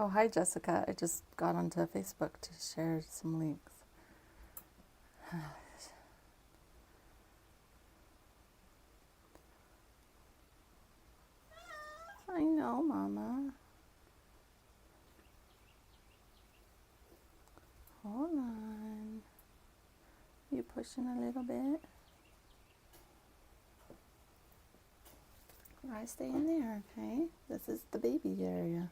Oh, hi, Jessica. I just got onto Facebook to share some links. I know, Mama. Hold on. You pushing a little bit? I stay in there, okay? This is the baby area.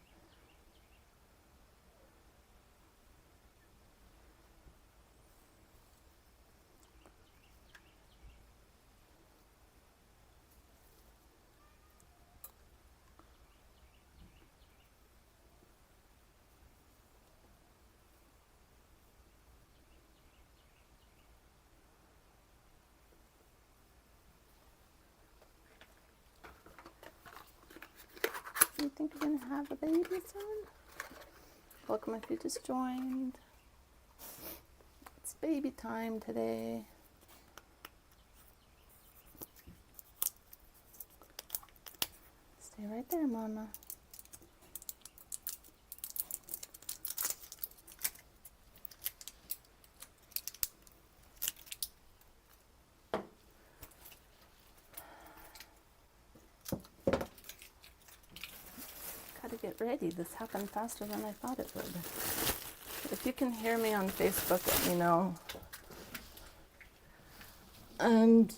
You think you're gonna have a baby soon? Welcome if you just joined. It's baby time today. Stay right there, Mama. Gotta get ready. This happened faster than I thought it would. If you can hear me on Facebook, let me know. And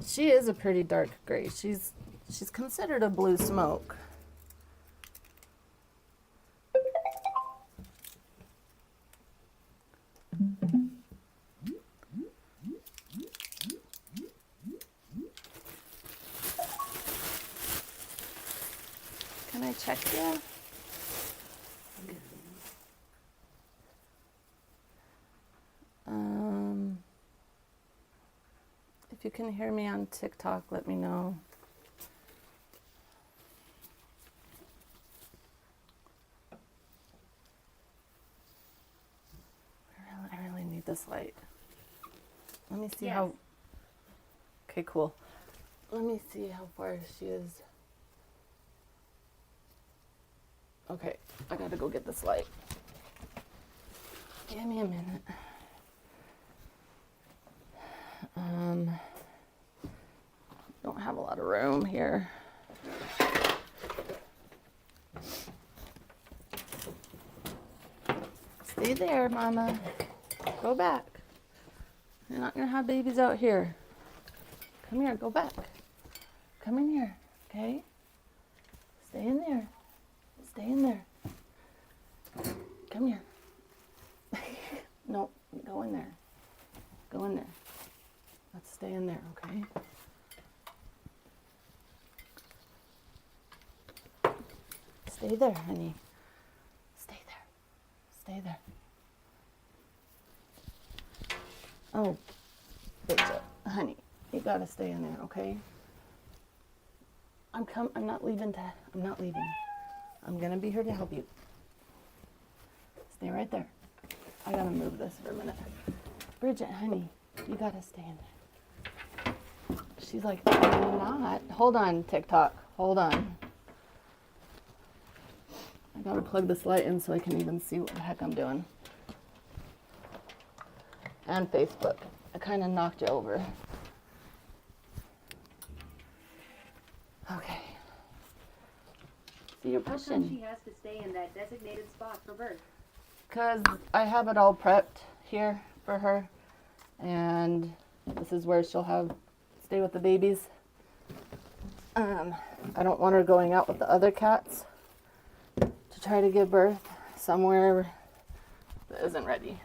she is a pretty dark gray. She's considered a blue smoke. Can I check you? If you can hear me on TikTok, let me know. I really need this light. Let me see how... Okay, cool. Let me see how far she is. Okay, I gotta go get this light. Give me a minute. Don't have a lot of room here. Stay there, Mama. Go back. You're not gonna have babies out here. Come here, go back. Come in here, okay? Stay in there. Stay in there. Come here. No, go in there. Go in there. Let's stay in there, okay? Stay there, honey. Stay there. Stay there. Oh, honey, you gotta stay in there, okay? I'm not leaving. I'm gonna be here to help you. Stay right there. I gotta move this for a minute. Bridget, honey, you gotta stay in there. She's like, I'm not. Hold on, TikTok. Hold on. I gotta plug this light in so I can even see what the heck I'm doing. And Facebook. I kind of knocked you over. Okay. See, you're pushing. How come she has to stay in that designated spot for birth? Because I have it all prepped here for her. And this is where she'll stay with the babies. I don't want her going out with the other cats to try to give birth somewhere that isn't ready.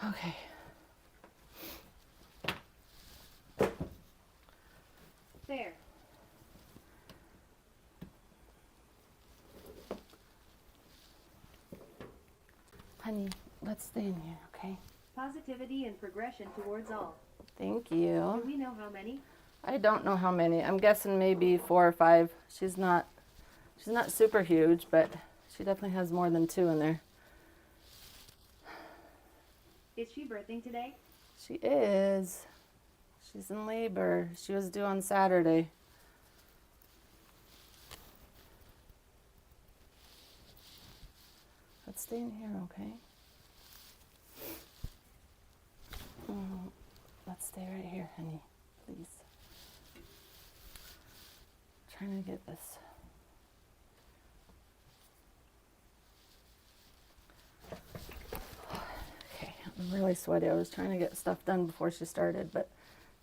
Okay. There. Honey, let's stay in here, okay? Positivity and progression towards all. Thank Do you. we know how many? I don't know how many. I'm guessing maybe 4 or 5. She's not super huge, but she definitely has more than 2 in there. Is she birthing today? She is. She's in labor. She was due on Saturday. Let's stay in here, okay? Let's stay right here, honey, please. Trying to get this. Okay, I'm really sweaty. I was trying to get stuff done before she started, but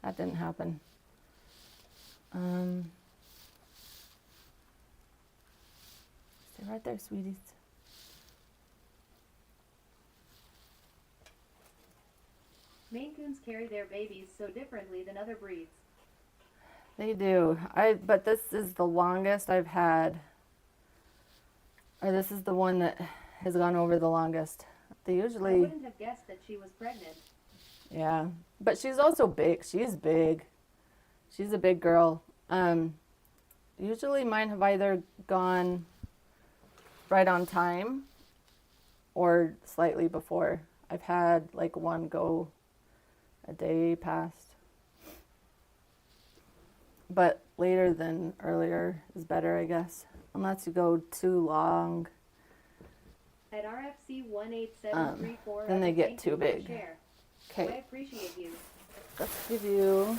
that didn't happen. Stay right there, sweeties. Maine Coons carry their babies so differently than other breeds. They do. But this is the longest I've had, or this is the one that has gone over the longest. They I usually, wouldn't have guessed that she was pregnant. yeah, but she's also big. She's big. She's a big girl. Usually mine have either gone right on time or slightly before. I've had like one go a day past. But later than earlier is better, I guess. Unless you go too long, At RFC 18734, then I they would get thank too you for the big. share. I Okay, appreciate you. let's give you.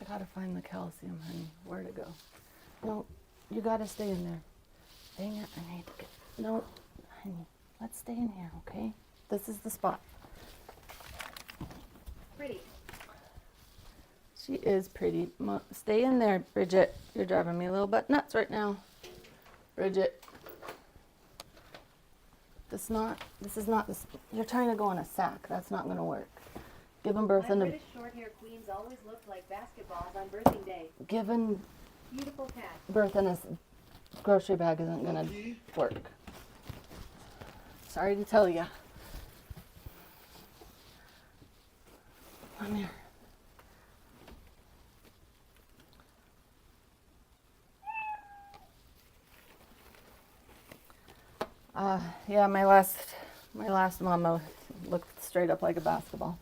I gotta find the calcium, honey. Where to go? No, you gotta stay in there. Dang it, I need to get. No, honey, let's stay in here, okay? This is the spot. Pretty. She is pretty. Stay in there, Bridget. You're driving me a little bit nuts right now. Bridget. This is not this. You're trying to go in a sack. That's not going to work. Giving birth My in a, British short-haired queens always looked like basketballs on birthing day. giving Beautiful cat. birth in a grocery bag isn't going to work. Sorry to tell you. Come here. Yeah, my last mama looked straight up like a basketball.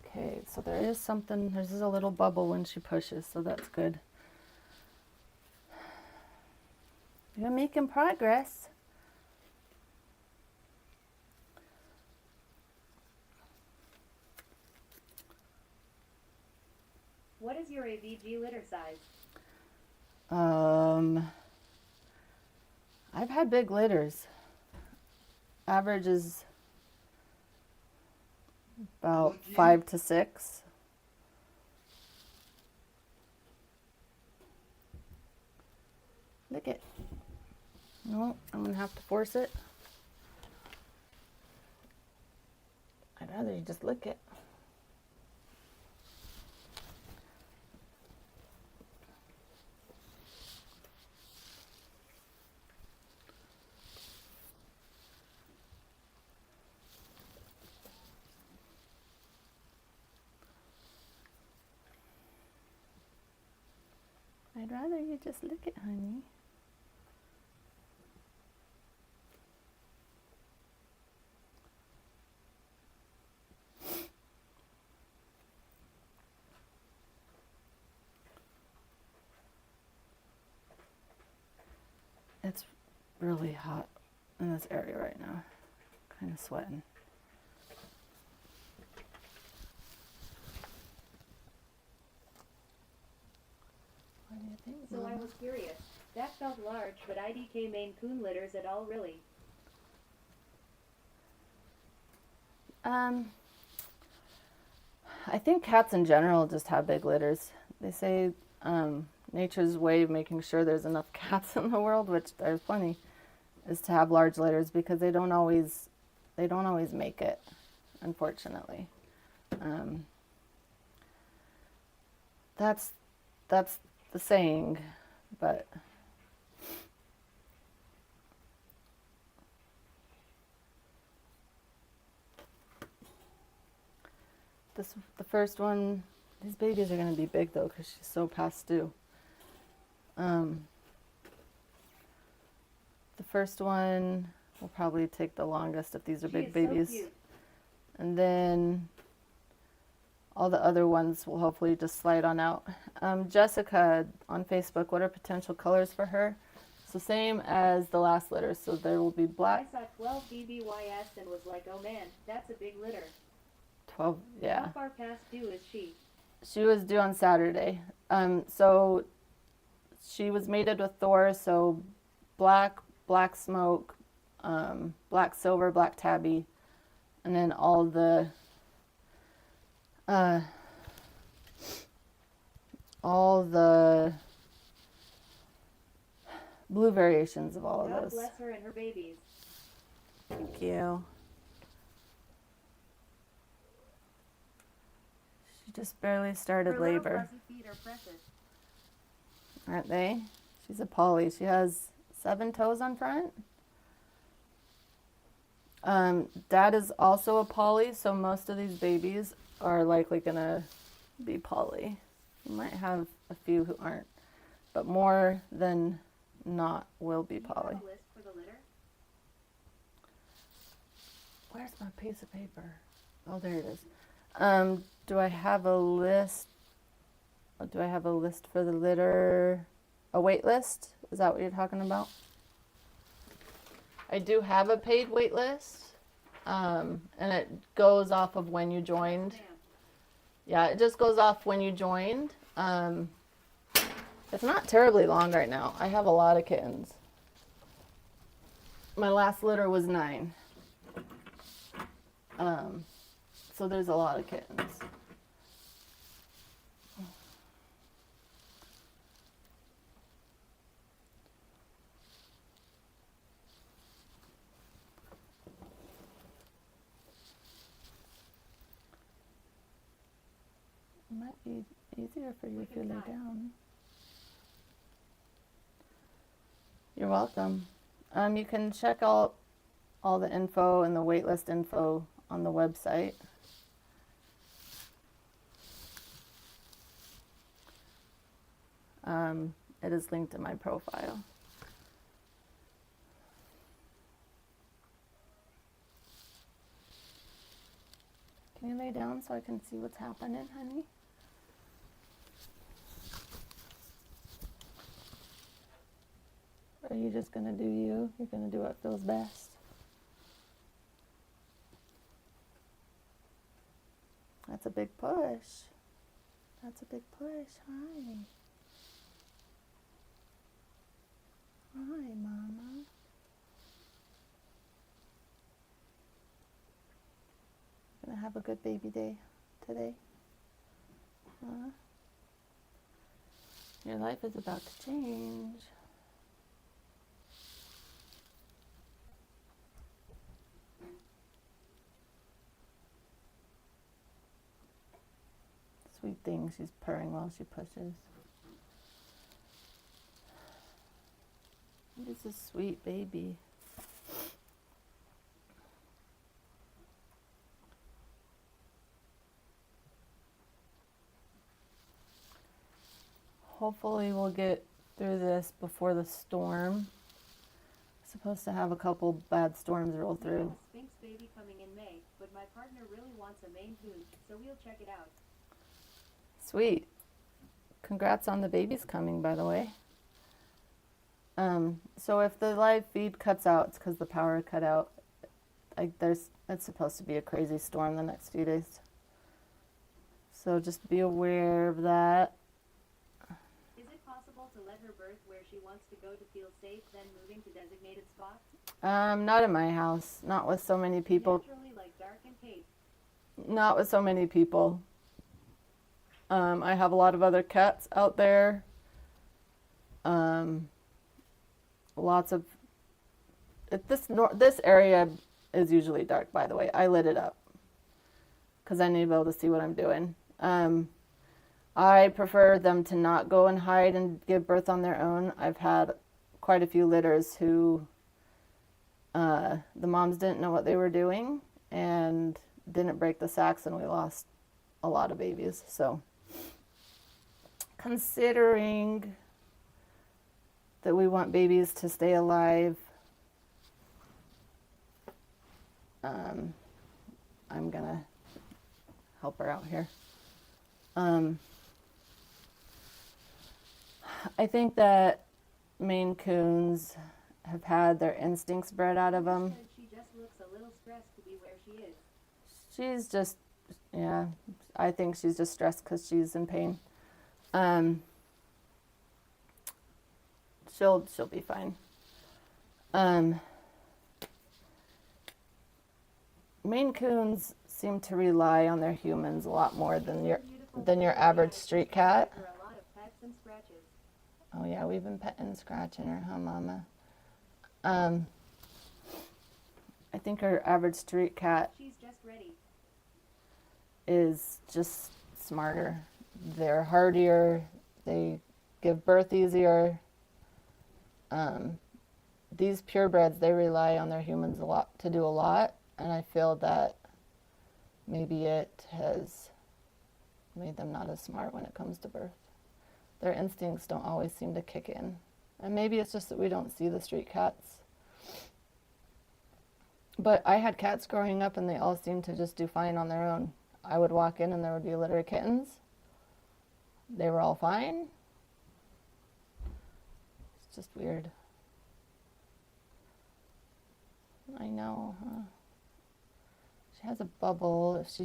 Okay, so there is something, there's a little bubble when she pushes, so that's good. You're making progress. What is your AVG litter size? I've had big litters. Average is about 5 to 6. Lick it. No, I'm gonna have to force it. I'd rather you just lick it. I'd rather you just lick it, honey. It's really hot in this area right now. Kind of sweating. What do you think, So I Mama? was curious. That felt large, but IDK Maine Coon litters at all, really? I think cats in general just have big litters. They say nature's way of making sure there's enough cats in the world, which there's plenty, is to have large litters because they don't always make it, unfortunately. That's the saying, but The first one, these babies are going to be big though because she's so past due. The first one will probably take the longest if these are big babies. So cute. And then all the other ones will hopefully just slide on out. Jessica on Facebook, what are potential colors for her? So same as the last litter. So there will be I black. saw 12 BBYS and was like, oh man, that's a big litter. 12, yeah. How far past due is she? She was due on Saturday. So she was mated with Thor, so black smoke, black silver, black tabby, and then all the blue variations of all of God those. bless her and her babies. Thank you. She just barely started Her little labor. fuzzy feet are precious. Aren't they? She's a poly. She has 7 toes on front. Dad is also a poly, so most of these babies are likely gonna be poly. You might have a few who aren't, but more than not will be Do you poly. have a list for the litter? Where's my piece of paper? Oh, there it is. Do I have a list? Do I have a list for the litter? A wait list? Is that what you're talking about? I do have a paid wait list, and it goes off of when you joined. Ma'am. Yeah, it just goes off when you joined. It's not terribly long right now. I have a lot of kittens. My last litter was 9. So there's a lot of kittens. It might be easier for you if you lay down. You're welcome. You can check out all the info and the waitlist info on the website. It is linked in my profile. Can you lay down so I can see what's happening, honey? Or are you just gonna do you? You're gonna do what feels best. That's a big push. That's a big push. Hi. Hi, Mama. Gonna have a good baby day today. Huh? Your life is about to change. Sweet thing, she's purring while she pushes. This is a sweet baby. Hopefully we'll get through this before the storm. Supposed to have a couple bad storms roll We have through. a Sphinx baby coming in May, but my partner really wants a Maine Coon, so we'll check it out. Sweet. Congrats on the babies coming, by the way. So if the live feed cuts out, it's because the power cut out. It's supposed to be a crazy storm the next few days. So just be aware of that. Is it possible to let her birth where she wants to go to feel safe, then moving to designated spots? Not in my house. Not with so many people. Naturally, like Dark and Kate. Not with so many people. I have a lot of other cats out there. Lots of this area is usually dark, by the way. I lit it up because I need to be able to see what I'm doing. I prefer them to not go and hide and give birth on their own. I've had quite a few litters who the moms didn't know what they were doing and didn't break the sacks, and we lost a lot of babies. So considering that we want babies to stay alive, I'm gonna help her out here. I think that Maine Coons have had their instincts bred out of them. She just looks a little stressed to be where she is. She's just, yeah, I think she's just stressed because she's in pain. She'll be fine. Maine Coons seem to rely on their humans a lot more than your average street cat. For a lot of pets and scratches. Oh yeah, we've been petting and scratching her, huh, Mama? I think our average street cat She's just ready. is just smarter. They're hardier. They give birth easier. These purebreds, they rely on their humans a lot to do a lot, and I feel that maybe it has made them not as smart when it comes to birth. Their instincts don't always seem to kick in. And maybe it's just that we don't see the street cats. But I had cats growing up and they all seemed to just do fine on their own. I would walk in and there would be a litter of kittens. They were all fine. It's just weird. I know, huh? She has a bubble. If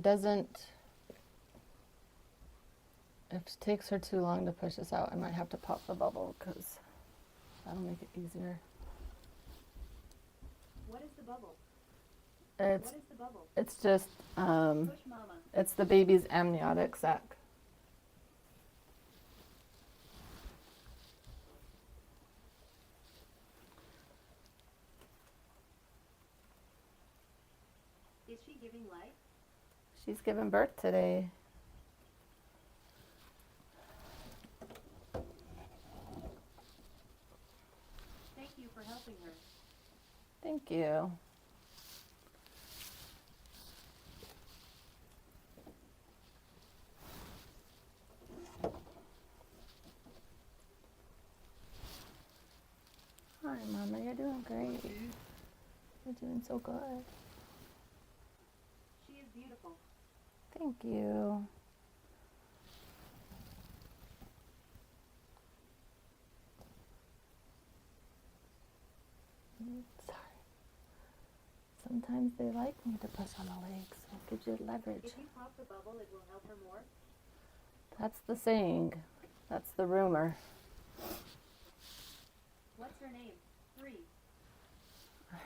it takes her too long to push this out, I might have to pop the bubble because that'll make it easier. What is the bubble? It's What is the bubble? it's just Push mama. it's the baby's amniotic sac. Is she giving life? She's giving birth today. Thank you for helping her. Thank you. Hi, Mama. You're doing great. You're doing so good. She is beautiful. Thank you. Sorry. Sometimes they like me to push on the legs. It gives you leverage. If you pop the bubble, it will help her more. That's the saying. That's the rumor. What's her name? 3.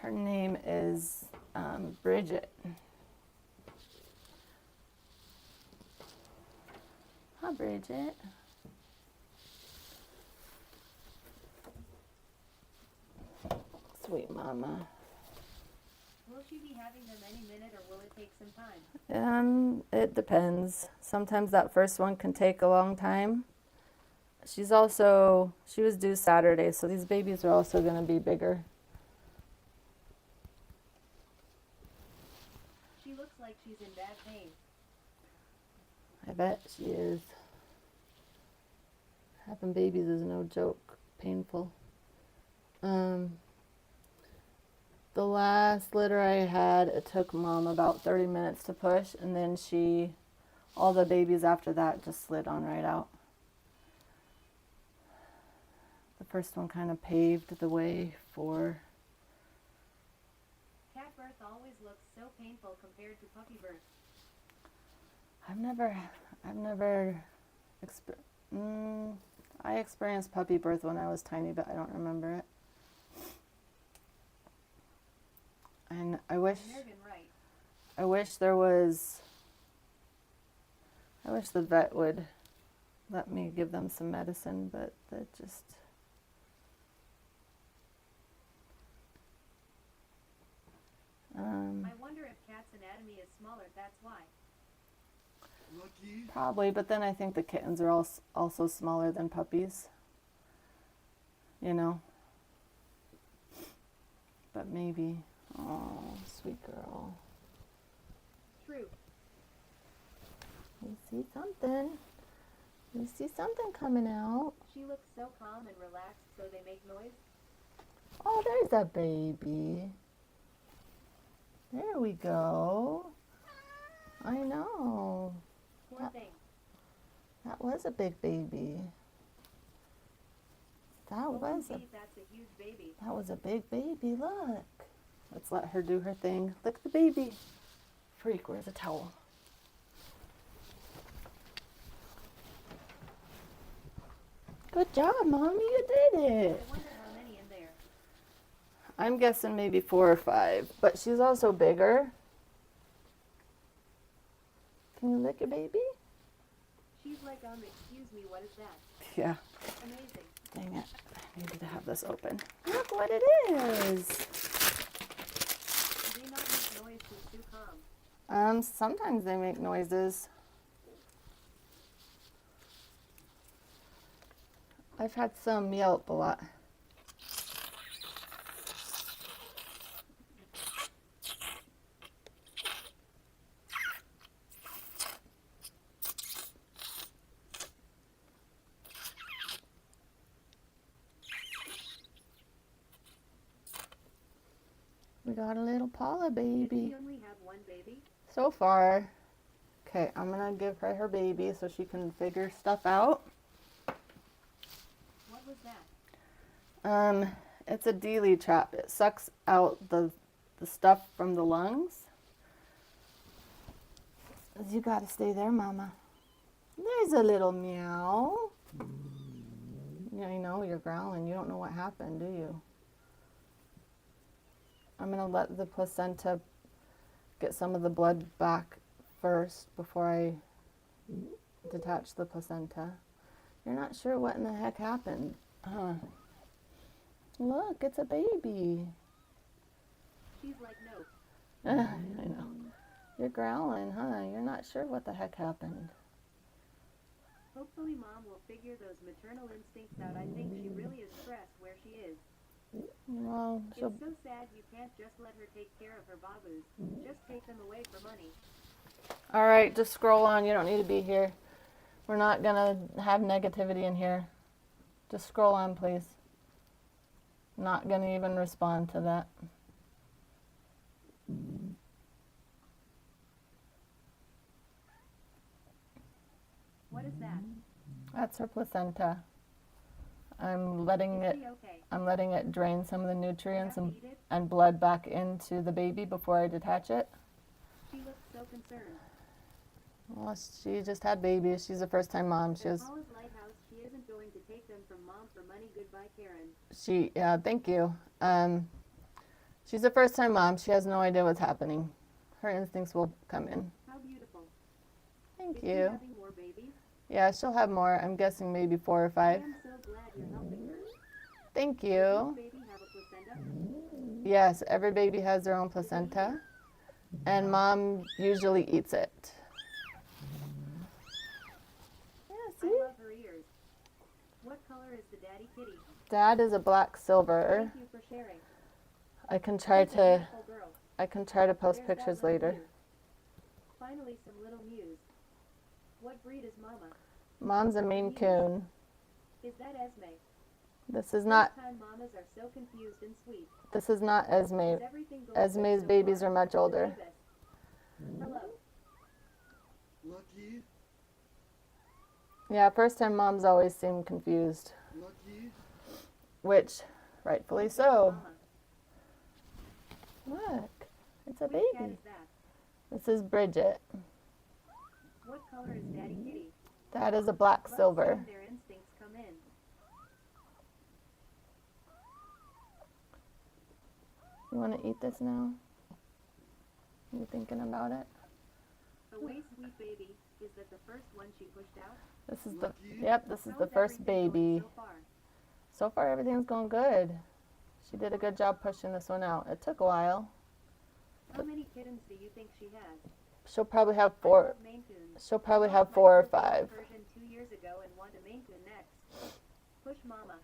Her name is Bridget. Hi, Bridget. Sweet Mama. Will she be having them any minute or will it take some time? It depends. Sometimes that first one can take a long time. She was due Saturday, so these babies are also going to be bigger. She looks like she's in bad pain. I bet she is. Having babies is no joke. Painful. The last litter I had, it took Mom about 30 minutes to push, and then all the babies after that just slid on right out. The first one kind of paved the way for... Cat birth always looks so painful compared to puppy birth. I experienced puppy birth when I was tiny, but I don't remember it. And I wish the vet would let me give them some medicine, but that just... I wonder if cat's anatomy is smaller, that's why. Lucky. Probably, but then I think the kittens are also smaller than puppies. You know? But maybe. Oh, sweet girl. True. We see something. We see something coming out. She looks so calm and relaxed, so they make noise. Oh, there's a baby. There we go. I know. Poor thing. That was a big baby. That's a huge baby. That was a big baby. Look. Let's let her do her thing. Look at the baby. Freak, where's a towel? Good job, Mommy. You did I it. wonder how many in there. I'm guessing maybe 4 or 5, but she's also bigger. Can you lick a baby? She's like, excuse me, what is that? Yeah. Amazing. Dang it. I needed to have this open. Look what it is. Do they not make noise? She's too calm. Sometimes they make noises. I've had some yelp a lot. We got a little Paula Did baby. she only have one baby? So far. Okay, I'm gonna give her her baby so she can figure stuff out. What was that? It's a dealy trap. It sucks out the stuff from the lungs. You gotta stay there, Mama. There's a little meow. Yeah, I know you're growling. You don't know what happened, do you? I'm gonna let the placenta get some of the blood back first before I detach the placenta. You're not sure what in the heck happened, huh? Look, it's a baby. She's like, no. I know. You're growling, huh? You're not sure what the heck happened. Hopefully Mom will figure those maternal instincts out. I think she really is stressed where she is. Well, It's so sad you can't just let her take care of her babus. Just take them away for money. all right, just scroll on. You don't need to be here. We're not gonna have negativity in here. Just scroll on, please. Not gonna even respond to that. What is that? That's her placenta. I'm letting Is it she okay? I'm letting it drain some of the nutrients Have to eat it? and blood back into the baby before I detach it. She looks so concerned. Well, she just had babies. She's a first-time mom. The Paula's Lighthouse, she isn't going to take them from Mom for money. Goodbye, Karen. Yeah, thank you. She's a first-time mom. She has no idea what's happening. Her instincts will come in. How beautiful. Thank Is she you. having more babies? Yeah, she'll have more. I'm guessing maybe 4 or 5. I am so glad you're helping her. Thank Does you. this baby have a placenta? Yes, every baby has their own placenta, and mom usually eats it. Yeah, I see? love her ears. What color is the daddy kitty? Dad is a black silver. Thank you for sharing. I can try She's a to beautiful girl. post There's that pictures little later. mew. Finally, some little mews. What breed is Mama? Mom's a Maine Coon. Is that Esme? This is not First-time mamas are so confused and sweet. Esme. Is everything going Esme's good so babies far? are much older. Hello. Lucky, Yeah, first time moms always seem confused, lucky. which rightfully so. Mama. Look, it's a Which cat baby. is that? This is Bridget. What color is Daddy Kitty? That is a black Let's silver. see their instincts come in. You want to eat this now? You thinking about it? The way sweet baby is that the first one she pushed out. This is How the is first everything going baby. so far? So far everything's going good. She did a good job pushing this one out. It took a while. How many kittens do you think she has? She'll probably have I 4. love Maine Coons. She'll probably I have lost 4 or my 5. Persian 2 years ago and want a Maine Coon next. Push Mama.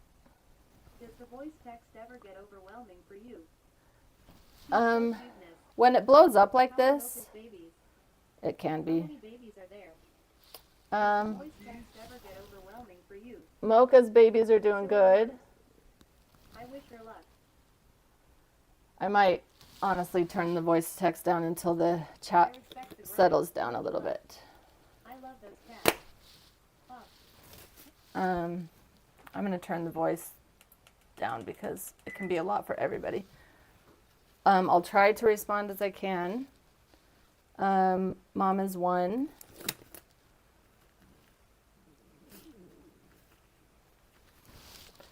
Does the voice text ever get overwhelming for you? When it blows up like How are this, those babies? it can How be. many babies are there? Voice text ever get overwhelming for you? Mocha's babies are doing good. I wish her luck. I might honestly turn the voice text down until the chat settles down a little bit. I love those cats. Huh. I'm going to turn the voice down because it can be a lot for everybody. I'll try to respond as I can. Mom is 1.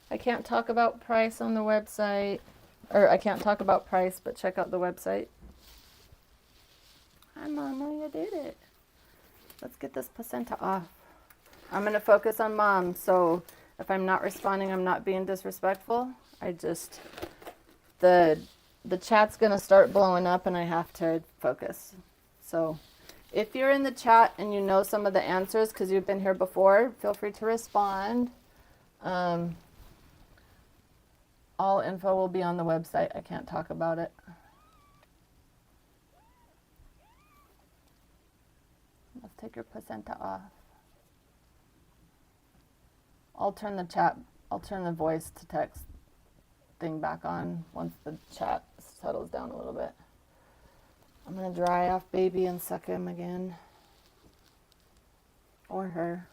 I can't talk about price on the website, or I can't talk about price, but check out the website. Hi, Mama, you did it. Let's get this placenta off. I'm going to focus on Mom, so if I'm not responding, I'm not being disrespectful. The chat's going to start blowing up and I have to focus. So if you're in the chat and you know some of the answers because you've been here before, feel free to respond. All info will be on the website. I can't talk about it. Let's take your placenta off. I'll turn the voice to text thing back on once the chat settles down a little bit. I'm going to dry off baby and suck him again. Or her.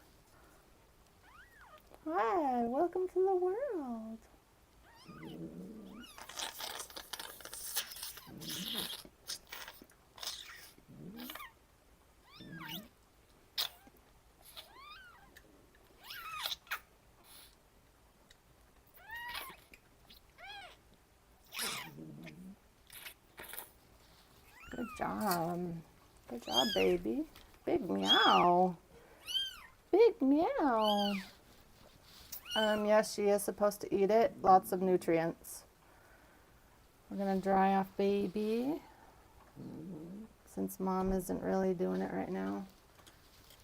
Hi, welcome to the world. Good job. Good job, baby. Big meow. Big meow. Yes, she is supposed to eat it. Lots of nutrients. We're going to dry off baby since Mom isn't really doing it right now.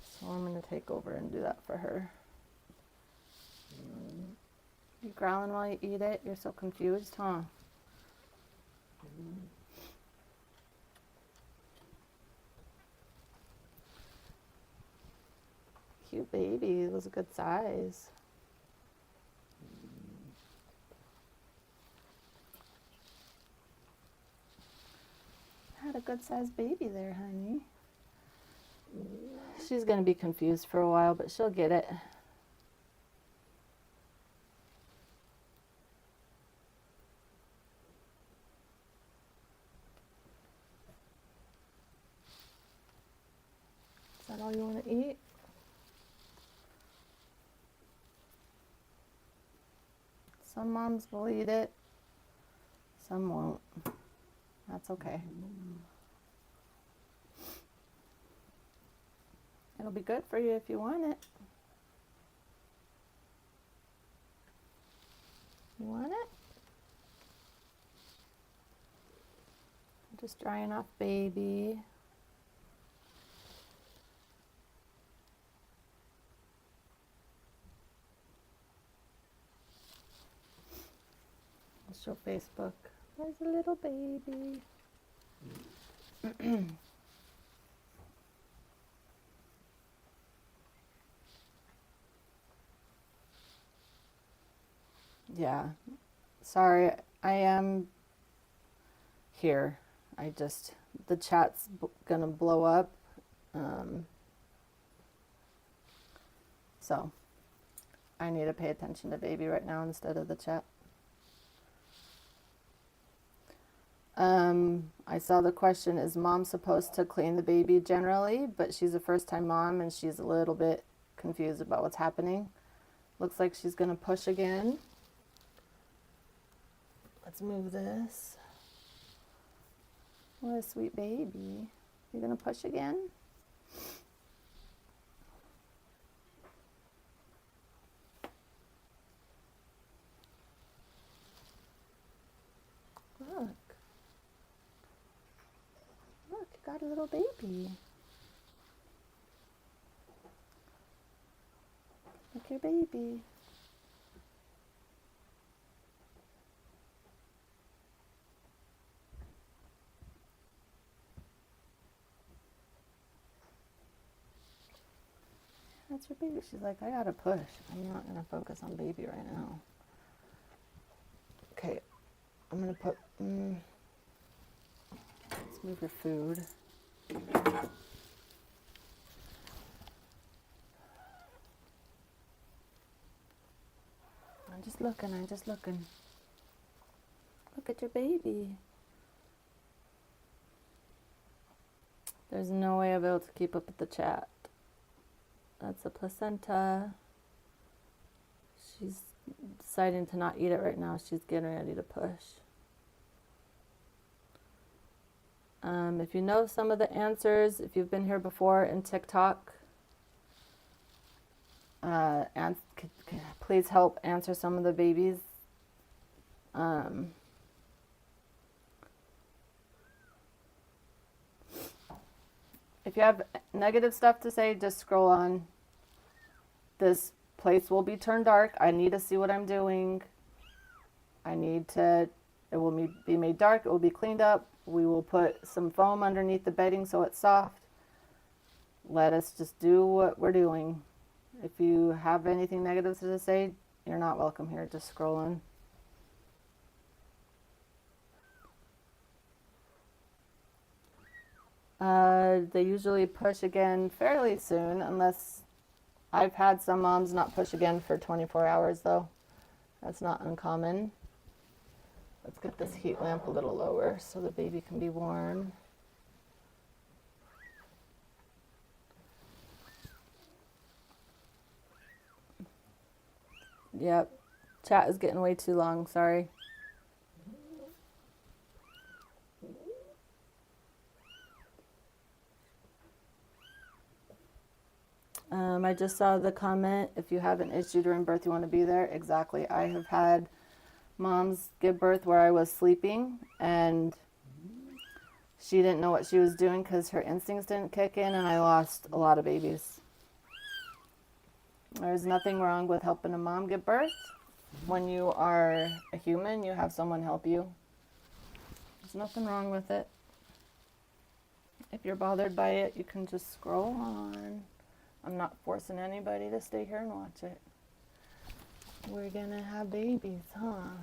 So I'm going to take over and do that for her. You growling while you eat it? You're so confused, huh? Cute baby. It was a good size. Had a good sized baby there, honey. She's going to be confused for a while, but she'll get it. Is that all you want to eat? Some moms will eat it, some won't. That's okay. It'll be good for you if you want it. You want it? I'm just drying off baby. I'll show Facebook. There's a little baby. Yeah, sorry, I am here. The chat's gonna blow up. So I need to pay attention to baby right now instead of the chat. I saw the question, is Mom supposed to clean the baby generally? But she's a first-time mom and she's a little bit confused about what's happening. Looks like she's gonna push again. Let's move this. What a sweet baby. You're gonna push again? Look. Look, you got a little baby. Look your baby. that's your baby. She's like, I gotta push. I'm not gonna focus on baby right now. Okay, I'm gonna put, let's move your food. I'm just looking. Look at your baby. There's no way I'll be able to keep up with the chat. That's a placenta. She's deciding to not eat it right now. She's getting ready to push. If you know some of the answers, if you've been here before in TikTok, and please help answer some of the babies. If you have negative stuff to say, just scroll on. This place will be turned dark. I need to see what I'm doing. It will be made dark. It will be cleaned up. We will put some foam underneath the bedding so it's soft. Let us just do what we're doing. If you have anything negative to say, you're not welcome here. Just scroll on. They usually push again fairly soon, unless I've had some moms not push again for 24 hours though. That's not uncommon. Let's get this heat lamp a little lower so the baby can be warm. Yep, chat is getting way too long, sorry. I just saw the comment, if you have an issue during birth, you want to be there. Exactly. I have had moms give birth where I was sleeping and she didn't know what she was doing because her instincts didn't kick in, and I lost a lot of babies. There's nothing wrong with helping a mom give birth. When you are a human, you have someone help you. There's nothing wrong with it. If you're bothered by it, you can just scroll on. I'm not forcing anybody to stay here and watch it. We're gonna have babies, huh?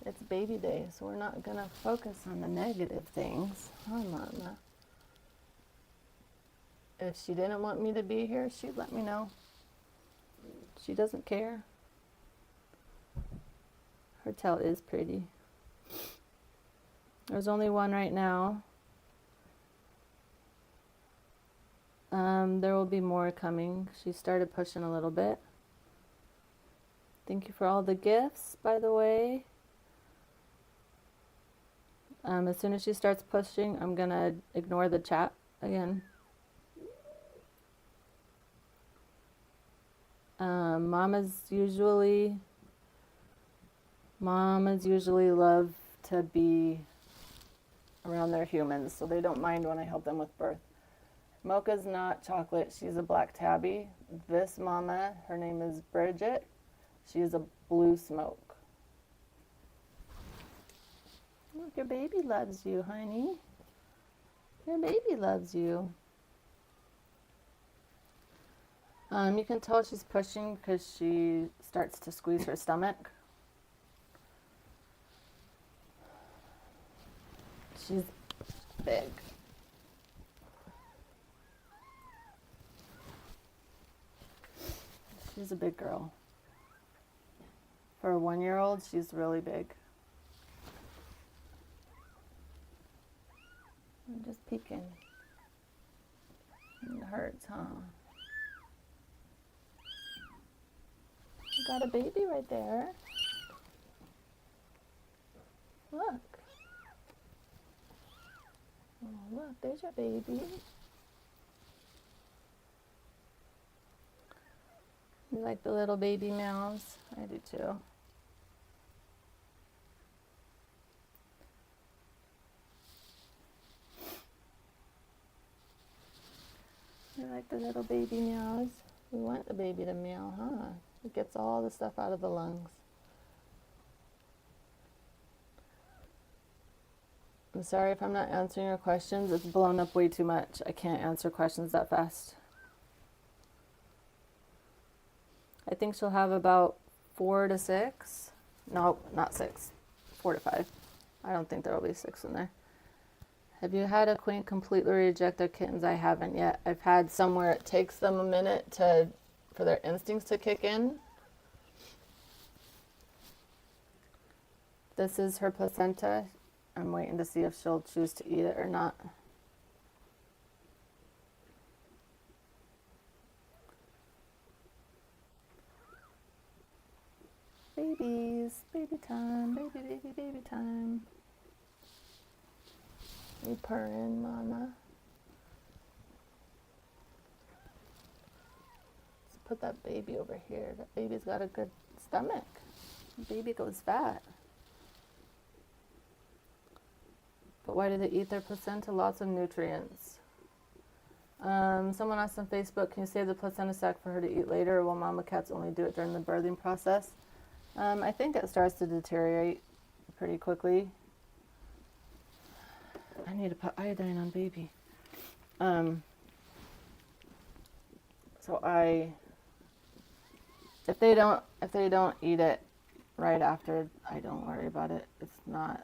It's baby day, so we're not gonna focus on the negative things, huh, Mama? If she didn't want me to be here, she'd let me know. She doesn't care. Her tail is pretty. There's only one right now. There will be more coming. She started pushing a little bit. Thank you for all the gifts, by the way. As soon as she starts pushing, I'm gonna ignore the chat again. Mamas usually love to be around their humans, so they don't mind when I help them with birth. Mocha's not chocolate. She's a black tabby. This mama, her name is Bridget. She is a blue smoke. Look, your baby loves you, honey. Your baby loves you. You can tell she's pushing because she starts to squeeze her stomach. She's big. She's a big girl. For a 1-year-old, she's really big. I'm just peeking. It hurts, huh? You got a baby right there. Look. Oh, look, there's your baby. You like the little baby meows? I do too. You like the little baby meows? We want the baby to meow, huh? It gets all the stuff out of the lungs. I'm sorry if I'm not answering your questions. It's blown up way too much. I can't answer questions that fast. I think she'll have about 4 to 6. No, not 6. 4 to 5. I don't think there will be 6 in there. Have you had a queen completely reject their kittens? I haven't yet. I've had some where it takes them a minute for their instincts to kick in. This is her placenta. I'm waiting to see if she'll choose to eat it or not. Babies, baby time, baby time. You purring, mama. Let's put that baby over here. That baby's got a good stomach. The baby goes fat. But why do they eat their placenta? Lots of nutrients. Someone asked on Facebook, can you save the placenta sac for her to eat later, or will mama cats only do it during the birthing process? I think it starts to deteriorate pretty quickly. I need to put iodine on baby. If they don't eat it right after, I don't worry about it. It's not.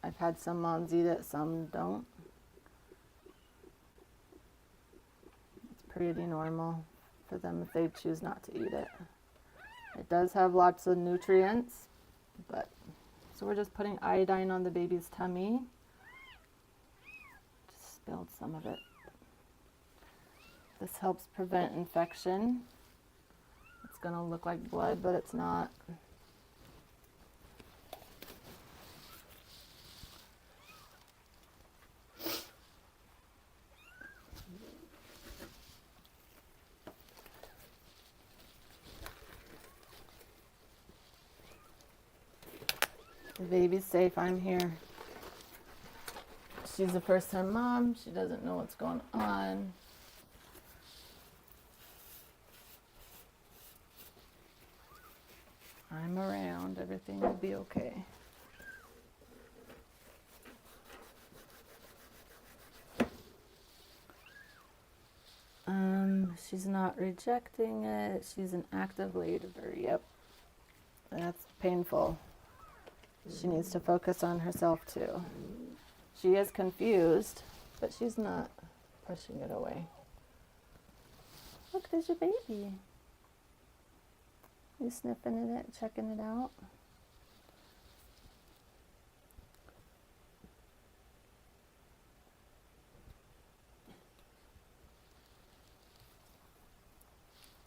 I've had some moms eat it, some don't. It's pretty normal for them if they choose not to eat it. It does have lots of nutrients, so we're just putting iodine on the baby's tummy. Just spilled some of it. This helps prevent infection. It's gonna look like blood, but it's not. The baby's safe, I'm here. She's a first-time mom, she doesn't know what's going on. I'm around, everything will be okay. She's not rejecting it, she's an active labor, yep. That's painful. She needs to focus on herself too. She is confused, but she's not pushing it away. Look, there's your baby. You sniffing at it, checking it out?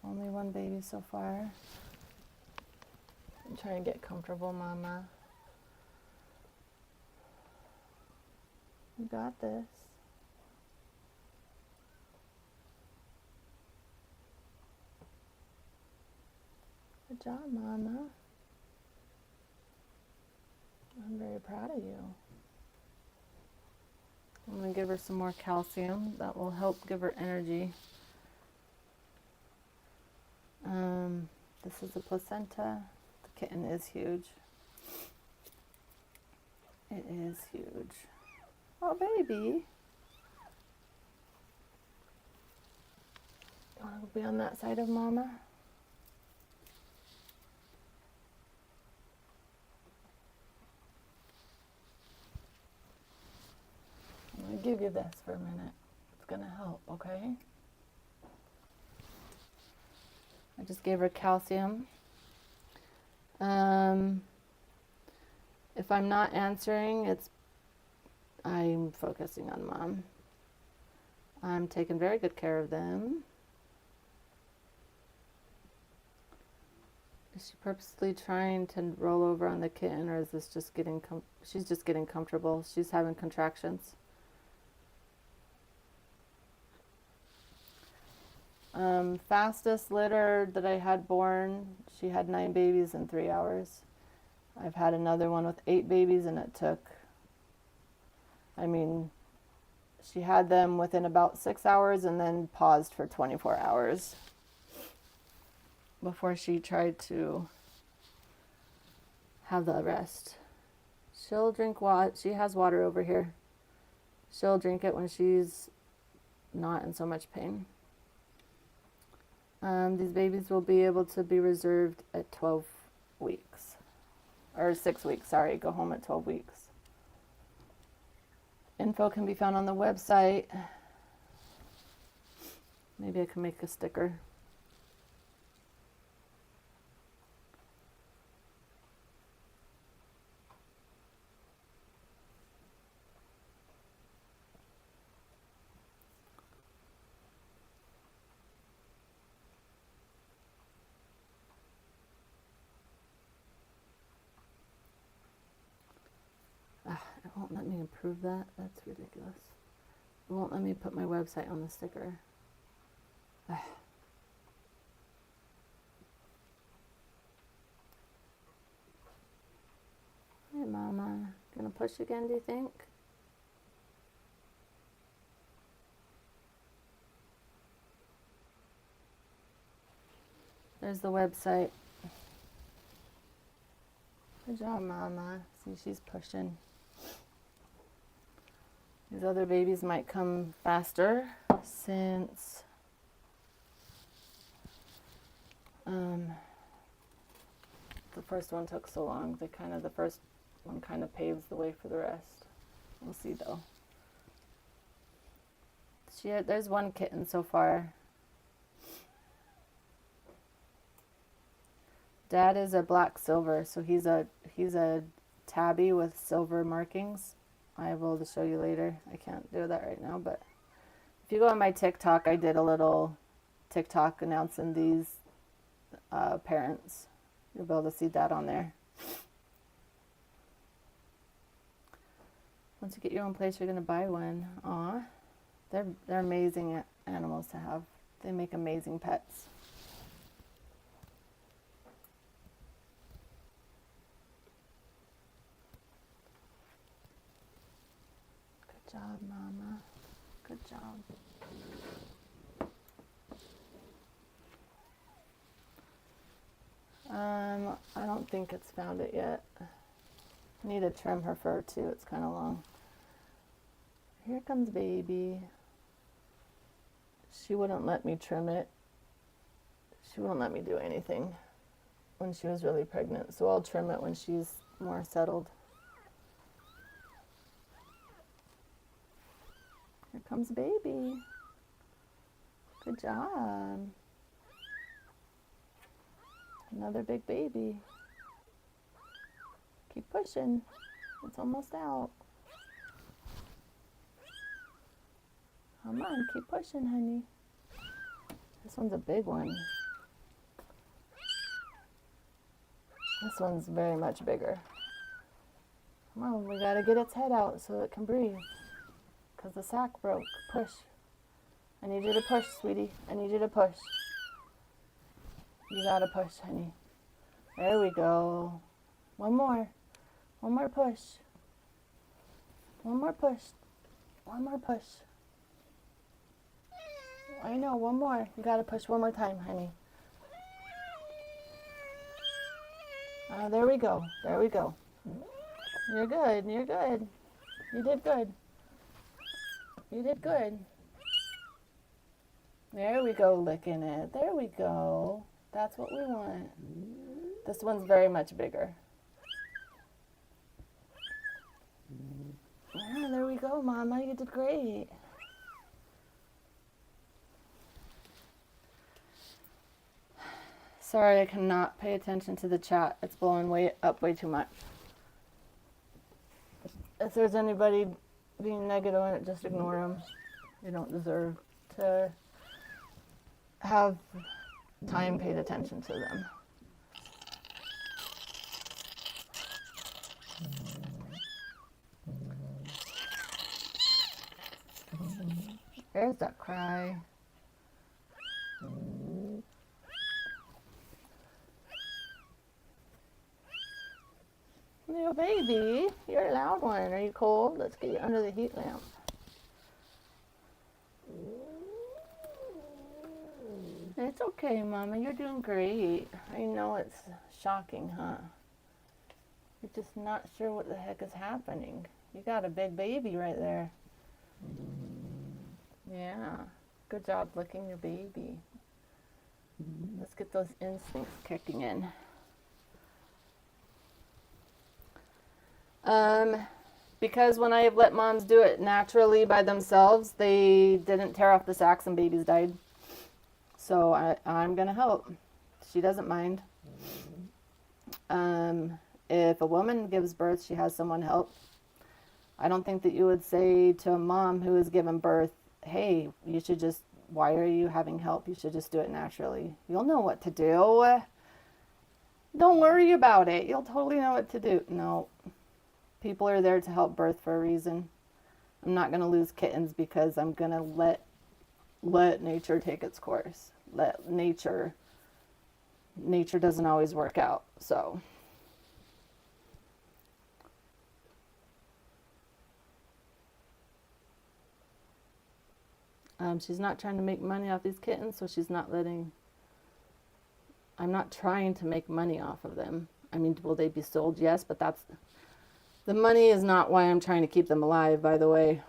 Only one baby so far. I'm trying to get comfortable, mama. You got this. Good job, mama. I'm very proud of you. I'm going to give her some more calcium. That will help give her energy. This is the placenta. The kitten is huge. It is huge. Oh, baby. You want to be on that side of mama? I'm going to give you this for a minute. It's going to help, okay? I just gave her calcium. If I'm not answering, I'm focusing on mom. I'm taking very good care of them. Is she purposely trying to roll over on the kitten, or is this just she's just getting comfortable? She's having contractions. Fastest litter that I had born, she had 9 babies in 3 hours. I've had another one with 8 babies, and it took, she had them within about 6 hours and then paused for 24 hours before she tried to have the rest. She'll drink water. She has water over here. She'll drink it when she's not in so much pain. These babies will be able to be reserved at 12 weeks. Or 6 weeks, sorry. Go home at 12 weeks. Info can be found on the website. Maybe I can make a sticker. It won't let me approve that. That's ridiculous. It won't let me put my website on the sticker. Hey, Mama. Gonna push again, do you think? There's the website. Good job, Mama. See, she's pushing. These other babies might come faster since the first one took so long. The first one kind of paves the way for the rest. We'll see though. There's one kitten so far. Dad is a black silver, so he's a tabby with silver markings. I will show you later. I can't do that right now, but if you go on my TikTok, I did a little TikTok announcing these parents. You'll be able to see that on there. Once you get your own place, you're gonna buy one. Aw, they're amazing animals to have. They make amazing pets. Good job, Mama. Good job. I don't think it's found it yet. I need to trim her fur too. It's kind of long. Here comes baby. She wouldn't let me trim it. She wouldn't let me do anything when she was really pregnant. So I'll trim it when she's more settled. Here comes baby. Good job. Another big baby. Keep pushing. It's almost out. Come on, keep pushing, honey. This one's a big one. This one's very much bigger. Come on, we gotta get its head out so it can breathe. Because the sack broke. Push. I need you to push, sweetie. I need you to push. You gotta push, honey. There we go. One more. One more push. One more push. One more push. I know, one more. You gotta push one more time, honey. There we go. There we go. You're good. You're good. You did good. You did good. There we go, licking it. There we go. That's what we want. This one's very much bigger. Yeah, there we go, Mama. You did great. Sorry, I cannot pay attention to the chat. It's blowing up way too much. If there's anybody being negative on it, just ignore them. You don't deserve to have time paid attention to them. There's that cry. Little baby, you're a loud one. Are you cold? Let's get you under the heat lamp. It's okay, Mama. You're doing great. I know it's shocking, huh? You're just not sure what the heck is happening. You got a big baby right there. Yeah. Good job licking your baby. Let's get those instincts kicking in. Because when I have let moms do it naturally by themselves, they didn't tear off the sacs and babies died. So I'm going to help. She doesn't mind. If a woman gives birth, she has someone help. I don't think that you would say to a mom who has given birth, hey, you should just, why are you having help? You should just do it naturally. You'll know what to do. Don't worry about it. You'll totally know what to do. No. People are there to help birth for a reason. I'm not going to lose kittens because I'm going to let nature take its course. Let nature doesn't always work out. So she's not trying to make money off these kittens, so she's not letting. I'm not trying to make money off of them. I mean, will they be sold? Yes, but the money is not why I'm trying to keep them alive, by the way.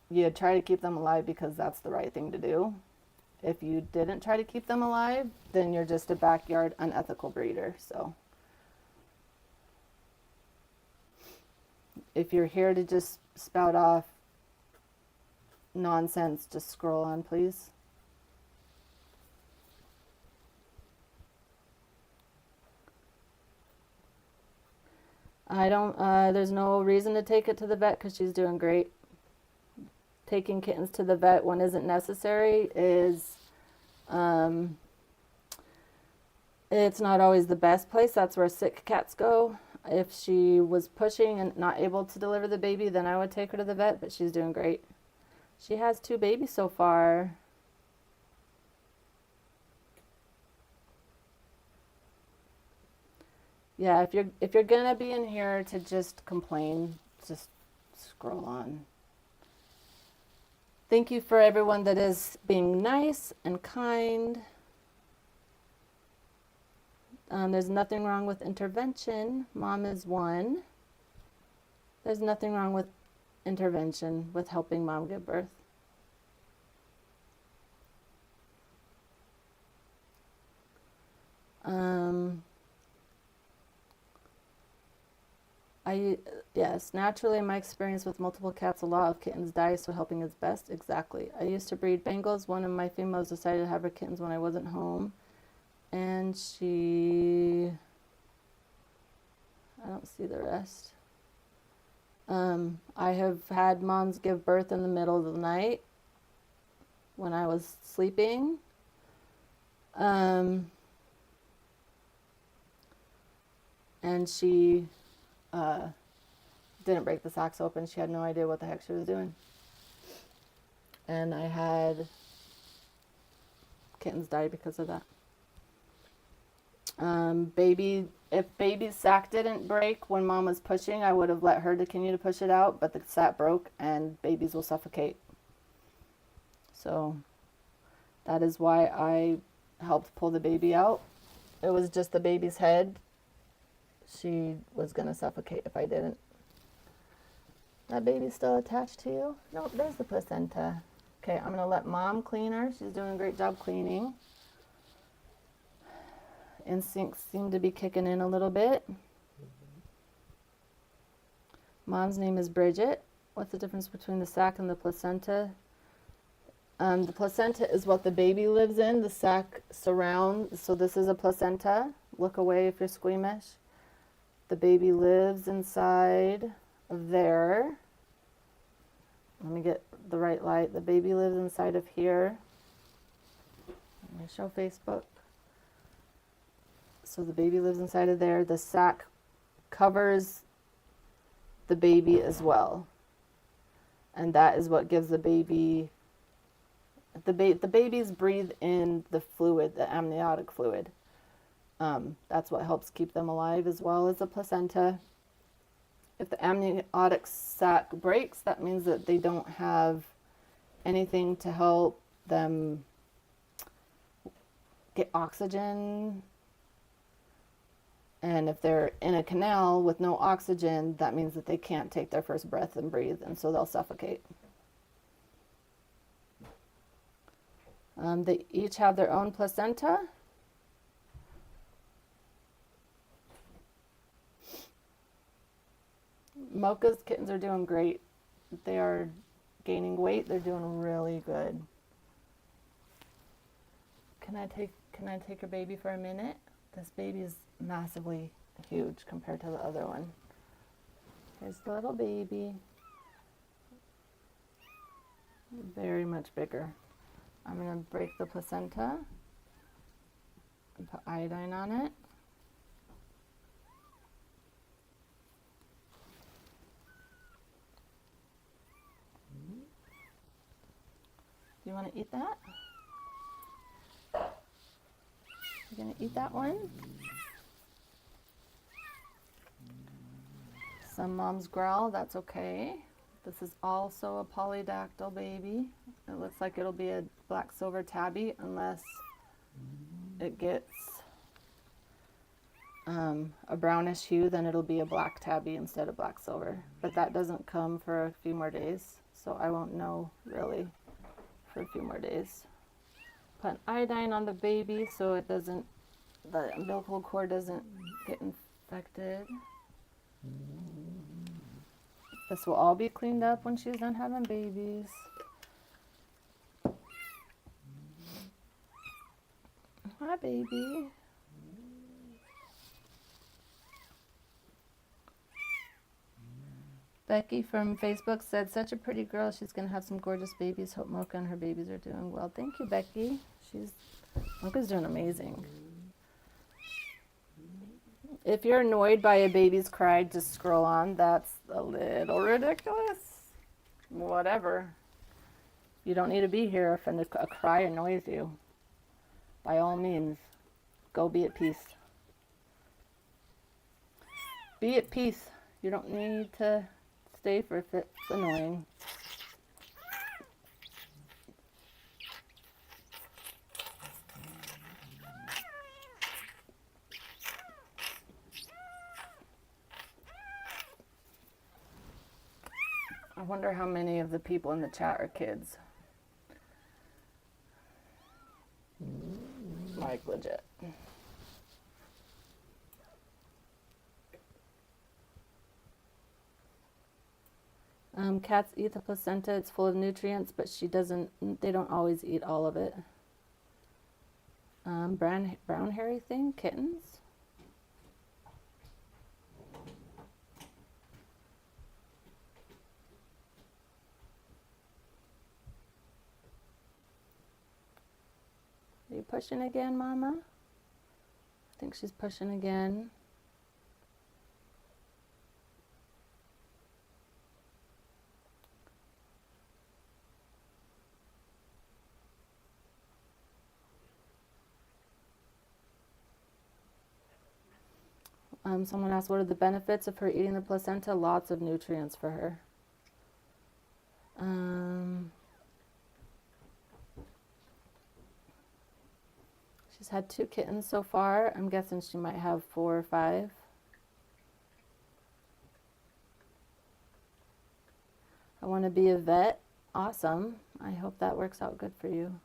You try to keep them alive because that's the right thing to do. If you didn't try to keep them alive, then you're just a backyard unethical breeder. So if you're here to just spout off nonsense, just scroll on, please. There's no reason to take it to the vet because she's doing great. Taking kittens to the vet when isn't necessary is, it's not always the best place. That's where sick cats go. If she was pushing and not able to deliver the baby, then I would take her to the vet, but she's doing great. She has 2 babies so far. Yeah, if you're gonna be in here to just complain, just scroll on. Thank you for everyone that is being nice and kind. There's nothing wrong with intervention. Mom is 1. There's nothing wrong with intervention, with helping mom give birth. Yes, naturally in my experience with multiple cats, a lot of kittens die, so helping is best. Exactly. I used to breed Bengals. One of my females decided to have her kittens when I wasn't home. And I don't see the rest. I have had moms give birth in the middle of the night when I was sleeping. And she didn't break the sacks open. She had no idea what the heck she was doing. And I had kittens die because of that. If baby's sac didn't break when mom was pushing, I would have let her continue to push it out, but the sac broke and babies will suffocate. So that is why I helped pull the baby out. It was just the baby's head. She was going to suffocate if I didn't. That baby's still attached to you? Nope, there's the placenta. Okay, I'm going to let mom clean her. She's doing a great job cleaning. Instincts seem to be kicking in a little bit. Mom's name is Bridget. What's the difference between the sac and the placenta? The placenta is what the baby lives in. The sac surrounds. So this is a placenta. Look away if you're squeamish. The baby lives inside of there. Let me get the right light. The baby lives inside of here. Let me show Facebook. So the baby lives inside of there. The sac covers the baby as well. And that is what gives the baby, the babies breathe in the fluid, the amniotic fluid. That's what helps keep them alive as well as the placenta. If the amniotic sac breaks, that means that they don't have anything to help them get oxygen and And if they're in a canal with no oxygen, that means that they can't take their first breath and breathe, and so they'll suffocate. They each have their own placenta. Mocha's kittens are doing great. They are gaining weight. They're doing really good. Can I take your baby for a minute? This baby is massively huge compared to the other one. Here's the little baby. Very much bigger. I'm going to break the placenta and put iodine on it. Do you want to eat that? You going to eat that one? Some moms growl, that's okay. This is also a polydactyl baby. It looks like it'll be a black silver tabby unless it gets a brownish hue, then it'll be a black tabby instead of black silver. But that doesn't come for a few more days, so I won't know really for a few more days. Put iodine on the baby so it doesn't, the umbilical cord doesn't get infected. This will all be cleaned up when she's done having babies. Hi, baby. Becky from Facebook said, such a pretty girl. She's going to have some gorgeous babies. Hope Mocha and her babies are doing well. Thank you, Becky. Mocha's doing amazing. If you're annoyed by a baby's cry, just scroll on. That's a little ridiculous. Whatever. You don't need to be here if a cry annoys you. By all means, go be at peace. Be at peace. You don't need to stay for if it's annoying. I wonder how many of the people in the chat are kids. Like, legit. Cats eat the placenta. It's full of nutrients, but they don't always eat all of it. Brown hairy thing, kittens. Are you pushing again, Mama? I think she's pushing again. Someone asked, what are the benefits of her eating the placenta? Lots of nutrients for her. She's had 2 kittens so far. I'm guessing she might have 4 or 5. I want to be a vet. Awesome. I hope that works out good for you.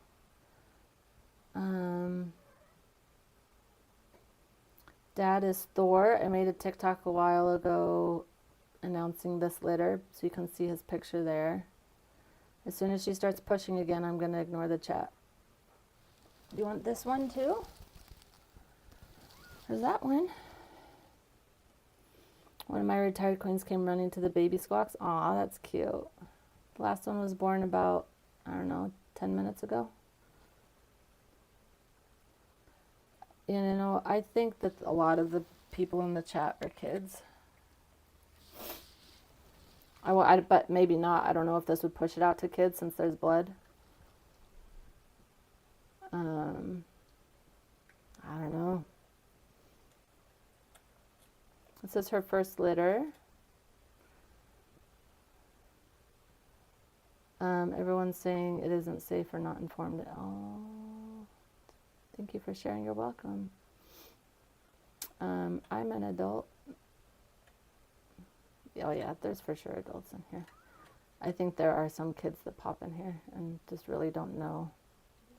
Dad is Thor. I made a TikTok a while ago announcing this litter, so you can see his picture there. As soon as she starts pushing again, I'm going to ignore the chat. Do you want this one too? There's that one. One of my retired queens came running to the baby squawks. Aw, that's cute. The last one was born about, I don't know, 10 minutes ago. You know, I think that a lot of the people in the chat are kids. But maybe not. I don't know if this would push it out to kids since there's blood. I don't know. This is her first litter. Everyone's saying it isn't safe or not informed. Oh, thank you for sharing. You're welcome. I'm an adult. Oh yeah, there's for sure adults in here. I think there are some kids that pop in here and just really don't know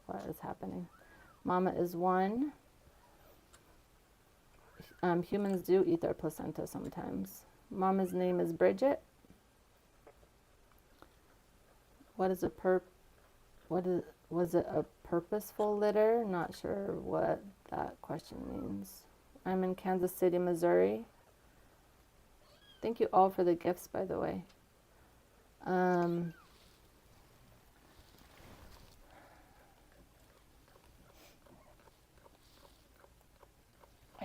what is happening. Mama is 1. Humans do eat their placenta sometimes. Mama's name is Bridget. Was it a purposeful litter? Not sure what that question means. I'm in Kansas City, Missouri. Thank you all for the gifts, by the way. I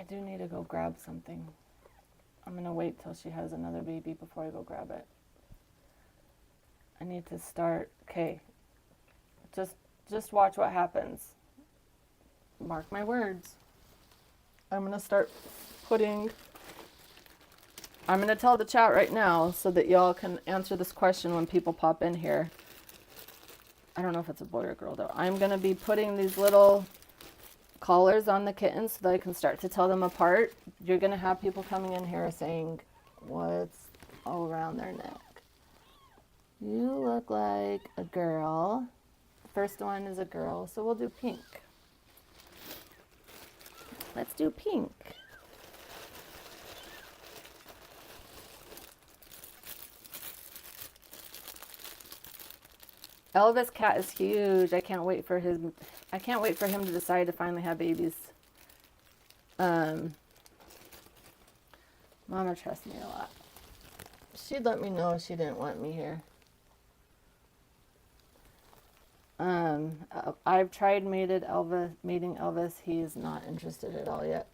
do need to go grab something. I'm going to wait till she has another baby before I go grab it. I need to start. Okay. Just watch what happens. Mark my words. I'm going to start putting... I'm going to tell the chat right now so that y'all can answer this question when people pop in here. I don't know if it's a boy or girl though. I'm going to be putting these little collars on the kittens so that I can start to tell them apart. You're going to have people coming in here saying what's all around their neck. You look like a girl. The first one is a girl, so we'll do pink. Let's do pink. Elvis cat is huge. I can't wait for him to decide to finally have babies. Mama trusts me a lot. She'd let me know if she didn't want me here. I've tried mating Elvis. He's not interested at all yet.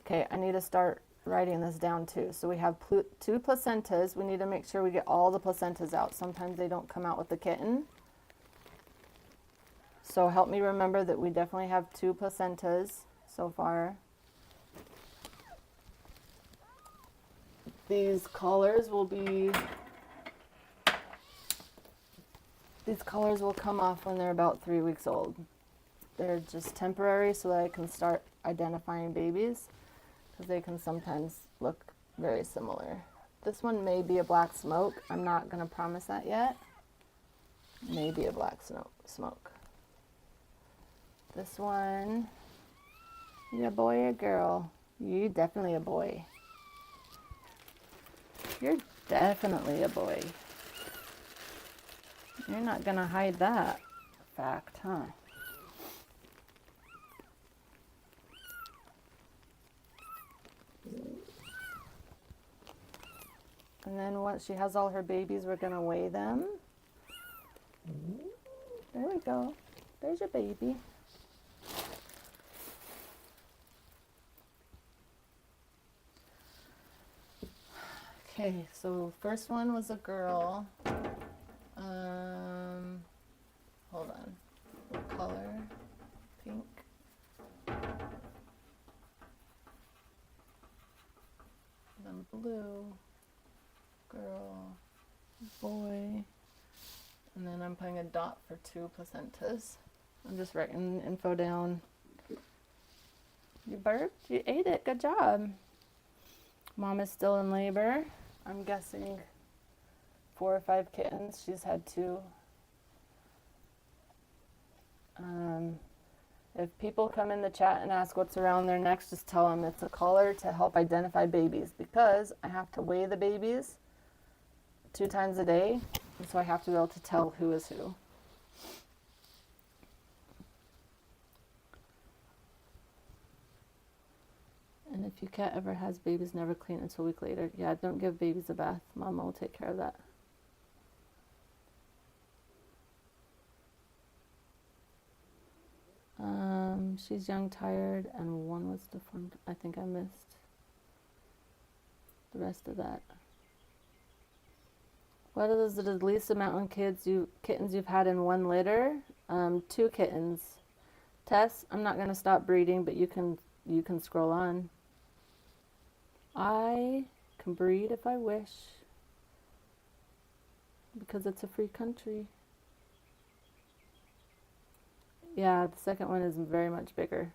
Okay, I need to start writing this down too. So we have 2 placentas. We need to make sure we get all the placentas out. Sometimes they don't come out with the kitten. So help me remember that we definitely have 2 placentas so far. These collars will come off when they're about 3 weeks old. They're just temporary so that I can start identifying babies, because they can sometimes look very similar. This one may be a black smoke. I'm not going to promise that yet. Maybe a black smoke. This one, you a boy or girl? You definitely a boy. You're definitely a boy. You're not going to hide that fact, huh? And then once she has all her babies, we're going to weigh them. There we go. There's your baby. Okay, so first one was a girl. Hold on. What color? Pink. Then blue. Girl. Boy. And then I'm putting a dot for 2 placentas. I'm just writing info down. You burped? You ate it. Good job. Mom is still in labor. I'm guessing 4 or 5 kittens. She's had 2. If people come in the chat and ask what's around their necks, just tell them it's a collar to help identify babies, because I have to weigh the babies 2 times a day, and so I have to be able to tell who is who. And if your cat ever has babies, never clean until a week later. Yeah, don't give babies a bath. Mama will take care of that. She's young, tired, and 1 was deformed. I think I missed the rest of that. What is the least amount of kittens you've had in 1 litter? 2 kittens. Tess, I'm not going to stop breeding, but you can scroll on. I can breed if I wish, because it's a free country. Yeah, the second one is very much bigger.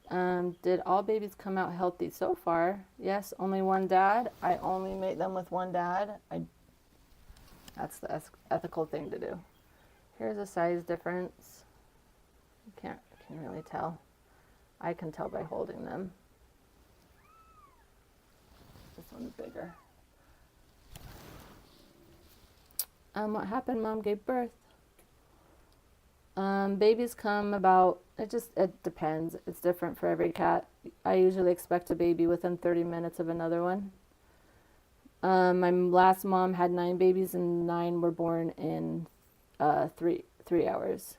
Did all babies come out healthy so far? Yes, only one dad. I only mate them with one dad. That's the ethical thing to do. Here's a size difference. You can really tell. I can tell by holding them. This one's bigger. What happened? Mom gave birth. Babies come about, it depends. It's different for every cat. I usually expect a baby within 30 minutes of another one. My last mom had 9 babies and 9 were born in 3 hours.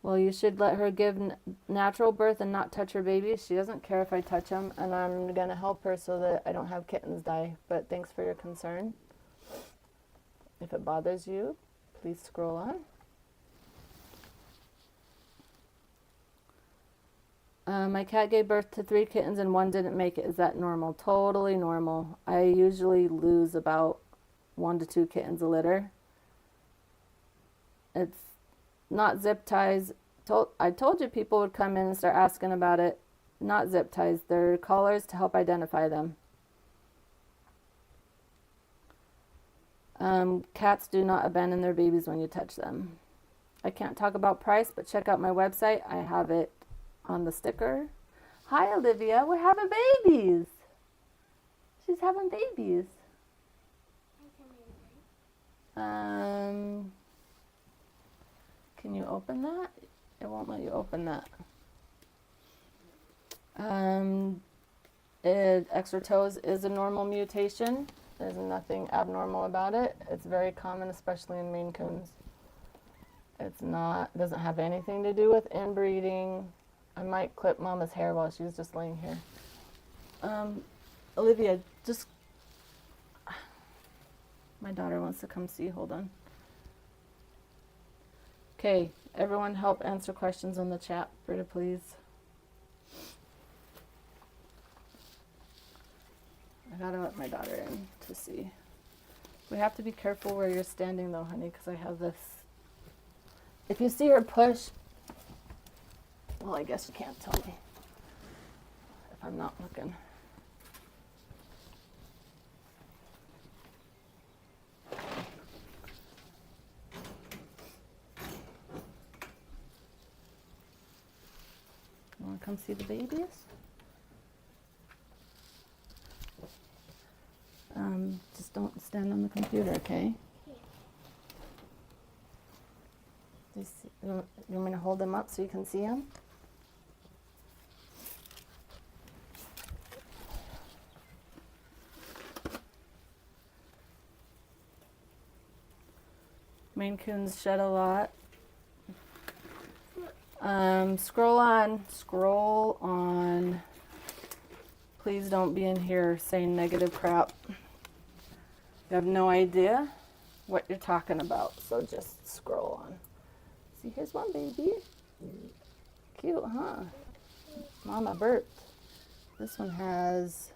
Well, you should let her give natural birth and not touch her babies. She doesn't care if I touch them, and I'm going to help her so that I don't have kittens die. But thanks for your concern. If it bothers you, please scroll on. My cat gave birth to 3 kittens and 1 didn't make it. Is that normal? Totally normal. I usually lose about 1 to 2 kittens a litter. It's not zip ties. I told you people would come in and start asking about it. Not zip ties. They're collars to help identify them. Cats do not abandon their babies when you touch them. I can't talk about price, but check out my website. I have it on the sticker. Hi, Olivia. We're having babies. She's having babies. Can you open that? It won't let you open that. Extra toes is a normal mutation. There's nothing abnormal about it. It's very common, especially in Maine Coons. Doesn't have anything to do with inbreeding. I might clip Mama's hair while she's just laying here. Olivia, my daughter wants to come see. Hold on. Okay, everyone help answer questions on the chat, Britta, please. I gotta let my daughter in to see. We have to be careful where you're standing though, honey, because I have this. If you see her push, well, I guess you can't tell me if I'm not looking. You want to come see the babies? Just don't stand on the computer, okay? You want me to hold them up so you can see them? Maine Coons shed a lot. Scroll on. Please don't be in here saying negative crap. You have no idea what you're talking about, so just scroll on. See, here's one baby. Cute, huh? Mama burped. This one has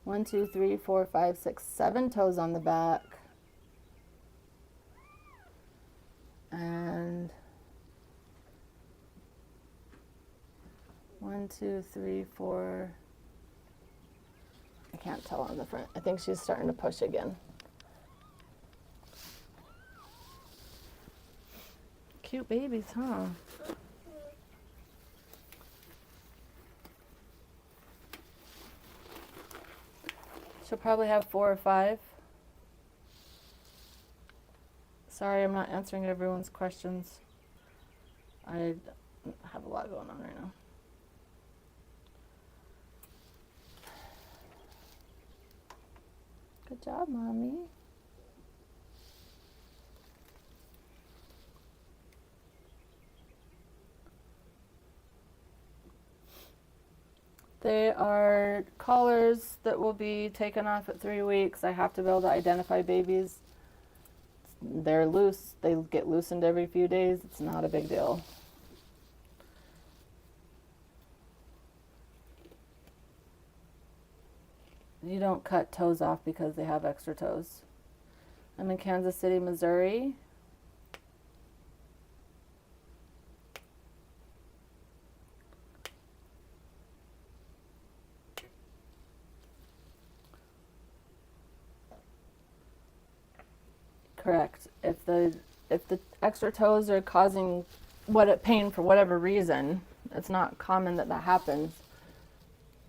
1, 2, 3, 4, 5, 6, 7 toes on the back. And 1, 2, 3, 4. I can't tell on the front. I think she's starting to push again. Cute babies, huh? She'll probably have 4 or 5. Sorry, I'm not answering everyone's questions. I have a lot going on right now. Good job, Mommy. They are collars that will be taken off at 3 weeks. I have to be able to identify babies. They're loose. They get loosened every few days. It's not a big deal. You don't cut toes off because they have extra toes. I'm in Kansas City, Missouri. Correct. If the extra toes are causing pain for whatever reason, it's not common that happens,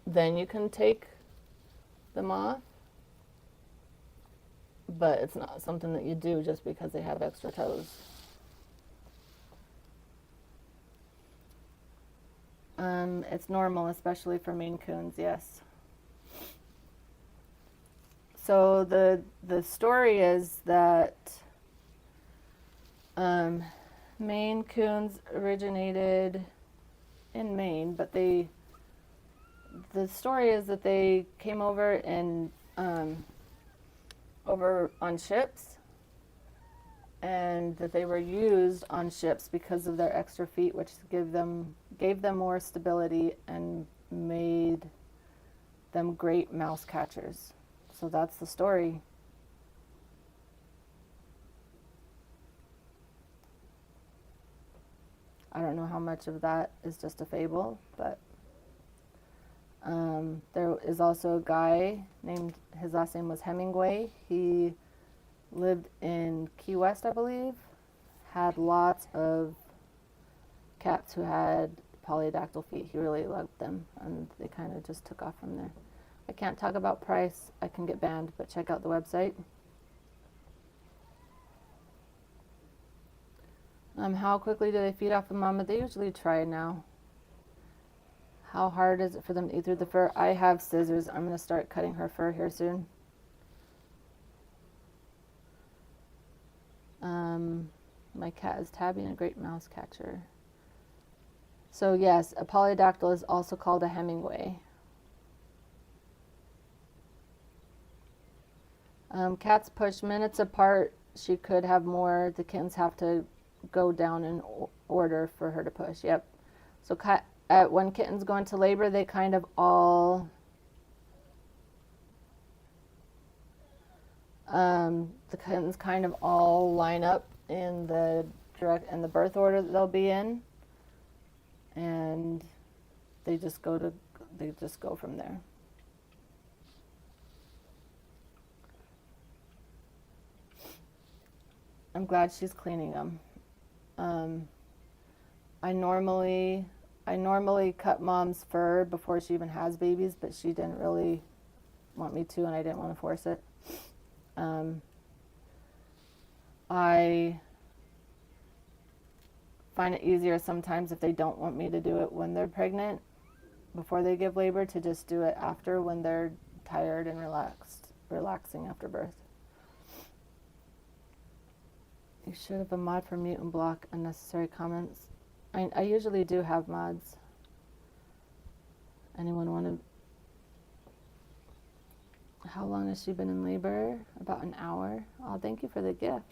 then you can take them off. But it's not something that you do just because they have extra toes. It's normal, especially for Maine Coons, yes. So the story is that Maine Coons originated in Maine, but the story is that they came over in over on ships, and that they were used on ships because of their extra feet, which gave them more stability and made them great mouse catchers. So that's the story. I don't know how much of that is just a fable, but there is also a guy named, his last name was Hemingway. He lived in Key West, I believe, had lots of cats who had polydactyl feet. He really loved them, and they kind of just took off from there. I can't talk about price. I can get banned, but check out the website. How quickly do they feed off of mama? They usually try now. How hard is it for them to eat through the fur? I have scissors. I'm going to start cutting her fur here soon. My cat is Tabby and a great mouse catcher. So yes, a polydactyl is also called a Hemingway. Cats push minutes apart. She could have more. The kittens have to go down in order for her to push. Yep. So when kittens go into labor, they kind of all the kittens kind of all line up in the birth order that they'll be in, and they just go from there. I'm glad she's cleaning them. I normally cut mom's fur before she even has babies, but she didn't really want me to, and I didn't want to force it. I find it easier sometimes if they don't want me to do it when they're pregnant, before they give labor, to just do it after, when they're tired and relaxing after birth. You should have a mod for mute and block unnecessary comments. I usually do have mods. Anyone want to? How long has she been in labor? About an hour. Oh, thank you for the gift.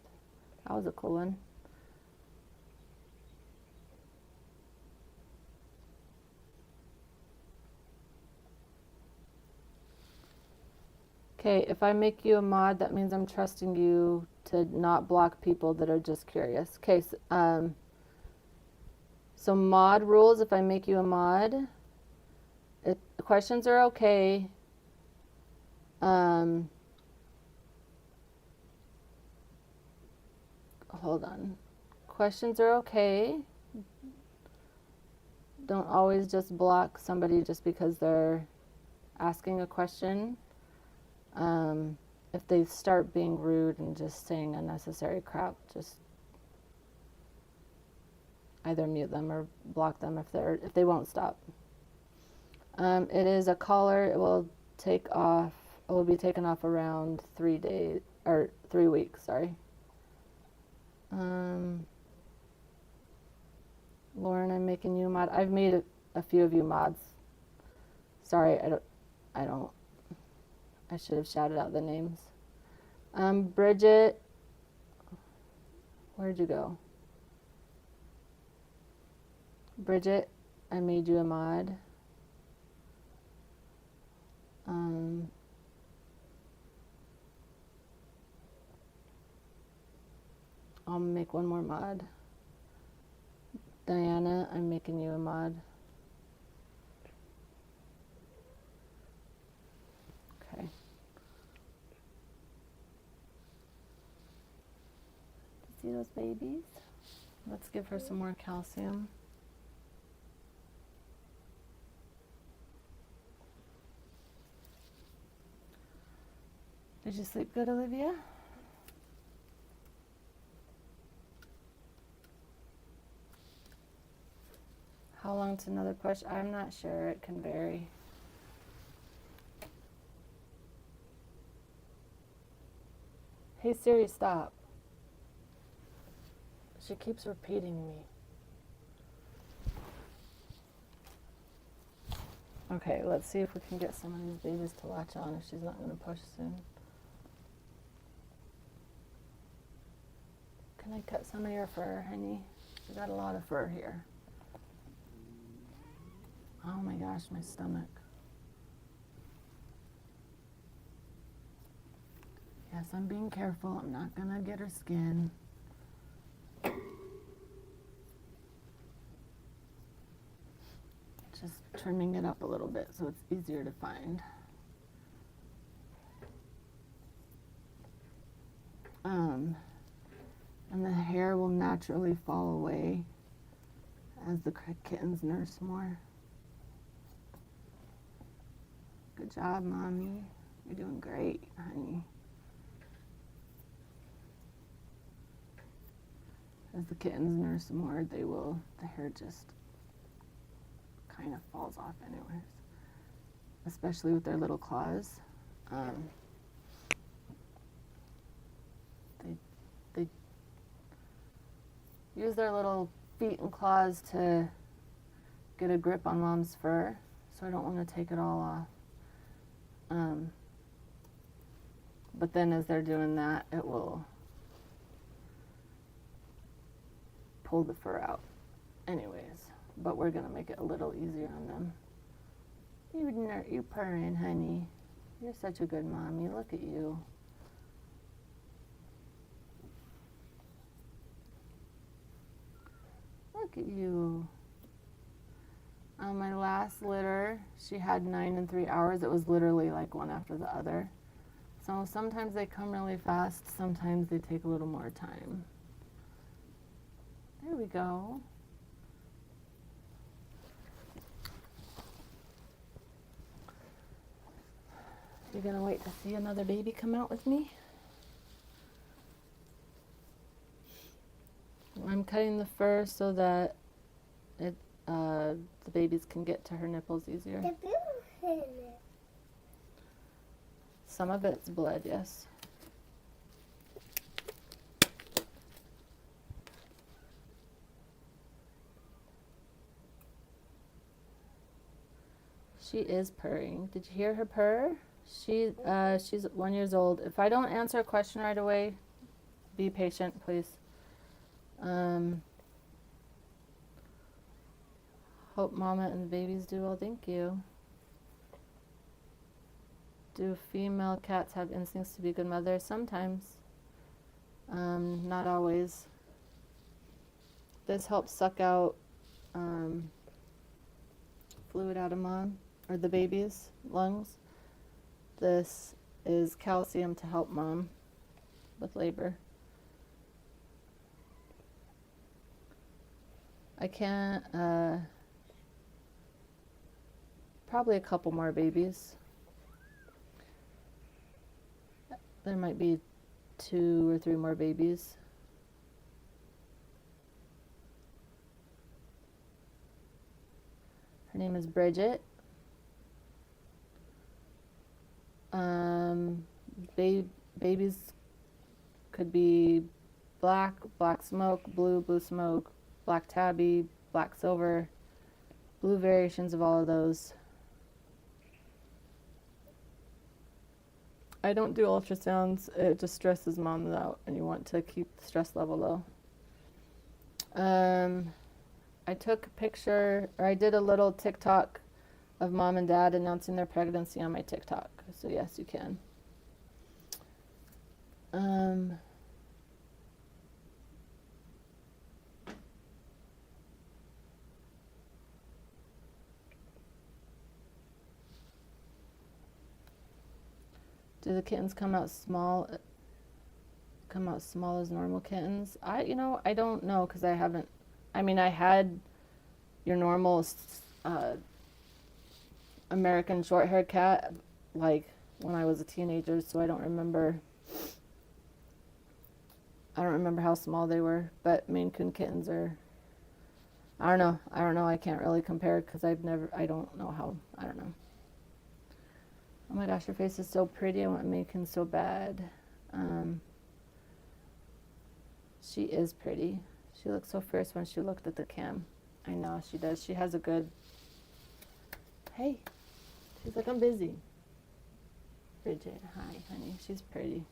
That was a cool one. Okay, if I make you a mod, that means I'm trusting you to not block people that are just curious. Okay, so mod rules, if I make you a mod, if the questions are okay. Hold on. Questions are okay. Don't always just block somebody just because they're asking a question. If they start being rude and just saying unnecessary crap, just either mute them or block them if they won't stop. It is a collar. It will be taken off around 3 weeks, sorry. Lauren, I'm making you a mod. I've made a few of you mods. Sorry, I should have shouted out the names. Bridget, where'd you go? Bridget, I made you a mod. I'll make one more mod. Diana, I'm making you a mod. Okay. those babies. Let's give her some more calcium. Did you sleep good, Olivia? How long's another push? I'm not sure. It can vary. Hey Siri, stop. She keeps repeating me. Okay, let's see if we can get some of these babies to latch on if she's not going to push soon. Can I cut some of your fur, honey? You got a lot of fur here. Oh my gosh, my stomach. Yes, I'm being careful. I'm not going to get her skin. Just trimming it up a little bit so it's easier to find. And the hair will naturally fall away as the kittens nurse more. Good job, Mommy. You're doing great, honey. As the kittens nurse more, the hair just kind of falls off anyways. Especially with their little claws. They use their little feet and claws to get a grip on Mom's fur, so I don't want to take it all off. But then as they're doing that, it will pull the fur out anyways. But we're going to make it a little easier on them. You purring, honey. You're such a good mommy. Look at you. Look at you. On my last litter, she had 9 in 3 hours. It was literally like one after the other. So sometimes they come really fast. Sometimes they take a little more time. There we go. You're gonna wait to see another baby come out with me? I'm cutting the fur so that the babies can get to her nipples easier. Some of it's blood, yes. She is purring. Did you hear her purr? She's 1 year old. If I don't answer a question right away, be patient, please. Hope Mama and the babies do well. Thank you. Do female cats have instincts to be good mothers? Sometimes. Not always. This helps suck out fluid out of Mom or the baby's lungs. This is calcium to help Mom with labor. I can't, probably a couple more babies. There might be 2 or 3 more babies. Her name is Bridget. Babies could be black, black smoke, blue, blue smoke, black tabby, black silver, blue variations of all of those. I don't do ultrasounds. It just stresses Moms out, and you want to keep the stress level low. I took a picture, or I did a little TikTok of Mom and Dad announcing their pregnancy on my TikTok. So yes, you can. Do the kittens come out small? come out small as normal kittens. I don't know because I haven't. I mean, I had your normal American short-haired cat like when I was a teenager, so I don't remember. I don't remember how small they were, but Maine Coon kittens are. I don't know. I can't really compare because I don't know how. I don't know. Oh my gosh, your face is so pretty. I want Maine Coon so bad. She is pretty. She looked so fierce when she looked at the cam. I know she does. She has a good. Hey, she's like, I'm busy. Bridget, hi, honey. She's pretty.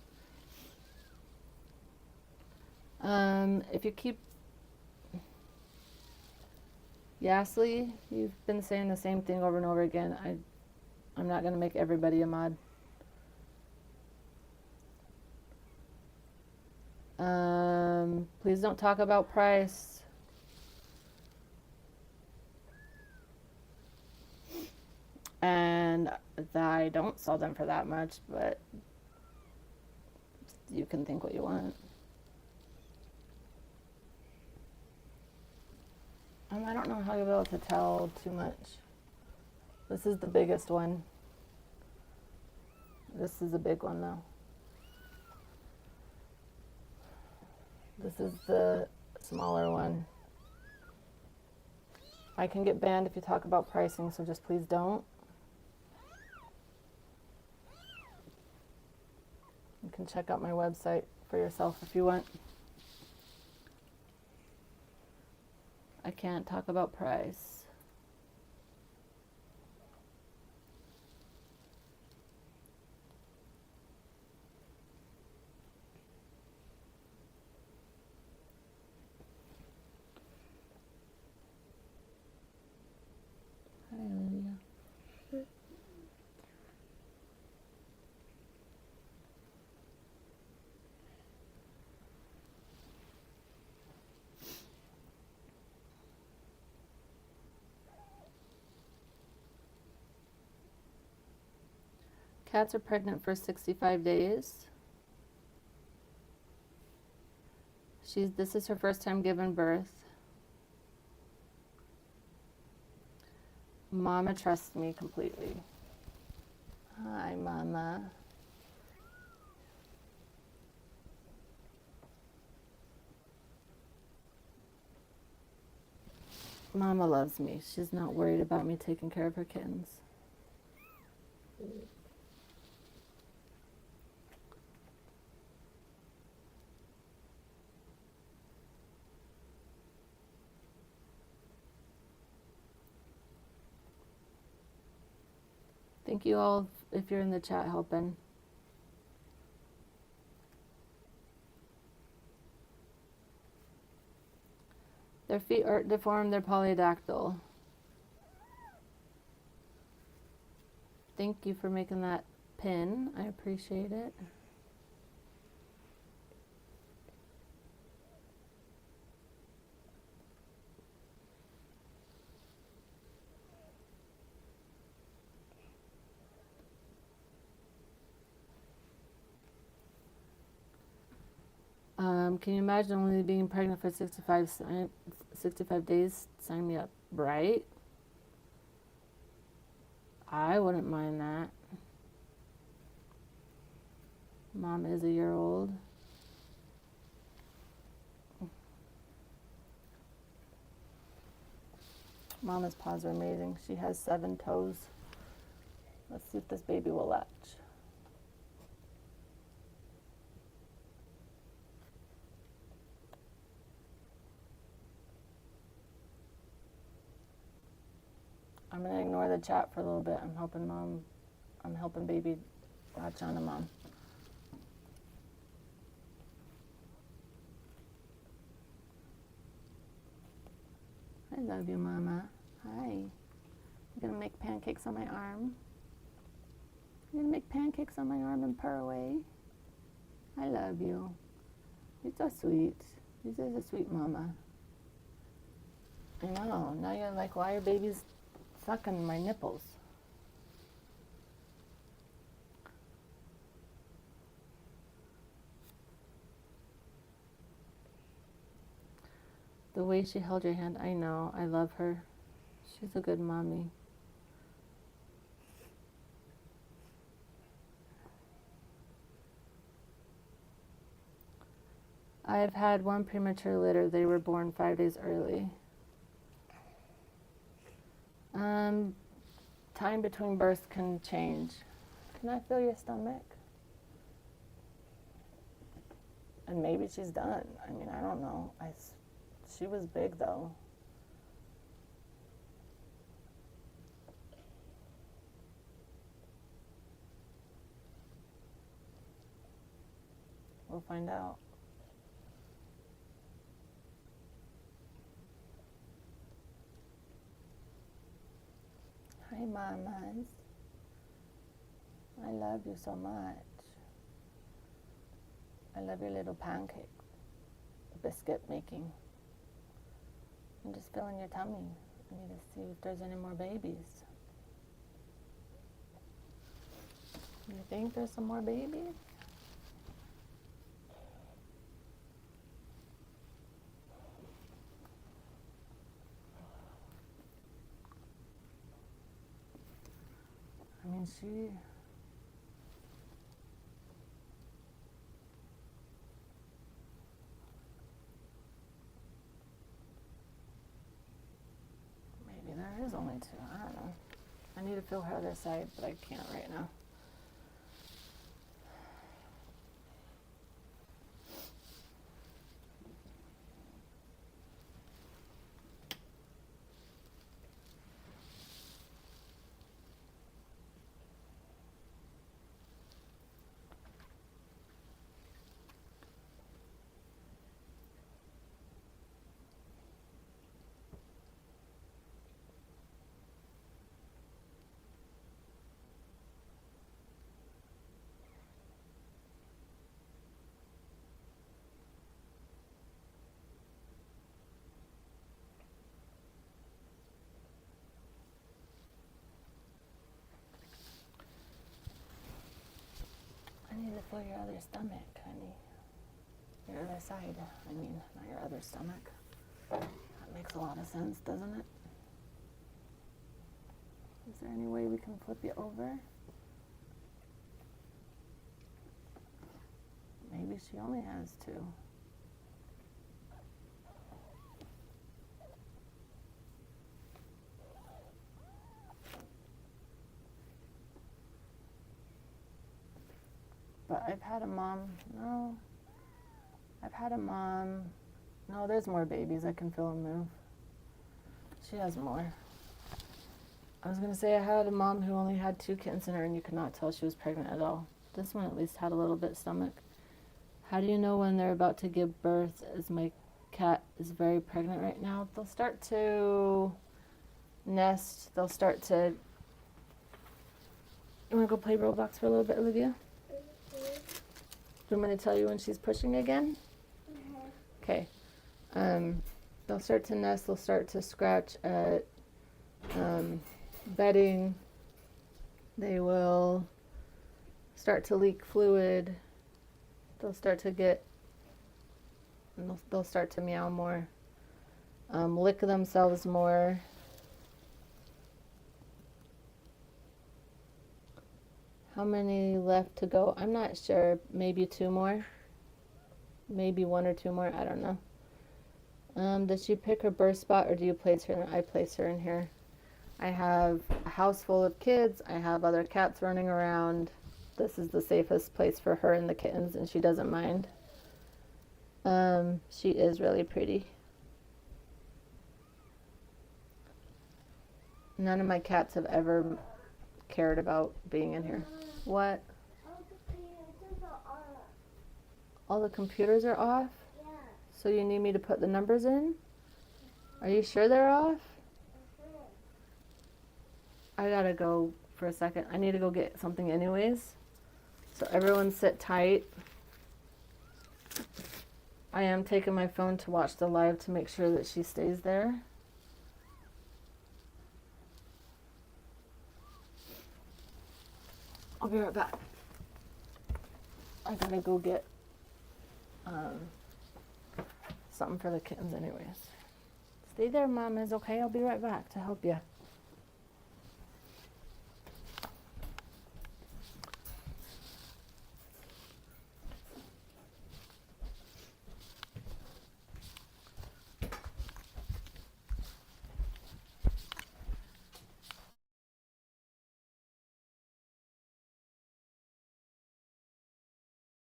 If you keep Yasli, you've been saying the same thing over and over again. I'm not going to make everybody a mod. Please don't talk about price. And I don't sell them for that much, but you can think what you want. I don't know how you'll be able to tell too much. This is the biggest one. This is a big one though. This is the smaller one. I can get banned if you talk about pricing, so just please don't. You can check out my website for yourself if you want. I can't talk about price. Hi, Olivia. Cats are pregnant for 65 days. This is her first time giving birth. Mama trusts me completely. Hi, Mama. Mama loves me. She's not worried about me taking care of her kittens. Thank you all if you're in the chat helping. Their feet aren't deformed, they're polydactyl. Thank you for making that pin. I appreciate it. Can you imagine only being pregnant for 65 days? Sign me up, right? I wouldn't mind that. Mom is a year old. Mama's paws are amazing. She has 7 toes. Let's see if this baby will latch. I'm gonna ignore the chat for a little bit. I'm helping baby latch on to Mom. I love you, Mama. Hi. You're gonna make pancakes on my arm? You're gonna make pancakes on my arm and purr away? I love you. You're so sweet. You're such a sweet mama. I know. Now you're like, why are babies sucking my nipples? The way she held your hand, I know. I love her. She's a good mommy. I've had one premature litter. They were born 5 days early. Time between births can change. Can I feel your stomach? And maybe she's done. I mean, I don't know. She was big though. We'll find out. Hi, mamas. I love you so much. I love your little pancake, biscuit making. I'm just feeling your tummy. I need to see if there's any more babies. You think there's some more babies? I mean, maybe there is only two. I don't know. I need to feel her other side, but I can't right now. I need to feel your other stomach, honey. Your other side. I mean, not your other stomach. That makes a lot of sense, doesn't it? Is there any way we can flip you over? Maybe she only has two. But I've had a mom, no, there's more babies. I can feel them move. She has more. I was going to say I had a mom who only had 2 kittens in her and you could not tell she was pregnant at all. This one at least had a little bit stomach. How do you know when they're about to give birth? As my cat is very pregnant right now. They'll start to nest. They'll start to... You want to go play Roblox for a little bit, Olivia? Do you want me to tell you when she's pushing again? Okay. They'll start to nest. They'll start to scratch at bedding. They will start to leak fluid. They'll start to get, they'll start to meow more, lick themselves more. How many left to go? I'm not sure. Maybe 2 more. Maybe 1 or 2 more. I don't know. Does she pick her birth spot or do you place her? I place her in here. I have a house full of kids. I have other cats running around. This is the safest place for her and the kittens, and she doesn't mind. She is really pretty. None of my cats have ever cared about being in here. What? All the computers are off? Yeah. So you need me to put the numbers in? Are you sure they're off? I gotta go for a second. I need to go get something anyways. So everyone sit tight. I am taking my phone to watch the live to make sure that she stays there. I'll be right back. I gotta go get something for the kittens anyways. Stay there, Mama's okay. I'll be right back to help you.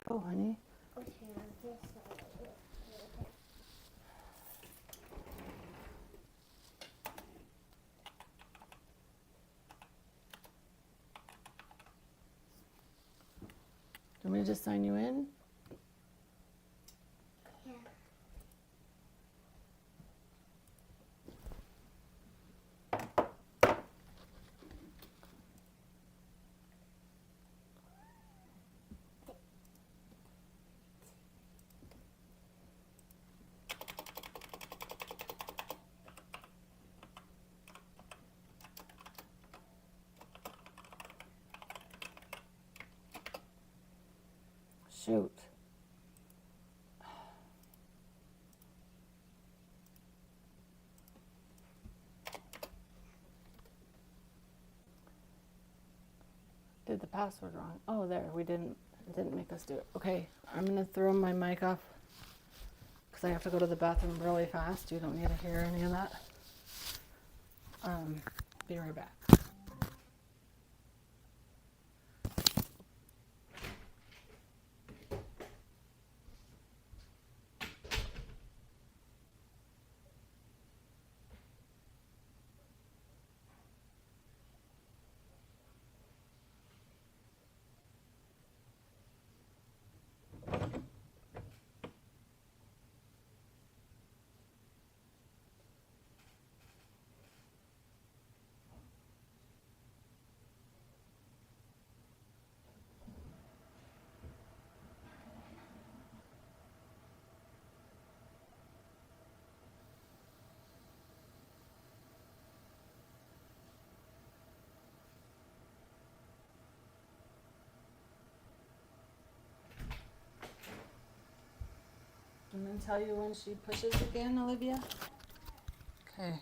Oh, honey. Okay, on this side. Do you want me to just sign you in? Yeah. Shoot. Did the password wrong. Oh, there. It didn't make us do it. Okay, I'm going to throw my mic off because I have to go to the bathroom really fast. You don't need to hear any of that. Be right back. I'm going to tell you when she pushes again, Olivia. Okay.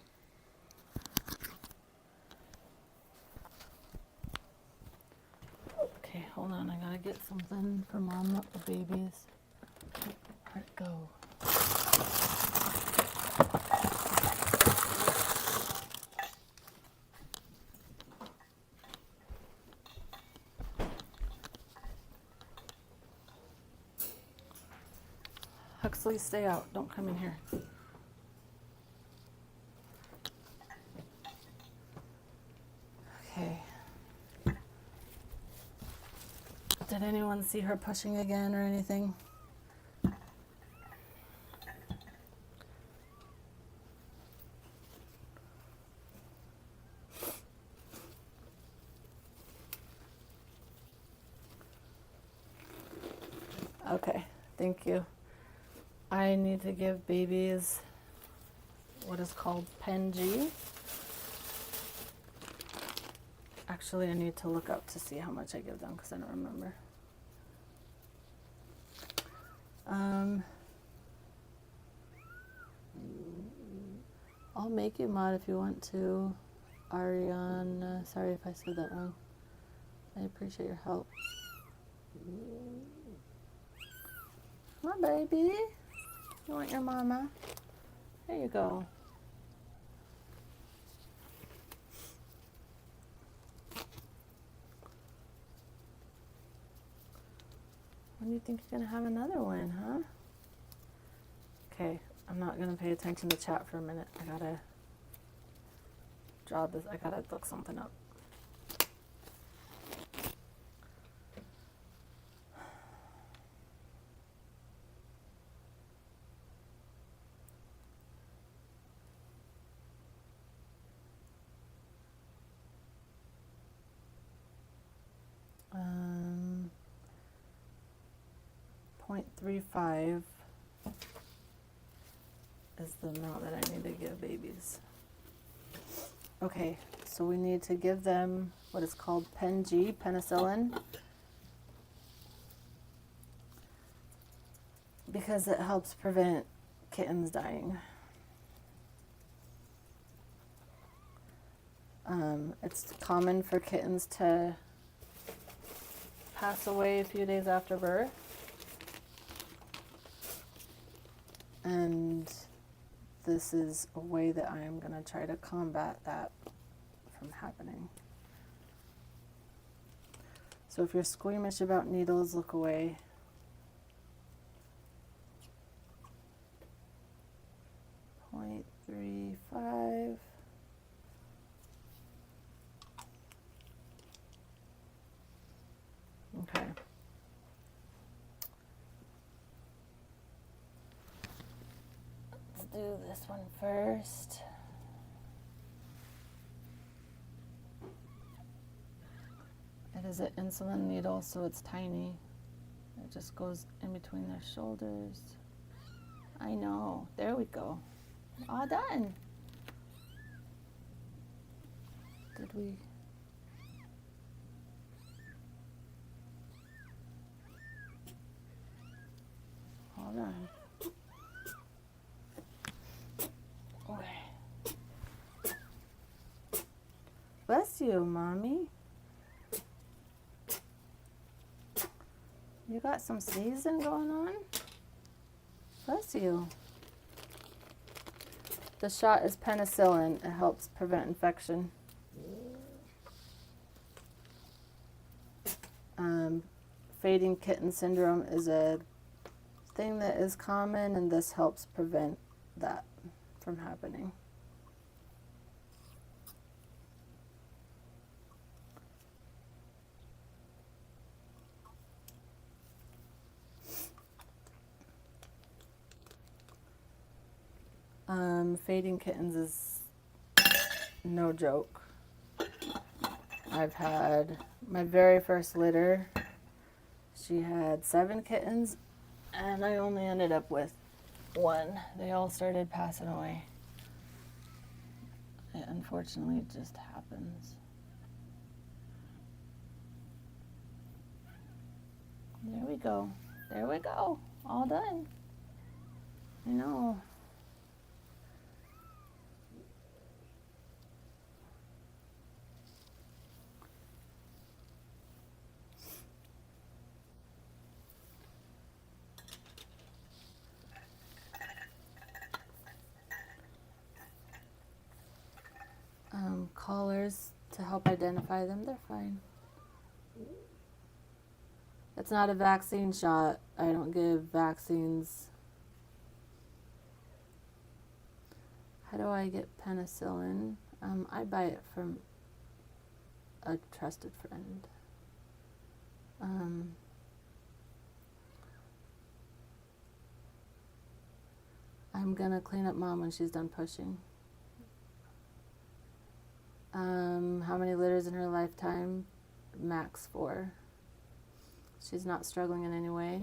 Okay, hold on. I gotta get something for Mom, the babies. Where'd it go? Huxley, stay out. Don't come in here. Okay. Did anyone see her pushing again or anything? Okay, thank you. I need to give babies what is called Pen G. Actually, I need to look up to see how much I give them because I don't remember. I'll make you mod if you want to. Ariana, sorry if I said that wrong. I appreciate your help. Come on, baby. You want your mama? There you go. When do you think you're gonna have another one, huh? Okay, I'm not gonna pay attention to chat for a minute. I gotta draw this. I gotta look something up. Um, 0.35 is the amount that I need to give babies. Okay, so we need to give them what is called Pen G, penicillin, because it helps prevent kittens dying. It's common for kittens to pass away a few days after birth. And this is a way that I am going to try to combat that from happening. So if you're squeamish about needles, look away. .35. Okay. Let's do this one first. It is an insulin needle, so it's tiny. It just goes in between their shoulders. I know. There we go. All done. Did we? Hold on. Okay. Bless you, Mommy. You got some sneezing going on? Bless you. The shot is penicillin. It helps prevent infection. Fading kitten syndrome is a thing that is common, and this helps prevent that from happening. Fading kittens is no joke. I've had my very first litter. She had 7 kittens, and I only ended up with 1. They all started passing away. Unfortunately, it just happens. There we go. There we go. All done. I know. Collars to help identify them, they're fine. It's not a vaccine shot. I don't give vaccines. How do I get penicillin? I buy it from a trusted friend. I'm gonna clean up Mom when she's done pushing. How many litters in her lifetime? Max 4. She's not struggling in any way.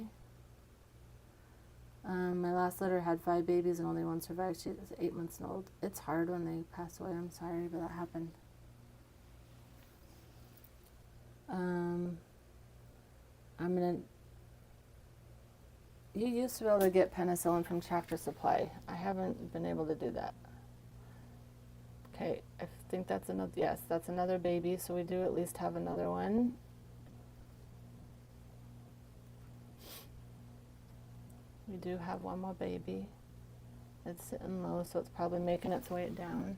My last litter had 5 babies and only 1 survived. She was 8 months old. It's hard when they pass away. I'm sorry, but that happened. You used to be able to get penicillin from Tractor Supply. I haven't been able to do that. Okay, I think that's another, yes, that's another baby, so we do at least have another one. We do have one more baby. It's sitting low, so it's probably making its way down.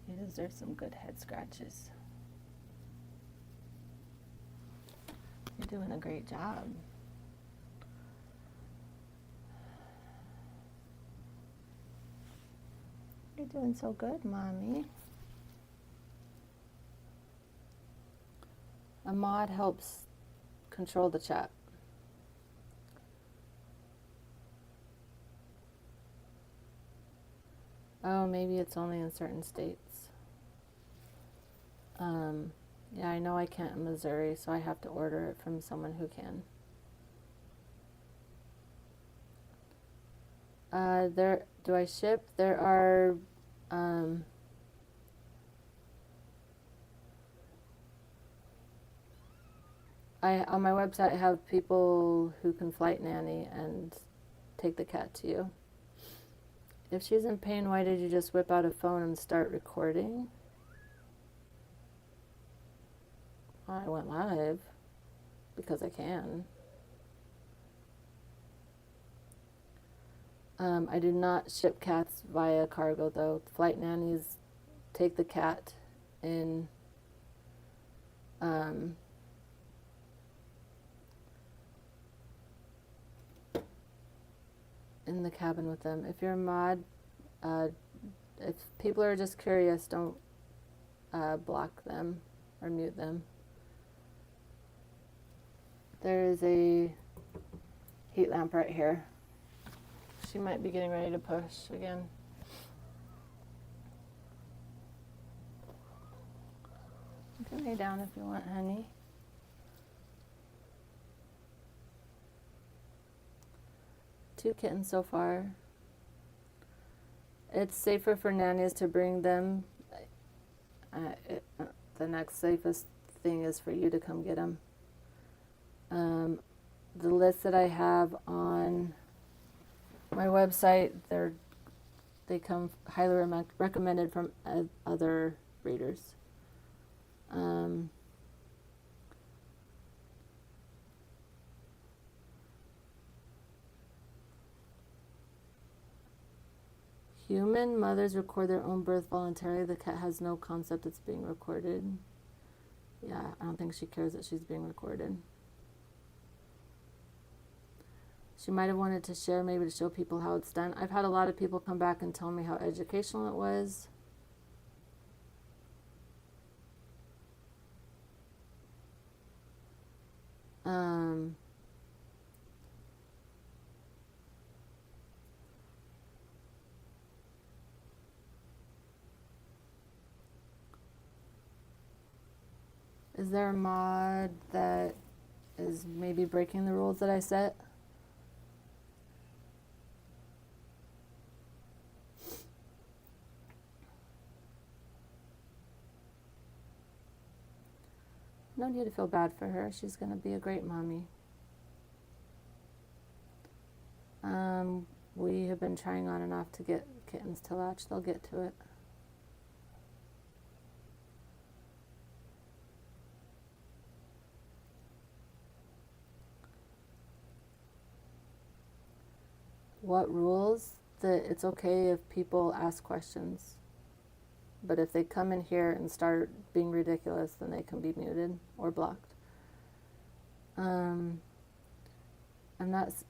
You deserve some good head scratches. You're doing a great job. You're doing so good, Mommy. A mod helps control the chat. Oh, maybe it's only in certain states. Yeah, I know I can't in Missouri, so I have to order it from someone who can. Do I ship? There are on my website I have people who can flight nanny and take the cat to you. If she's in pain, why did you just whip out a phone and start recording? I went live because I can. I do not ship cats via cargo though. Flight nannies take the cat in the cabin with them. If you're a mod, if people are just curious, don't block them or mute them. There is a heat lamp right here. She might be getting ready to push again. You can lay down if you want, honey. Two kittens so far. It's safer for nannies to bring them. The next safest thing is for you to come get them. The list that I have on my website, they come highly recommended from other breeders. Human mothers record their own birth voluntarily. The cat has no concept it's being recorded. Yeah, I don't think she cares that she's being recorded. She might have wanted to share, maybe to show people how it's done. I've had a lot of people come back and tell me how educational it was. Is there a mod that is maybe breaking the rules that I set? No need to feel bad for her. She's going to be a great mommy. We have been trying on and off to get kittens to latch. They'll get to it. What rules? That it's okay if people ask questions. But if they come in here and start being ridiculous, then they can be muted or blocked.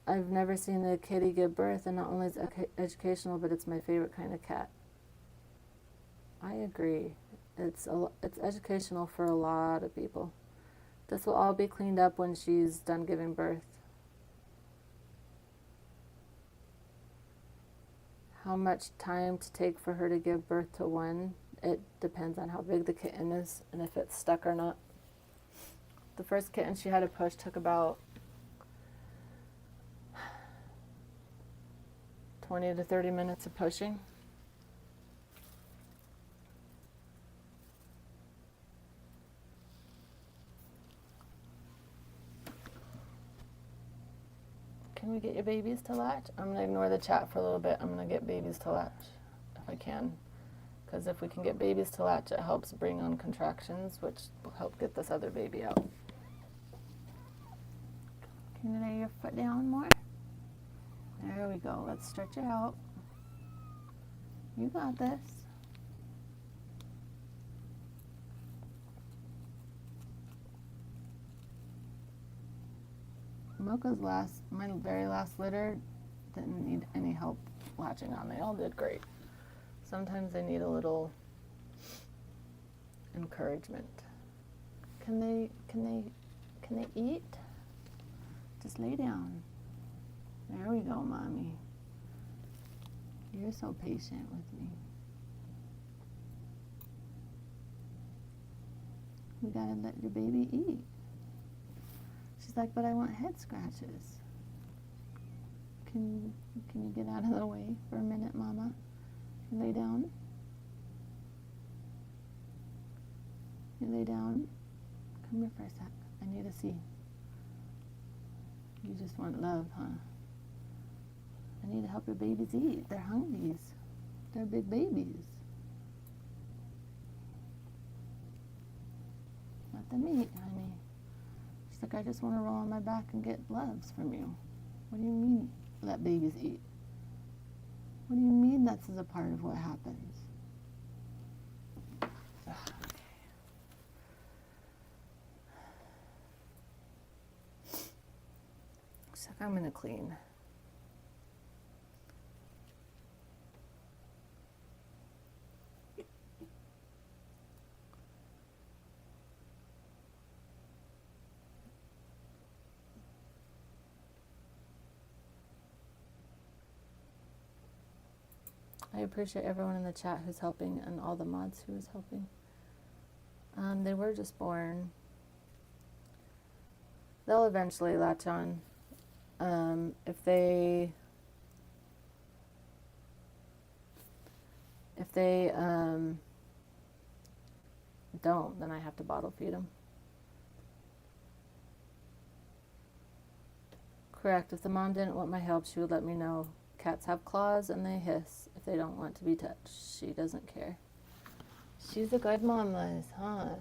I've never seen a kitty give birth, and not only is it educational, but it's my favorite kind of cat. I agree. It's educational for a lot of people. This will all be cleaned up when she's done giving birth. How much time to take for her to give birth to one? It depends on how big the kitten is and if it's stuck or not. The first kitten she had to push took about 20 to 30 minutes of pushing. Can we get your babies to latch? I'm going to ignore the chat for a little bit. I'm going to get babies to latch if I can. Because if we can get babies to latch, it helps bring on contractions, which will help get this other baby out. Can you lay your foot down more? There we go. Let's stretch it out. You got this. My very last litter didn't need any help latching on. They all did great. Sometimes they need a little encouragement. Can they eat? Just lay down. There we go, mommy. You're so patient with me. You gotta let your baby eat. She's like, but I want head scratches. Can you get out of the way for a minute, mama? You lay down. You lay down. Come here for a sec. I need to see. You just want love, huh? I need to help your babies eat. They're hungry. They're big babies. Let them eat, honey. She's like, I just want to roll on my back and get loves from you. What do you mean, let babies eat? What do you mean that's a part of what happens? She's like, I'm going to clean. I appreciate everyone in the chat who's helping and all the mods who is helping. They were just born. They'll eventually latch on. If they don't, then I have to bottle feed them. Correct. If the mom didn't want my help, she would let me know. Cats have claws and they hiss if they don't want to be touched. She doesn't care. She's a good mama, huh?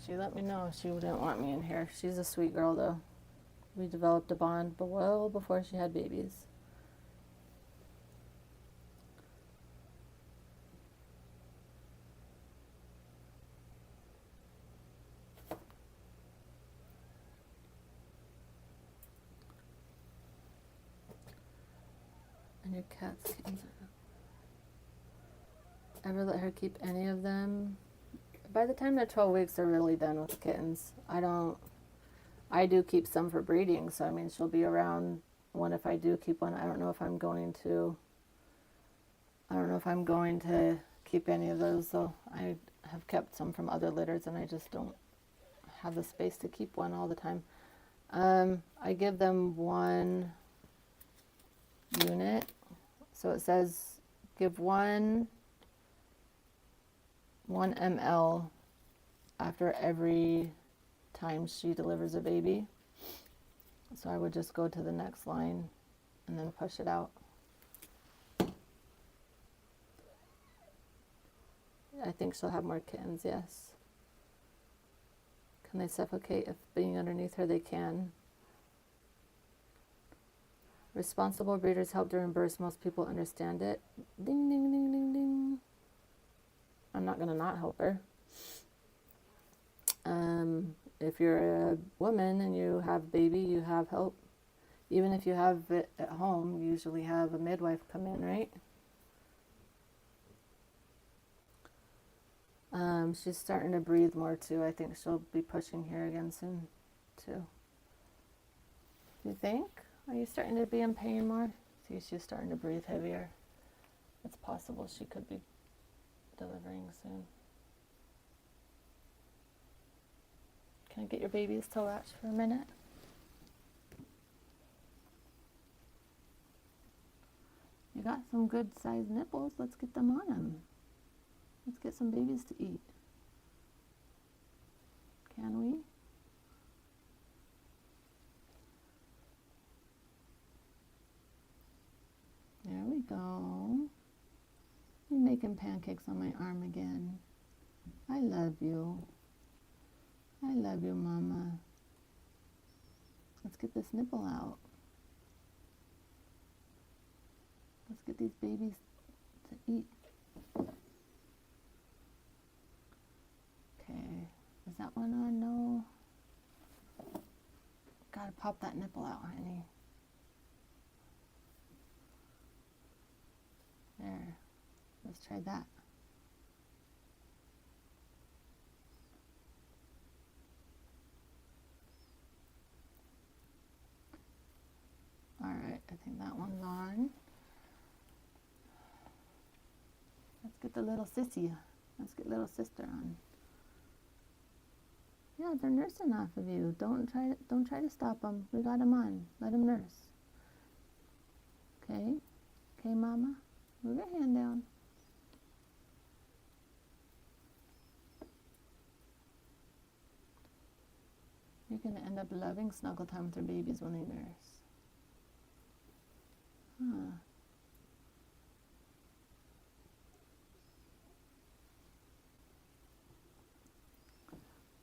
She let me know she didn't want me in here. She's a sweet girl, though. We developed a bond well before she had babies. And your cat's kittens. Ever let her keep any of them? By the time they're 12 weeks, they're really done with the kittens. I do keep some for breeding, so I mean, she'll be around one if I do keep one. I don't know if I'm going to keep any of those, though. I have kept some from other litters, and I just don't have the space to keep one all the time. I give them 1 unit. So it says give 1 ml after every time she delivers a baby. So I would just go to the next line and then push it out. I think she'll have more kittens, yes. Can they suffocate if being underneath her? They can. Responsible breeders help during births. Most people understand it. Ding, ding, ding, ding, ding. I'm not going to not help her. If you're a woman and you have a baby, you have help. Even if you have it at home, you usually have a midwife come in, right? She's starting to breathe more too. I think she'll be pushing here again soon too. You think? Are you starting to be in pain more? See, she's starting to breathe heavier. It's possible she could be delivering soon. Can I get your babies to latch for a minute? You got some good sized nipples. Let's get them on them. Let's get some babies to eat. Can we? There we go. You're making pancakes on my arm again. I love you. I love you, Mama. Let's get this nipple out. Let's get these babies to eat. Okay. Is that one on? No. Gotta pop that nipple out, honey. There. Let's try that. Alright, I think that one's on. Let's get the little sissy. Let's get little sister on. Yeah, they're nursing off of you. Don't try to stop them. We got them on. Let them nurse. Okay? Okay, Mama? Move your hand down. You're gonna end up loving snuggle time with her babies when they nurse. Huh.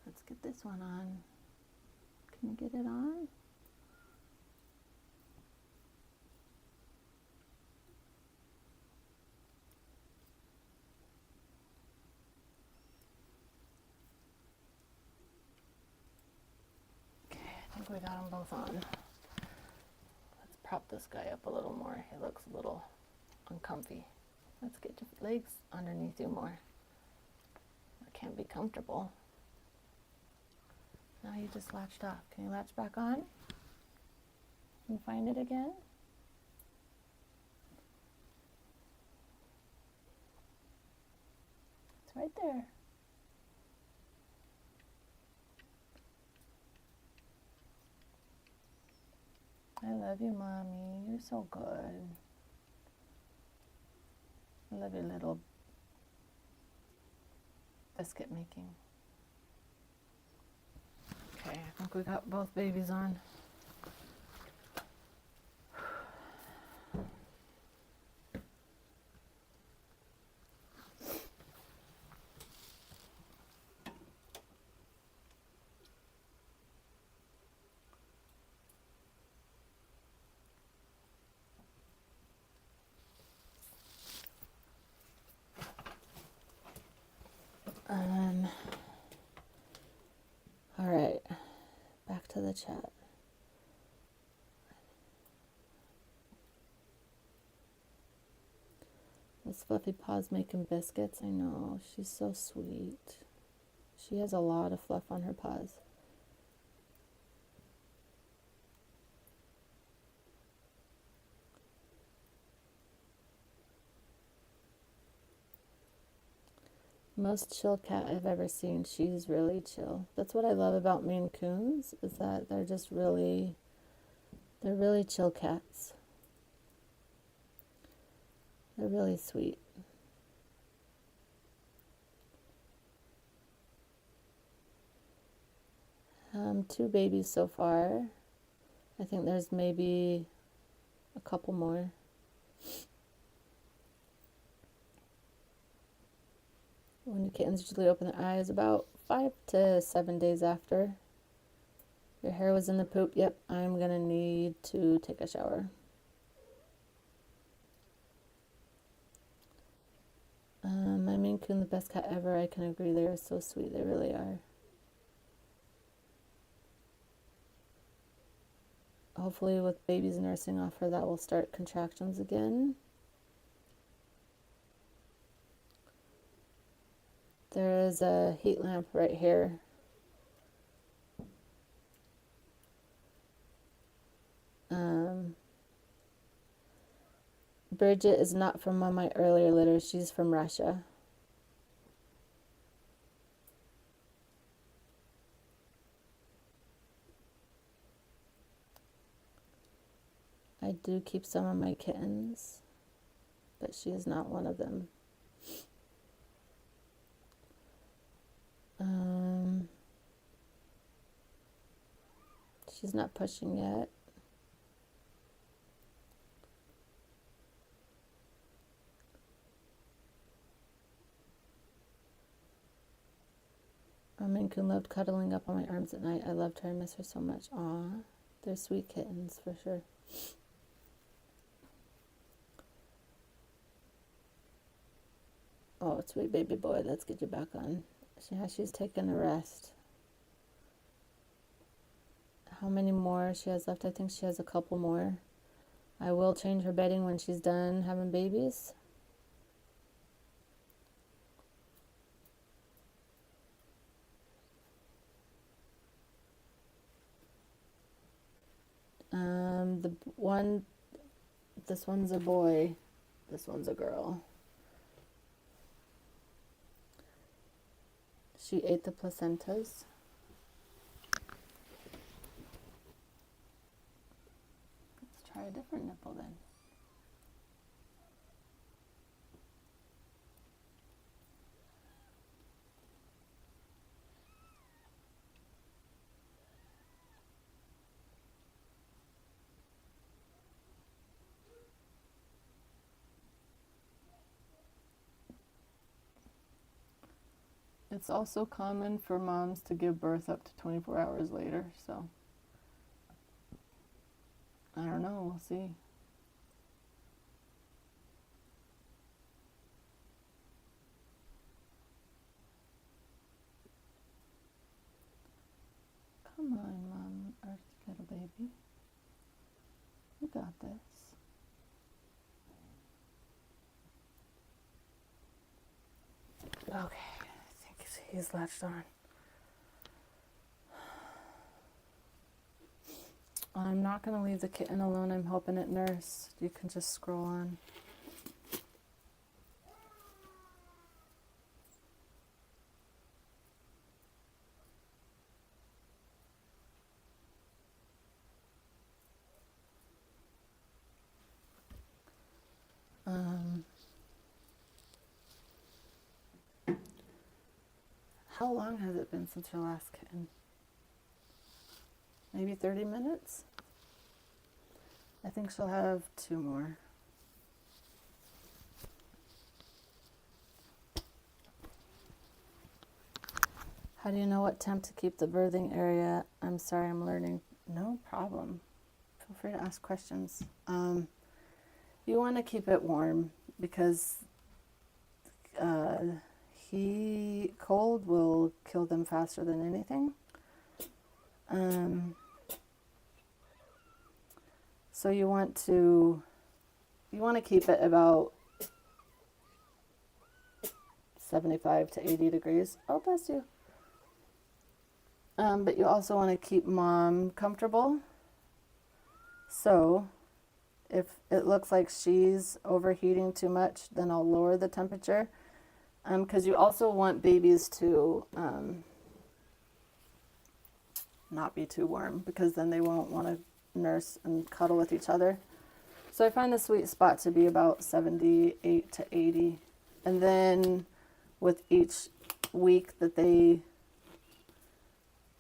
Let's get this one on. Can you get it on? Okay, I think we got them both on. Let's prop this guy up a little more. He looks a little uncomfy. Let's get your legs underneath you more. It can't be comfortable. Now you just latched off. Can you latch back on? Can you find it again? It's right there. I love you, Mommy. You're so good. I love your little biscuit making. Okay, I think we got both babies on. All right, back to the chat. This Fluffy Paws making biscuits. I know, she's so sweet. She has a lot of fluff on her paws. Most chill cat I've ever seen. She's really chill. That's what I love about Maine Coons, is that they're really chill cats. They're really sweet. Two babies so far. I think there's maybe a couple more. When the kittens usually open their eyes about 5 to 7 days after. Your hair was in the poop. Yep, I'm gonna need to take a shower. My Maine Coon, the best cat ever. I can agree. They are so sweet. They really are. Hopefully with babies nursing off her, that will start contractions again. There is a heat lamp right here. Bridget is not from one of my earlier litters. She's from Russia. I do keep some of my kittens, but she is not one of them. She's not pushing yet. Maine Coon loved cuddling up on my arms at night. I loved her. I miss her so much. Aw, they're sweet kittens for sure. Oh, sweet baby boy. Let's get you back on. She's taking a rest. How many more she has left? I think she has a couple more. I will change her bedding when she's done having babies. This one's a boy, this one's a girl. She ate the placentas. Let's try a different nipple then. It's also common for moms to give birth up to 24 hours later, so I don't know, we'll see. Come on, Mom Earth, little baby. You got this. Okay, I think he's latched on. I'm not going to leave the kitten alone. I'm helping it nurse. You can just scroll on. How long has it been since your last kitten? Maybe 30 minutes? I think she'll have 2 more. How do you know what temp to keep the birthing area? I'm sorry, I'm learning. No problem. Feel free to ask questions. You want to keep it warm because cold will kill them faster than anything. So you want to keep it about 75 to 80 degrees. Oh, bless you. But you also want to keep mom comfortable. So if it looks like she's overheating too much, then I'll lower the temperature. Because you also want babies to not be too warm, because then they won't want to nurse and cuddle with each other. So I find the sweet spot to be about 78 to 80. And then with each week that they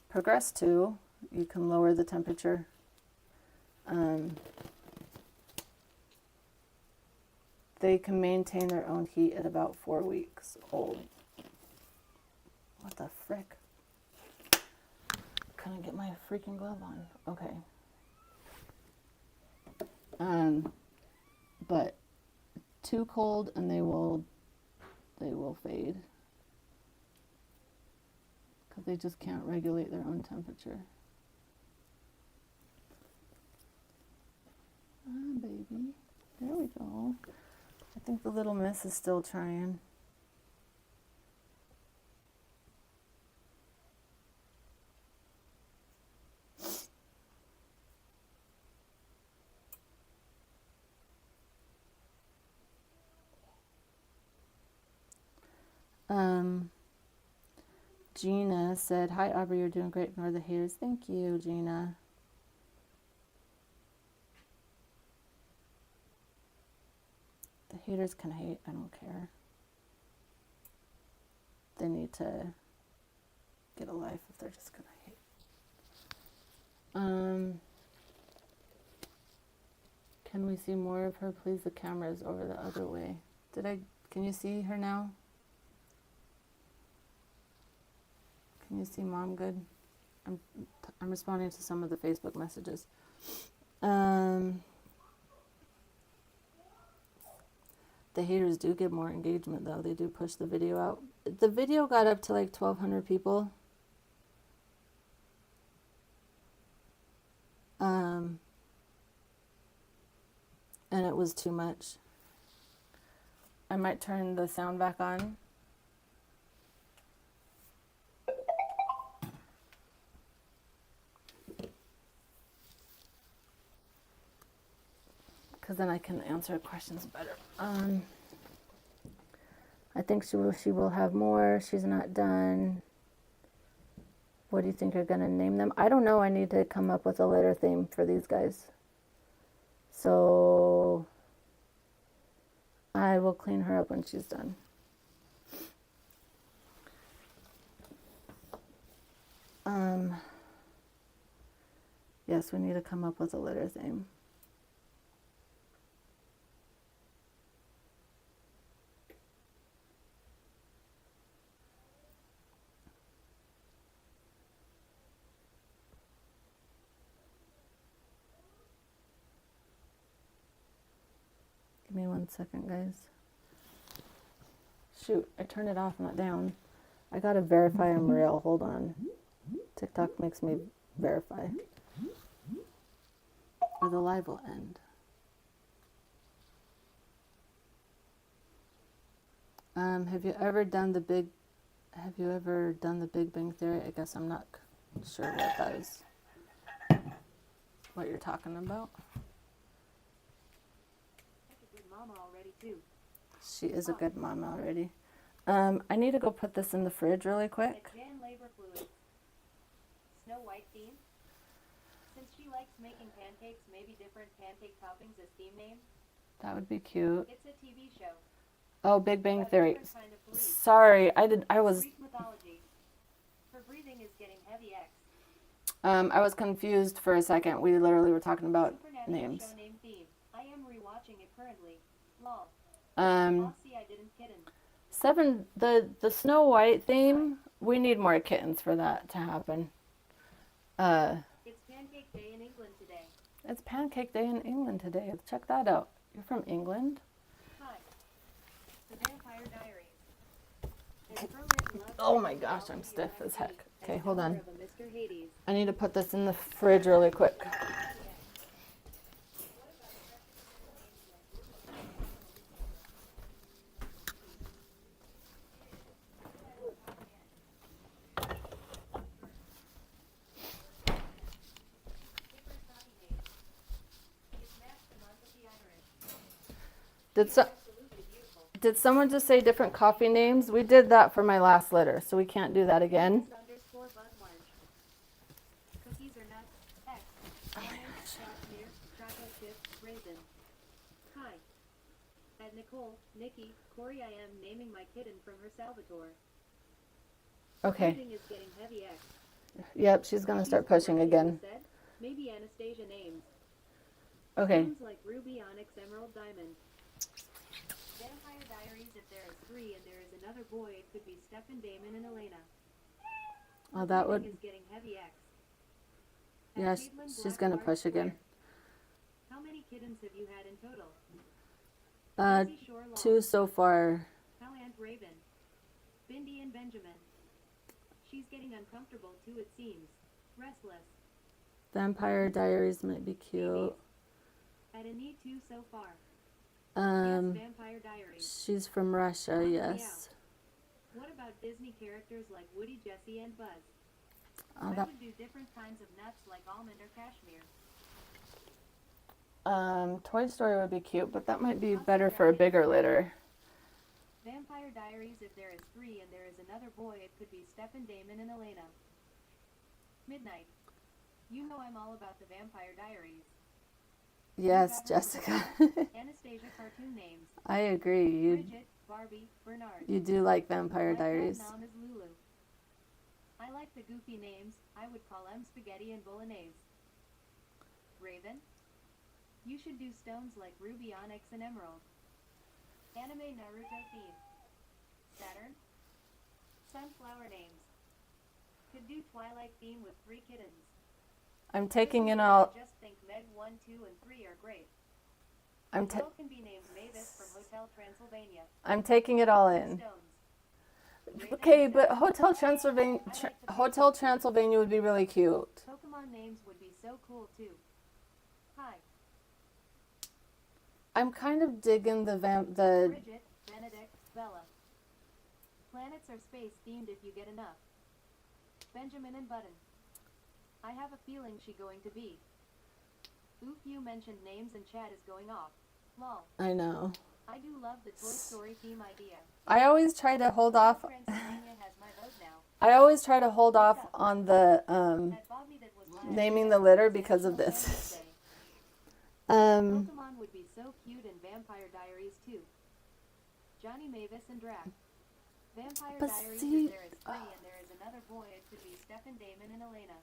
progress to, you can lower the temperature. They can maintain their own heat at about 4 weeks old. What the frick? Couldn't get my freaking glove on. Okay. But too cold and they will fade. Because they just can't regulate their own temperature. Ah, baby. There we go. I think the little miss is still trying. Gina said, "Hi Aubrey, you're doing great. Ignore the haters." Thank you, Gina. The haters can hate. I don't care. They need to get a life if they're just gonna hate. Can we see more of her, please? The camera is over the other way. Can you see her now? Can you see Mom good? I'm responding to some of the Facebook messages. The haters do get more engagement, though. They do push the video out. The video got up to like 1,200 people. And it was too much. I might turn the sound back on. Because then I can answer questions better. I think she will have more. She's not done. What do you think you're going to name them? I don't know. I need to come up with a litter theme for these guys. So I will clean her up when she's done. Yes, we need to come up with a litter theme. 1 second, guys. Shoot, I turned it off, not down. I gotta verify I'm real. Hold on. TikTok makes me verify. Or the live will end. Have you ever done the Big Bang Theory? I guess I'm not sure what that is. What you're talking about. That's a good mama already too. She is a good mom already. I need to go put this in the fridge really quick. At Jan Labor Fluids. Snow White theme. Since she likes making pancakes, maybe different pancake toppings as theme name. That would be cute. It's a TV show. Oh, Big Bang About a Theory. different kind of belief. Sorry, I was Greek mythology. Her breathing is getting heavy X. I was confused for a second. We literally were talking about Supernatural names. show name theme. I am rewatching it currently. Lol. See, I didn't kitten. 7, the Snow White theme, we need more kittens for that to happen. It's Pancake Day in England today. It's Pancake Day in England today. Check that out. You're from England? Hi. The Vampire Diaries. An fervent love Oh my story gosh, about I'm the stiff as heck. and Okay, hold daughter on. of a Mr. Hades. I need to put this in the fridge really quick. Did someone just say different coffee names? We did that for my last litter, so we can't do that again. _Bud Lunch. Cookies or nuts? X. Almond, cashmere, chocolate chip, raisin. Hi. At Nicole, Nikki, Corey, I am naming my kitten from her Salvatore. Okay. Breathing is getting heavy X. Yep, she's gonna start pushing again. Said. Maybe Anastasia names. Okay. Names like Ruby, Onyx, Emerald, Diamond. Vampire Diaries, if there is 3 and there is another boy, it could be Stefan, Damon, and Elena. Oh, that Breathing would. is getting heavy X. At Yeah, Cleveland she's Black gonna Lark push again. Square. How many kittens have you had in total? 2 so far. How Aunt Raven. Bindi and Benjamin. She's getting uncomfortable too, it seems. Restless. Vampire Diaries might be cute. At a need 2 so far. Um, Yes, Vampire Diaries. she's from Russia, yes. What about Disney characters like Woody, Jesse, and Buzz? Oh, I that. would do different kinds of nuts like almond or cashmere. Toy Story would be cute, but that might be better for a bigger litter. Vampire Diaries, if there is 3 and there is another boy, it could be Stefan, Damon, and Elena. Midnight. You know I'm all about the Vampire Diaries. Yes, Jessica. Anastasia cartoon names. I agree. Bridget, Barbie, Bernard. You do like Vampire My Diaries. Nom is Lulu. I like the goofy names. I would call them spaghetti and bolognese. Raven. You should do stones like ruby, onyx, and emerald. Anime Naruto theme. Saturn. Sunflower names. Could do Twilight theme with 3 kittens. I'm taking in I all. just think Meg 1, 2, and 3 are great. I'm Girl can be named Mavis from Hotel Transylvania. I'm taking it all in. Stones. Raven Okay, and but Saturn. Hotel Transylvania would be really cute. Pokemon names would be so cool too. Hi. I'm kind of digging the Bridget, Benedict, Bella. Planets are space themed if you get enough. Benjamin and Button. I have a feeling she going to be. Oof, you mentioned names and chat is going off. Lol. I know. I do love the Toy Story theme idea. I always try to hold off. Transylvania has my vote now. I always try to hold off on the That Bobby that was last naming year the litter was because of National this. Women's Day. Pokemon would be so cute in Vampire Diaries too. Johnny Mavis and Drac. Vampire But Diaries, see- if there is 3 and there is another boy, it could be Stefan, Damon, and Elena.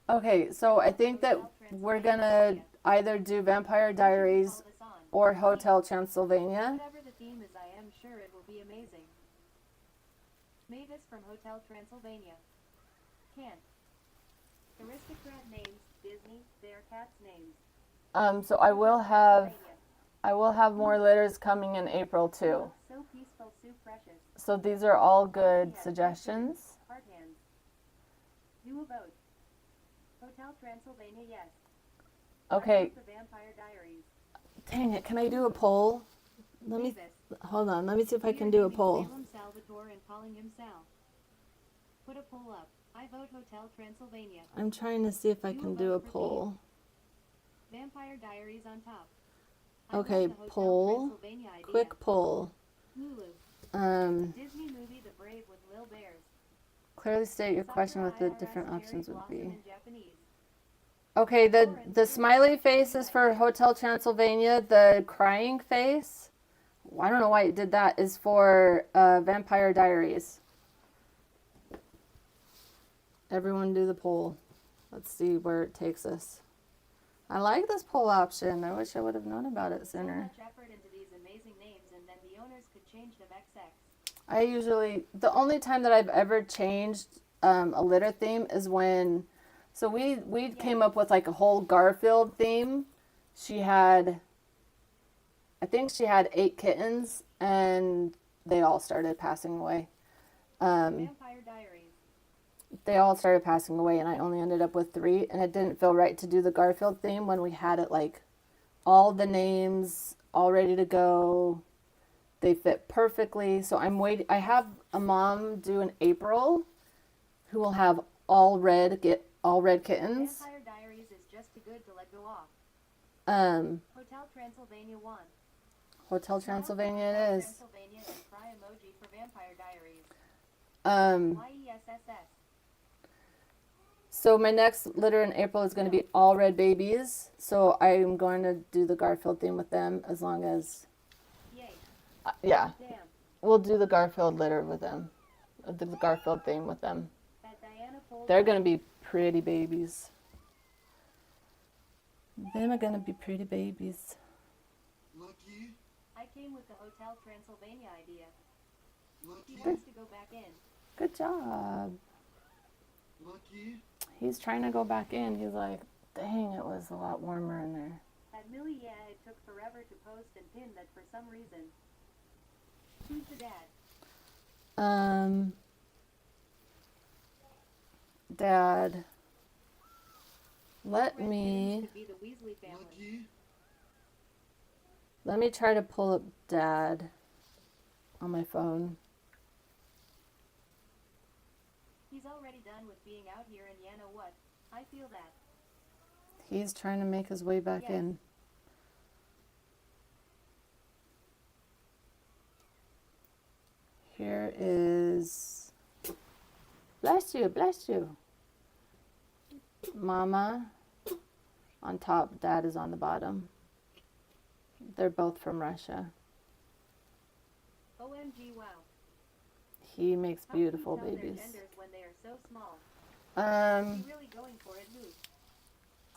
Okay, so I think that we're gonna either do Vampire Diaries Call this on. or Hotel Transylvania. Whatever the theme is, I am sure it will be amazing. Mavis from Hotel Transylvania. Kent. Aristocrat names, Disney, they are cats' names. So I will have I will have more litters coming in April She too. looks so peaceful, so precious. So these are all good She has suggestions. Hard hands. Do a vote. Hotel Transylvania, yes. Okay, The Vampire Diaries. dang it, can I do a poll? Let me, Davis. hold on, let me see if I We are can do a naming poll. Salem Salvatore and calling him Sal. Put a poll up. I vote Hotel Transylvania. I'm trying to see if I Do a can do a vote for poll. Vampire Diaries on top. I Okay, love the Hotel poll. Transylvania idea. Quick poll. Lulu. Disney movie The Brave with Lil Bears. Clearly state your question Sakura what the IRS different Cherry options would Blossom be. in Japanese. Okay, the smiley face is for Hotel Transylvania. The crying face, I don't know why it did that, is for Vampire Diaries. Everyone do the poll. Let's see where it takes us. I like this poll option. I wish I would have known about it So sooner. much effort into these amazing names, and then the owners could change them XX. I usually, the only time that I've ever changed a litter theme is when, so we came up with like a whole Garfield theme. She had, I think she had 8 kittens, and they all started passing away. Vampire Diaries. They all started passing away, and I only ended up with 3, and it didn't feel right to do the Garfield theme when we had it like all the names all ready to go. They fit perfectly. So I'm waiting. I have a mom due in April who will have all red kittens. Vampire Diaries is just too good to let go off. Hotel Transylvania 1. Hotel Transylvania Hotel it is. Transylvania and cry emoji for Vampire Diaries. YESSS. So my next litter in April is going to be all red babies. So I'm going to do the Garfield theme with them as long as, Yay. yeah, Damn. we'll do the Garfield litter with them. The Garfield theme with them. That Diana pulled. They're going to be pretty babies. Them are going to be pretty babies. Lucky, I came with the Hotel Transylvania idea. He Lucky, wants to go back in. Good job. Lucky, He's trying to go back in. He's like, dang, it was a lot warmer in there. At Millie, yeah, it took forever to post and pin that for some reason. Who's the dad? Dad, Red Kittens could be the Weasley family. let me try to pull up Dad on my phone. He's already done with being out here, and yeah, know what? I feel that. He's trying to make his way back Yes. in. Here is, bless you. Mama on top, Dad is on the bottom. They're both from Russia. OMG, wow. He makes How can you beautiful tell their babies. genders when they are so small? Um, Is he really going for it, who?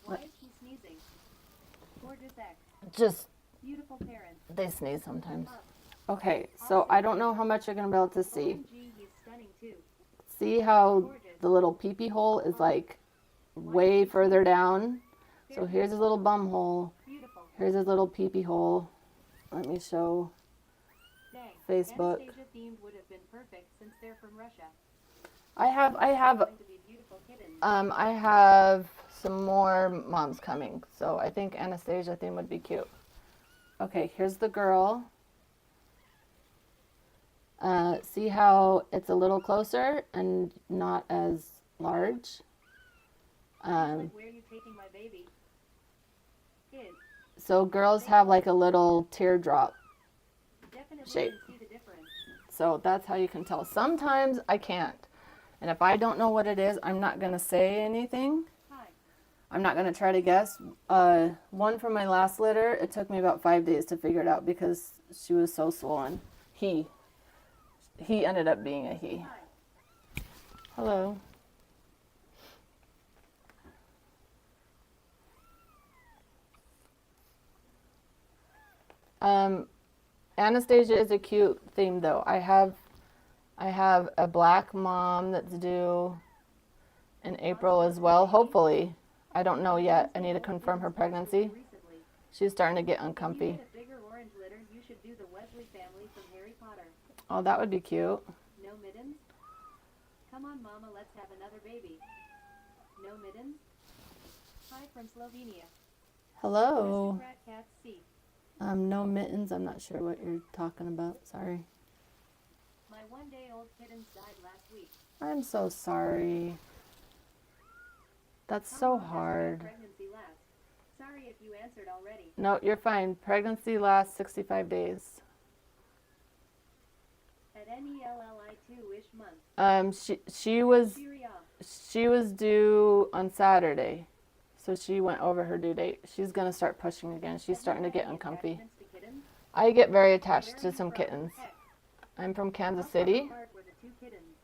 Why is he sneezing? Gorgeous X. just, Beautiful parents. they sneeze sometimes. Up. Okay, so I don't know how much you're going to be able to see. OMG, he's stunning too. See how the little pee-pee hole is like way further down? So here's his little bum hole. Beautiful. Here's his little pee-pee hole. Let me show Dang. Facebook. Anastasia themed would have been perfect since they're from Russia. I have Going to be beautiful kittens. I have some more moms coming. So I think Anastasia theme would be cute. Okay, here's the girl. See how it's a little closer and not as large? He's like, where are you taking my baby? Kids. So girls have like a little teardrop Definitely shape. can see the difference. So that's how you can tell. Sometimes I can't. And if I don't know what it is, I'm not going to say anything. Hi. I'm not going to try to guess. One from my last litter, it took me about 5 days to figure it out because she was so swollen. He ended up being a he. Hi. Hello. Anastasia is a cute theme though. I have a black mom that's due in April as well, hopefully. I don't know yet. I need to confirm her pregnancy. Recently. She's starting to get If you uncomfy. get a bigger Potter. Oh, that would be cute. No mittens? Come on, Mama, let's have another baby. No mittens? Hi from Slovenia. Hello. Aristocrat Cat C. No mittens. I'm not sure what you're talking about. Sorry. My 1-day-old kittens died last week. I'm so sorry. That's How so long does your hard. pregnancy last? Sorry if you answered already. No, you're fine. Pregnancy lasts 65 days. At NELLI2-ish month. She Cheerio. was due on Saturday, so she went over her due date. She's gonna start pushing again. She's starting to get uncomfy. Attachments to kittens? I get very Where attached are to you some from? kittens. Heck, I'm from Kansas how far City. apart were the 2 kittens?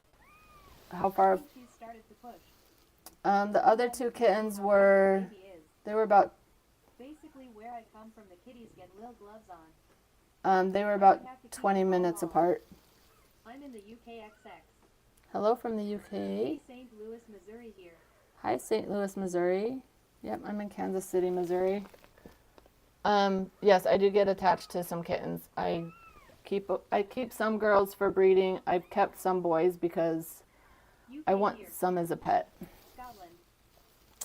How I far? think she started to push. The other 2 kittens were, Baby is. they were about, Basically where I come from, the kitties get little gloves on. they were about 20 minutes apart. I'm in the UKXX. Hello from the Hey, UK. St. Louis, Missouri here. Hi, St. Louis, Missouri. Yep, I'm in Kansas City, Missouri. Yes, I do get attached to some kittens. I keep some girls for breeding. I've kept some boys because UK I want here. some as a pet. Scotland.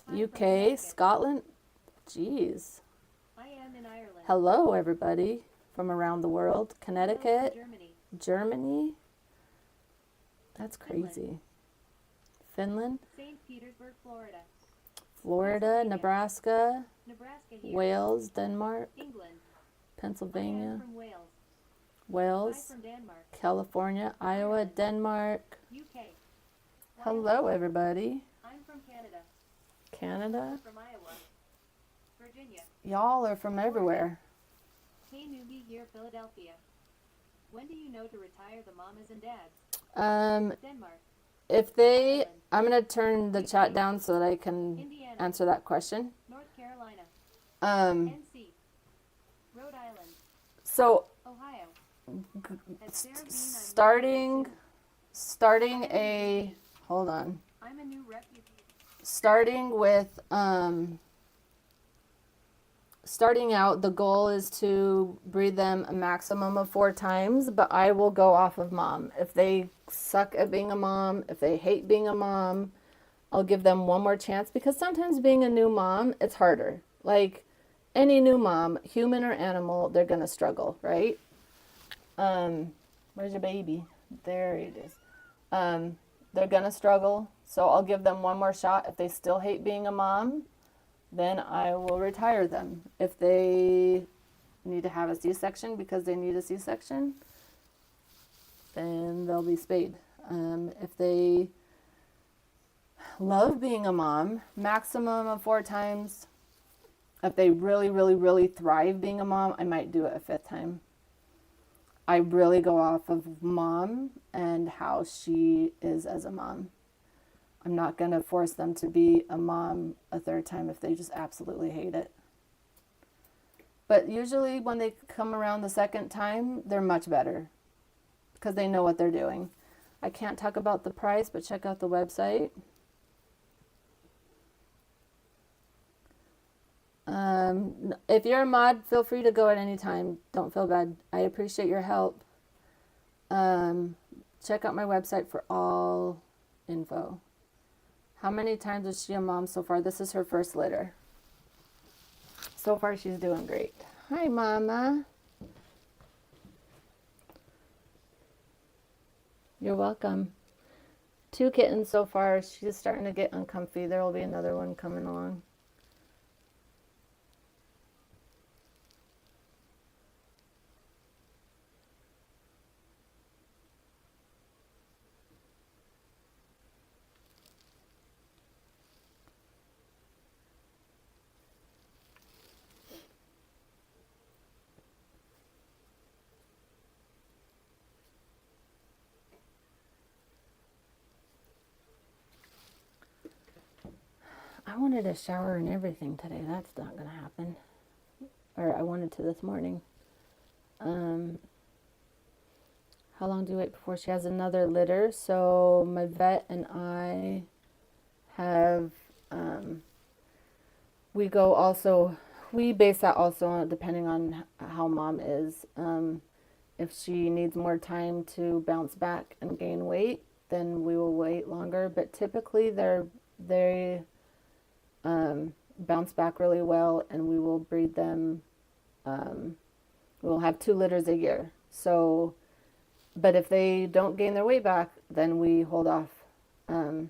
I'm from UK, Connecticut. Scotland. Jeez. I am in Ireland. Hello, everybody from around the world. Hello from Connecticut, Germany. Germany. That's Finland. crazy. Finland, St. Petersburg, Florida. Florida, Pennsylvania. Nebraska, Nebraska here. Wales, Denmark, England. I Pennsylvania, am from Wales. Hi Wales, from Denmark. California, Iowa, Ireland. Denmark. UK. Hello, Wyoming. everybody. I'm from Canada. Canada. From Iowa. Virginia. Y'all are from everywhere. Hey newbie here, Philadelphia. When do you know to retire the mamas and dads? Denmark. I'm going to turn the chat down so that I can Indiana. answer that question. North Carolina. Um, NC. Rhode Island. so Ohio. At Sarah Bean, I'm starting, starting. hold on. I'm a new refugee. Starting out, the goal is to breed them a maximum of 4 times, but I will go off of mom. If they suck at being a mom, if they hate being a mom, I'll give them one more chance because sometimes being a new mom, it's harder. Like any new mom, human or animal, they're going to struggle, right? Where's your baby? There it is. They're going to struggle, so I'll give them one more shot. If they still hate being a mom, then I will retire them. If they need to have a C-section because they need a C-section, then they'll be spayed. If they love being a mom, maximum of 4 times. If they really, really, really thrive being a mom, I might do it a 5th time. I really go off of mom and how she is as a mom. I'm not going to force them to be a mom a 3rd time if they just absolutely hate it. But usually when they come around the 2nd time, they're much better because they know what they're doing. I can't talk about the price, but check out the website. If you're a mod, feel free to go at any time. Don't feel bad. I appreciate your help. Check out my website for all info. How many times is she a mom so far? This is her 1st litter. So far, she's doing great. Hi, Mama. You're welcome. 2 kittens so far. She's starting to get uncomfy. There will be another one coming along. I wanted a shower and everything today. That's not going to happen. Or I wanted to this morning. How long do you wait before she has another litter? So my vet and I have, we base that also on depending on how mom is. If she needs more time to bounce back and gain weight, then we will wait longer. But typically, they bounce back really well, and we will breed them. We'll have 2 litters a year. So, but if they don't gain their weight back, then we hold off and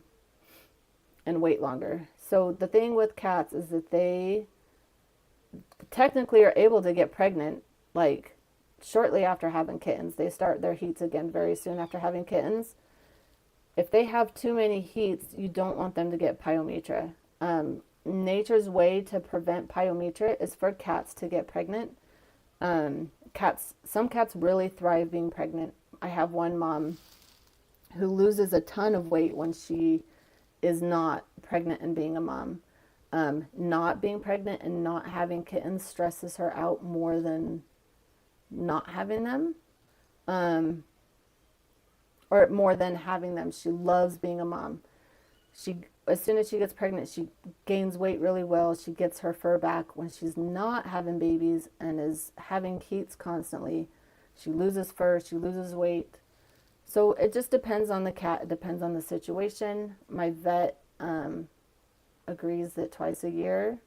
wait longer. So the thing with cats is that they technically are able to get pregnant like shortly after having kittens. They start their heats again very soon after having kittens. If they have too many heats, you don't want them to get pyometra. Nature's way to prevent pyometra is for cats to get pregnant. Some cats really thrive being pregnant. I have one mom who loses a ton of weight when she is not pregnant and being a mom. Not being pregnant and not having kittens stresses her out more than not having them, or more than having them. She loves being a mom. As soon as she gets pregnant, she gains weight really well. She gets her fur back. When she's not having babies and is having heats constantly, she loses fur, she loses weight. So it just depends on the cat. It depends on the situation. My vet agrees that twice a year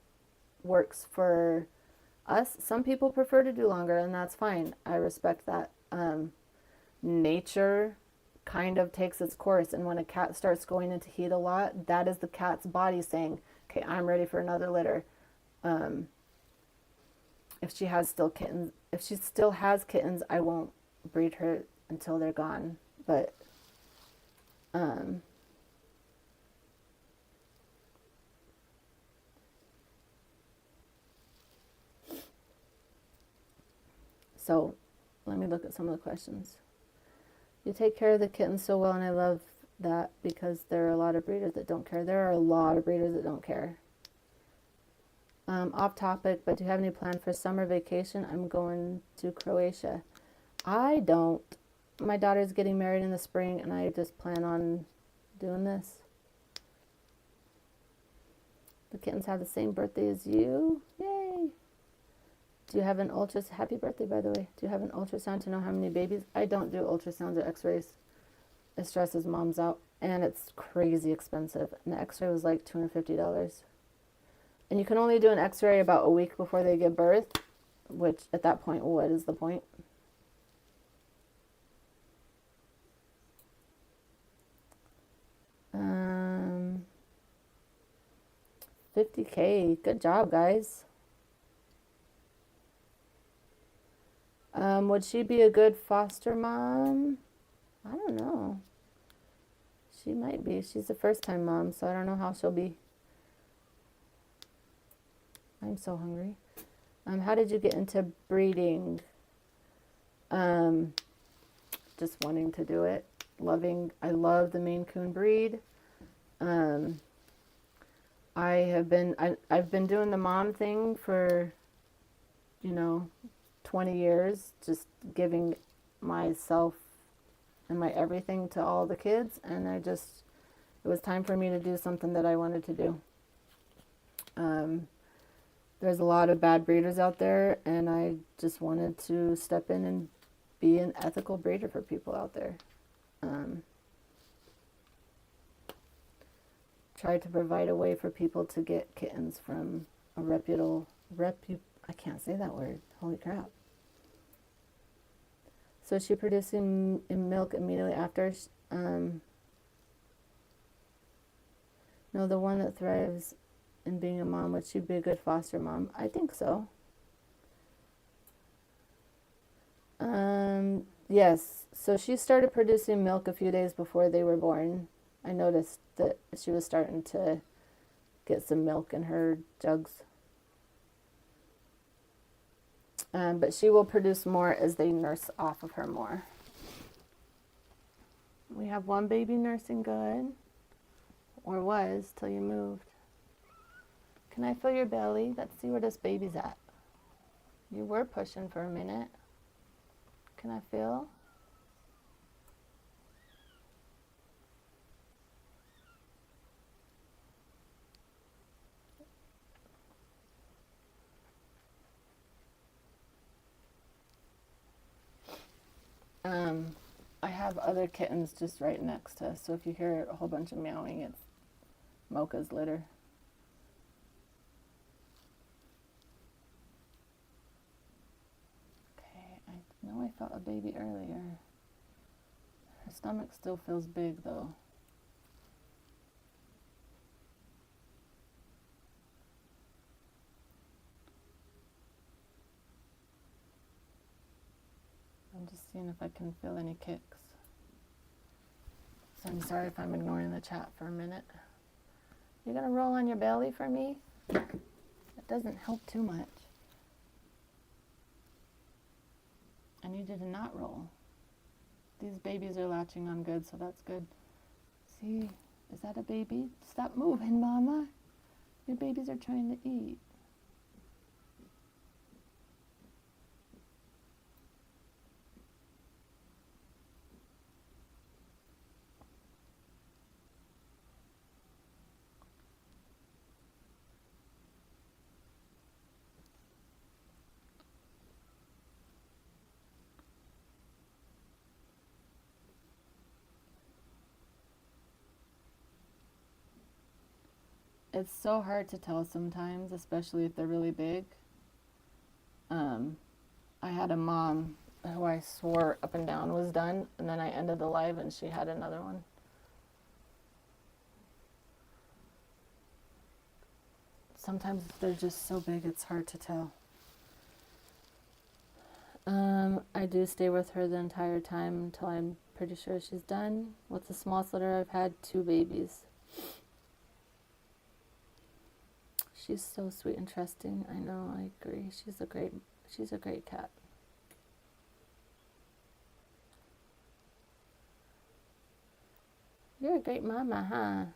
works for us. Some people prefer to do longer, and that's fine. I respect that. Nature kind of takes its course, and when a cat starts going into heat a lot, that is the cat's body saying, okay, I'm ready for another litter. If she still has kittens, I won't breed her until they're gone. But so let me look at some of the questions. You take care of the kittens so well, and I love that because there are a lot of breeders that don't care. There are a lot of breeders that don't care. Off topic, but do you have any plan for summer vacation? I'm going to Croatia. I don't. My daughter's getting married in the spring, and I just plan on doing this. The kittens have the same birthday as you. Yay! Do you have an ultrasound? Happy birthday, by the way. Do you have an ultrasound to know how many babies? I don't do ultrasounds or x-rays. It stresses moms out, and it's crazy expensive. An x-ray was like $250. And you can only do an x-ray about a week before they give birth, which at that point, what is the point? $50K. Good job, guys. Would she be a good foster mom? I don't know. She might be. She's a first-time mom, so I don't know how she'll be. I'm so hungry. How did you get into breeding? Just wanting to do it. I love the Maine Coon breed. I've been doing the mom thing for, 20 years, just giving myself and my everything to all the kids, and it was time for me to do something that I wanted to do. There's a lot of bad breeders out there, and I just wanted to step in and be an ethical breeder for people out there. Try to provide a way for people to get kittens from a I can't say that word. Holy crap. So is she producing milk immediately after? No, the one that thrives in being a mom. Would she be a good foster mom? I think so. Yes. So she started producing milk a few days before they were born. I noticed that she was starting to get some milk in her jugs. But she will produce more as they nurse off of her more. We have one baby nursing good, or was till you moved. Can I feel your belly? Let's see where this baby's at. You were pushing for a minute. Can I feel? I have other kittens just right next to us, so if you hear a whole bunch of meowing, it's Mocha's litter. Okay, I know I felt a baby earlier. Her stomach still feels big though. I'm just seeing if I can feel any kicks. So I'm sorry if I'm ignoring the chat for a minute. You're gonna roll on your belly for me? That doesn't help too much. I need you to not roll. These babies are latching on good, so that's good. See, is that a baby? Stop moving, Mama. Your babies are trying to eat. It's so hard to tell sometimes, especially if they're really big. I had a mom who I swore up and down was done, and then I ended the live and she had another one. Sometimes they're just so big it's hard to tell. I do stay with her the entire time until I'm pretty sure she's done. What's the smallest litter I've had? 2 babies. She's so sweet and trusting. I know, I agree. She's a great cat. You're a great mama,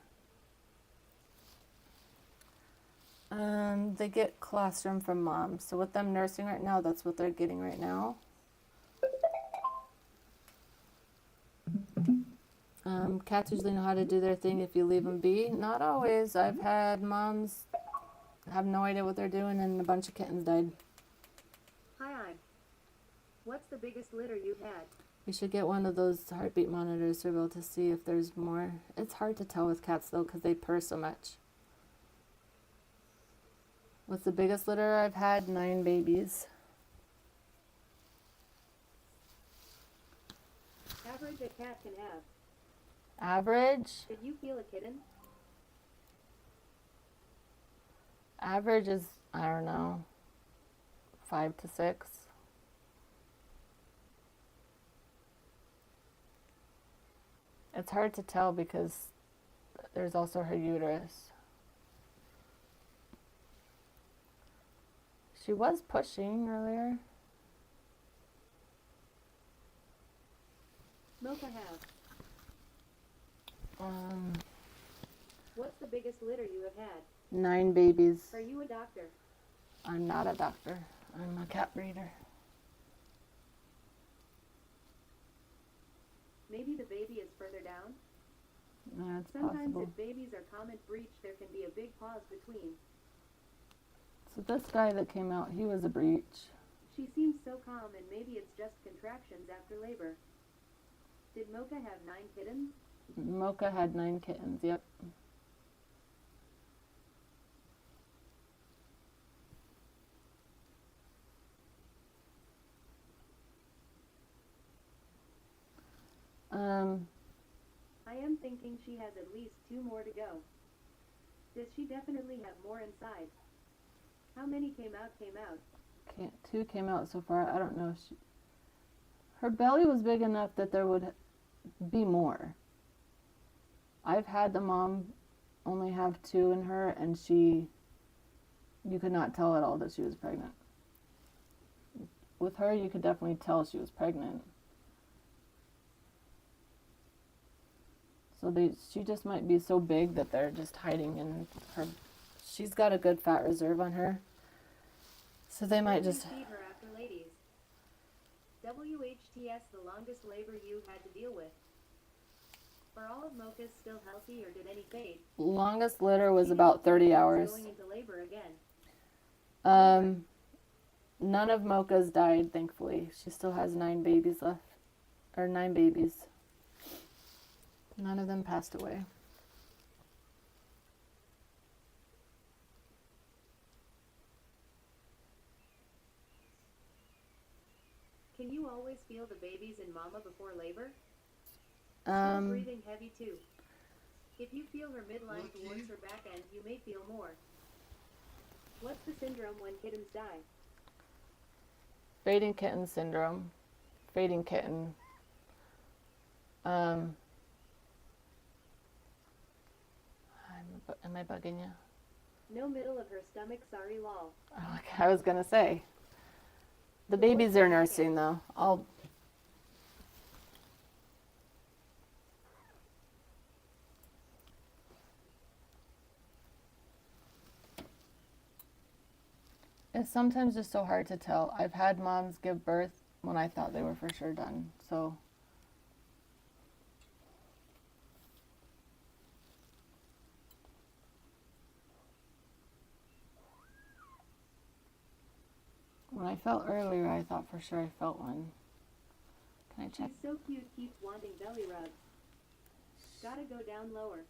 huh? They get colostrum from mom. So with them nursing right now, that's what they're getting right now. Cats usually know how to do their thing if you leave them be. Not always. I've had moms have no idea what they're doing and a bunch of kittens died. Hi, what's the biggest litter you've had? We should get one of those heartbeat monitors to be able to see if there's more. It's hard to tell with cats though because they purr so much. What's the biggest litter I've had? 9 babies. Average a cat can have. Average? Did you feel a kitten? Average is, I don't know, 5 to 6. It's hard to tell because there's also her uterus. She was pushing earlier. Mocha have. Um, What's the biggest litter you have had? 9 babies. Are you a doctor? I'm not a doctor. I'm a cat breeder. Maybe the baby is further down? That's Sometimes possible. if babies are common breech, there can be a big pause between. So this guy that came out, he was a breech. She seems so calm and maybe it's just contractions after labor. Did Mocha have 9 kittens? Mocha had 9 kittens, yep. I am thinking she has at least 2 more to go. Does she definitely have more inside? How many came out? 2 came out so far. I don't know if she... Her belly was big enough that there would be more. I've had the mom only have 2 in her, and you could not tell at all that she was pregnant. With her, you could definitely tell she was pregnant. So she just might be so big that they're just hiding in her. She's got a good fat reserve on her. So they might just... Feed her after ladies. WHTS, the longest labor you had to deal with. Are all of Mocha's still healthy or did any fade? Longest litter was about 30 hours. Going into labor again. None of Mocha's died, thankfully. She still has 9 babies left. or 9 babies. None of them passed away. Can you always feel the babies in mama before labor? She's Um, breathing heavy too. If you feel her midline towards her back end, you may feel more. What's the syndrome when kittens die? fading kitten syndrome. Fading kitten. Am I bugging you? No middle of her stomach, sorry lol. Oh, okay, I was gonna say. The babies are nursing though. It's sometimes just so hard to tell. I've had moms give birth when I thought they were for sure done. So when I felt earlier, I thought for sure I felt one. Can I check? She's so cute, keeps wanting belly rubs. Gotta go down lower.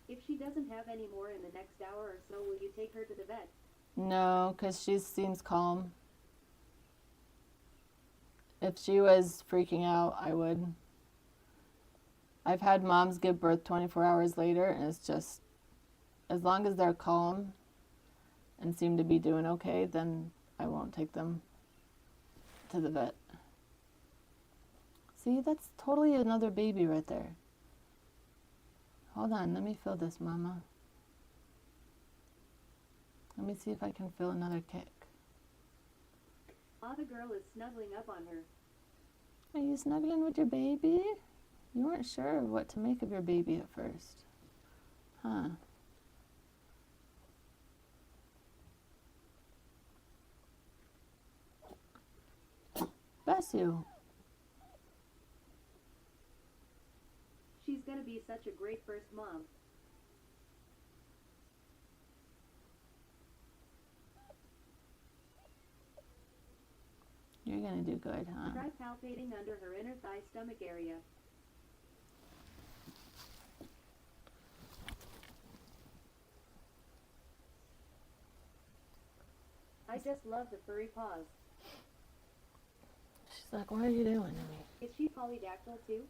If she doesn't have any more in the next hour or so, will you take her to the vet? No, because she seems calm. If she was freaking out, I would. I've had moms give birth 24 hours later, and it's just, as long as they're calm and seem to be doing okay, then I won't take them to the vet. See, that's totally another baby right there. Hold on, let me feel this, Mama. Let me see if I can feel another kick. Ah, the girl is snuggling up on her. Are you snuggling with your baby? You weren't sure what to make of your baby at first. Huh. Bless you. She's gonna be such a great first mom. You're gonna do good, huh? Try palpating under her inner thigh stomach area. I just love the furry paws. She's like, what are you doing to me? Is she polydactyl too?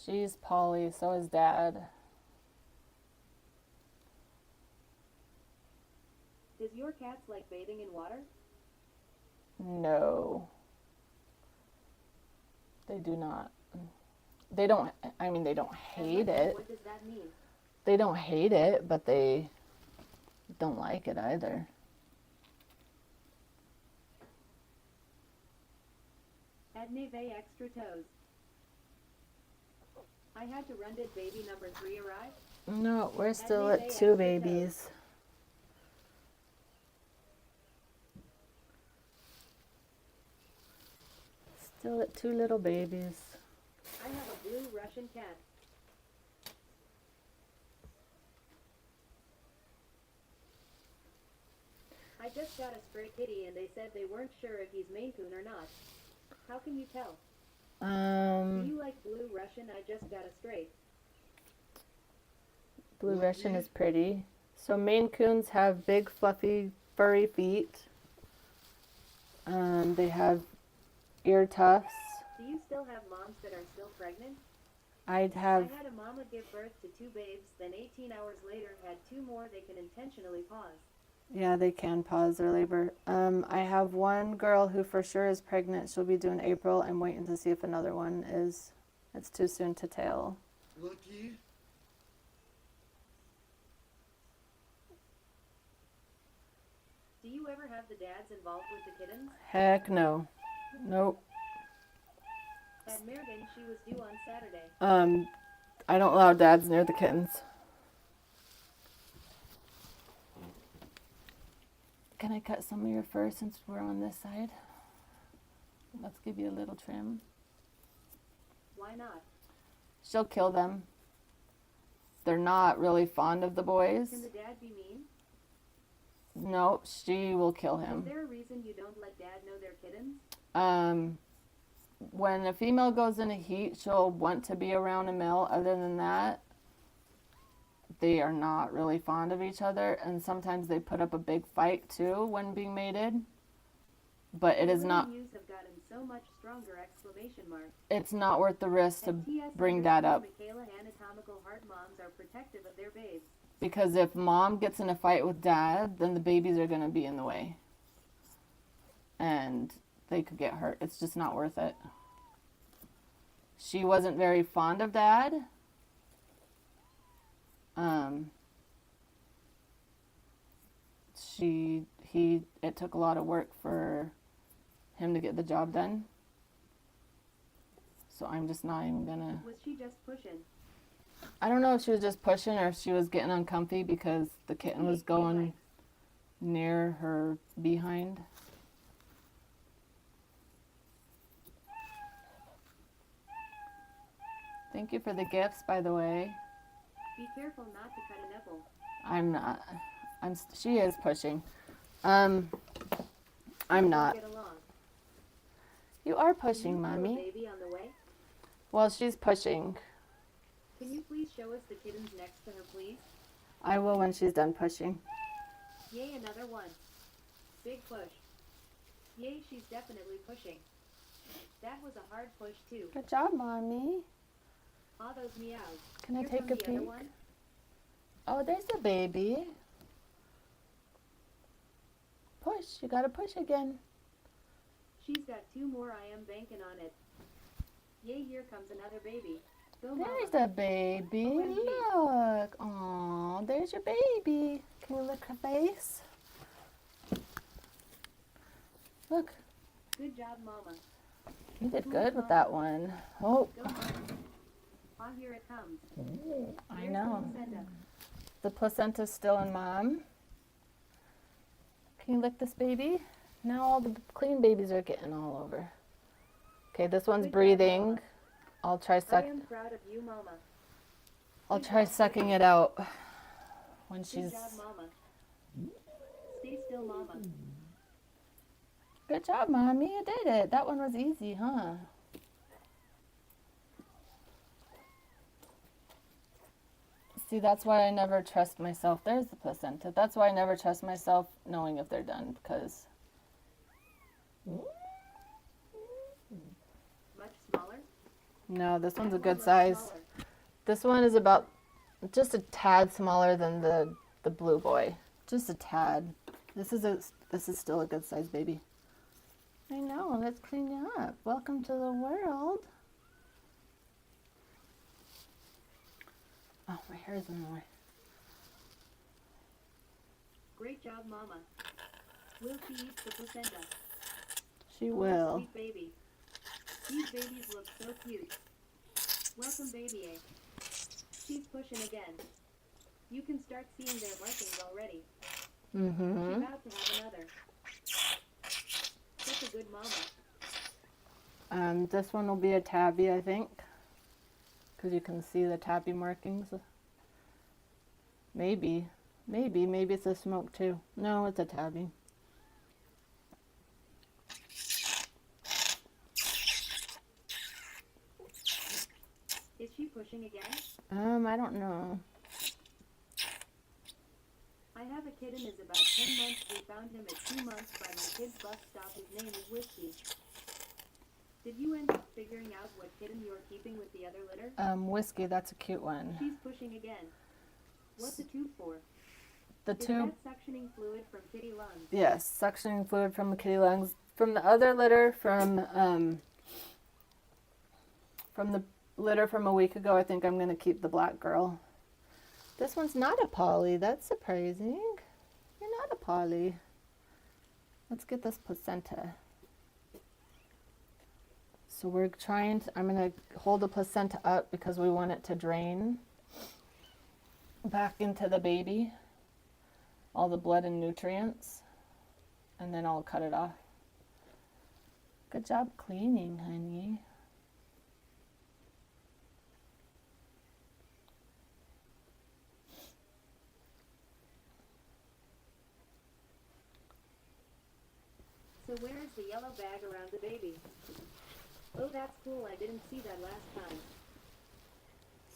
She's Polly, so is Dad. Does your cats like bathing in water? No. They do not. They don't, I mean, they don't hate it. What does that mean? They don't hate it, but they don't like it either. Add neve extra toes. I had to run. Did baby number 3 arrive? No, we're still they at 2 extra babies. Still at 2 little babies. I have a blue Russian cat. I just got a stray kitty and they said they weren't sure if he's Maine Coon or not. How can you tell? Do you like blue Russian? I just got a stray. Blue Russian is pretty. So Maine Coons have big, fluffy, furry feet. They have ear tufts. Do you still have moms that are still pregnant? I'd I have, had a mama give birth to 2 babes, then 18 hours later had 2 more. They can intentionally pause. yeah, they can pause their labor. I have one girl who for sure is pregnant. She'll be due in April. I'm waiting to see if another one is. It's too soon to tell. Lucky. Do you ever have the dads involved with the kittens? Heck no. Nope. At Mergen, she was due on Saturday. I don't allow dads near the kittens. Can I cut some of your fur since we're on this side? Let's give you a little trim. Why not? She'll kill them. They're not really fond of the boys. Can the dad be mean? No, she will kill him. Is there a reason you don't let dad know they're kittens? When a female goes into heat, she'll want to be around a male. Other than that, they are not really fond of each other, and sometimes they put up a big fight too when being mated. But it is not. Views have gotten so much stronger! Exclamation mark. It's not worth the risk to And TS bring that up. Michaela anatomical heart moms are protective of their babes. Because if mom gets in a fight with dad, then the babies are going to be in the way. And they could get hurt. It's just not worth it. She wasn't very fond of dad. It took a lot of work for him to get the job done. So I'm just not even gonna. Was she just pushing? I don't know if she was just pushing or if she was getting uncomfy because the kitten was going near her behind. Thank you for the gifts, by the way. Be careful not to cut a nipple. I'm not. She is pushing. I'm not. Get along. You are Can you pushing, feel a Mommy. baby on the way? Well, she's pushing. Can you please show us the kittens next to her, please? I will when she's done pushing. Yay, another one. Big push. Yay, she's definitely pushing. That was a hard push, too. Good job, Mommy. All those meows. Can I Here take a comes the other peek? one. Oh, there's the baby. Push. You gotta push again. She's got 2 more. I am banking on it. Yay, here comes another baby. Go, Mama. There's the baby. Look. Aw, there's your baby. Can you lick her face? Look. Good job, Mama. You did good with that one. Oh, Go, Mama. Ah, here it comes. I There's know. the placenta. The placenta's still in Mom. Can you lick this baby? Now all the clean babies are getting all over. Okay, this one's Good job, breathing. Mama. I'll try I am proud of you, Mama. I'll try sucking it out when Good she's. job, Mama. Stay still, Mama. Good job, Mommy. You did it. That one was easy, huh? See, that's why I never trust myself. There's the placenta. That's why I never trust myself knowing if they're done because. Much smaller? No, this one's a That good one looks size. smaller. This one is about just a tad smaller than the blue boy. Just a tad. This is still a good size baby. I know. Let's clean you up. Welcome to the world. Oh, my hair is in the way. Great job, Mama. Will she eat the placenta? She Oh, will. Sweet baby. These babies look so cute. Welcome, baby A. She's pushing again. You can start seeing their markings already. She's Mm-hmm. about to have another. Such a good mama. This one will be a tabby, I think. Because you can see the tabby markings. Maybe it's a smoke too. No, it's a tabby. Is she pushing again? I don't know. I have a kitten is about 10 months. We found him at 2 months by my kid's bus stop. His name is Whiskey. Did you end up figuring out what kitten you're keeping with the other litter? Whiskey, that's a cute one. She's pushing again. What's the tube for? The Is tube, that suctioning fluid from kitty lungs? yes, suctioning fluid from the kitty lungs. From the other litter, from the litter from a week ago, I think I'm going to keep the black girl. This one's not a poly. That's surprising. You're not a poly. Let's get this placenta. So we're trying to, I'm going to hold the placenta up because we want it to drain back into the baby, all the blood and nutrients, and then I'll cut it off. Good job cleaning, honey. So where is a yellow bag around the baby. Oh, that's cool. I didn't see that last time.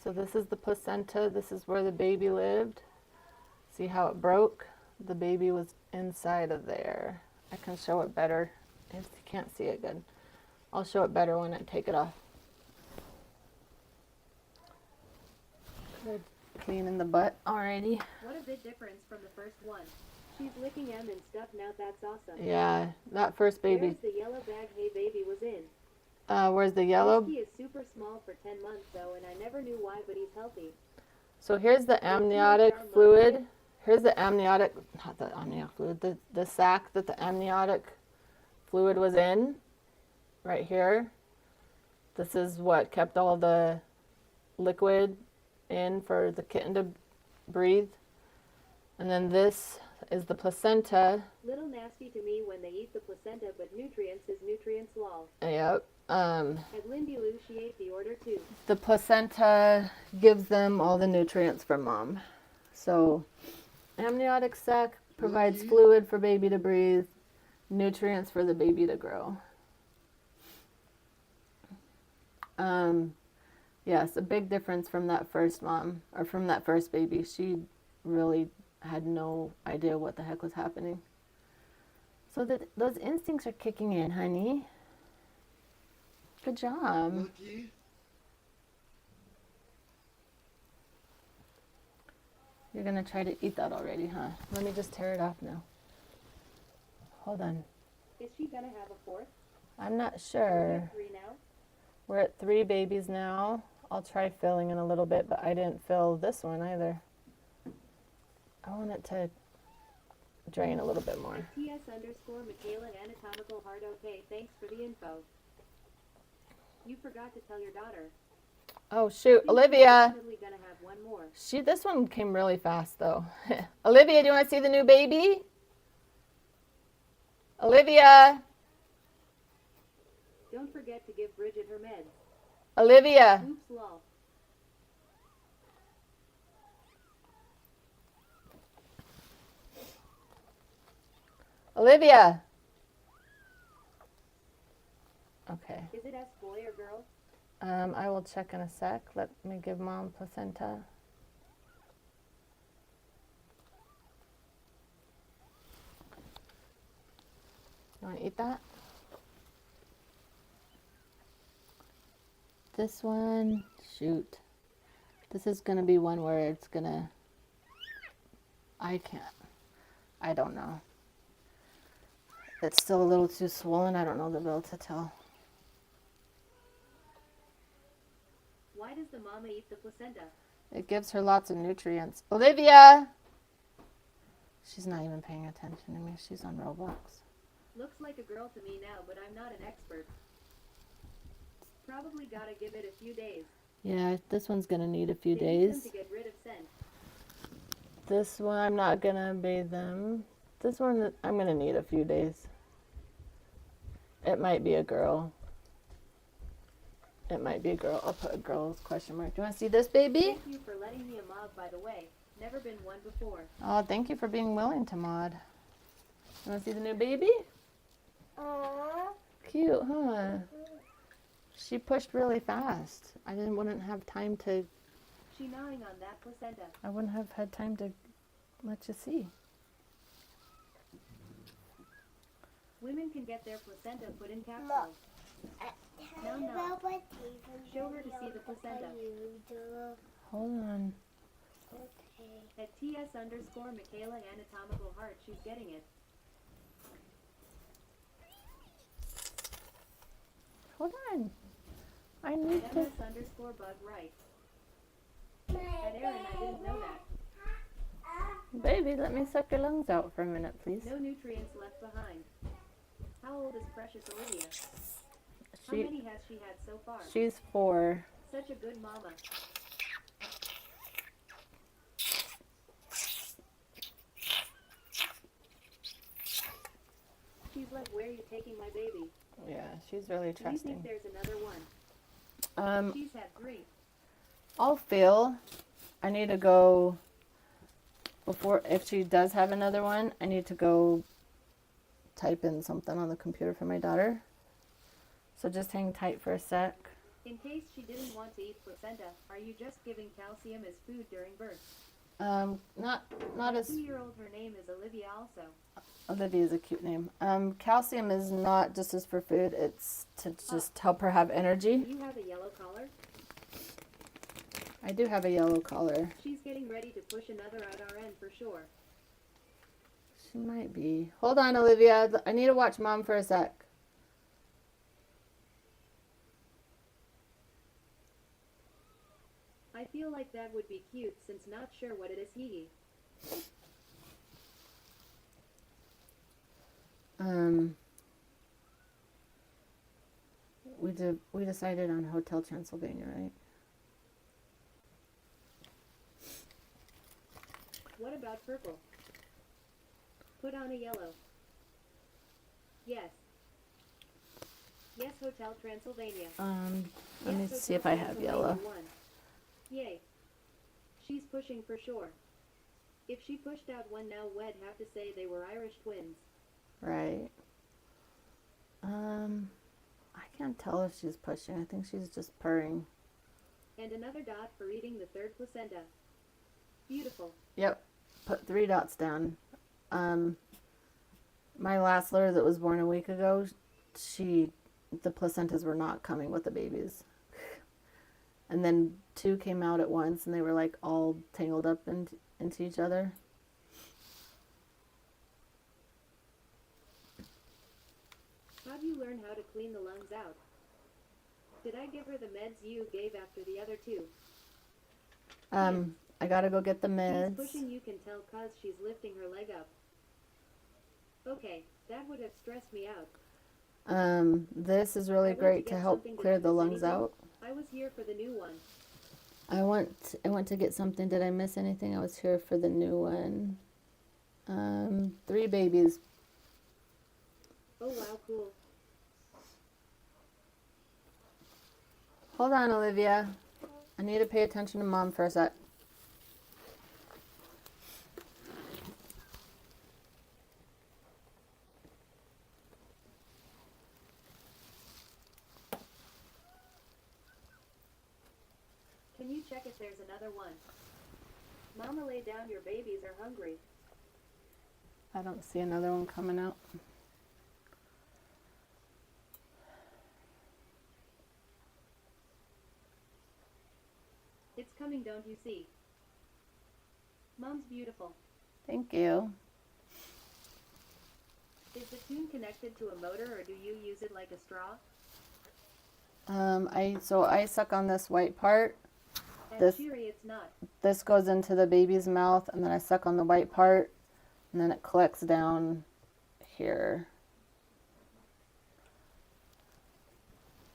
So this is the placenta. This is where the baby lived. See how it broke? The baby was inside of there. I can show it better if you can't see it good. I'll show it better when I take it off. Good. Cleaning the butt. Alrighty. What a big difference from the first one. She's licking him and stuff now. That's awesome. Yeah, that first baby. Where's the yellow bag Hey Baby was in? Where's the yellow? He is super small for 10 months though, and I never knew why, but he's healthy. So here's the amniotic fluid. Here's the amniotic, not the amniotic fluid, the sac that the amniotic fluid was in, right here. This is what kept all the liquid in for the kitten to breathe. And then this is the placenta. Little nasty to me when they eat the placenta, but nutrients is nutrients lol. Yep. At Lindy Lou, she ate the order too. The placenta gives them all the nutrients from mom. So amniotic sac provides fluid for baby to breathe, nutrients for the baby to grow. Yes, a big difference from that first mom, or from that first baby. She really had no idea what the heck was happening. So those instincts are kicking in, honey. Good job. Lucky. You're gonna try to eat that already, huh? Let me just tear it off now. Hold on. Is she gonna have a fourth? I'm not Are sure. we at 3 now? We're at 3 babies now. I'll try filling in a little bit, but I didn't fill this one either. I want it to drain a little bit more. TS_Michaela anatomical heart. Okay, thanks for the info. You forgot to tell your daughter. Oh shoot, She's Olivia. definitely gonna have one more. This one came really fast though. Olivia, do you want to see the new baby? Olivia. Don't forget to give Bridget her meds. Olivia. Oops, lol. Olivia. Okay. Is it S boy or girl? I will check in a sec. Let me give mom placenta. You want to eat that? This one, shoot. This is going to be one where it's going to, I don't know. It's still a little too swollen. I don't know the ability to tell. Why does the mama eat the placenta? It gives her lots of nutrients. Olivia! She's not even paying attention to me. She's on Roblox. Looks like a girl to me now, but I'm not an expert. Probably gotta give it a few days. Yeah, this one's going to need a few They use them days. to get rid of scent. This one, I'm not going to bathe them. This one, I'm going to need a few days. It might be a girl. It might be a girl. I'll put a girl's question mark. Do you want to see this baby? Thank you for letting me a mod, by the way. Never been one before. Oh, thank you for being willing to mod. You want to see the new baby? Cute, huh? She pushed really fast. Wouldn't have time to, She gnawing on that placenta. I wouldn't have had time to let you see. Women can get their placenta put in capsules. No, no. Show her to see the placenta. Hold on. At TS_Michaela anatomical heart, she's getting it. Hold on. I need to. MS_bug right. At Aaron, I didn't know that. Baby, let me suck your lungs out for a minute, please. No nutrients left behind. How old is precious Olivia? How many has she had so far? She's 4. Such a good mama. She's like, where are you taking my baby? Yeah, she's really Do you think trusting. there's another one? She's had 3. I'll feel. I need to go before, if she does have another one, I need to go type in something on the computer for my daughter. So just hang tight for a sec. In case she didn't want to eat placenta, are you just giving calcium as food during birth? Not My as 2-year-old, her name is Olivia also. Olivia is a cute name. Calcium is not just as for food. It's to just help her have energy. Do you have a yellow collar? I do have a yellow collar. She's getting ready to push another out our end for sure. She might be. Hold on, Olivia. I need to watch Mom for a sec. I feel like that would be cute since not sure what it is he. We decided on Hotel Transylvania, right? What about purple? Put on a yellow. Yes. Yes, Hotel Transylvania. Let me Yes, see if Hotel I have yellow. Transylvania won. Yay. She's pushing for sure. If she pushed out one now, we'd have to say they were Irish twins. Right. I can't tell if she's pushing. I think she's just purring. And another dot for eating the third placenta. Beautiful. Yep. Put 3 dots down. My last litter that was born a week ago, the placentas were not coming with the babies. And then 2 came out at once, and they were like all tangled up into each other. How do you learn how to clean the lungs out? Did I give her the meds you gave after the other 2? I gotta go get the She's meds. pushing, you can tell, 'cause she's lifting her leg up. Okay, that would have stressed me out. This is really I went great to to get help something. Did clear I the miss lungs anything? out. I was here for the new one. I went to get something. Did I miss anything? I was here for the new one. 3 babies. Oh wow, cool. Hold on, Olivia. I need to pay attention to Mom for a sec. Can you check if there's another one? Mama, lay down, your babies are hungry. I don't see another one coming out. It's coming, don't you see? Mom's beautiful. Thank you. Is the tune connected to a motor or do you use it like a straw? I suck on this white part. And This- cheery, it's not. This goes into the baby's mouth, and then I suck on the white part, and then it collects down here.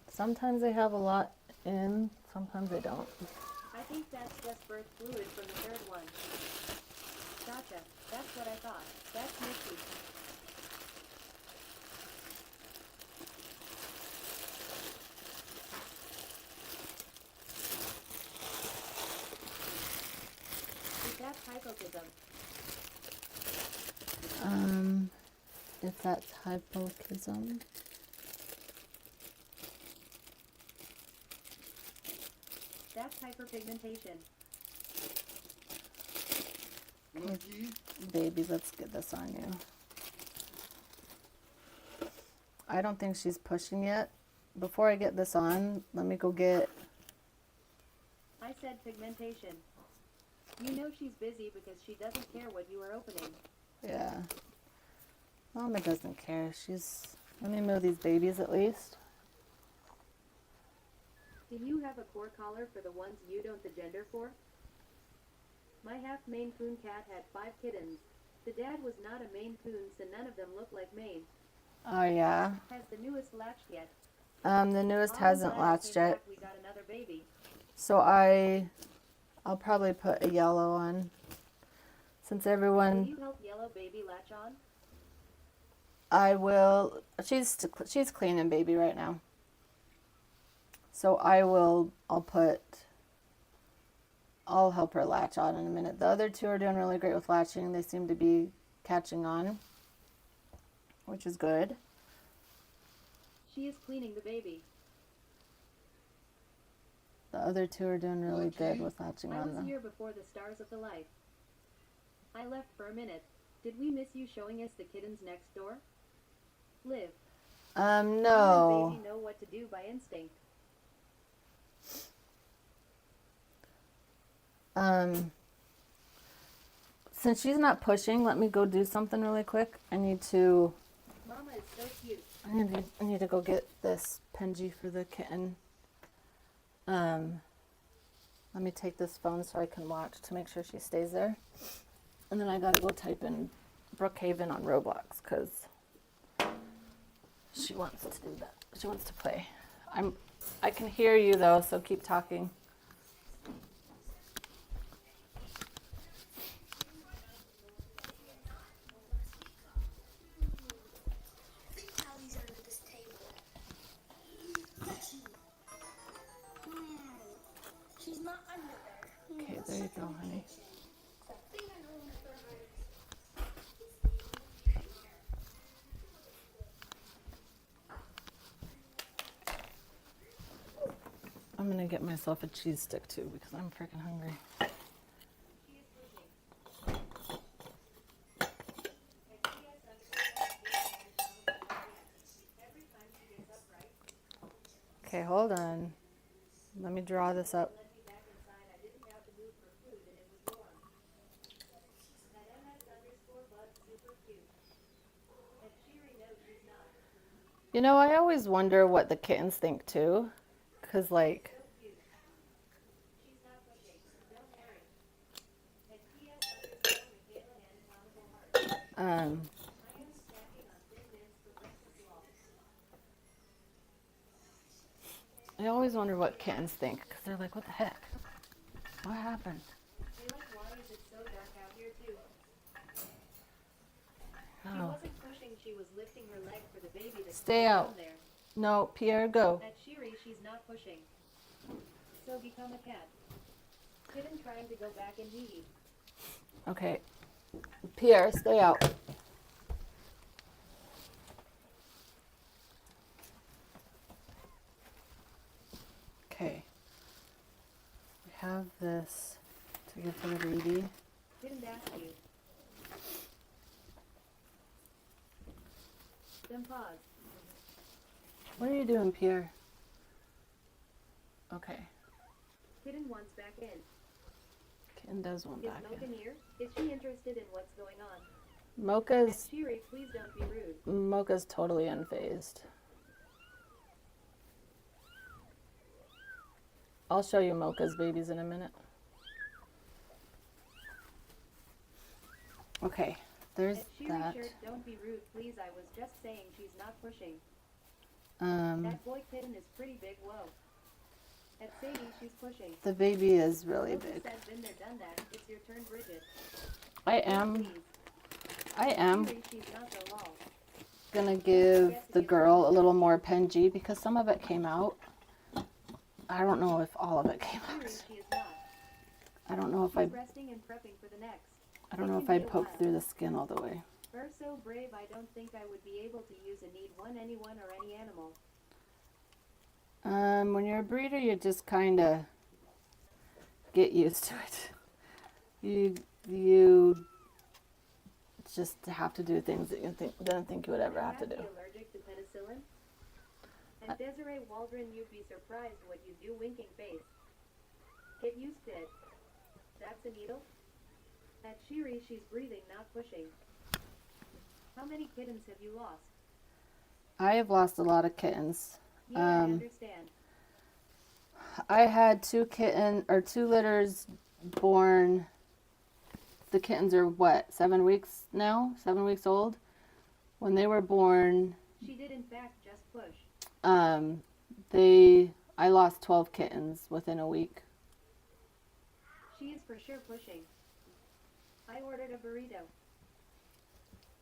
Sometimes they have a lot in, sometimes they don't. I think that's just birth fluid from the third one. Gotcha. That's what I thought. That's Mitzi. Is that hypotism? If that's hypokism. That's hyperpigmentation. Lucky. Babies, let's get this on you. I don't think she's pushing yet. Before I get this on, let me go get... I said pigmentation. You know she's busy because she doesn't care what you are opening. Yeah. Mama doesn't care. Let me move these babies at least. Do you have a core collar for the ones you don't the gender for? My half Maine Coon cat had 5 kittens. The dad was not a Maine Coon, so none of them look like Maine. Oh, yeah. Has the newest latched yet? The newest I'm hasn't glad I latched came yet. back, we got another baby. So I'll probably put a yellow on. Since Will everyone... you help yellow baby latch on? I will... She's cleaning baby right now. So I'll help her latch on in a minute. The other 2 are doing really great with latching. They seem to be catching on. which is good. She is cleaning the baby. The other two are doing really good with latching I on was them. here before the stars of the light. I left for a minute. Did we miss you showing us the kittens next door? Liv. You and No. baby know what to do by instinct. Since she's not pushing, let me go do something really quick. I need to Mama is so cute. I need to go get this Penji for the kitten. Let me take this phone so I can watch to make sure she stays there. And then I gotta go type in Brookhaven on Roblox because she wants to do that. She wants to play. I can hear you though, so keep talking. Allie's under this table. She's not under there. Okay, there you go, honey. I'm gonna get myself a cheese stick too because I'm freaking hungry. Okay, hold on. Let me draw this up. You know, I always wonder what the kittens think too. Because, like, I always wonder what kittens think. Because they're like, what the heck? What happened? Why is it so dark out here too? She Oh. wasn't pushing, she was lifting her leg for the baby to Stay down out. there. No, Pierre, go. At Shiri, she's not pushing. So become a cat. Kitten trying to go back in Hee. Okay. Pierre, stay out. Okay. We have this to give to the baby. Didn't ask you. Then pause. What are you doing, Pierre? Okay. Kitten wants back in. Kitten does want Is back Mocha in. near? Is she interested in what's going on? At Mocha's Shiri, please don't be rude. Mocha's totally unfazed. I'll show you Mocha's babies in a minute. Okay, there's At Shiri, that. shirt, don't be rude, please. I was just saying she's not pushing. That boy kitten is pretty big, whoa. At Sadie, she's pushing. The baby is really Mocha big. said, been there, done that. It's your turn, Bridget. I am Shiri, she's not so long. gonna give the girl a little more Penji because some of it came out. I don't know if all of it came Shiri, out. she is not. I don't know if She's resting and prepping for the next. I don't know if I poked through the skin all the way. Her so brave, I don't think I would be able to use a need one anyone or any animal. When you're a breeder, you just kind of get used to it. You just have to do things that you didn't think you would ever have to do. Be allergic to penicillin? And Desiree Waldron, you'd be surprised what you do, winking face. Get used to it. That's a needle? At Shiri, she's breathing, not pushing. How many kittens have you lost? I have lost a lot of kittens. Yeah, I understand. I had two litters born. The kittens are what, 7 weeks now? 7 weeks old? When they were born, She did in fact just push. I lost 12 kittens within a week. She is for sure pushing. I ordered a burrito.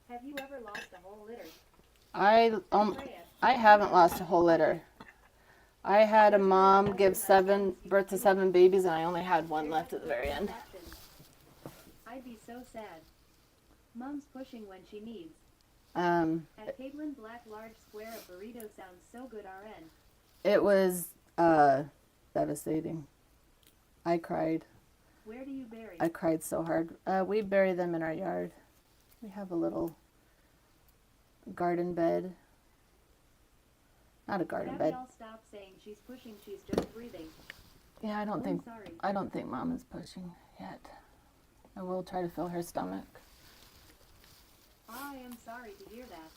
Have you ever lost a whole litter? I haven't lost a whole litter. I had a mom give birth to 7 babies, and I only had one left at the very end. I'd be so sad. Mom's pushing when she needs. At Caitlin Black large square of burrito sounds so good RN. It was devastating. I cried. Where do you bury? I cried so hard. We bury them in our yard. We have a little garden bed. Not a garden bed. I'll stop saying she's pushing, she's just breathing. Yeah, I'm sorry. I don't think Mom is pushing yet. I will try to fill her stomach. I am sorry to hear that.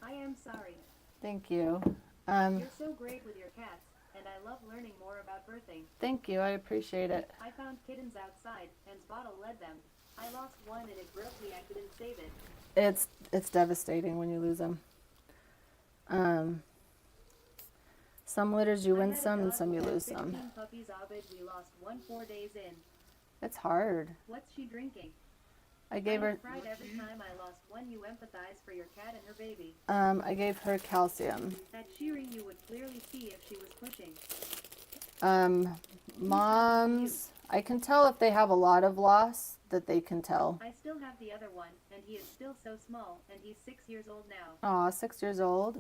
I am sorry. Thank you. You're so great with your cats, and I love learning more about birthing. Thank you. I appreciate it. I found kittens outside, and Spottle led them. I lost one and it broke me. I couldn't save it. It's devastating when you lose them. Some litters you win some and some you lose some. 16 puppies, Abed. We lost one 4 days in. It's hard. What's she drinking? I gave her cried every time I lost one. You empathize for your cat and her baby. I gave her calcium. At shearing, you would clearly see if she was pushing. Moms, I can tell if they have a lot of loss, that they can tell. I still have the other one, and he is still so small, and he's 6 years old now. Aw, 6 years old.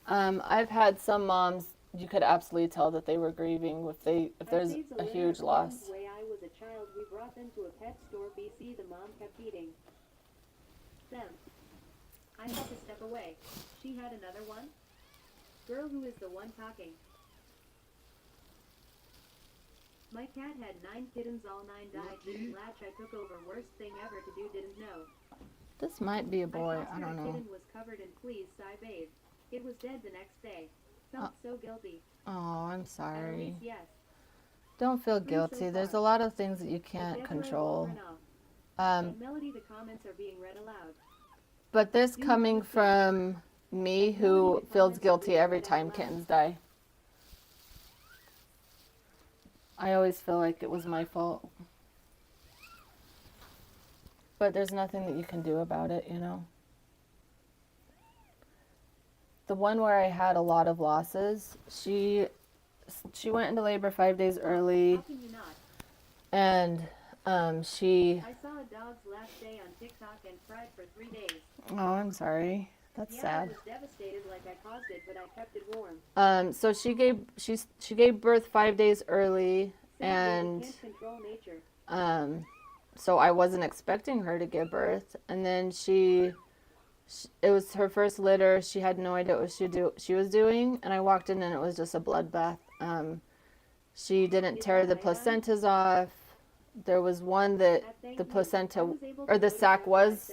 I've had some moms, you could absolutely tell that they were grieving if there's a huge loss. When I was a child, we brought them to a pet store, BC. The mom kept eating them. I had to step away. She had another one. Girl, who is the one talking? My cat had 9 kittens, all 9 died. This latch I took over, worst thing ever to do, didn't know. This might be a boy, I don't A know. kitten was covered in fleas, so I bathed. It was dead the next day. Felt so guilty. Oh, I'm At sorry. least, yes. Don't feel I'm so guilty. There's a sorry. lot of things that you can't Deborah is control. over and off. Um, And Melody, the comments are being read aloud. but this coming from me who feels guilty every time kittens die. I always feel like it was my fault. But there's nothing that you can do about it, you know. The one where I had a lot of losses, she went into labor 5 days early, How can you not? and she. I saw a dog's last day on TikTok and cried for 3 days. Oh, I'm sorry. That's Yeah, I sad. was devastated like I caused it, but I kept it warm. So she gave birth 5 days early, Sadly, and we can't control nature. so I wasn't expecting her to give birth, and then it was her first litter. She had no idea what she was doing, and I walked in and it was just a bloodbath. She didn't tear the placentas off. There was one that the placenta or the sac was.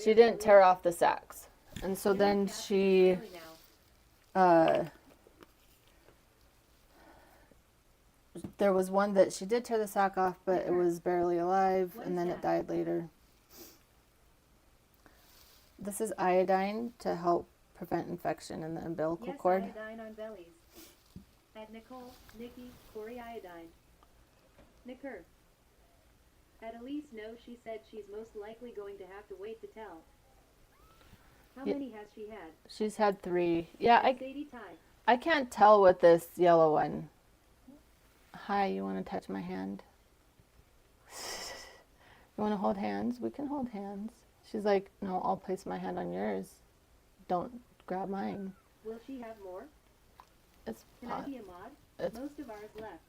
She didn't tear off the sacs, and so then she. There was one that she did tear the sac off, but it was barely alive, and then it died later. This is iodine to help prevent infection in the umbilical cord. Yes, iodine on bellies. At Nicole, Nikki, Corey iodine. Nicker. At Elise, no, she said she's most likely going to have to wait to tell. How many has she had? She's had 3. Yeah, Sadie Ty. I can't tell with this yellow one. Hi, you want to touch my hand? You want to hold hands? We can hold hands. She's like, no, I'll place my hand on yours. Don't grab mine. Will she have more? It's Can I be a mod? it's- Most of ours left.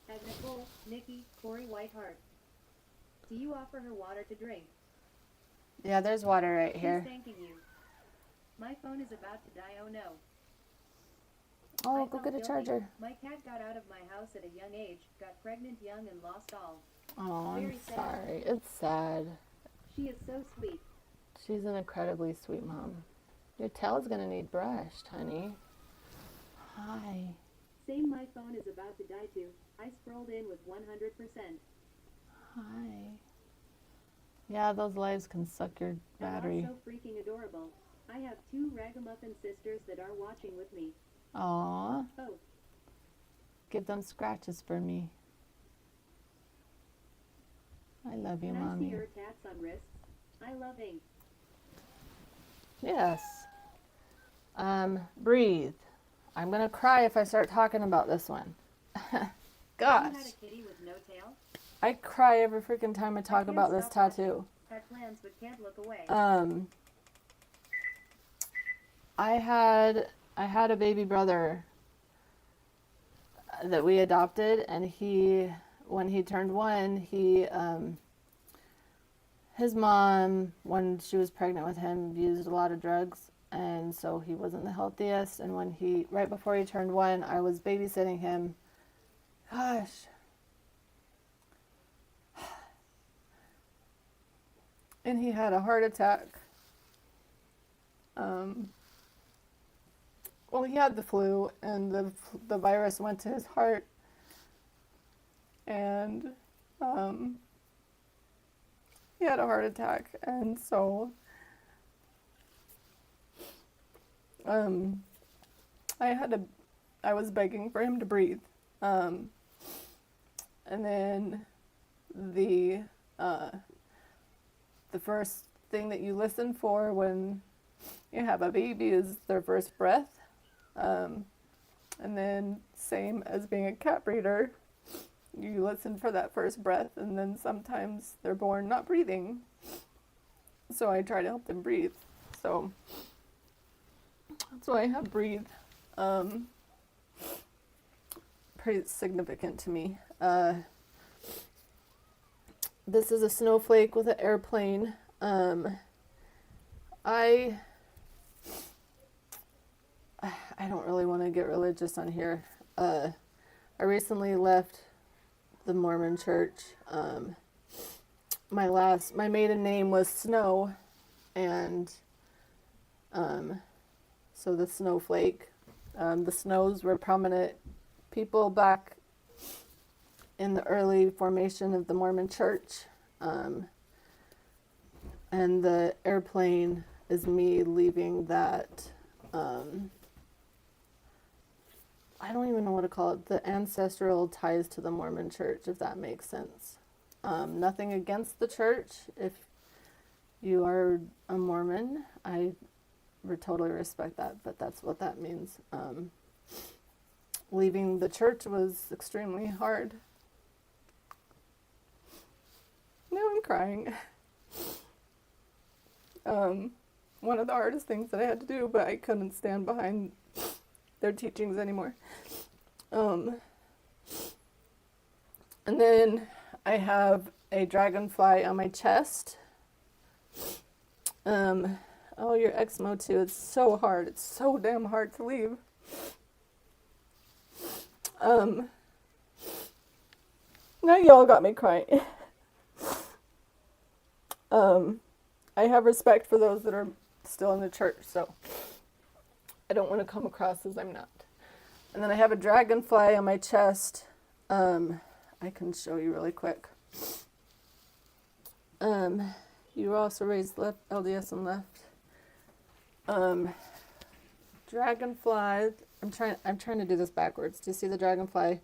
At Nicole, Nikki, Corey Whiteheart. Do you offer her water to drink? Yeah, there's water right She's here. thanking you. My phone is about to die, oh no. Oh, I go felt get a guilty. charger. My cat got out of my house at a young age, got pregnant young and lost all. Oh, I'm Very sad. sorry. It's sad. She is so sweet. She's an incredibly sweet mom. Your tail's gonna need brushed, honey. Hi. Same, my phone is about to die too. I scrolled in with 100%. Hi. Yeah, those lives can suck your battery. And also freaking adorable. I have 2 ragamuffin sisters that are watching with me. Aw. Oh, Give them scratches for me. I love you, can I see Mommy. your tats on wrists? I love ink. Yes. Breathe. I'm gonna cry if I start talking about this one. Gosh. You had a kitty with no tail? I cry every freaking time I talk can't about this stop tattoo. Had plans but can't look away. I had a baby brother that we adopted, and when he turned 1, his mom, when she was pregnant with him, used a lot of drugs, and so he wasn't the healthiest. And right before he turned 1, I was babysitting him. Gosh. And he had a heart attack. Well, he had the flu, and the virus went to his heart, and he had a heart attack, and so I was begging for him to breathe, and then the first thing that you listen for when you have a baby is their first breath. And then same as being a cat breeder, you listen for that first breath, and then sometimes they're born not breathing. So I try to help them breathe. So that's why I have breathe. Pretty significant to me. This is a snowflake with an airplane. I don't really want to get religious on here. I recently left the Mormon church. My maiden name was Snow, and so the snowflake. The Snows were prominent people back in the early formation of the Mormon church. And the airplane is me leaving that, I don't even know what to call it, the ancestral ties to the Mormon church, if that makes sense. Nothing against the church. If you are a Mormon, I totally respect that, but that's what that means. Leaving the church was extremely hard. Now I'm crying. One of the hardest things that I had to do, but I couldn't stand behind their teachings anymore. And then I have a dragonfly on my chest. Oh, your Exmo too. It's so hard. It's so damn hard to leave. Now y'all got me crying. I have respect for those that are still in the church, so I don't want to come across as I'm not. And then I have a dragonfly on my chest. I can show you really quick. You were also raised left, LDS and left. Dragonfly. I'm trying to do this backwards. Do you see the dragonfly?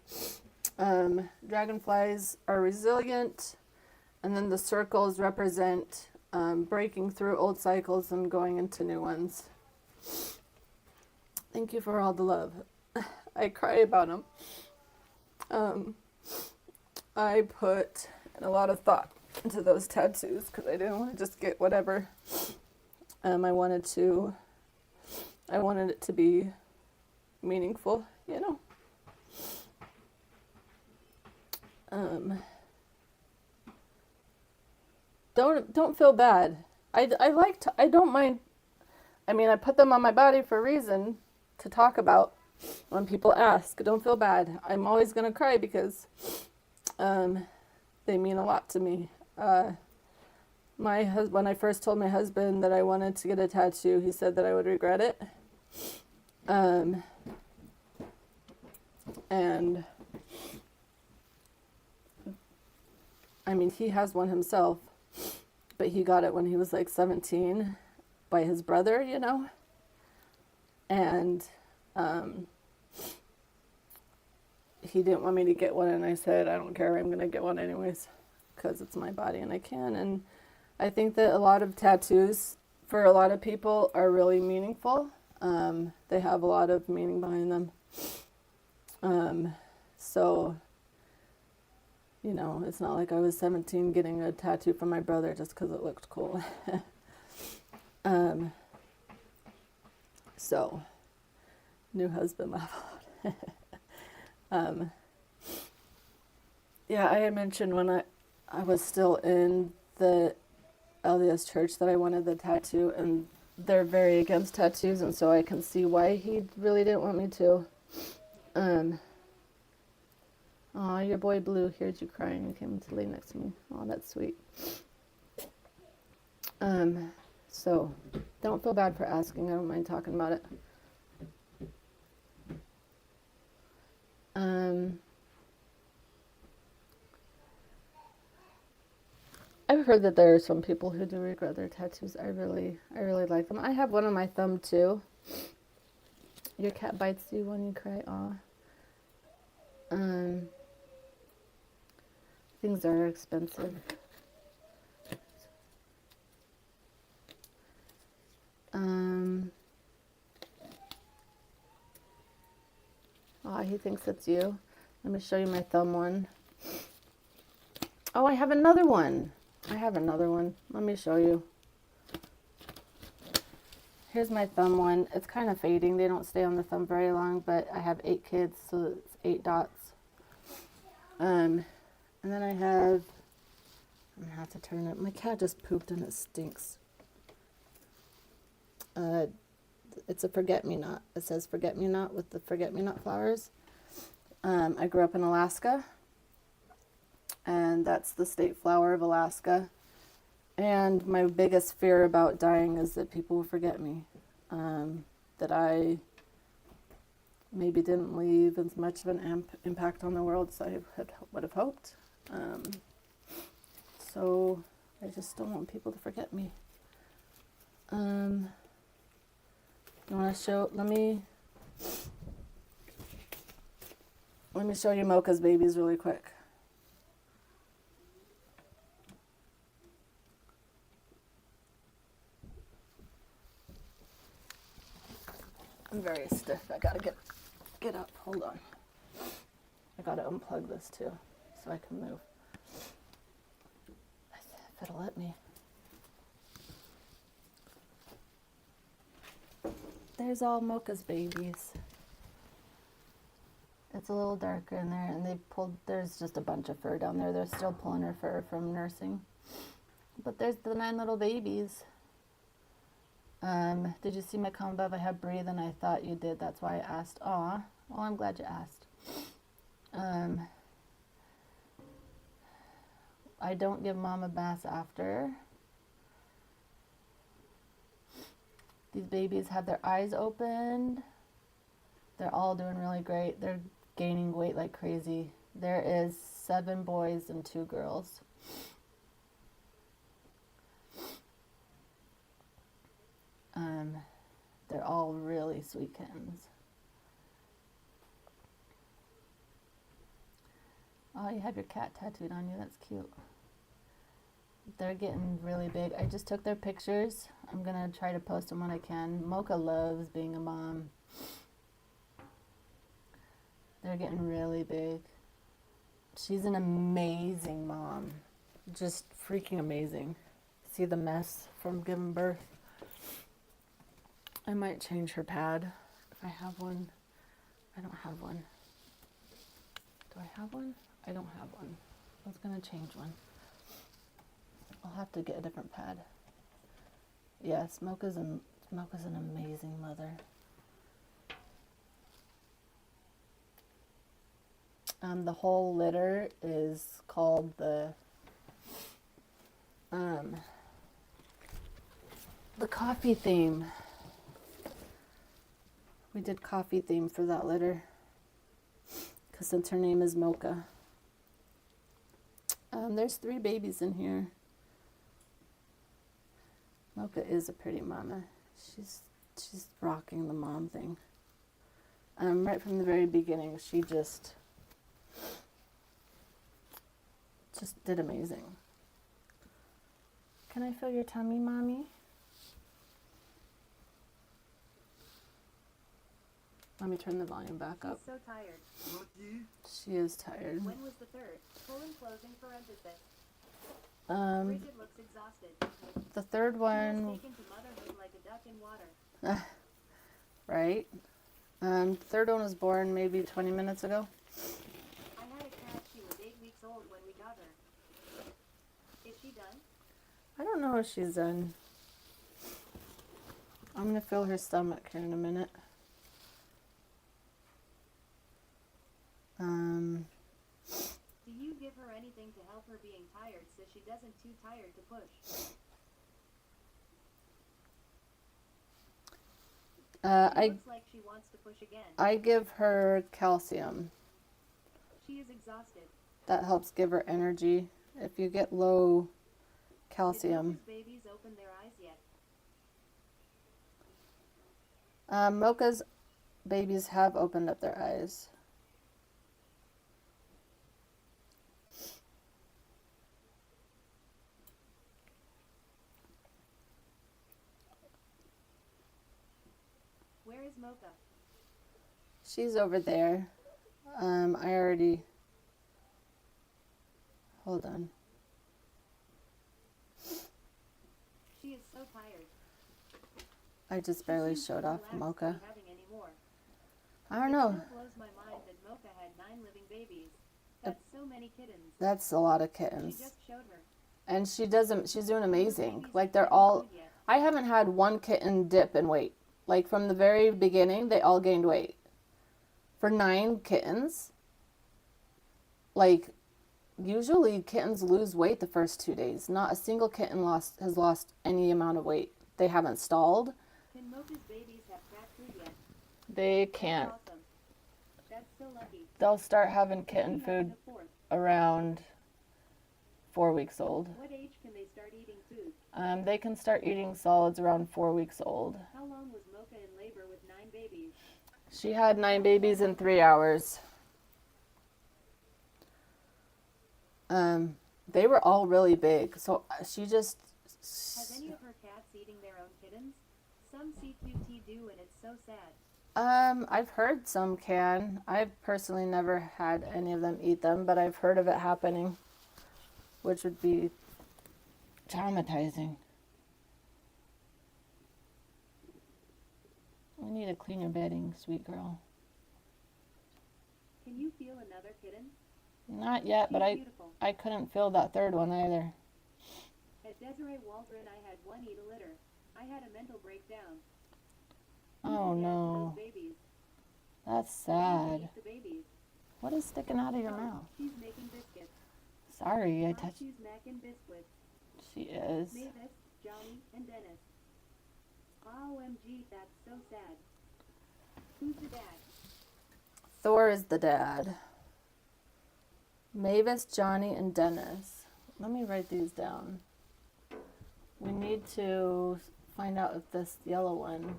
Dragonflies are resilient, and then the circles represent breaking through old cycles and going into new ones. Thank you for all the love. I cry about them. I put a lot of thought into those tattoos because I didn't want to just get whatever. I wanted it to be meaningful, you know. Don't feel bad. I don't mind. I mean, I put them on my body for a reason to talk about when people ask. Don't feel bad. I'm always going to cry because they mean a lot to me. When I first told my husband that I wanted to get a tattoo, he said that I would regret it. And I mean, he has one himself, but he got it when he was like 17 by his brother, you know? And he didn't want me to get one, and I said, I don't care, I'm going to get one anyways, because it's my body and I can. And I think that a lot of tattoos, for a lot of people, are really meaningful. They have a lot of meaning behind them. So You know, it's not like I was 17 getting a tattoo from my brother just because it looked cool. So, new husband laugh out. Yeah, I had mentioned when I was still in the LDS church that I wanted the tattoo, and they're very against tattoos, and so I can see why he really didn't want me to. Aw, your boy Blue heard you crying and came to lay next to me. Oh, that's sweet. So don't feel bad for asking. I don't mind talking about it. I've heard that there are some people who do regret their tattoos. I really like them. I have one on my thumb too. Your cat bites you when you cry. Aw. Things are expensive. Aw, he thinks it's you. Let me show you my thumb one. Oh, I have another one. Let me show you. Here's my thumb one. It's kind of fading. They don't stay on the thumb very long, but I have 8 kids, so it's 8 dots. And then I'm gonna have to turn it. My cat just pooped and it stinks. It's a forget-me-not. It says forget-me-not with the forget-me-not flowers. I grew up in Alaska, and that's the state flower of Alaska. And my biggest fear about dying is that people will forget me. That I maybe didn't leave as much of an impact on the world as I would have hoped. So I just don't want people to forget me. You want to show? Let me show you Mocha's babies really quick. I'm very stiff. I gotta get up. Hold on. I gotta unplug this too, so I can move. If it'll let me. There's all Mocha's babies. It's a little darker in there, and there's just a bunch of fur down there. They're still pulling her fur from nursing. But there's the 9 little babies. Did you see my comment above? I have breathe, and I thought you did. That's why I asked. Aw, well, I'm glad you asked. I don't give mom a bath after. These babies have their eyes opened. They're all doing really great. They're gaining weight like crazy. There is 7 boys and 2 girls. They're all really sweet kittens. Oh, you have your cat tattooed on you. That's cute. They're getting really big. I just took their pictures. I'm going to try to post them when I can. Mocha loves being a mom. They're getting really big. She's an amazing mom. Just freaking amazing. See the mess from giving birth? I might change her pad if I have one. I don't have one. Do I have one? I don't have one. I was going to change one. I'll have to get a different pad. Yes, Mocha's an amazing mother. The whole litter is called the coffee theme. We did coffee theme for that litter, because since her name is Mocha. There's 3 babies in here. Mocha is a pretty mama. She's rocking the mom thing. Right from the very beginning, she just did amazing. Can I feel your tummy, Mommy? Let me turn the volume back up. She's so tired. Lucky. She is tired. When was the third? Pull and closing parenthesis. Um, Bridget looks exhausted. the third She has one, taken to motherhood like a duck in water. right? Third one was born maybe 20 minutes ago. I had a cat. She was 8 weeks old when we got her. Is she done? I don't know if she's done. I'm gonna feel her stomach here in a minute. Do you give her anything to help her being tired so she doesn't too tired to push? She looks like she wants to push again. I give her calcium. She is exhausted. That helps give her energy. If you get low Did calcium. Mocha's babies open their eyes yet? Mocha's babies have opened up their eyes. Where is Mocha? She's over there. I already... Hold on. She is so tired. I just She barely seems so showed off relaxed to Mocha. be having any more. I don't It know. still blows my mind that Mocha had 9 living babies. That's so many kittens. That's a lot of She kittens. just showed her. And she's doing Her amazing. babies Like have they're eaten all... food yet. I haven't had one kitten dip in weight. Like from the very beginning, they all gained weight. For 9 kittens, like usually kittens lose weight the first 2 days. Not a single kitten has lost any amount of weight. They haven't stalled. Can Mocha's babies have cat food yet? They That's can't. awesome. That's so lucky. They'll start having She kitten has food the fourth. around 4 weeks old. What age can they start eating food? They can start eating solids around 4 weeks old. How long was Mocha in labor with 9 babies? She had 9 babies in 3 hours. They were all really big, so she just... Has any of her cats eating their own kittens? Some CQT do, and it's so sad. I've heard some can. I've personally never had any of them eat them, but I've heard of it happening, which would be traumatizing. We need to clean your bedding, sweet girl. Can you feel another kitten? Not yet, but She's beautiful. I couldn't feel that third one either. At Desiree Waldron, I had one eat a litter. I had a mental breakdown. Oh Who's the dad to no, those babies? that's Who sad. eats the babies? What is sticking out of your Oh, mouth? she's making biscuits. Sorry, I touched. She's macking biscuits. She is. Mavis, Johnny, and Dennis. OMG, that's so sad. Who's the dad? Thor is the dad. Mavis, Johnny, and Dennis. Let me write these down. We need to find out if this yellow one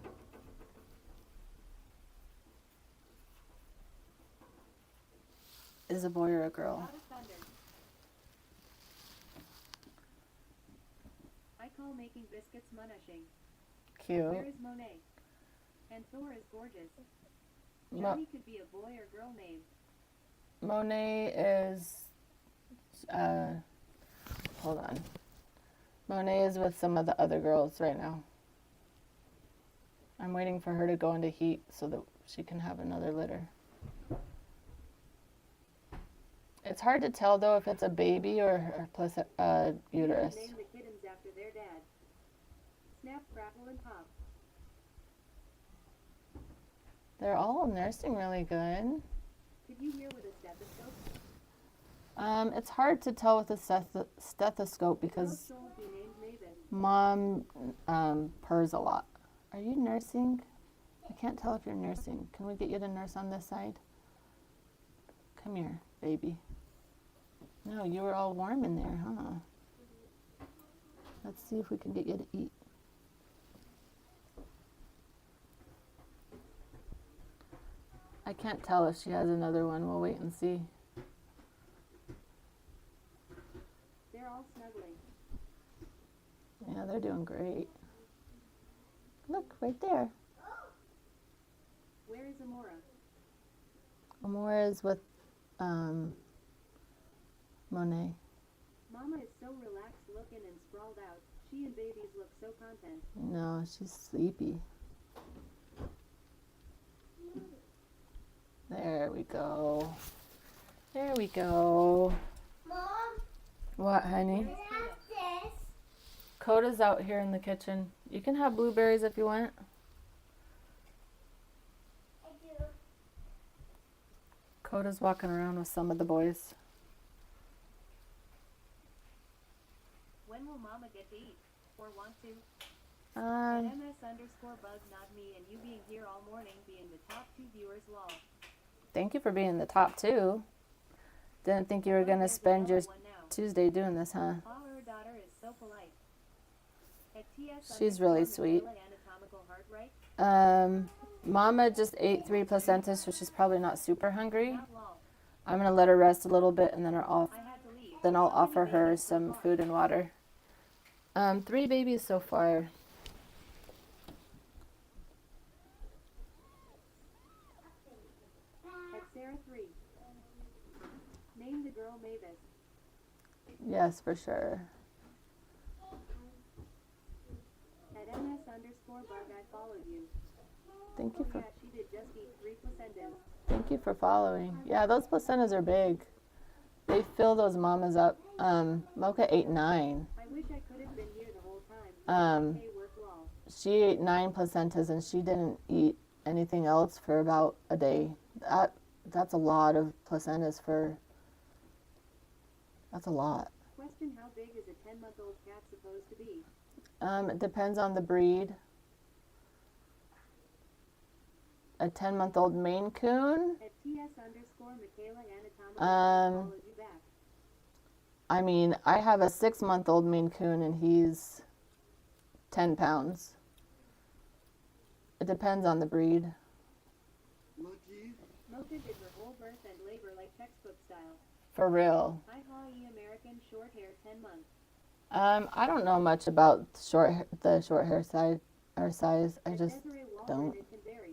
is a boy or a girl. God of thunder. I call making biscuits munishing. Where Cute. is Monet? And Thor is gorgeous. Mo- Johnny could be a boy or girl name. Monet is, hold on. Monet is with some of the other girls right now. I'm waiting for her to go into heat so that she can have another litter. It's hard to tell though if it's a baby or plus uterus. Name the kittens after their dad. Snap, crackle, and pop. They're all nursing really good. Could you hear with a stethoscope? It's hard to tell with a stethoscope How because soul be named Mavis? Mom purrs a lot. Are you nursing? I can't tell if you're nursing. Can we get you to nurse on this side? Come here, baby. No, you were all warm in there, huh? Let's see if we can get you to eat. I can't tell if she has another one. We'll wait and see. They're all snuggling. Yeah, they're doing great. Look, right there. Where is Amora? Amora is with Monet. Mama is so relaxed looking and sprawled out. She and babies look so content. No, she's sleepy. There we go. There we go. Mom, What, honey? can I have this? Coda's out here in the kitchen. You can have blueberries if you want. I do. Coda's walking around with some of the boys. When will Mama get to eat? Or want to? Um, MS_bug not me and you being here all morning being the top 2 viewers lol. thank you for being the top 2. Didn't think you were going to spend your One now. Tuesday doing this, huh? Our daughter is so polite. At TS She's really _ sweet. anatomical heart right? Mama just ate 3 placentas, so she's probably not super hungry. Not lol. I'm going to let her rest a little bit, and then I had to leave. I'll offer her some food and water. 3 babies so far. At Sarah 3. Name the girl Mavis. Yes, for sure. At MS_bug I followed you. Thank you Oh for yeah, she did just eat 3 placentas. Thank you for following. Yeah, those placentas are big. They fill those mamas up. Mocha ate 9. I wish I could have been here the whole time. Hey, work lol. She ate 9 placentas and she didn't eat anything else for about a day. That's a lot of placentas for. That's a lot. Question: how big is a 10-month-old cat supposed to be? It depends on the breed. A 10-month-old Maine Coon. At TS_Michaela anatomical followed you back. I mean, I have a 6-month-old Maine Coon and he's 10 pounds. It depends on the breed. Lucky. Mocha did her whole birth and labor like textbook style. For real. I Hawaii American short hair 10 months. I don't know much about the short hair size. I At just Desiree Walter, don't. it can vary.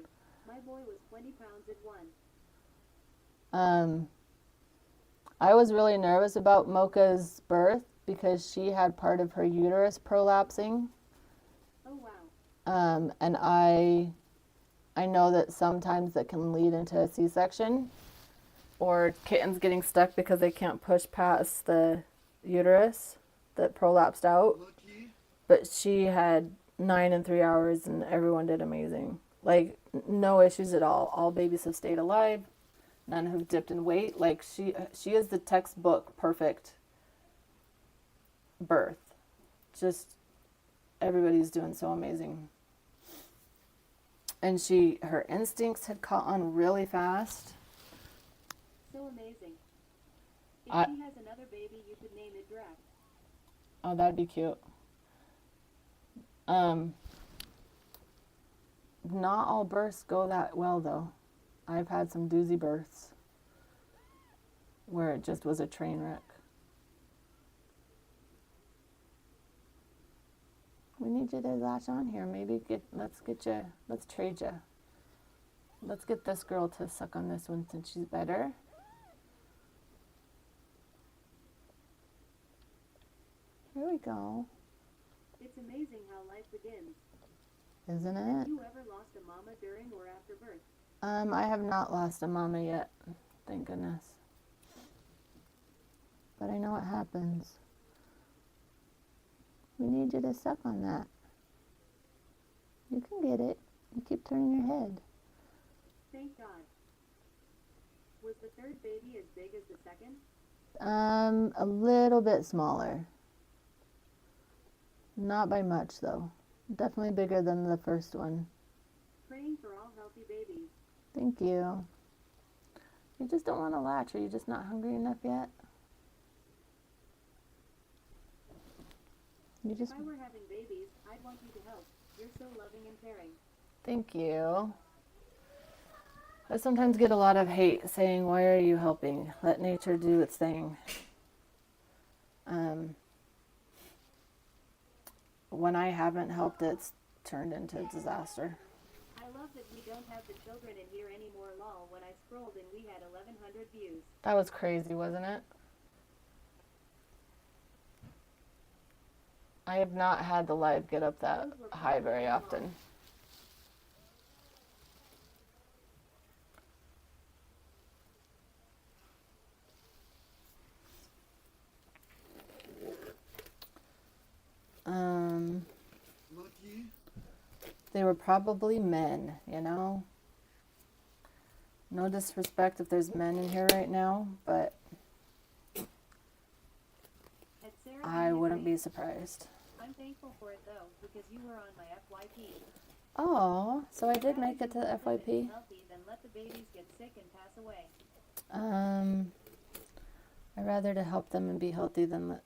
My boy was 20 pounds at 1. I was really nervous about Mocha's birth because she had part of her uterus prolapsing. Oh wow. And I know that sometimes that can lead into a C-section or kittens getting stuck because they can't push past the uterus that prolapsed out. Lucky. But she had 9 in 3 hours and everyone did amazing. Like, no issues at all. All babies have stayed alive. None have dipped in weight. Like, she is the textbook perfect birth. Just everybody's doing so amazing. And her instincts had caught on really fast. So amazing. If I- she has another baby, you could name it Drac. Oh, that'd be cute. Not all births go that well, though. I've had some doozy births where it just was a train wreck. We need you to latch on here. Maybe let's trade you. Let's get this girl to suck on this one since she's better. Here we go. It's amazing how life begins. Isn't Have it? you ever lost a mama during or after birth? I have not lost a mama yet, thank goodness. But I know it happens. We need you to suck on that. You can get it. You keep turning your head. Thank God. Was the third baby as big as the second? A little bit smaller. Not by much, though. Definitely bigger than the first one. Praying for all healthy babies. Thank you. You just don't want to latch. Are you just not hungry enough yet? You just... If I were having babies, I'd want you to help. You're so loving and caring. Thank you. I sometimes get a lot of hate saying, why are you helping? Let nature do its thing. When I haven't helped, it's turned into a disaster. I love that we don't have the children in here anymore lol. When I scrolled and we had 1,100 views. That was crazy, wasn't it? I have not had the live get up that high very often. Lucky. They were probably men, you know? No disrespect if there's men in here right now, but At Sarah I wouldn't be Bakery. surprised. I'm thankful for it though, because you were on my FYP. Oh, so I did Rather make it to do the live and be FYP. healthy than let the babies get sick and pass away. I'd rather to help them and be healthy than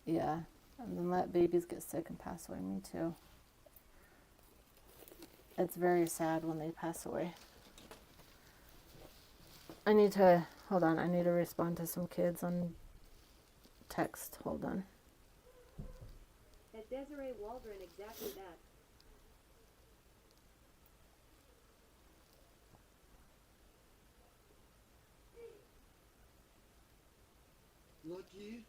than let babies get sick and pass away. Me too. It's very sad when they pass away. I need to respond to some kids on text. Hold on. At Desiree Waldron, exactly that. Lucky.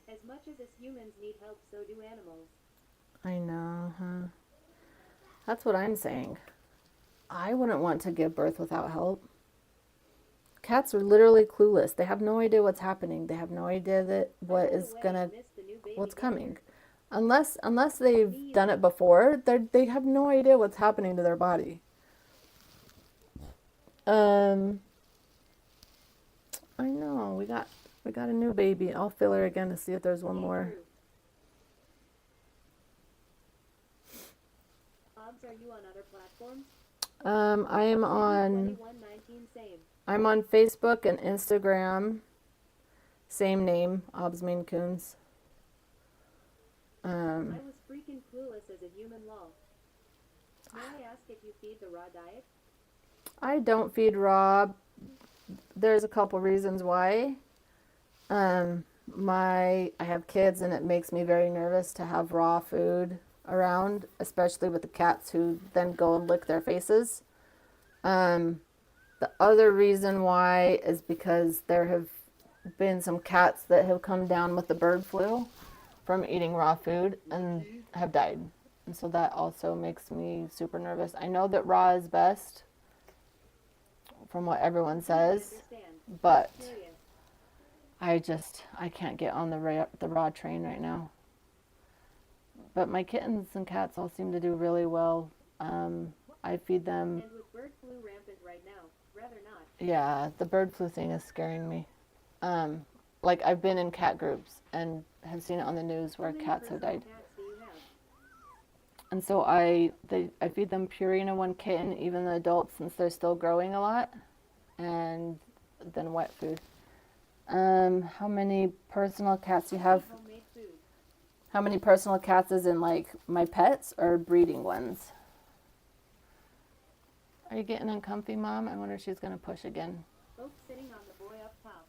As much as us humans need help, so do animals. I know, huh? That's what I'm saying. I wouldn't want to give birth without help. Cats are literally clueless. They have no idea what's happening. They have no idea that what By the is way, gonna, I missed the new baby what's getting coming. here. Unless they've done it before, they have no idea what's happening to their body. I know we got a new baby. I'll fill her again to see if there's one Hey, more. Drew. Obs, are you on other platforms? I am on 2119 same. I'm on Facebook and Instagram. Same name, Obs Maine Coons. I was freaking clueless as a human lol. May I ask if you feed the raw diet? I don't feed raw. There's a couple reasons why. I have kids and it makes me very nervous to have raw food around, especially with the cats who then go and lick their faces. The other reason why is because there have been some cats that have come down with the bird flu from eating raw food and have died. And so that also makes me super nervous. I know that raw is best from what everyone says, Understand. but Curious. I can't get on the raw train right now. But my kittens and cats all seem to do really well. I feed them. And with bird flu rampant right now, rather not. Yeah, the bird flu thing is scaring me. Like I've been in cat groups and have seen it on the news where How many cats have personal died. cats do you have? And so I feed them Purina One Kitten, even the adults, since they're still growing a lot, and then wet food. How many personal cats do you have? Homemade food. How many personal cats is in like my pets or breeding ones? Are you getting uncomfy, Mom? I wonder if she's gonna push again. Folks sitting on the boy up top.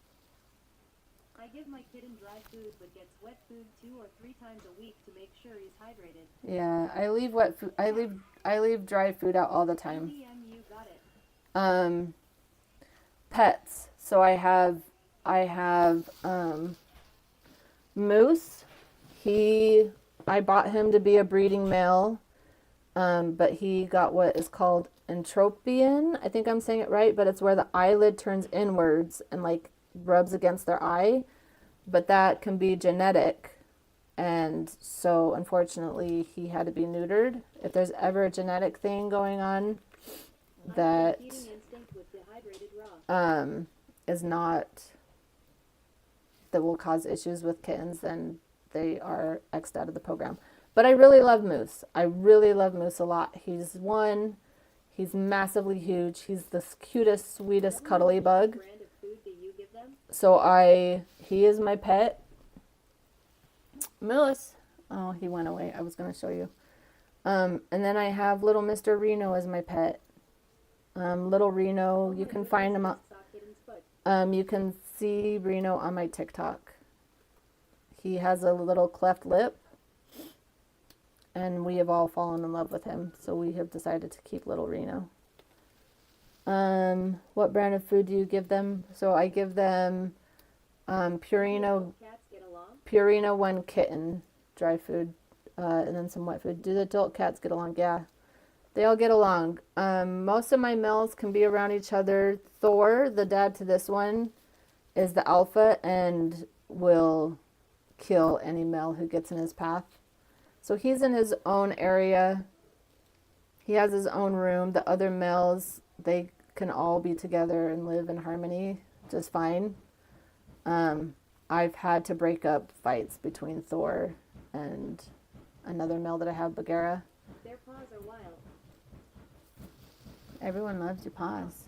I give my kitten dry food but gets wet food 2 or 3 times a week to make sure he's hydrated. Yeah, I leave wet food. I leave dry food out all the time. TDM, you got it. Pets. So I have Moose. I bought him to be a breeding male, but he got what is called entropion. I think I'm saying it right, but it's where the eyelid turns inwards and like rubs against their eye. But that can be genetic, and so unfortunately he had to be neutered. If there's ever a genetic thing going on that Feeding instinct with dehydrated raw. is not, that will cause issues with kittens, then they are X'd out of the program. But I really love Moose. I really love Moose a lot. He's massively huge. He's the cutest, sweetest, cuddly bug. What brand of food do you give them? So he is my pet. Moose. Oh, he went away. I was going to show you. And then I have little Mr. Reno as my pet. Little Reno, you can find him on, Saw kitten's foot. you can see Reno on my TikTok. He has a little cleft lip, and we have all fallen in love with him, so we have decided to keep little Reno. What brand of food do you give them? So I give them Purino Cats get along? Purina One Kitten dry food, and then some wet food. Do the adult cats get along? Yeah, they all get along. Most of my males can be around each other. Thor, the dad to this one, is the alpha and will kill any male who gets in his path. So he's in his own area. He has his own room. The other males, they can all be together and live in harmony just fine. I've had to break up fights between Thor and another male that I have, Bagheera. Their paws are wild. Everyone loves your paws.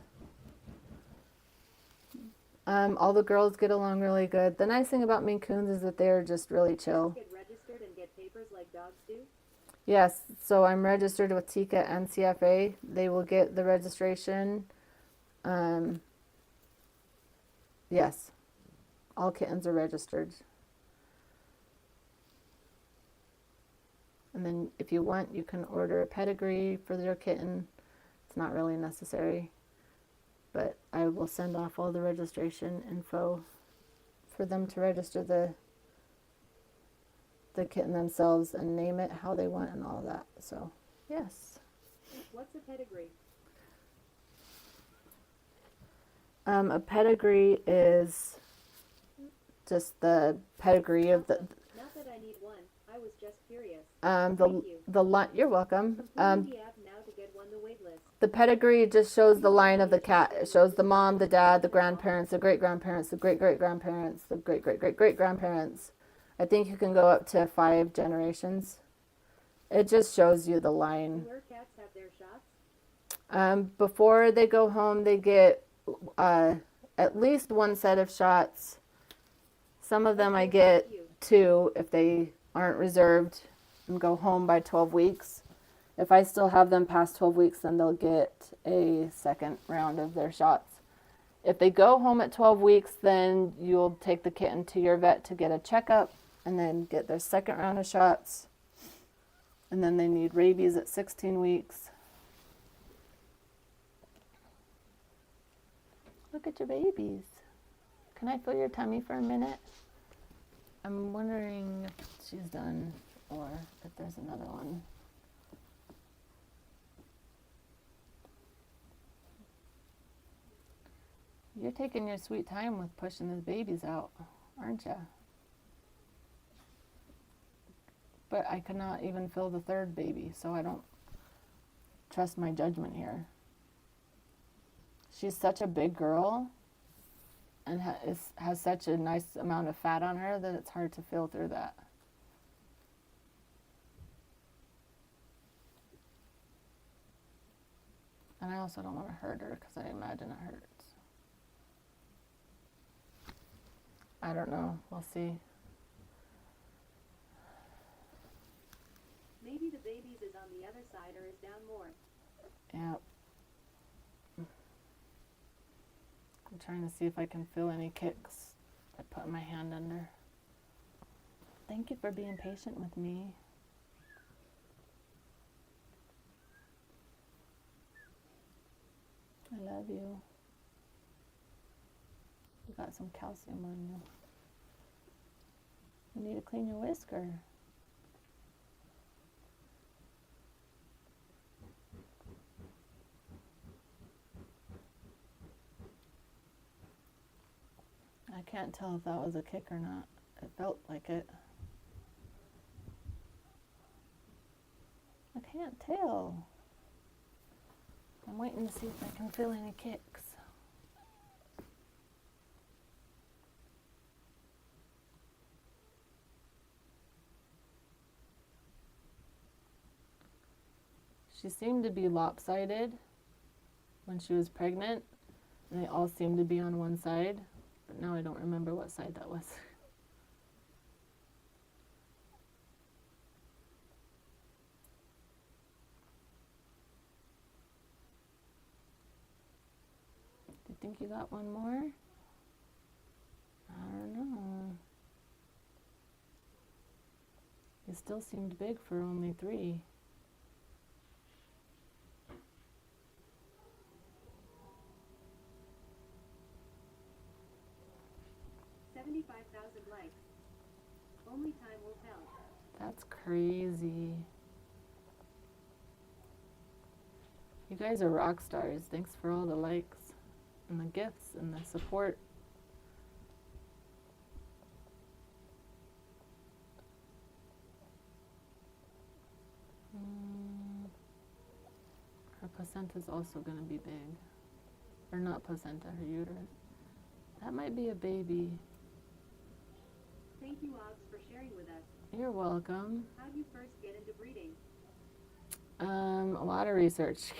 All the girls get along really good. The nice thing about Maine Coons is that they're just really chill. Cats get registered and get papers like dogs do? Yes, so I'm registered with TICA and CFA. They will get the registration. Yes, all kittens are registered. And then if you want, you can order a pedigree for your kitten. It's not really necessary, but I will send off all the registration info for them to register the kitten themselves and name it how they want and all that. So, yes. What's a pedigree? A pedigree is just the pedigree of the Not that I need one. I was just curious. the Thank you. the line. You're welcome. Completing the app now to get one the wait list. The pedigree just shows the line of the cat. It shows the mom, the dad, the grandparents, the great grandparents, the great great grandparents, the great great great great grandparents. I think you can go up to 5 generations. It just shows you the line. Where cats have their shots? Before they go home, they get at least 1 set of shots. Some of them I get 2 if they aren't reserved and go home by 12 weeks. If I still have them past 12 weeks, then they'll get a second round of their shots. If they go home at 12 weeks, then you'll take the kitten to your vet to get a checkup and then get their second round of shots. And then they need rabies at 16 weeks. Look at your babies. Can I feel your tummy for a minute? I'm wondering if she's done or if there's another one. You're taking your sweet time with pushing the babies out, aren't you? But I could not even feel the third baby, so I don't trust my judgment here. She's such a big girl and has such a nice amount of fat on her that it's hard to feel through that. And I also don't want to hurt her because I imagine it hurts. I don't know. We'll see. Maybe the baby's is on the other side or is down more. Yeah. I'm trying to see if I can feel any kicks by putting my hand under. Thank you for being patient with me. I love you. You got some calcium on you. You need to clean your whisker. I can't tell if that was a kick or not. It felt like it. I can't tell. I'm waiting to see if I can feel any kicks. She seemed to be lopsided when she was pregnant, and they all seemed to be on one side, but now I don't remember what side that was. Do you think you got one more? still seemed big for only 3. 75,000 likes. Only time will tell. That's crazy. You guys are rock stars. Thanks for all the likes and the gifts and the support. Her placenta's also going to be big. Or not placenta, her uterus. That might be a baby. Thank you, Ogs, for sharing with us. You're welcome. How'd you first get into breeding? A lot of research.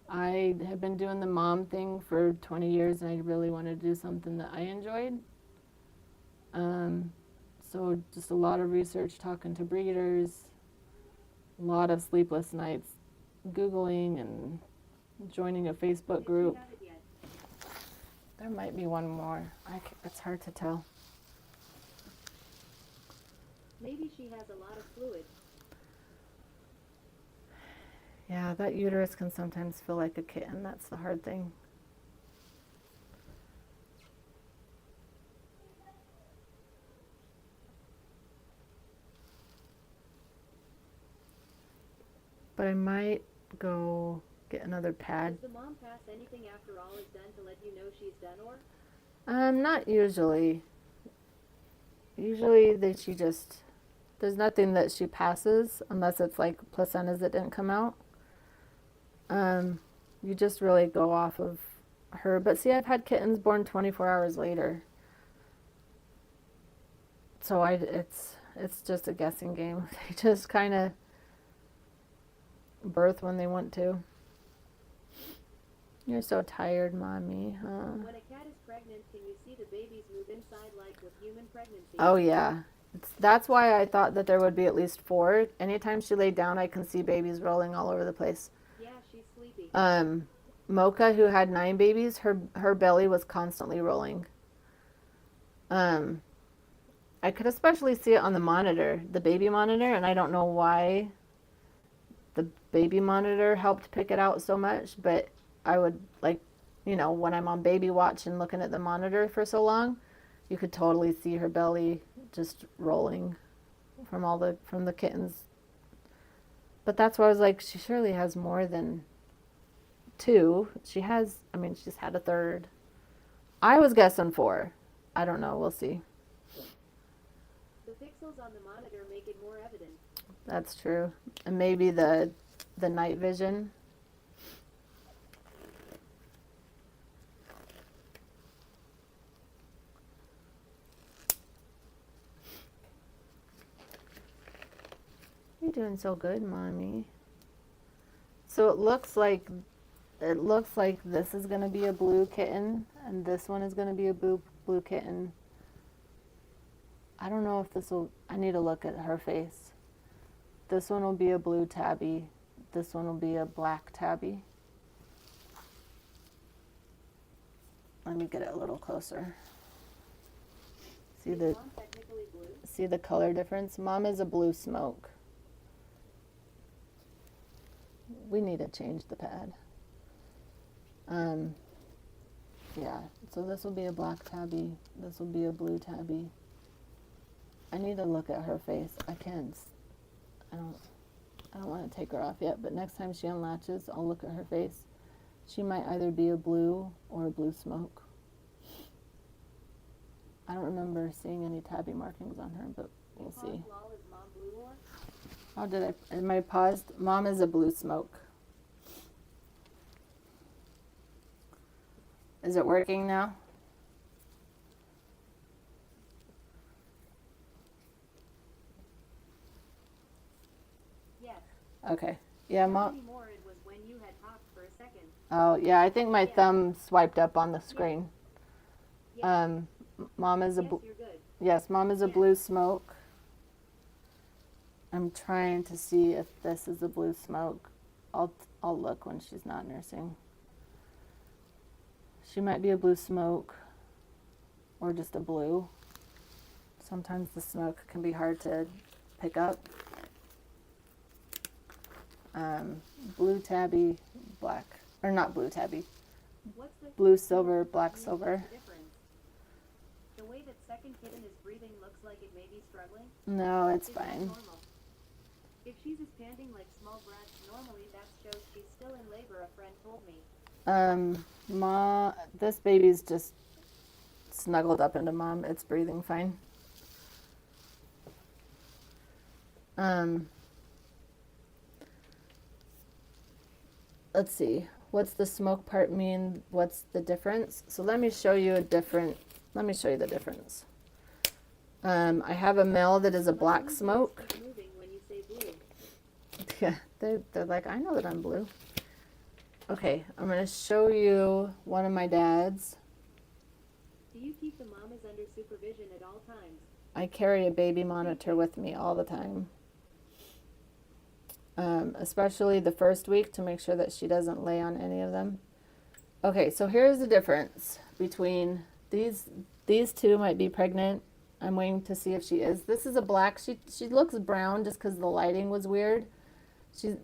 I have been doing the mom thing for 20 years and I really wanted to do something that I enjoyed. So just a lot of research, talking to breeders, a lot of sleepless nights, Googling and joining a Facebook group. Did you have it yet? There might be one more. It's hard to tell. Maybe she has a lot of fluid. Yeah, that uterus can sometimes feel like a kitten. That's the hard thing. But I might go get another pad. Does the mom pass anything after all is done to let you know she's done, or? Not usually. Usually there's nothing that she passes unless it's like placentas that didn't come out. You just really go off of her. But see, I've had kittens born 24 hours later. So it's just a guessing game. They just kind of birth when they want to. You're so tired, Mommy, huh? When a cat is pregnant, can you see the babies move inside like with human pregnancy? Oh, yeah. That's why I thought that there would be at least 4. Anytime she laid down, I can see babies rolling all over the place. Yeah, she's sleepy. Mocha, who had 9 babies, her belly was constantly rolling. I could especially see it on the monitor, the baby monitor, and I don't know why the baby monitor helped pick it out so much, but I would, like, when I'm on baby watch and looking at the monitor for so long, you could totally see her belly just rolling from the kittens. But that's why I was like, she surely has more than 2. She's had a third. I was guessing 4. I don't know. We'll see. The pixels on the monitor make it more evident. That's true. And maybe the night vision. You're doing so good, Mommy. So it looks like this is going to be a blue kitten and this one is going to be a blue kitten. I don't know if I need to look at her face. This one will be a blue tabby. This one will be a black tabby. Let me get it a little closer. Is mom technically blue? See the color difference? Mom is a blue smoke. We need to change the pad. Yeah, so this will be a black tabby. This will be a blue tabby. I need to look at her face. I don't want to take her off yet, but next time she unlatches, I'll look at her face. She might either be a blue or a blue smoke. I don't remember seeing any tabby markings on her, but we'll see. Lol, is mom blue or? How did am I paused? Mom is a blue smoke. Is it working now? Yes. Okay. Yeah, Not Mom. anymore, it was when you had talked for a second. Oh, yeah, I think my thumb swiped up on the screen. Yeah. Mom is a Yes, you're good. Yes, Mom is a blue smoke. I'm trying to see if this is a blue smoke. I'll look when she's not nursing. She might be a blue smoke or just a blue. Sometimes the smoke can be hard to pick up. Blue tabby, black, or not blue tabby, What's the blue silver, black What's silver. the difference? The way that second kitten is breathing looks like it may be struggling. No, it's Is that fine. normal? If she's panting like small brats, normally that shows she's still in labor, a friend told me. This baby's just snuggled up into mom. It's breathing fine. Let's see. What's the smoke part mean? What's the difference? So let me show you the difference. I have a male that is a black smoke. Keep moving when you say blue. Yeah, they're like, I know that I'm blue. Okay, I'm going to show you one of my dad's. Do you keep the mamas under supervision at all times? I carry a baby monitor with me all the time. Especially the first week to make sure that she doesn't lay on any of them. Okay, so here's the difference between these two might be pregnant. I'm waiting to see if she is. This is a black. She looks brown just because the lighting was weird.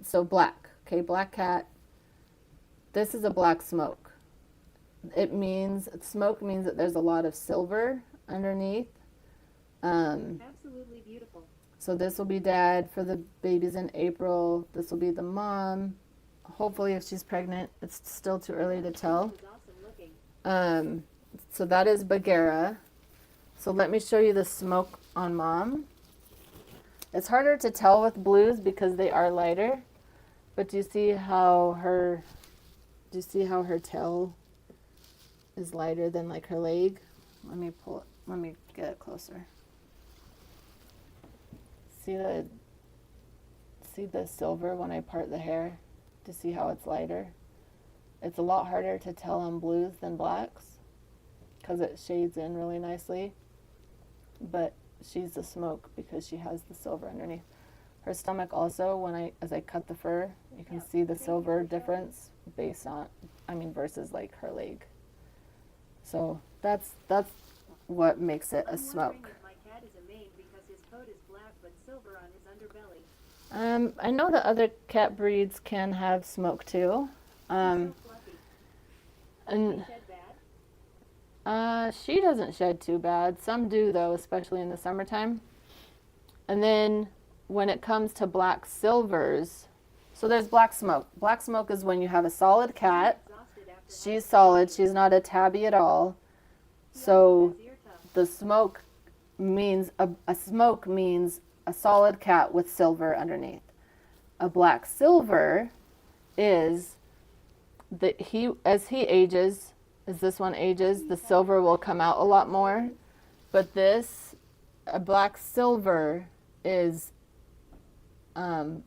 So black. Okay, black cat. This is a black smoke. Smoke means that there's a lot of silver underneath. Absolutely beautiful. So this will be dad for the babies in April. This will be the mom. Hopefully if she's pregnant. It's still too early to tell. This is awesome looking. So that is Bagheera. So let me show you the smoke on mom. It's harder to tell with blues because they are lighter. But do you see how her tail is lighter than like her leg? Let me get it closer. See the silver when I part the hair to see how it's lighter? It's a lot harder to tell on blues than blacks because it shades in really nicely. But she's the smoke because she has the silver underneath. Her stomach also, as I cut the fur, you can see the silver difference versus like her leg. So that's what makes it a I'm smoke. wondering if my cat is a Maine because his coat is black but silver on his underbelly. I know that other cat breeds can have smoke too. He's so fluffy. Does And he shed bad? she doesn't shed too bad. Some do though, especially in the summertime. And then when it comes to black silvers, so there's black smoke. Black smoke is when you have a solid cat. Exhausted after She's solid. She's not a tabby at all. So the smoke means a smoke means a solid cat with silver underneath. A black silver is that as he ages, as this one ages, the silver will come out a lot more. But a black silver is kind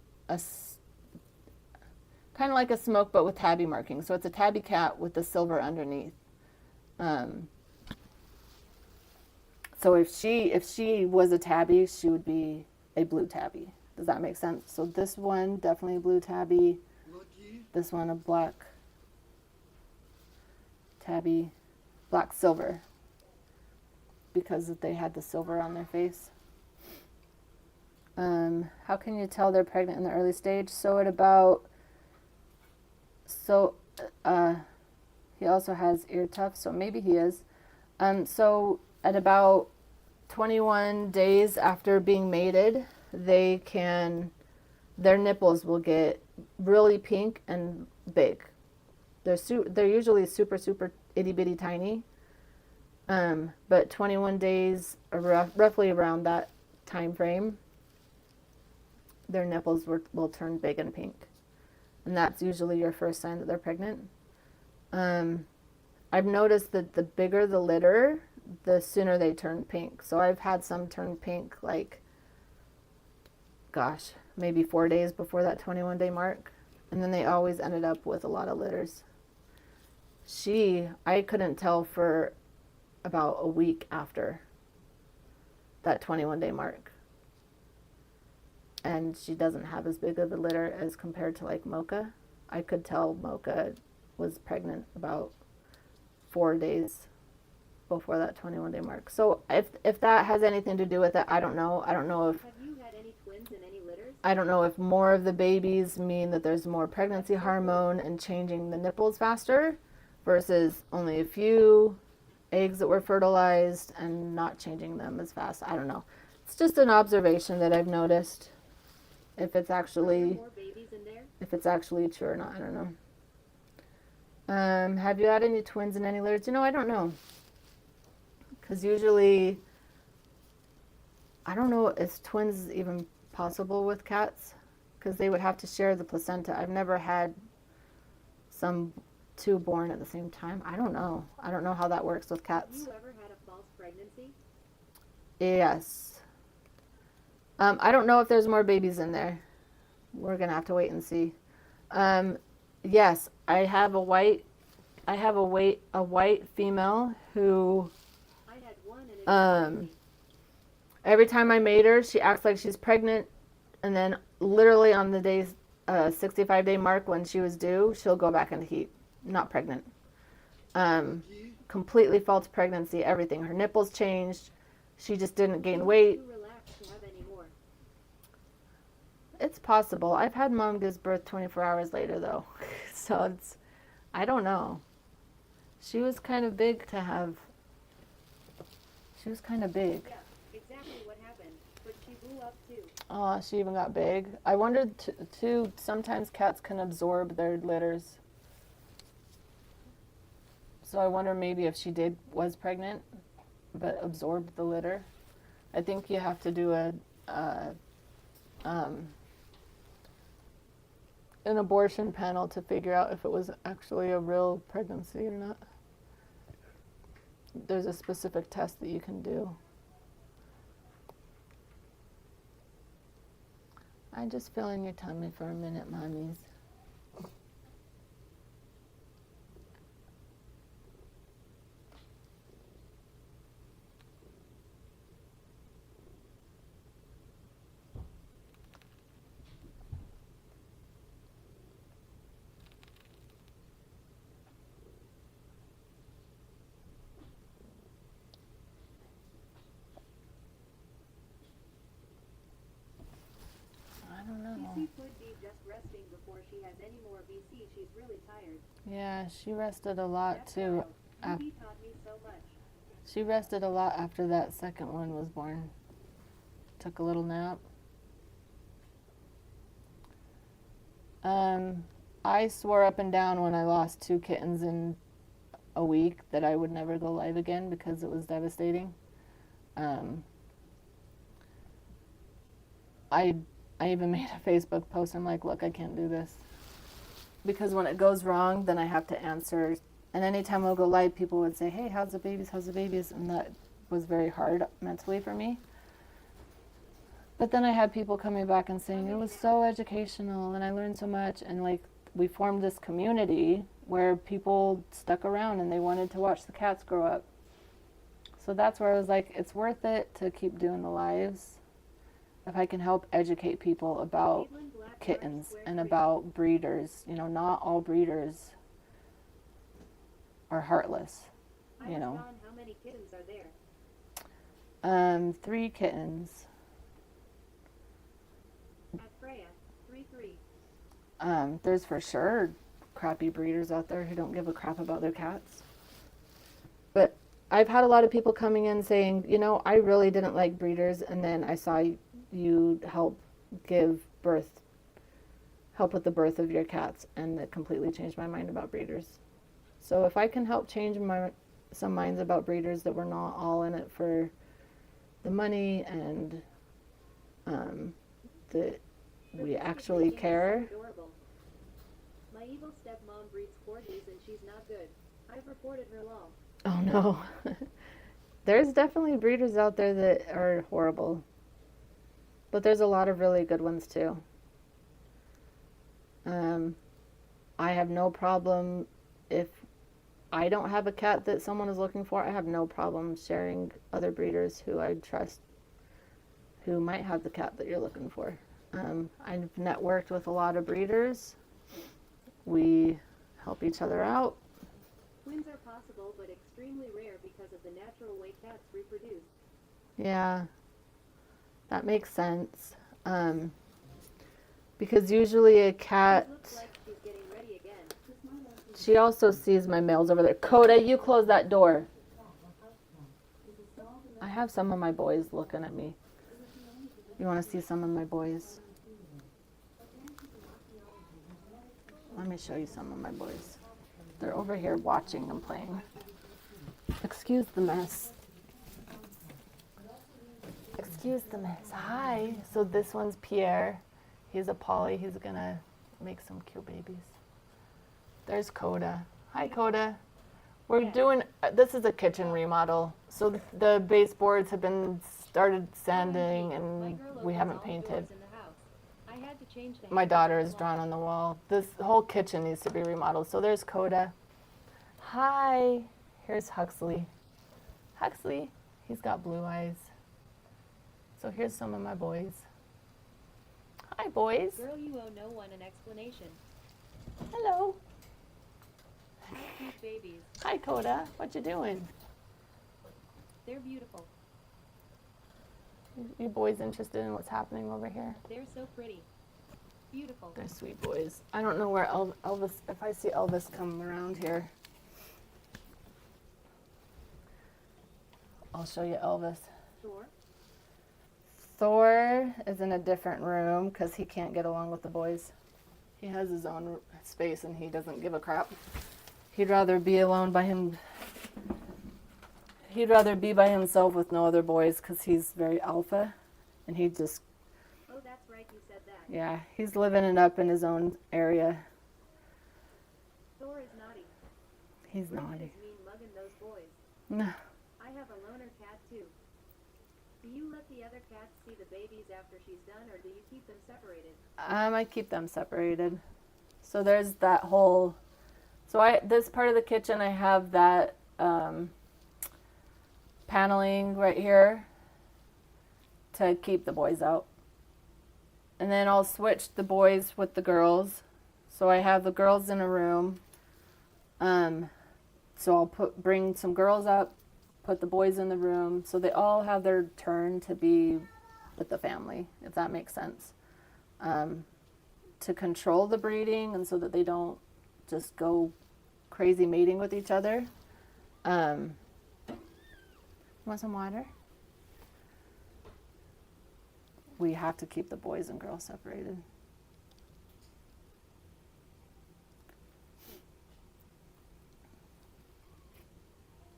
of like a smoke but with tabby markings. So it's a tabby cat with the silver underneath. So if she was a tabby, she would be a blue tabby. Does that make sense? So this one definitely a blue tabby. Lucky. This one a black tabby, black silver, because they had the silver on their face. How can you tell they're pregnant in the early stage? He also has ear tufts, so maybe he is. So at about 21 days after being mated, their nipples will get really pink and big. They're usually super, super itty bitty tiny. But 21 days, roughly around that time frame, their nipples will turn big and pink. And that's usually your first sign that they're pregnant. I've noticed that the bigger the litter, the sooner they turn pink. So I've had some turn pink maybe 4 days before that 21-day mark. And then they always ended up with a lot of litters. I couldn't tell for about a week after that 21-day mark. And she doesn't have as big of a litter as compared to like Mocha. I could tell Mocha was pregnant about 4 days before that 21-day mark. So if that has anything to do with it, I don't know. I don't know if Have you had any I don't know if more of the babies mean that there's more pregnancy hormone and changing the nipples faster versus only a few eggs that were fertilized and not changing them as fast. I don't know. It's just an observation that I've noticed. If it's actually More babies in there? true or not, I don't know. Have you had any twins in any litters? I don't know. Because usually, I don't know, is twins even possible with cats? Because they would have to share the placenta. I've never had two born at the same time. I don't know. I don't know how that works with Have cats. you ever had a false pregnancy? Yes. I don't know if there's more babies in there. We're gonna have to wait and see. Yes, I have a white female who I had one and it um every time I mate her, she acts like she's pregnant, and then literally on the 65-day mark when she was due, she'll go back into heat. Not pregnant. Completely false pregnancy, everything. Her nipples changed. She just didn't gain weight. too relaxed to have any more. It's possible. I've had mom gives birth 24 hours later, though. So I don't know. She was kind of big. Yeah, exactly what happened. But she blew up too. Oh, she even got big. I wondered, too, sometimes cats can absorb their litters. So I wonder maybe if she was pregnant, but absorbed the litter. I think you have to do an abortion panel to figure out if it was actually a real pregnancy or not. There's a specific test that you can do. I just feel in your tummy for a minute, mommies. I don't know. VC could be just resting before she has any more VC. She's really tired. Yeah, she rested a lot That's too. how Ruby taught me so much. She rested a lot after that second one was born. Took a little nap. I swore up and down when I lost 2 kittens in a week that I would never go live again because it was devastating. I even made a Facebook post. I'm like, look, I can't do this. Because when it goes wrong, then I have to answer. And anytime I'll go live, people would say, hey, how's the babies? How's the babies? And that was very hard mentally for me. But then I had people coming back and saying, it was so educational and I learned so much. And like, we formed this community where people stuck around and they wanted to watch the cats grow up. So that's where I was like, it's worth it to keep doing the lives if I can help educate people about kittens and about breeders. Not all breeders are heartless. I was gone. How many kittens are there? 3 kittens. At Freya, 3. There's for sure crappy breeders out there who don't give a crap about their cats. But I've had a lot of people coming in saying, I really didn't like breeders, and then I saw you help with the birth of your cats, and it completely changed my mind about breeders. So if I can help change some minds about breeders, that we're not all in it for the money and that we actually care. Adorable. My evil stepmom breeds corgis and she's not good. I've reported her law. Oh no. There's definitely breeders out there that are horrible. But there's a lot of really good ones too. I have no problem if I don't have a cat that someone is looking for. I have no problem sharing other breeders who I trust who might have the cat that you're looking for. I've networked with a lot of breeders. We help each other out. Twins are possible, but extremely rare because of the natural way cats reproduce. Yeah, that makes sense. Because usually a cat, Looks like she's getting ready again. she also sees my males over there. Coda, you close that door. I have some of my boys looking at me. You want to see some of my boys? Let me show you some of my boys. They're over here watching and playing. Excuse the mess. Excuse the mess. Hi. So this one's Pierre. He's a poly. He's gonna make some cute babies. There's Coda. Hi, Coda. We're doing, this is a kitchen remodel. So the baseboards have been started sanding and we haven't painted. I had to change the My daughter is drawn on the wall. This whole kitchen needs to be remodeled. So there's Coda. Hi. Here's Huxley. Huxley. He's got blue eyes. So here's some of my boys. Hi, boys. Girl, you owe no one an explanation. Hello. How cute babies. Hi, Coda. What you doing? They're beautiful. You boys interested in what's happening over here? They're so pretty. Beautiful. They're sweet boys. I don't know where Elvis, if I see Elvis come around here, I'll show you Elvis. Sure. Thor is in a different room because he can't get along with the boys. He has his own space and he doesn't give a crap. He'd rather be alone by him. He'd rather be by himself with no other boys because he's very alpha, and he just, Oh, that's right, you said that. yeah, he's living it up in his own area. Thor is naughty. He's Bridget naughty. is mean mugging those boys. No. I have a loner cat too. Do you let the other cats see the babies after she's done, or do you keep them separated? I keep them separated. So there's that whole, so this part of the kitchen, I have that paneling right here to keep the boys out. And then I'll switch the boys with the girls. So I have the girls in a room. So I'll bring some girls up, put the boys in the room, so they all have their turn to be with the family, if that makes sense. To control the breeding and so that they don't just go crazy mating with each other. Want some water? We have to keep the boys and girls separated.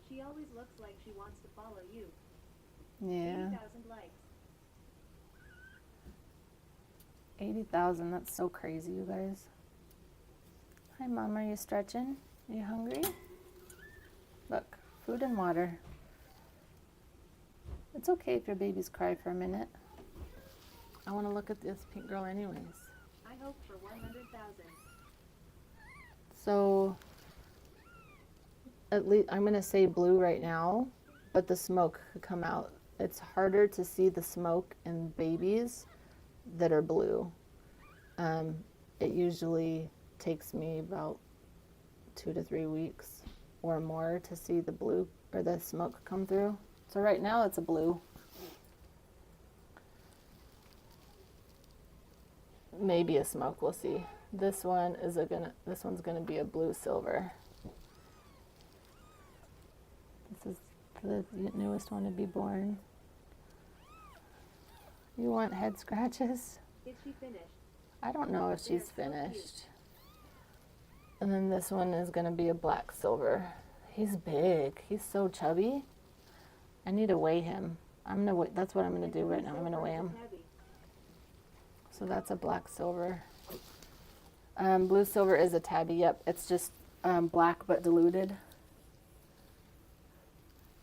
She always looks like she wants to follow you. Yeah. 80,000 likes. 80,000, that's so crazy, you guys. Hi, Mom, are you stretching? Are you hungry? Look, food and water. It's okay if your babies cry for a minute. I want to look at this pink girl anyways. I hope for 100,000. So, at least, I'm going to say blue right now, but the smoke could come out. It's harder to see the smoke in babies that are blue. It usually takes me about 2 to 3 weeks or more to see the blue or the smoke come through. So right now it's a blue. Maybe a smoke, we'll see. This one's gonna be a blue silver. This is the newest one to be born. You want head scratches? Is she finished? I don't know if she's finished. And then this one is gonna be a black silver. He's big. He's so chubby. I need to weigh him. That's what I'm gonna do right now. I'm gonna weigh him. So that's a black silver. Blue silver is a tabby. Yep, it's just black but diluted.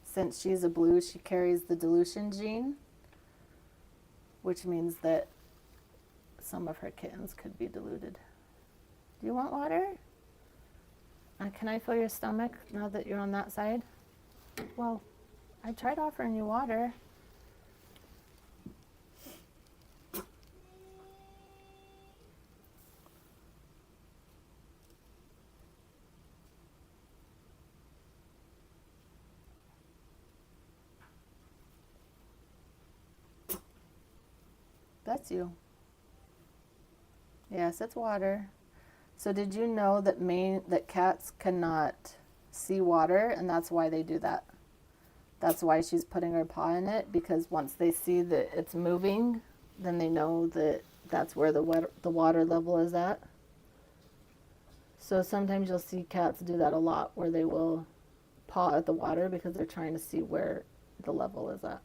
Since she's a blue, she carries the dilution gene, which means that some of her kittens could be diluted. Do you want water? Can I fill your stomach now that you're on that side? Well, I tried offering you water. That's you. Yes, it's water. So did you know that cats cannot see water, and that's why they do that? That's why she's putting her paw in it, because once they see that it's moving, then they know that that's where the water level is at. So sometimes you'll see cats do that a lot, where they will paw at the water because they're trying to see where the level is at.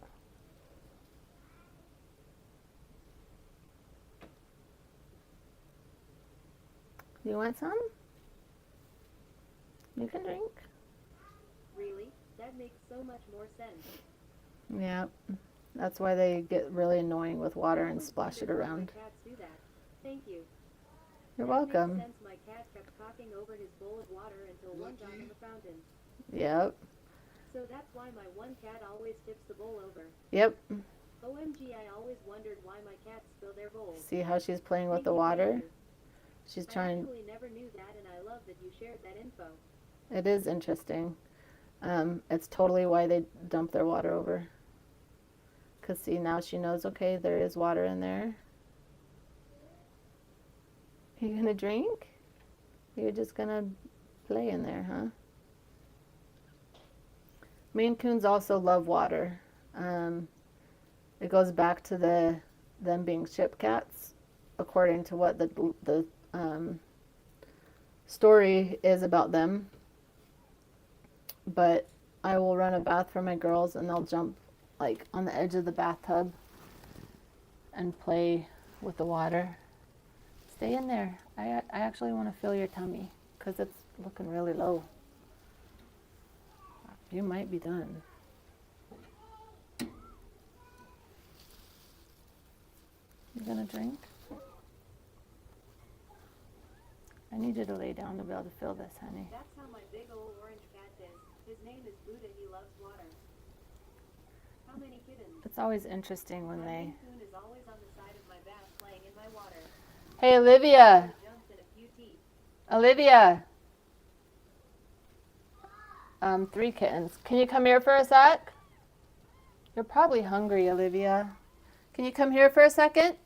You want some? You can drink. Really? That makes so much more sense. Yeah, that's why they get really annoying with water and splash it around. My cats do that. Thank you. You're That welcome. Makes sense. My cat kept talking over his bowl of water until one got in the fountain. Yep. So that's why my one cat always tips the bowl over. Yep. OMG, I always wondered why my cats spill their bowls. See how she's playing with Thank the you, water? thank you. She's I trying. actually never knew that, and I love that you shared that info. It is interesting. It's totally why they dump their water over. Because see, now she knows, okay, there is water in there. You gonna drink? You're just gonna play in there, huh? Maine Coons also love water. It goes back to them being ship cats, according to what the story is about them. But I will run a bath for my girls, and they'll jump like on the edge of the bathtub and play with the water. Stay in there. I actually want to feel your tummy because it's looking really low. You might be done. You gonna drink? I need you to lay down to be able to feel this, honey. That's how my big old orange cat is. His name is Buddha. He loves water. How many kittens? It's always interesting when My they... Maine Coon is always on the side of my bath playing in my water. Hey, Olivia! He jumps in a few teeth. Olivia! 3 kittens. Can you come here for a sec? You're probably hungry, Olivia. Can you come here for a second?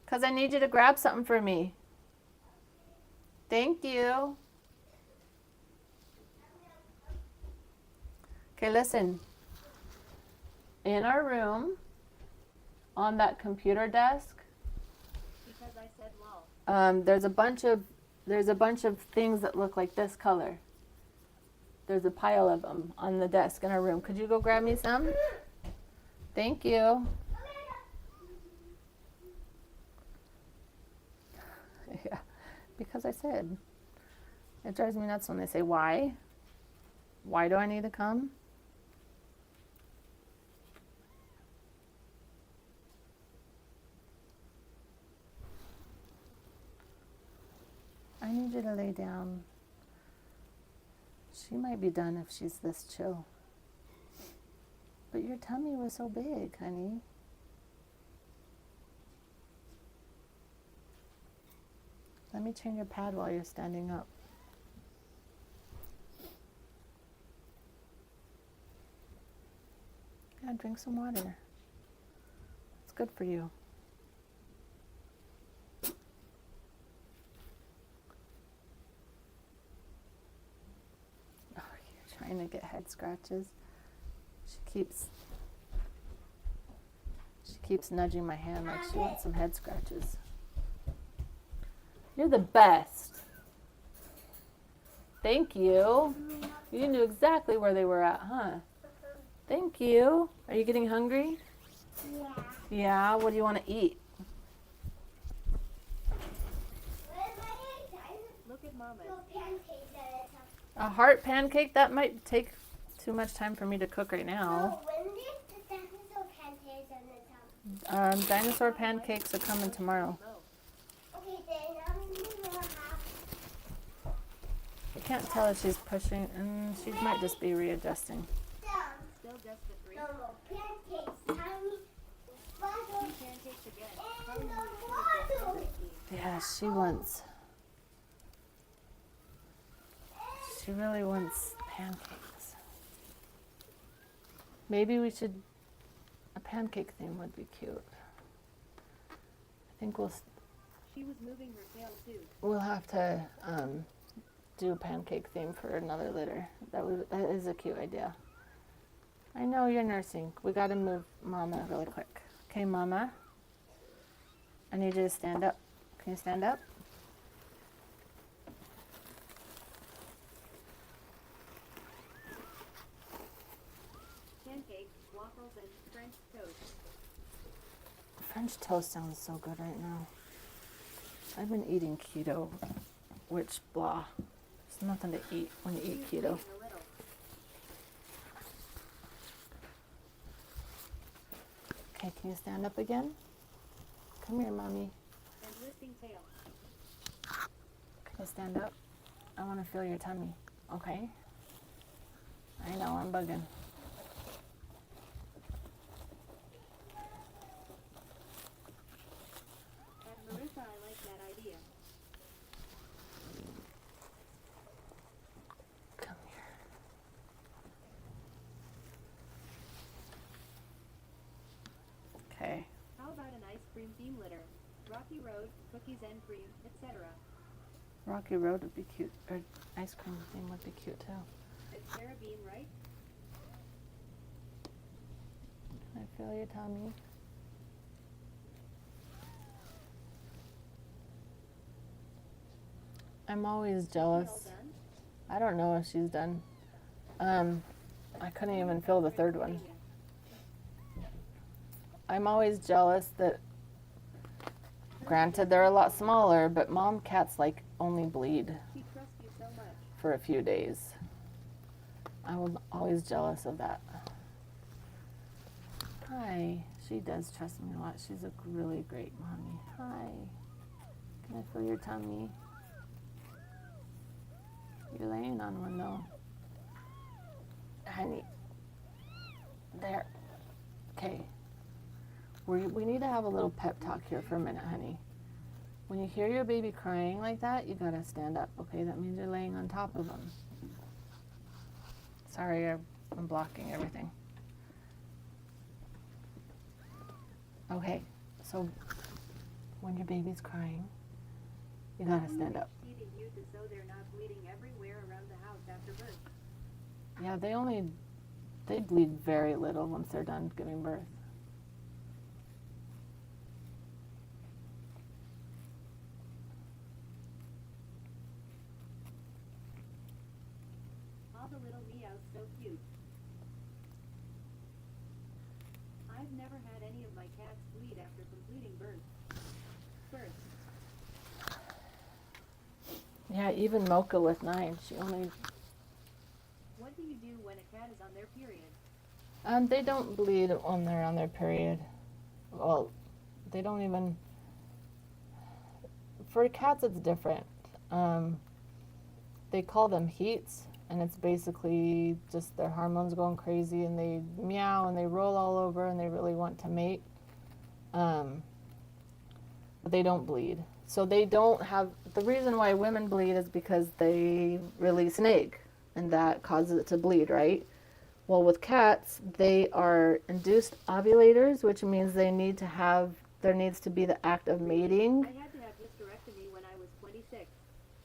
Because I need you to grab something for me. Thank you. Okay, listen. In our room, on that computer desk, Because I said lol. there's a bunch of things that look like this color. There's a pile of them on the desk in our room. Could you go grab me some? Thank you. Yeah, because I said. It drives me nuts when they say, why? Why do I need to come? I need you to lay down. She might be done if she's this chill. But your tummy was so big, honey. Let me change your pad while you're standing up. Yeah, drink some water. It's good for you. Oh, you're trying to get head scratches. She keeps nudging my hand like she wants some head scratches. You're the best. Thank you. You knew exactly where they were at, huh? Thank you. Are you getting hungry? Yeah. Yeah, what do you want to eat? Look at Mama. A heart pancake? That might take too much time for me to cook right now. Dinosaur pancakes are coming tomorrow. I can't tell if she's pushing, and she might just be readjusting. Still just the 3. No more pancakes, tiny, 2 pancakes again. Tell me water. Yeah, she really wants pancakes. Maybe a pancake thing would be cute. I think She was moving her tail too. We'll have to do a pancake theme for another litter. That is a cute idea. I know you're nursing. We got to move Mama really quick. Okay, Mama. I need you to stand up. Can you stand up? Pancakes, waffles, and French toast. French toast sounds so good right now. I've been eating keto, which blah. There's nothing to eat when you She eat was keto. bleeding a little. Okay, can you stand up again? Come here, Mommy. And lifting tail. Can you stand up? I want to feel your tummy. Okay? I know, I'm bugging. At Marissa, I like that idea. Come here. Okay. How about an ice cream theme litter? Rocky Road, cookies and cream, etc. Rocky Road would be cute, or ice cream thing would be cute too. It's Sarah Bean, right? Can I feel your tummy? I'm always Is she all jealous. done? I don't know if she's done. I couldn't even feel the third one. I'm always jealous that, granted, they're a lot smaller, but mom cats like only bleed She trusts you so much. for a few days. I'm always jealous of that. Hi. She does trust me a lot. She's a really great mommy. Hi. Can I feel your tummy? You're laying on one though. Honey. There. Okay. We need to have a little pep talk here for a minute, honey. When you hear your baby crying like that, you gotta stand up, okay? That means you're laying on top of them. Sorry, I'm blocking everything. Okay, so when your baby's crying, you gotta stand up. Feeding you to so they're not bleeding everywhere around the house after birth. Yeah, they bleed very little once they're done giving birth. All the little meows, so cute. I've never had any of my cats bleed after completing birth. First, Yeah, even Mocha with 9, she only, what do you do when a cat is on their period? they don't bleed when they're on their period. Well, they don't even, for cats it's different. They call them heats, and it's basically just their hormones going crazy and they meow and they roll all over and they really want to mate. But they don't bleed. So they don't have, the reason why women bleed is because they release an egg and that causes it to bleed, right? Well, with cats, they are induced ovulators, which means there needs to be the act of mating. I had to have hysterectomy when I was 26.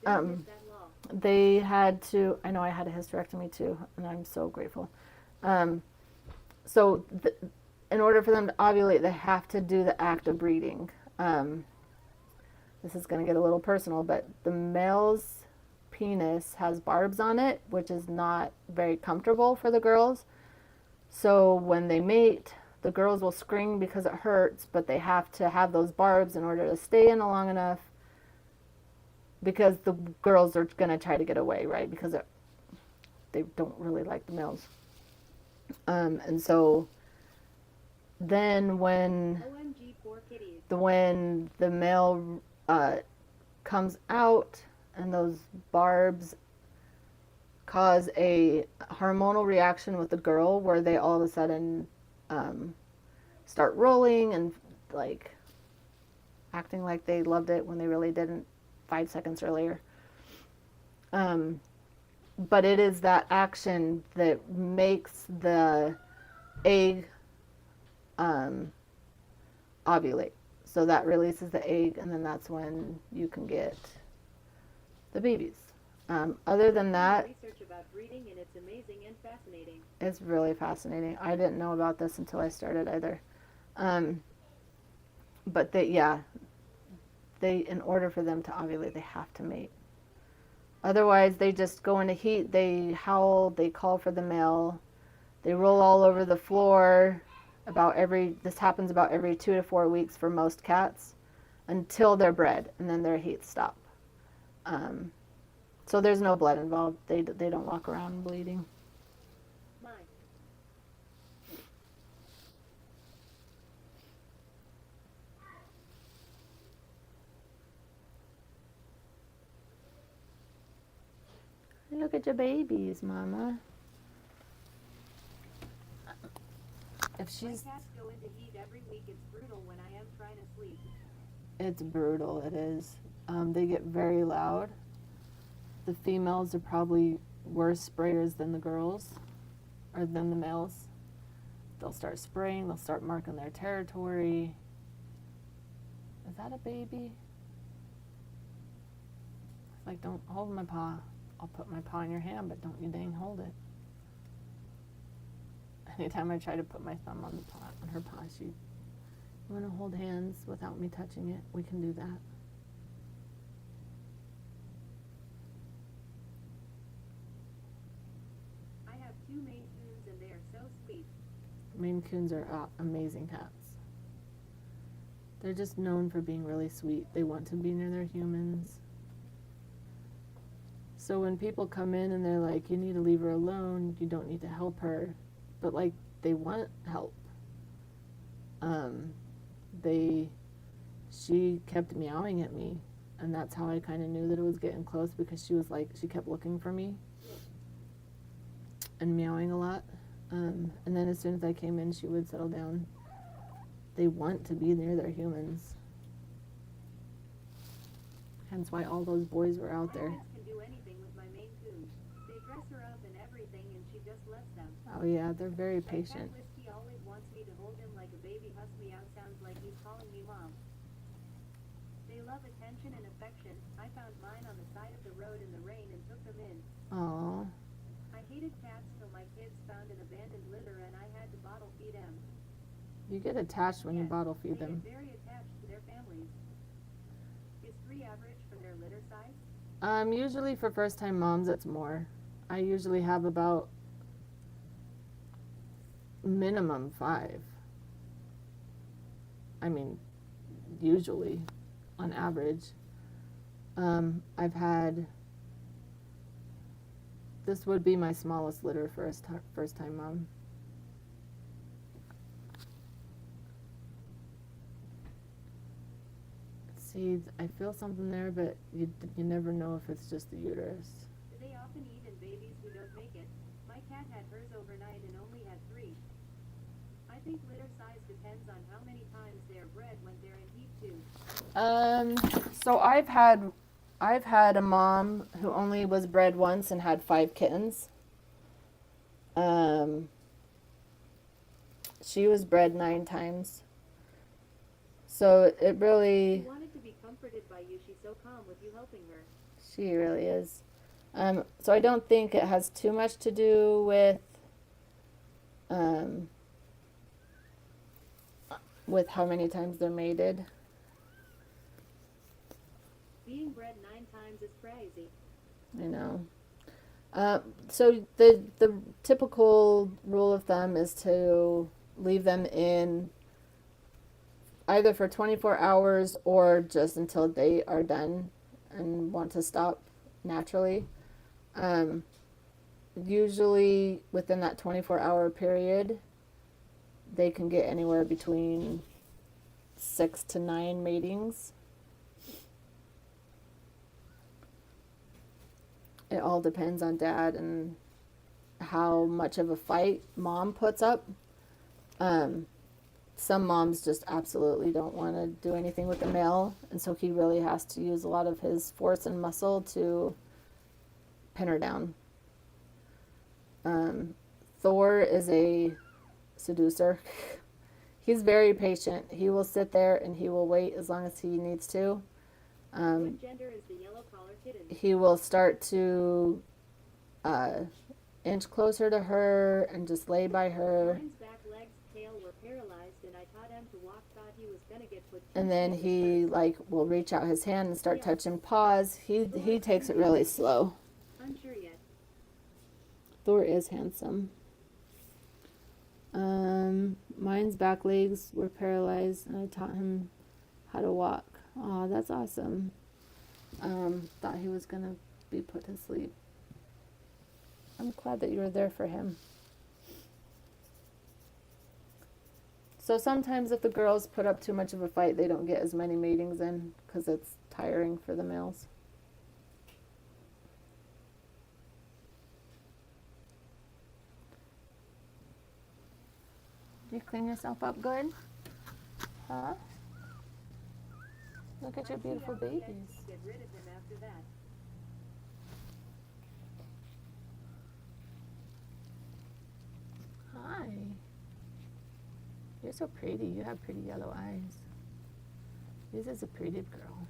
Didn't Um, miss that law. They had to, I know I had a hysterectomy too, and I'm so grateful. So in order for them to ovulate, they have to do the act of breeding. This is going to get a little personal, but the male's penis has barbs on it, which is not very comfortable for the girls. So when they mate, the girls will scream because it hurts, but they have to have those barbs in order to stay in long enough, because the girls are going to try to get away, right? Because they don't really like the males. And so then when OMG, poor kitties. when the male comes out and those barbs cause a hormonal reaction with the girl where they all of a sudden start rolling and like acting like they loved it when they really didn't 5 seconds earlier. But it is that action that makes the egg ovulate. So that releases the egg, and then that's when you can get the babies. Other than that, Research about breeding, and it's amazing and fascinating. it's really fascinating. I didn't know about this until I started either. But they in order for them to ovulate, they have to mate. Otherwise, they just go into heat. They howl. They call for the male. They roll all over the floor. This happens about every 2 to 4 weeks for most cats until they're bred, and then their heats stop. So there's no blood involved. They don't walk around bleeding. Mine. Look at your babies, Mama. If she's, My cats go into heat every week. It's brutal when I am trying to sleep. it's brutal. It is. They get very loud. The females are probably worse sprayers than the girls, or than the males. They'll start spraying. They'll start marking their territory. Is that a baby? It's like, don't hold my paw. I'll put my paw in your hand, but don't you dang hold it. Anytime I try to put my thumb on her paw, you want to hold hands without me touching it? We can do that. I have 2 Maine Coons, and they are so sweet. Maine Coons are amazing cats. They're just known for being really sweet. They want to be near their humans. So when people come in and they're like, you need to leave her alone, you don't need to help her, but like, they want help. She kept meowing at me, and that's how I kind of knew that it was getting close, because she was like, she kept looking for me and meowing a lot. And then as soon as I came in, she would settle down. They want to be near their humans. Hence why all those boys were out there. My cats can do anything with my Maine Coons. They dress her up and everything, and she just lets them. Oh yeah, they're very My patient. cat Whiskey always wants me to hold him like a baby. Huss me out sounds like he's calling me mom. They love attention and affection. I found mine on the side of the road in the rain and took them in. Aww. I hated cats till my kids found an abandoned litter and I had to bottle feed them. You get attached when you Yes, bottle feed they them. get very attached to their families. Is 3 average for their litter size? Usually for first time moms, it's more. I usually have about minimum 5. I mean, usually, on average. I've had, this would be my smallest litter for a first time mom. See, I feel something there, but you never know if it's just the uterus. Do they often eat in babies who don't make it? My cat had hers overnight and only had 3. I think litter size depends on how many times they are bred when they're in heat too. So I've had a mom who only was bred once and had 5 kittens. She was bred 9 times. So it really, She wanted to be comforted by you. She's so calm with you helping her. she really is. So I don't think it has too much to do with how many times they're mated. Being bred 9 times is crazy. I know. So the typical rule of thumb is to leave them in either for 24 hours or just until they are done and want to stop naturally. Usually within that 24-hour period, they can get anywhere between 6 to 9 matings. It all depends on dad and how much of a fight mom puts up. Some moms just absolutely don't want to do anything with the male, and so he really has to use a lot of his force and muscle to pin her down. Thor is a seducer. He's very patient. He will sit there and he will wait as long as he needs to. What gender is the yellow collar kitten? He will start to inch closer to her and just lay by her. Mine's back legs, tail were paralyzed, and I taught him to walk. Thought he was gonna get put. And then he like will reach out his hand and start touching paws. He takes it really slow. Unsure yet. Thor is handsome. Mine's back legs were paralyzed, and I taught him how to walk. Oh, that's awesome. Thought he was gonna be put to sleep. I'm glad that you were there for him. So sometimes if the girls put up too much of a fight, they don't get as many matings in because it's tiring for the males. Do you clean yourself up good? Huh? Look at your beautiful babies. Get rid of him after that. Hi. You're so pretty. You have pretty yellow eyes. This is a pretty girl.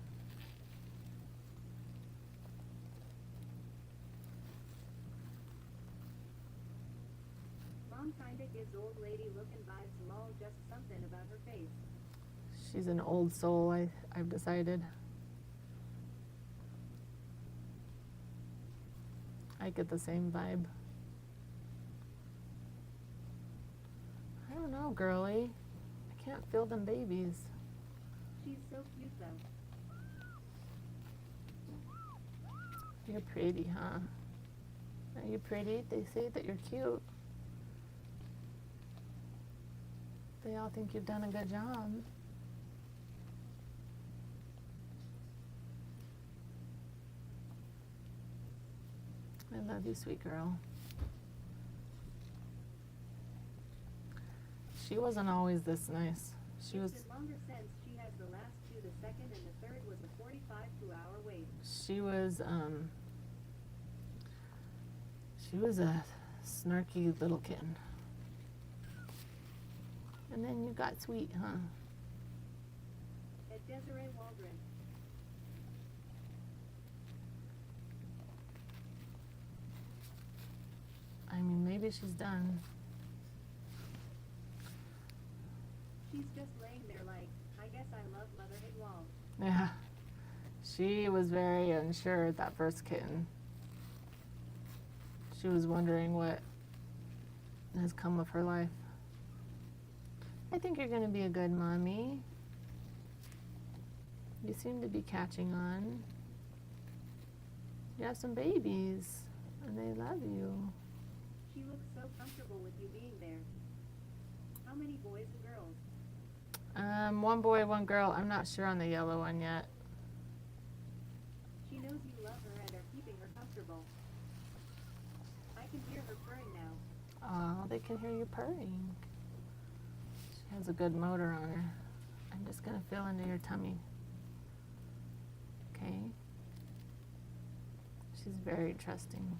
Mom kinda gives old lady looking vibes. Mall just something about her face. She's an old soul, I've decided. I get the same vibe. I don't know, girly. I can't feel them babies. She's so cute though. You're pretty, huh? Are you pretty? They say that you're cute. They all think you've done a good job. I love you, sweet girl. She wasn't always this nice. She was. It's been longer since she has the last two. The second and the third was a 45 2-hour wait. She was a snarky little kitten. And then you got sweet, huh? At Desiree Waldron. I mean, maybe she's done. She's just laying there like, I guess I love motherhood wall. Yeah. She was very unsure at that first kitten. She was wondering what has come of her life. I think you're going to be a good mommy. You seem to be catching on. You have some babies, and they love you. She looks so comfortable with you being there. How many boys and girls? One boy, one girl. I'm not sure on the yellow one yet. She knows you love her and are keeping her comfortable. I can hear her purring now. Oh, they can hear you purring. She has a good motor on her. I'm just going to feel into your tummy. Okay? She's very trusting.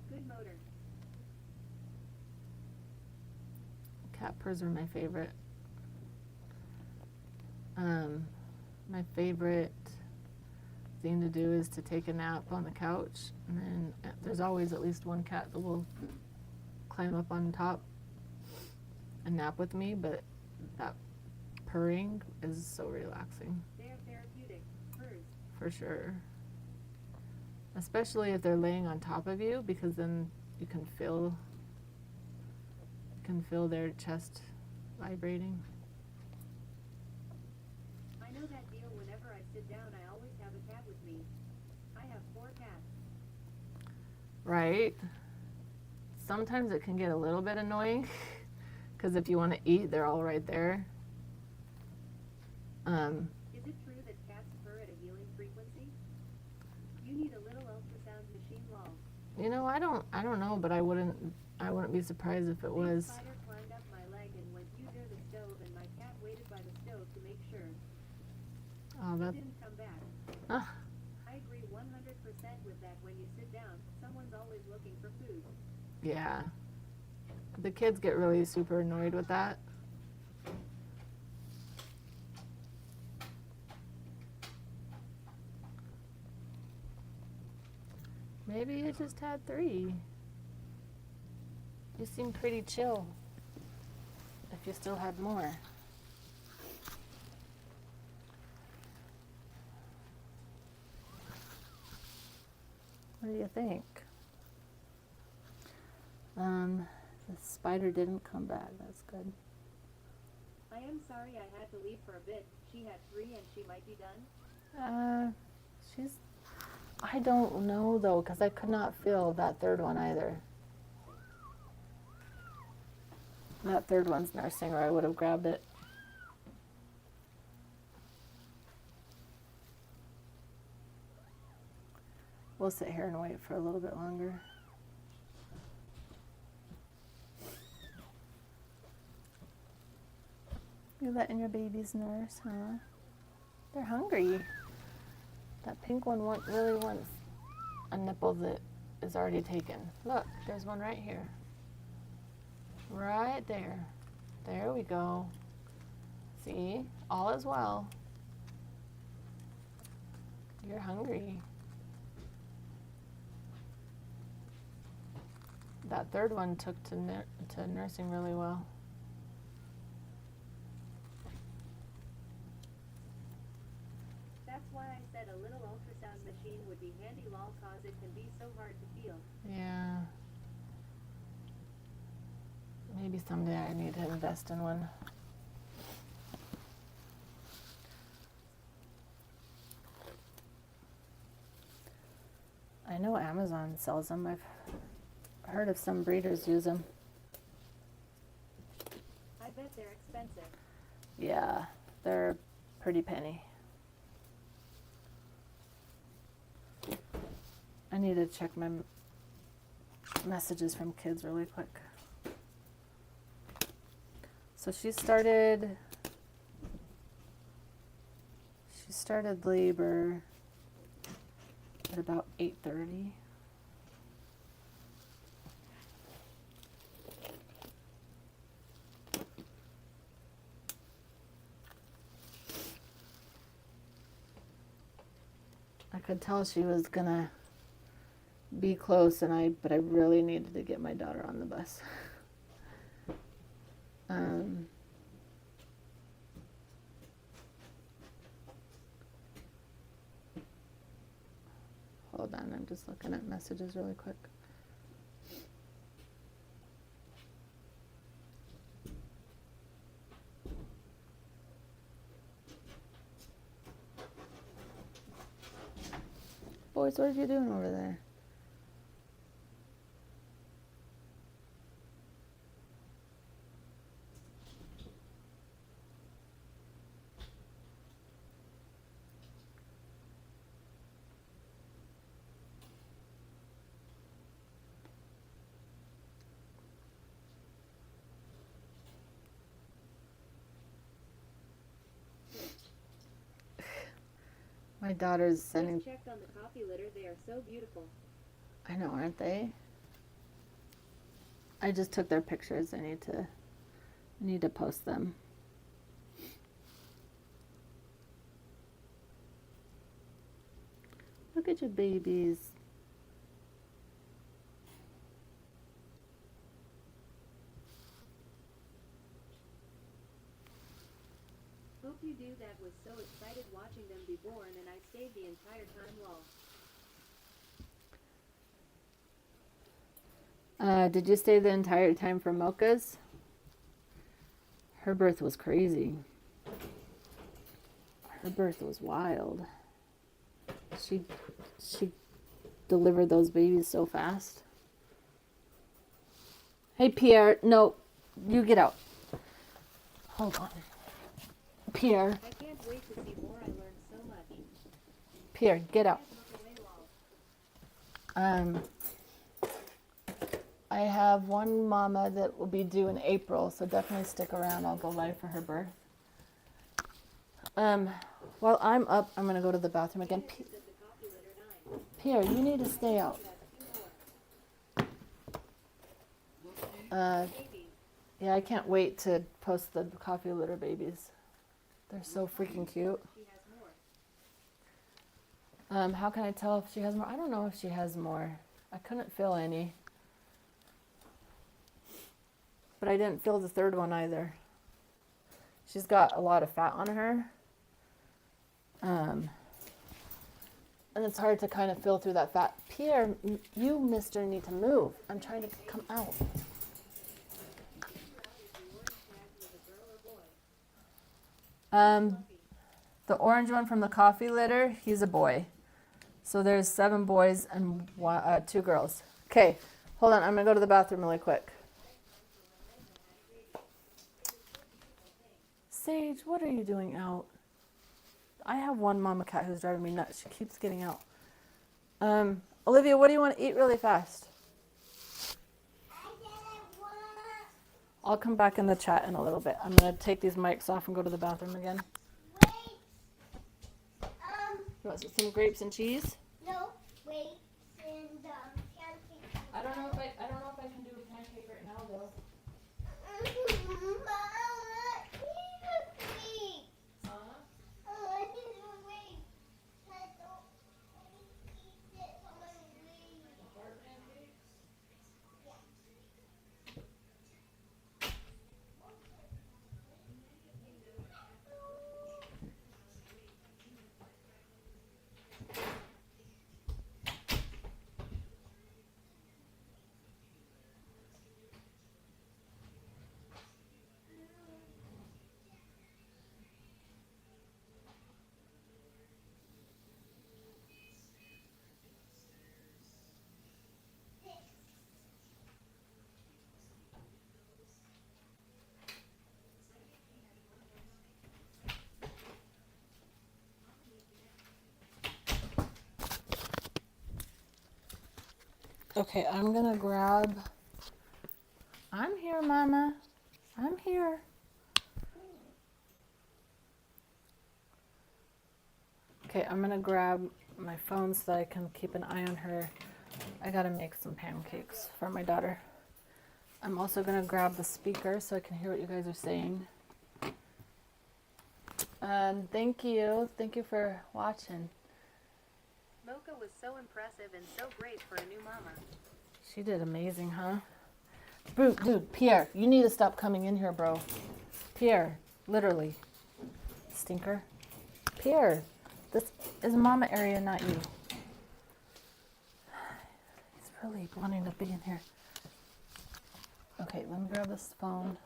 Good motor. Cat purrs are my favorite. My favorite thing to do is to take a nap on the couch, and then there's always at least one cat that will climb up on top and nap with me, but that purring is so relaxing. They're therapeutic. Purrs. For sure. Especially if they're laying on top of you, because then you can feel their chest vibrating. I know that deal. Whenever I sit down, I always have a cat with me. I have 4 cats. Right? Sometimes it can get a little bit annoying, because if you want to eat, they're all right there. Is it true that cats purr at a healing frequency? You need a little ultrasound machine wall. You know, I don't know, but I wouldn't be surprised if it Big was. spider climbed up my leg and went near the stove, and my cat waited by the stove to make sure. Oh, He that. didn't come back. Ah, I agree 100% with that. When you sit down, someone's always looking for food. Yeah. The kids get really super annoyed with that. Maybe you just had 3. You seem pretty chill. If you still had more. What do you think? The spider didn't come back. That's good. I am sorry I had to leave for a bit. She had 3 and she might be done. I don't know though, because I could not feel that third one either. That third one's nursing, or I would have grabbed it. We'll sit here and wait for a little bit longer. You're letting your babies nurse, huh? They're hungry. That pink one really wants a nipple that is already taken. Look, there's one right here. Right there. There we go. See? All is well. You're hungry. That third one took to nursing really well. That's why I said a little ultrasound machine would be handy lol cause it can be so hard to feel. Yeah. Maybe someday I need to invest in one. I know Amazon sells them. I've heard of some breeders use them. I bet they're expensive. Yeah, they're pretty penny. I need to check my messages from kids really quick. So she started labor at about 8:30. I could tell she was gonna be close, but I really needed to get my daughter on the bus. Hold on, I'm just looking at messages really quick. Boys, what are you doing over there? My daughter's sending. Just checked on the coffee litter. They are so beautiful. I know, aren't they? I just took their pictures. I need to post them. Look at your babies. Hope you do. That was so excited watching them be born and I stayed the entire time lol. Did you stay the entire time for Mocha's? Her birth was crazy. Her birth was wild. She delivered those babies so fast. Hey Pierre, no, you get out. Hold on. Pierre, I can't wait to see more. I learned so much. Pierre, get out. Look away, lol. I have one mama that will be due in April, so definitely stick around. I'll go live for her birth. While I'm up, I'm gonna go to the bathroom again. Pierre, you need to stay out. Babies. Yeah, I can't wait to post the coffee litter babies. They're so freaking cute. She has more. How can I tell if she has more? I don't know if she has more. I couldn't feel any. But I didn't feel the third one either. She's got a lot of fat on her. And it's hard to kind of feel through that fat. Pierre, you, mister, need to move. I'm trying to come out. The orange one from the coffee litter, he's a boy. So there's 7 boys and 2 girls. Okay, hold on. I'm going to go to the bathroom really quick. Sage, what are you doing out? I have one mama cat who's driving me nuts. She keeps getting out. Olivia, what do you want to eat really fast? I'll come back in the chat in a little bit. I'm going to take these mics off and go to the bathroom again. You want some grapes and cheese? No, wait, and pancakes. I don't know if I can do a pancake right now though. Mama, please. I need to wait. I don't eat it on my way. Okay, I'm gonna grab. I'm here, Mama. I'm here. Okay, I'm gonna grab my phone so that I can keep an eye on her. I gotta make some pancakes for my daughter. I'm also gonna grab the speaker so I can hear what you guys are saying. Thank you. Thank you for watching. Mocha was so impressive and so great for a new mama. She did amazing, huh? Dude, Pierre, you need to stop coming in here, bro. Pierre, literally. Stinker. Pierre, this is mama area, not you. He's really wanting to be in here. Okay, let me grab this phone.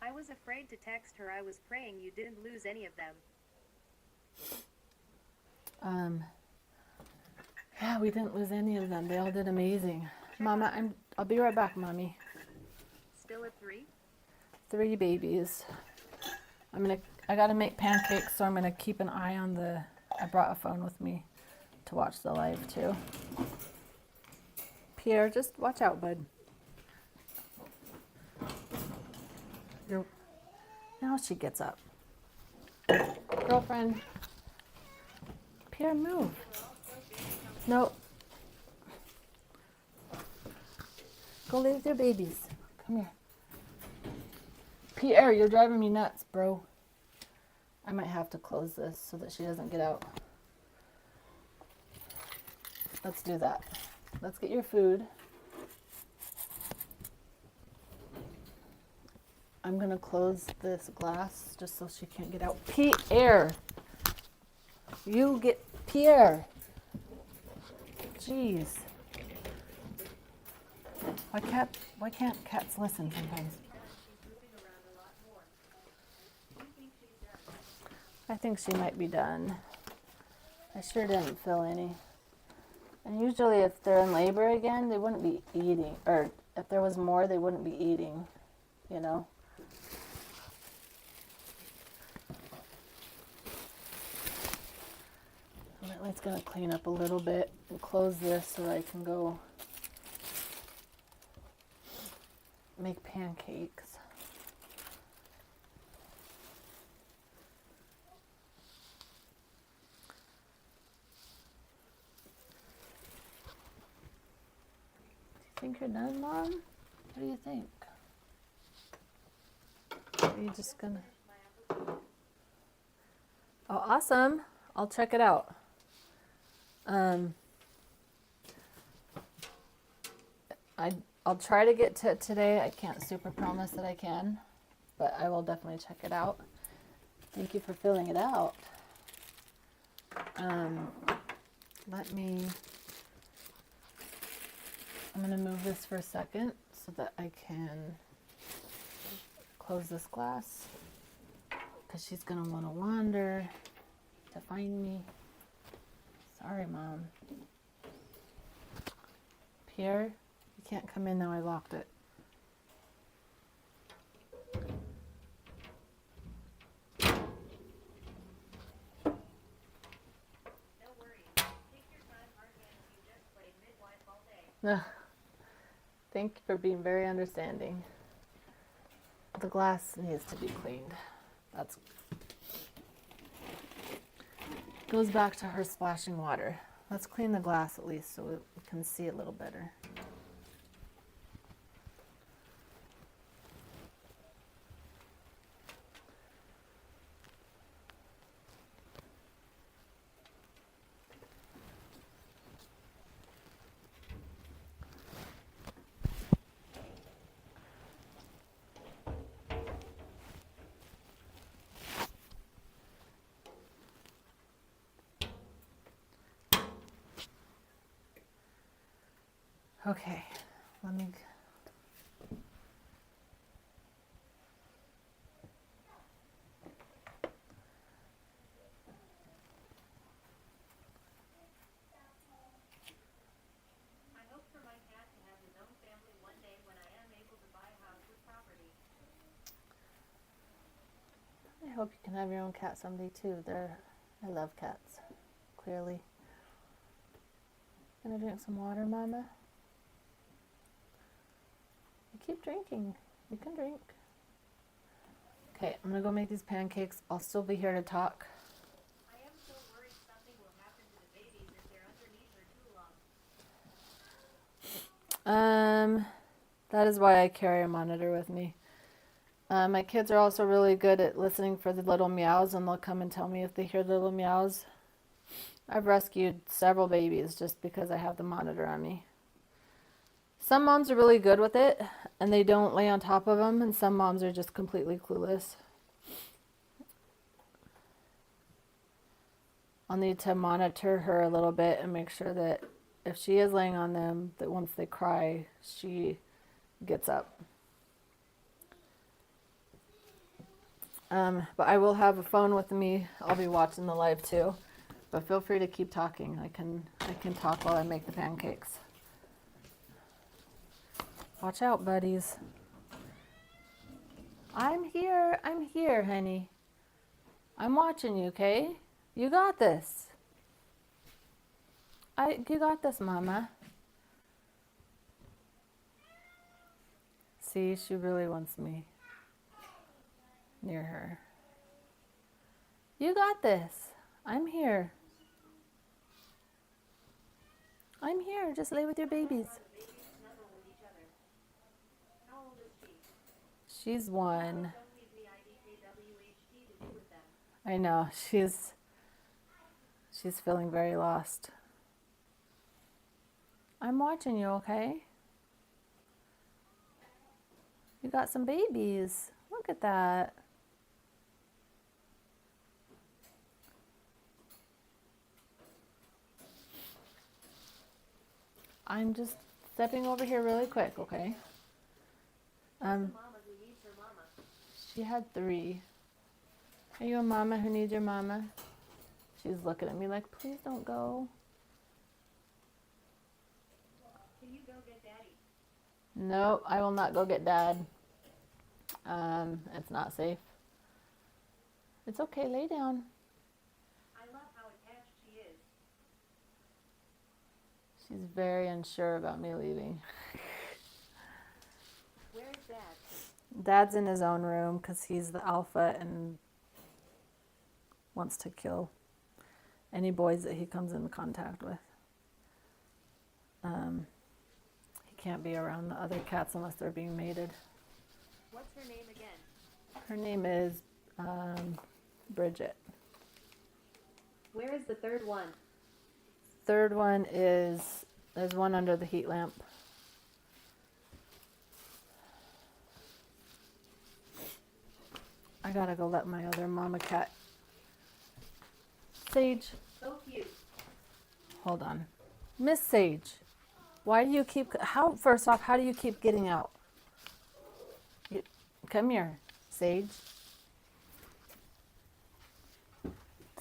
I was afraid to text her. I was praying you didn't lose any of them. Yeah, we didn't lose any of them. They all did amazing. Mama, I'll be right back, Mommy. Still at 3? 3 babies. I gotta make pancakes, so I'm gonna keep an eye on I brought a phone with me to watch the live too. Pierre, just watch out, bud. Now she gets up. Girlfriend. Pierre, move. No. Go lay with your babies. Come here. Pierre, you're driving me nuts, bro. I might have to close this so that she doesn't get out. Let's do that. Let's get your food. I'm gonna close this glass just so she can't get out. Pierre! You get Pierre! Jeez. Why can't cats listen sometimes? I think she might be done. I sure didn't feel any. And usually if they're in labor again, they wouldn't be eating. Or if there was more, they wouldn't be eating, you know? It's going to clean up a little bit and close this so I can go make pancakes. Do you think you're done, Mom? What do you think? Are you just gonna? Oh, awesome. I'll check it out. I'll try to get to it today. I can't super promise that I can, but I will definitely check it out. Thank you for filling it out. I'm gonna move this for a second so that I can close this glass because she's gonna want to wander to find me. Sorry, Mom. Pierre, you can't come in now. I locked it. No worries. Take your time, Argan. You just played midwife all day. Thank you for being very understanding. The glass needs to be cleaned. That's goes back to her splashing water. Let's clean the glass at least so we can see a little better. Okay, let me. I hope for my cat to have his own family one day when I am able to buy a house with property. I hope you can have your own cat someday too. I love cats. Clearly. Gonna drink some water, Mama? You keep drinking. You can drink. Okay, I'm gonna go make these pancakes. I'll still be here to talk. I am so worried something will happen to the babies if they're underneath her too long. That is why I carry a monitor with me. My kids are also really good at listening for the little meows, and they'll come and tell me if they hear the little meows. I've rescued several babies just because I have the monitor on me. Some moms are really good with it, and they don't lay on top of them, and some moms are just completely clueless. I'll need to monitor her a little bit and make sure that if she is laying on them, that once they cry, she gets up. But I will have a phone with me. I'll be watching the live too. But feel free to keep talking. I can talk while I make the pancakes. Watch out, buddies. I'm here, honey. I'm watching you, okay? You got this. You got this, Mama. See, she really wants me near her. You got this. I'm here. I'm here. Just lay with your babies. How old is she? She's 1. Don't leave the IDKWHD to be with them. I know. She's feeling very lost. I'm watching you, okay? You got some babies. Look at that. I'm just stepping over here really quick, okay? Mama who needs her mama. She had 3. Are you a mama who needs your mama? She's looking at me like, please don't go. Can you go get daddy? No, I will not go get Dad. It's not safe. It's okay, lay down. I love how attached she is. She's very unsure about me leaving. Where is dad? Dad's in his own room because he's the alpha and wants to kill any boys that he comes in contact with. He can't be around the other cats unless they're being mated. What's her name again? Her name is Bridget. Where is the third one? Third one is, there's one under the heat lamp. I gotta go let my other mama cat. Sage, So cute. hold on. Miss Sage, why do you keep, first off, how do you keep getting out? Come here, Sage.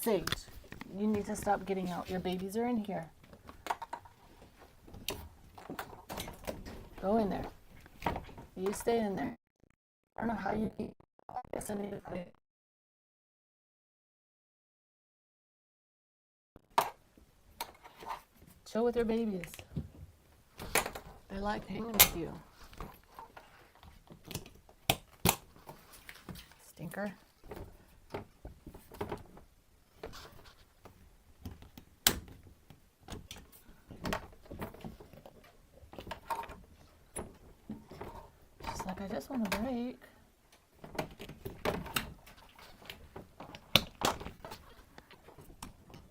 Sage, you need to stop getting out. Your babies are in here. Go in there. You stay in there. I don't know how you keep. I guess I need to put it. Chill with your babies. They like hanging with you. Stinker. She's like, I just want a break.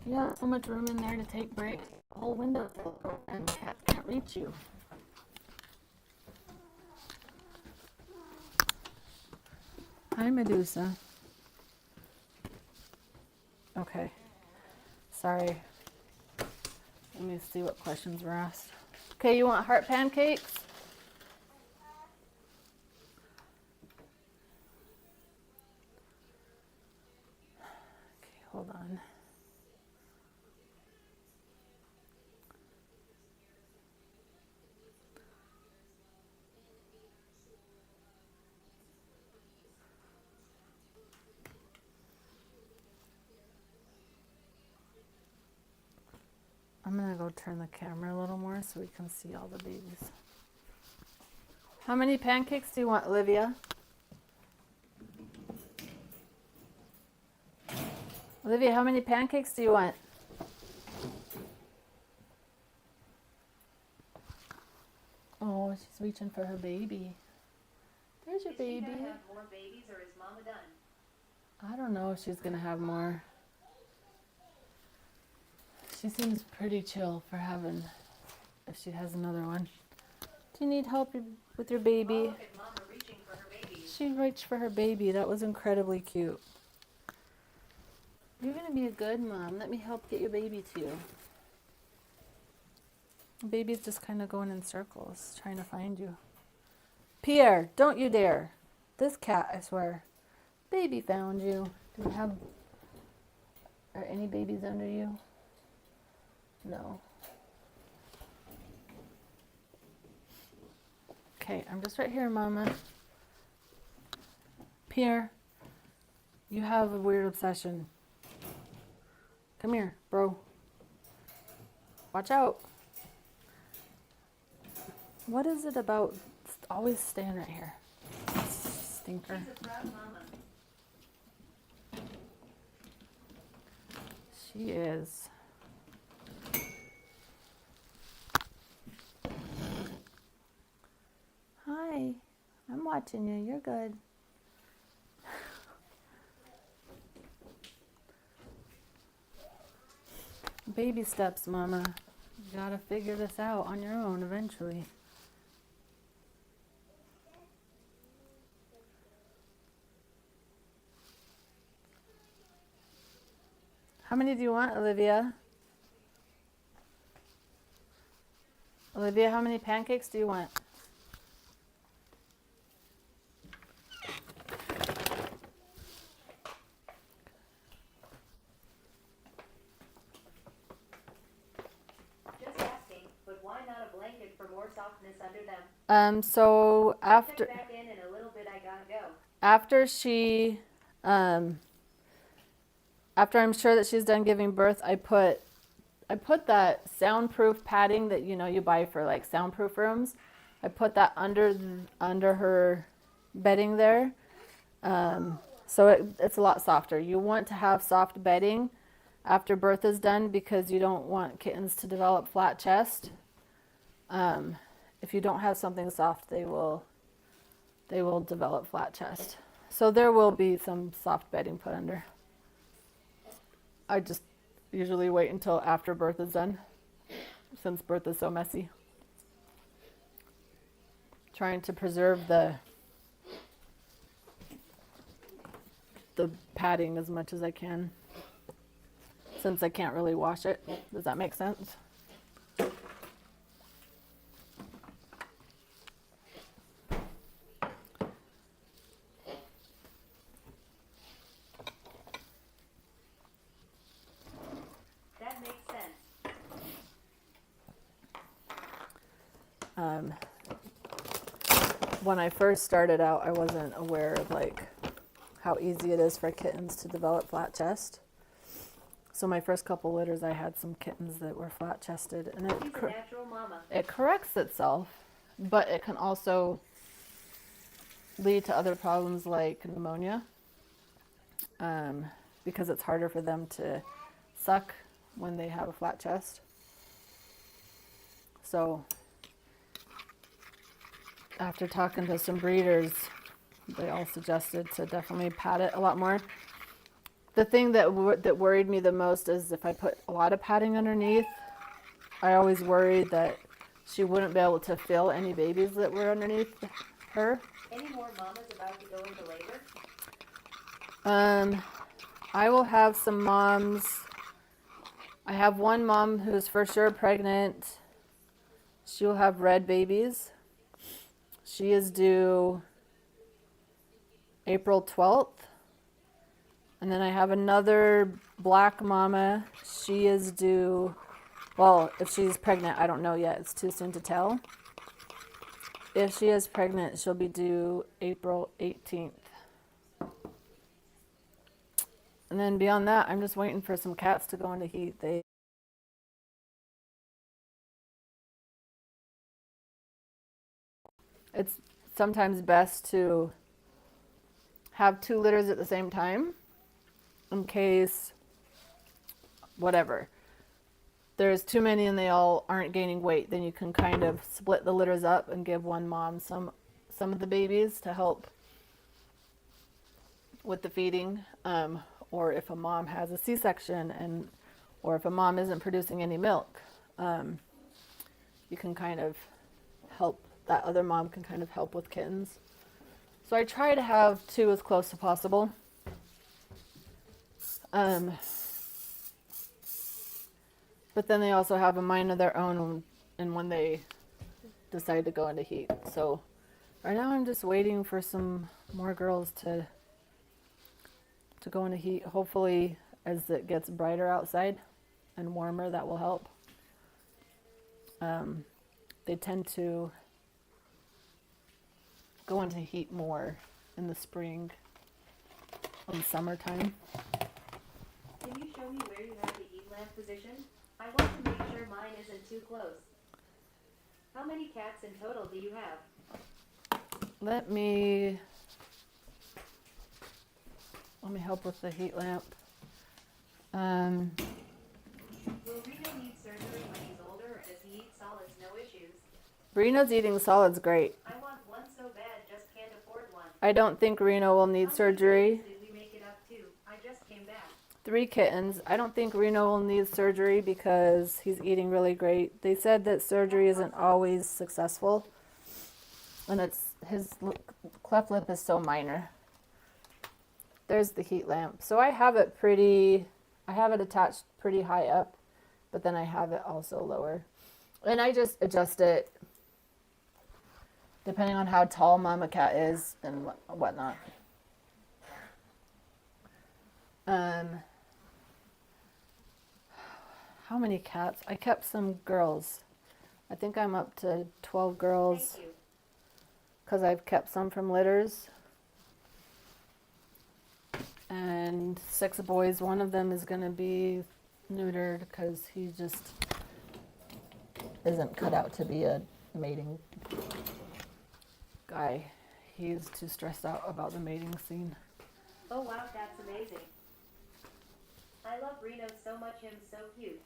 You have so much room in there to take breaks. The whole window and the cat can't reach you. Hi, Medusa. Okay. Sorry. Let me see what questions were asked. Okay, you want heart pancakes? Okay, hold on. I'm gonna go turn the camera a little more so we can see all the babies. How many pancakes do you want, Olivia? Olivia, how many pancakes do you want? Oh, she's reaching for her baby. There's your Is she baby. gonna have more babies or is Mama done? I don't know if she's gonna have more. She seems pretty chill for having, if she has another one. Do you need help with your Oh, baby? look at Mama reaching for her baby. She reached for her baby. That was incredibly cute. You're gonna be a good mom. Let me help get your baby to you. The baby's just kind of going in circles, trying to find you. Pierre, don't you dare. This cat, I swear. Baby found you. Do we have, are any babies under you? No. Okay, I'm just right here, Mama. Pierre, you have a weird obsession. Come here, bro. Watch out. What is it about always staying right here? Stinker. She's a proud mama. She is. Hi, I'm watching you. You're good. Baby steps, Mama. You gotta figure this out on your own eventually. How many do you want, Olivia? Olivia, how many pancakes do you want? Just asking, but why not a blanket for more softness under them? So after Check back in a little bit, I gotta go. after she after I'm sure that she's done giving birth, I put that soundproof padding that you buy for like soundproof rooms. I put that under her bedding there, so it's a lot softer. You want to have soft bedding after birth is done because you don't want kittens to develop flat chest. If you don't have something soft, they will develop flat chest. So there will be some soft bedding put under. I just usually wait until after birth is done, since birth is so messy. Trying to preserve the padding as much as I can, since I can't really wash it. Does that make sense? That makes sense. When I first started out, I wasn't aware of like how easy it is for kittens to develop flat chest. So my first couple litters, I had some kittens that were flat chested, and She's a natural mama. it corrects itself, but it can also lead to other problems like pneumonia, because it's harder for them to suck when they have a flat chest. So after talking to some breeders, they all suggested to definitely pad it a lot more. The thing that worried me the most is if I put a lot of padding underneath, I always worried that she wouldn't be able to fill any babies that were underneath her. Any more mamas about to go into labor? I will have some moms. I have one mom who's for sure pregnant. She will have red babies. She is due April 12th. And then I have another black mama. She is due, well, if she's pregnant, I don't know yet. It's too soon to tell. If she is pregnant, she'll be due April 18th. And then beyond that, I'm just waiting for some cats to go into heat. It's sometimes best to have 2 litters at the same time in case, whatever, there's too many and they all aren't gaining weight. Then you can kind of split the litters up and give one mom some of the babies to help with the feeding, or if a mom has a C-section or if a mom isn't producing any milk, you can kind of help, that other mom can kind of help with kittens. So I try to have 2 as close as possible. But then they also have a mind of their own and when they decide to go into heat. So right now I'm just waiting for some more girls to go into heat. Hopefully as it gets brighter outside and warmer, that will help. They tend to go into heat more in the spring and summertime. Can you show me where you have the heat lamp position? I want to make sure mine isn't too close. How many cats in total do you have? Let me help with the heat lamp. Will Reno need surgery when he's older, or does he eat solids, no issues? Reno's eating solids great. I want one so bad, just can't afford one. I don't think Reno will need surgery. Did we make it up to? I just came back. 3 kittens. I don't think Reno will need surgery because he's eating really great. They said that surgery isn't always successful, and his cleft lip is so minor. There's the heat lamp. So I have it attached pretty high up, but then I have it also lower. And I just adjust it depending on how tall Mama Cat is and whatnot. How many cats? I kept some girls. I think I'm up to 12 girls Thank you. because I've kept some from litters. And 6 boys. One of them is going to be neutered because he just isn't cut out to be a mating guy. He's too stressed out about the mating scene. Oh wow, that's amazing. I love Reno so much, him so cute.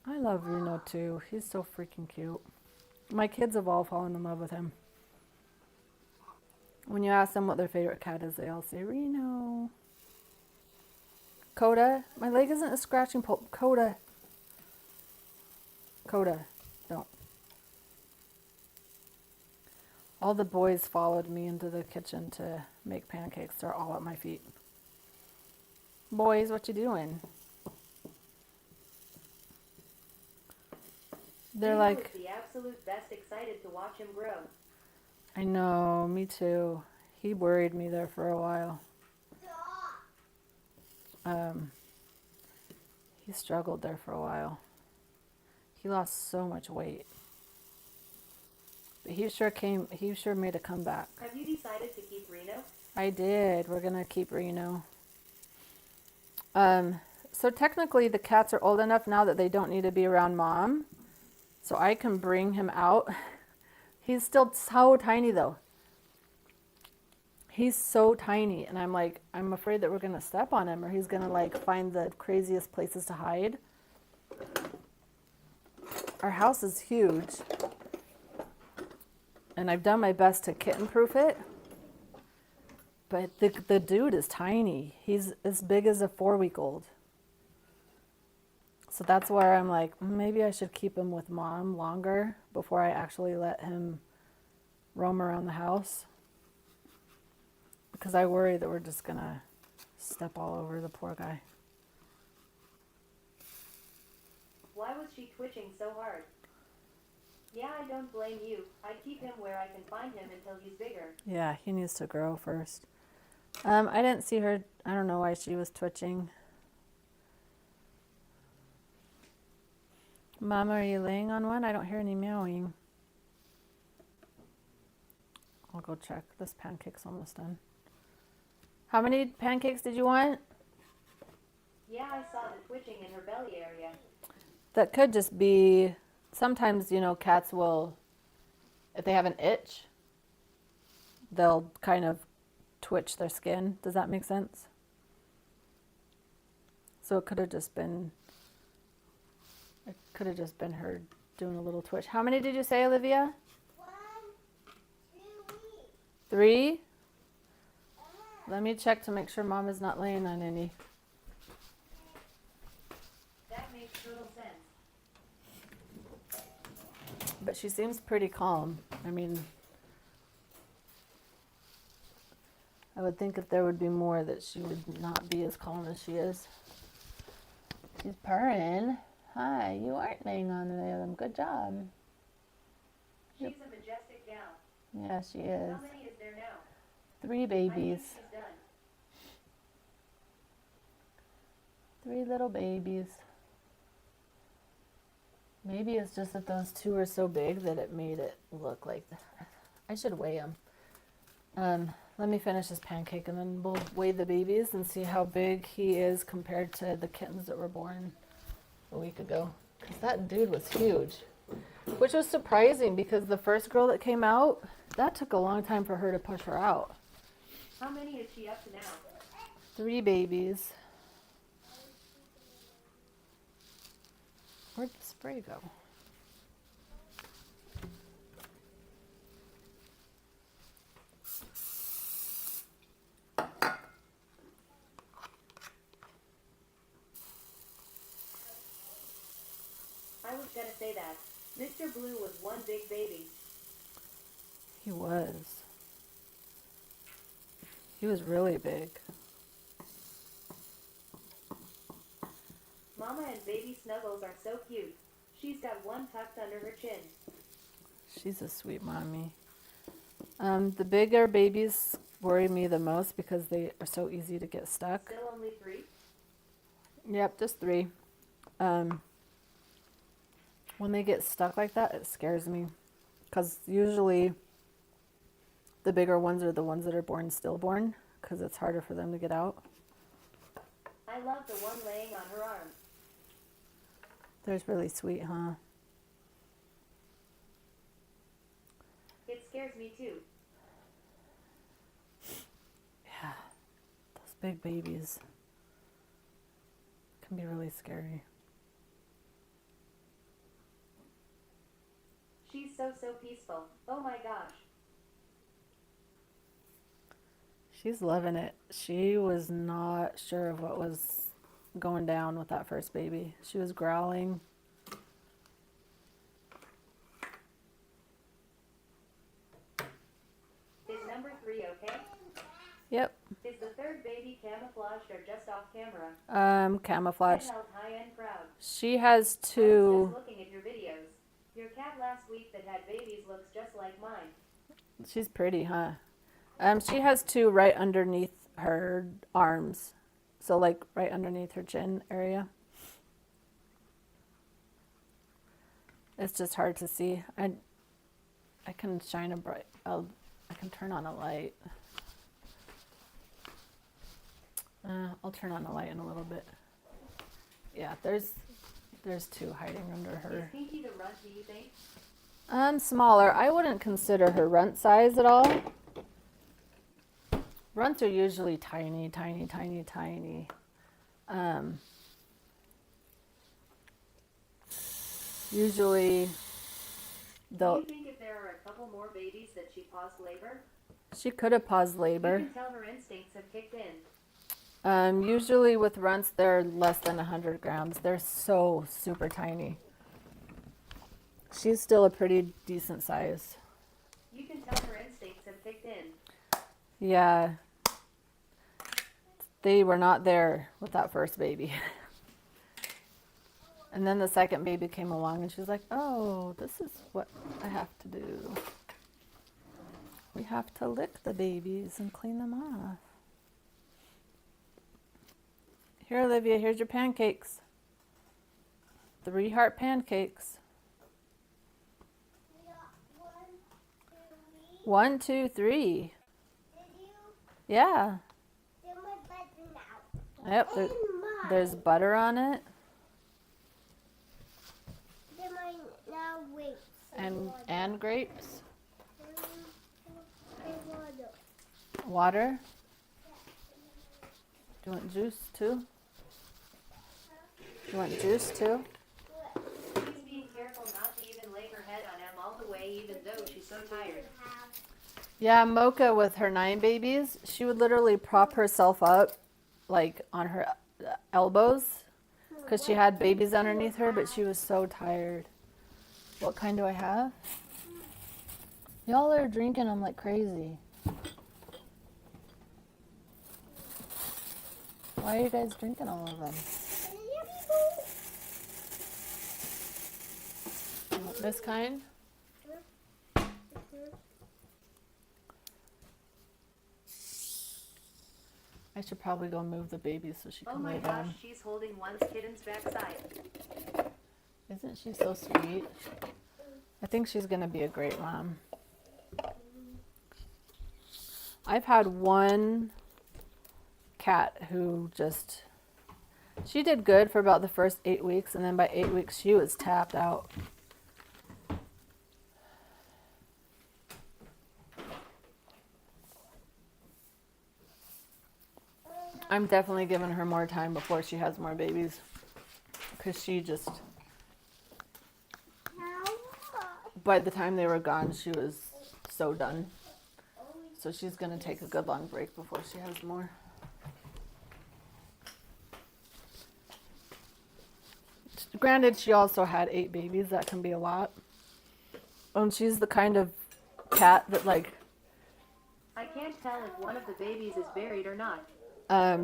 I love Reno too. He's so freaking cute. My kids have all fallen in love with him. When you ask them what their favorite cat is, they all say Reno. Coda, my leg isn't a scratching poke. Coda. Coda, don't. All the boys followed me into the kitchen to make pancakes. They're all at my feet. Boys, what you doing? They're Reno like, is the absolute best. Excited to watch him grow. I know, me too. He worried me there for a while. He struggled there for a while. He lost so much weight. But he sure made a comeback. Have you decided to keep Reno? I did. We're gonna keep Reno. So technically the cats are old enough now that they don't need to be around mom. So I can bring him out. He's still so tiny though. He's so tiny, and I'm afraid that we're gonna step on him or he's gonna like find the craziest places to hide. Our house is huge. And I've done my best to kitten proof it. But the dude is tiny. He's as big as a 4-week-old. So that's where I'm like, maybe I should keep him with mom longer before I actually let him roam around the house. Because I worry that we're just gonna step all over the poor guy. Why was she twitching so hard? Yeah, I don't blame you. I'd keep him where I can find him until he's bigger. Yeah, he needs to grow first. I didn't see her. I don't know why she was twitching. Mama, are you laying on one? I don't hear any meowing. I'll go check. This pancake's almost done. How many pancakes did you want? Yeah, I saw the twitching in her belly area. That could just be, sometimes, cats will, if they have an itch, they'll kind of twitch their skin. Does that make sense? So it could have just been her doing a little twitch. How many did you say, Olivia? 1, 2, 3? Let me check to make sure mom is not laying on any. That makes total sense. But she seems pretty calm. I mean, I would think if there would be more that she would not be as calm as she is. She's purring. Hi, you aren't laying on any of them. Good job. She's a majestic gal. Yeah, she is. How many is there now? 3 I babies. think she's done. 3 little babies. Maybe it's just that those 2 are so big that it made it look like that. I should weigh them. Let me finish this pancake and then we'll weigh the babies and see how big he is compared to the kittens that were born a week ago. Because that dude was huge. Which was surprising because the first girl that came out, that took a long time for her to push her out. How many is she up to now? 3 babies. Where'd the spray go? I was gonna say that. Mr. Blue was one big baby. He was. He was really big. Mama and baby Snuggles are so cute. She's got one tucked under her chin. She's a sweet mommy. The bigger babies worry me the most because they are so easy to get stuck. Still only 3? Yep, just 3. When they get stuck like that, it scares me. Because usually the bigger ones are the ones that are born stillborn because it's harder for them to get out. I love the one laying on her arm. They're really sweet, huh? It scares me too. Yeah, those big babies can be really scary. She's so peaceful. Oh my gosh. She's loving it. She was not sure of what was going down with that first baby. She was growling. Is number 3 okay? Yep. Is the third baby camouflaged or just off camera? Camouflage. Held high-end crowd. She has I was two. just looking at your videos. Your cat last week that had babies looks just like mine. She's pretty, huh? She has two right underneath her arms. So like right underneath her chin area. It's just hard to see. I can shine a bright, I can turn on a light. I'll turn on the light in a little bit. Yeah, there's two hiding under Is her. Pinky the runt, do you think? Smaller. I wouldn't consider her runt size at all. Runts are usually tiny, tiny, tiny, tiny. Usually, Do though, you think if there are a couple more babies that she paused labor? she could have paused You labor. can tell her instincts have kicked in. Usually with runts, they're less than 100 grams. They're so super tiny. She's still a pretty decent size. You can tell her instincts have kicked in. Yeah. They were not there with that first baby. And then the second baby came along and she was like, oh, this is what I have to do. We have to lick the babies and clean them off. Here, Olivia, here's your pancakes. 3 heart pancakes. We got 1, 2, 3. 1, 2, 3. Did you? Yeah. Then my button out. Yep. And mine. There's butter on it Then mine now waits. and grapes. And water. Water. Do you want juice too? You want juice too? She's being careful not to even lay her head on Em all the way, even though she's so tired. Yeah, Mocha with her 9 babies, she would literally prop herself up like on her elbows because she had babies underneath her, but she was so tired. What kind do I have? Y'all are drinking them like crazy. Why are you guys drinking all of them? You want this kind? I should probably go move the baby so she Oh can my lay gosh, down. she's holding one's kitten's backside. Isn't she so sweet? I think she's going to be a great mom. I've had one cat who just, she did good for about the first 8 weeks, and then by 8 weeks she was tapped out. I'm definitely giving her more time before she has more babies, because she just, by the time they were gone, she was so done. So she's going to take a good long break before she has more. Granted, she also had 8 babies. That can be a lot. And she's the kind of cat that, like, I can't tell if one of the babies is buried or not.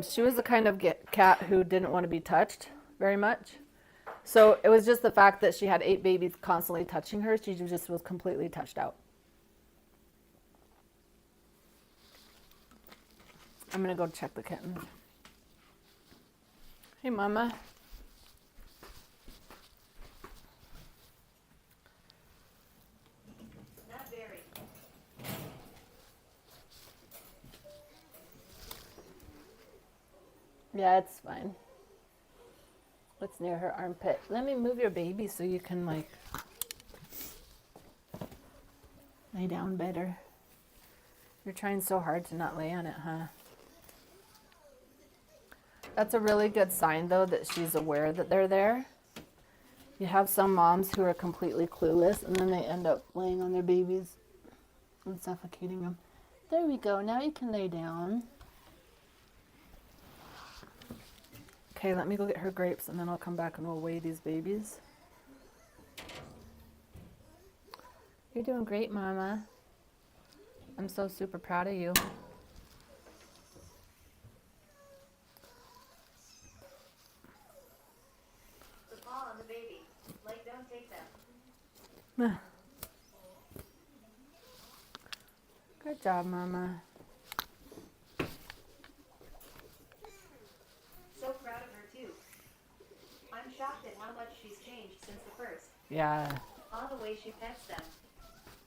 she was the kind of cat who didn't want to be touched very much. So it was just the fact that she had 8 babies constantly touching her. She just was completely touched out. I'm going to go check the kittens. Hey, Mama. Not buried. Yeah, it's fine. It's near her armpit. Let me move your baby so you can, like, lay down better. You're trying so hard to not lay on it, huh? That's a really good sign, though, that she's aware that they're there. You have some moms who are completely clueless, and then they end up laying on their babies and suffocating them. There we go. Now you can lay down. Okay, let me go get her grapes and then I'll come back and we'll weigh these babies. You're doing great, Mama. I'm so super proud of you. The paw on the baby. Like, don't take them. Good job, Mama. So proud of her, too. I'm shocked at how much she's changed since the first. Yeah, All the way she pets them.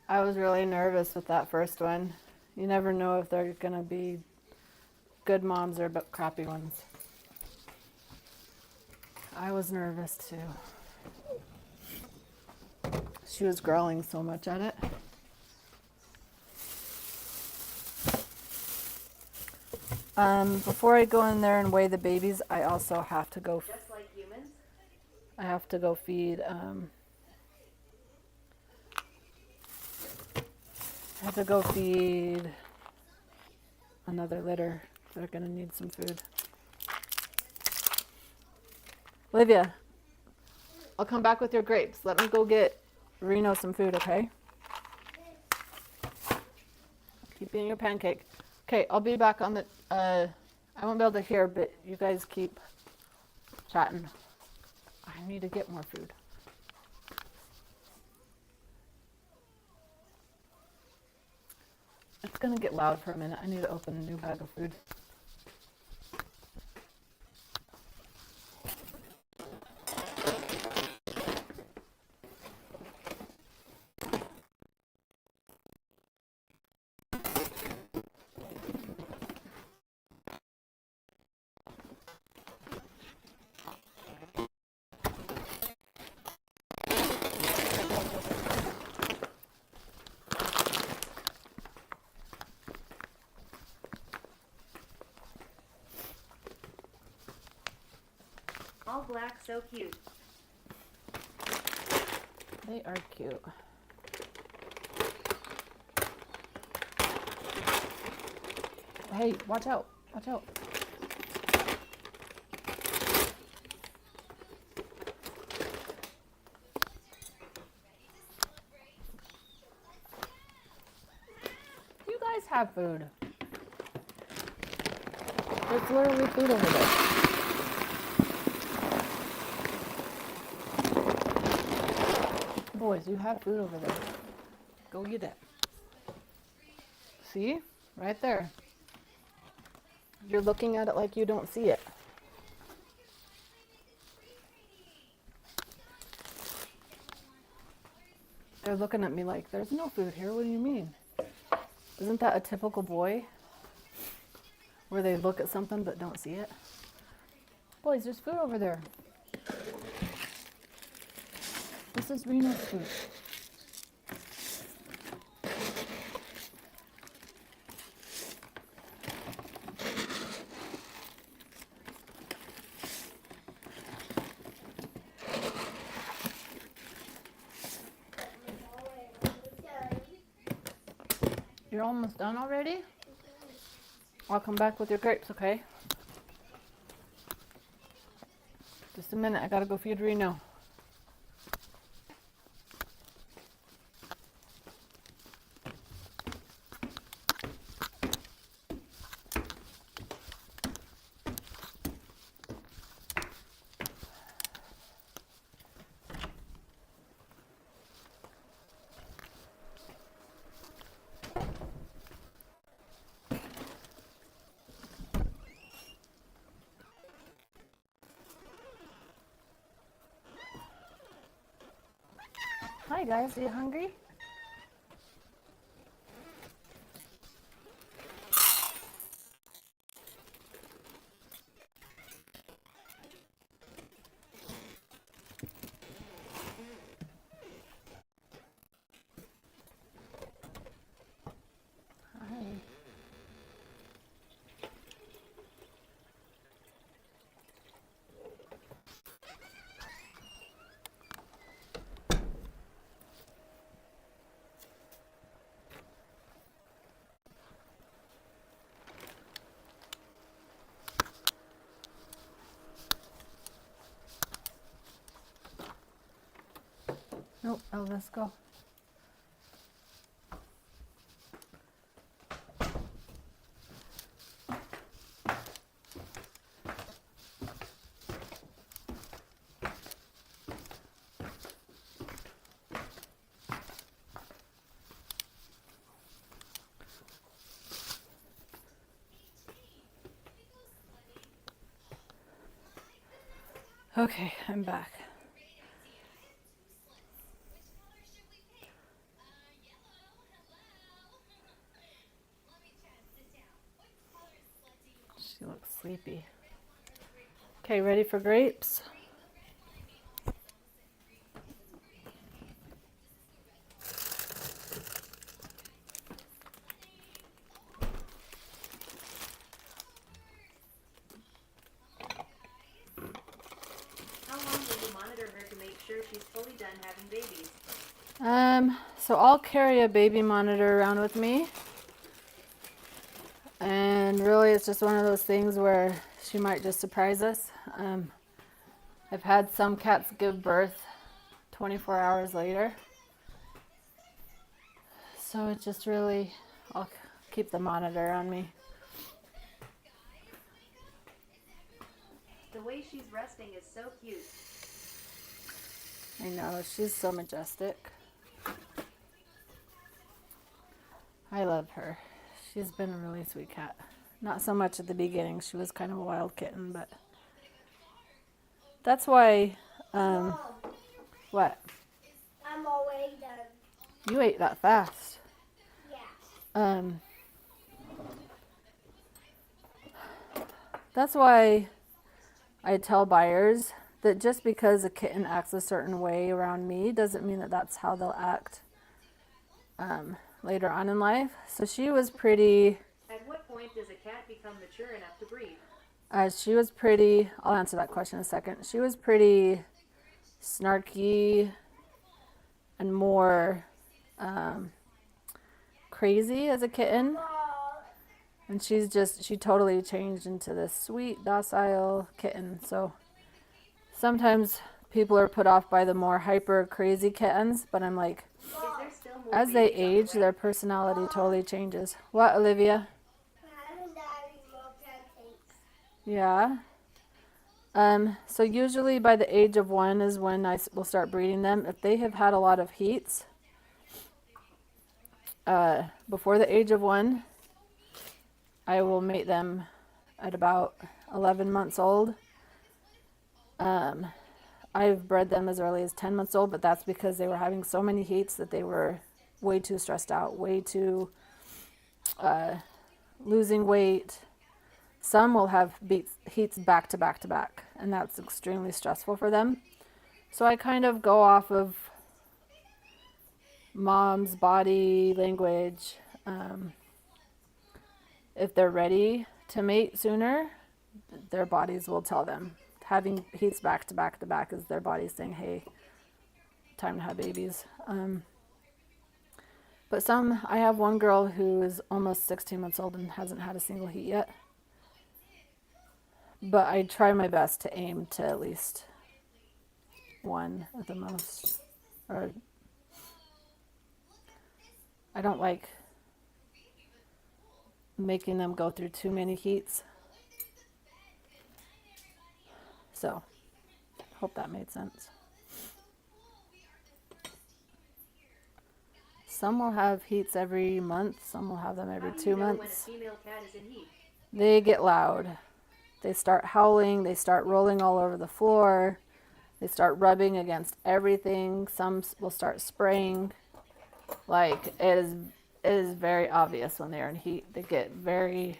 I was really nervous with that first one. You never know if they're gonna be good moms or crappy ones. I was nervous too. She was growling so much at it. Before I go in there and weigh the babies, I also have to go. Just like humans? I have to go feed. I have to go feed another litter. They're gonna need some food. Olivia, I'll come back with your grapes. Let me go get Reno some food, okay? Keep eating your pancake. Okay, I'll be back on the, I won't be able to hear, but you guys keep chatting. I need to get more food. It's gonna get loud for a minute. I need to open a new bag of food. All black, so cute. They are cute. Hey, watch out. Watch out. You guys have food. There's literally food over there. Boys, you have food over there. Go get it. See? Right there. You're looking at it like you don't see it. They're looking at me like, there's no food here. What do you mean? Isn't that a typical boy? Where they look at something but don't see it? Boys, there's food over there. This is Reno's food. You're almost done already? I'll come back with your grapes, okay? Just a minute, I gotta go feed Reno. Hi guys, are you hungry? Hi. Oh, Elvis, go. Okay, I'm back. She looks sleepy. Okay, ready for grapes? How long will you monitor her to make sure she's fully done having babies? So I'll carry a baby monitor around with me. And really it's just one of those things where she might just surprise us. I've had some cats give birth 24 hours later. So it just really, I'll keep the monitor on me. The way she's resting is so cute. I know, she's so majestic. I love her. She's been a really sweet cat. Not so much at the beginning. She was kind of a wild kitten, but that's why, Mom, what? I'm already done. You ate that fast. Yeah. That's why I tell buyers that just because a kitten acts a certain way around me doesn't mean that that's how they'll act later on in life. So she was pretty, At what point does a cat become mature enough to breed? I'll answer that question in a second. She was pretty snarky and more crazy as a kitten. And she totally changed into this sweet, docile kitten. So sometimes people are put off by the more hyper crazy kittens, but I'm like, Is there still more as they babies on the age, way? their personality totally changes. What, Olivia? I'm having more pancakes. Yeah. So usually by the age of 1 is when I will start breeding them. If they have had a lot of heats, before the age of 1, I will mate them at about 11 months old. I've bred them as early as 10 months old, but that's because they were having so many heats that they were way too stressed out, way too losing weight. Some will have heats back to back to back, and that's extremely stressful for them. So I kind of go off of mom's body language. If they're ready to mate sooner, their bodies will tell them. Having heats back to back to back is their body saying, hey, time to have babies. But I have one girl who is almost 16 months old and hasn't had a single heat yet. But I try my best to aim to at least 1 at the most. Or I don't like making them go through too many heats. So, hope that made sense. Some will have heats every month, some will have them every How do 2 you know when a months. female cat is in heat? They get loud. They start howling, they start rolling all over the floor, they start rubbing against everything. Some will start spraying. Like, it is very obvious when they're in heat. They get very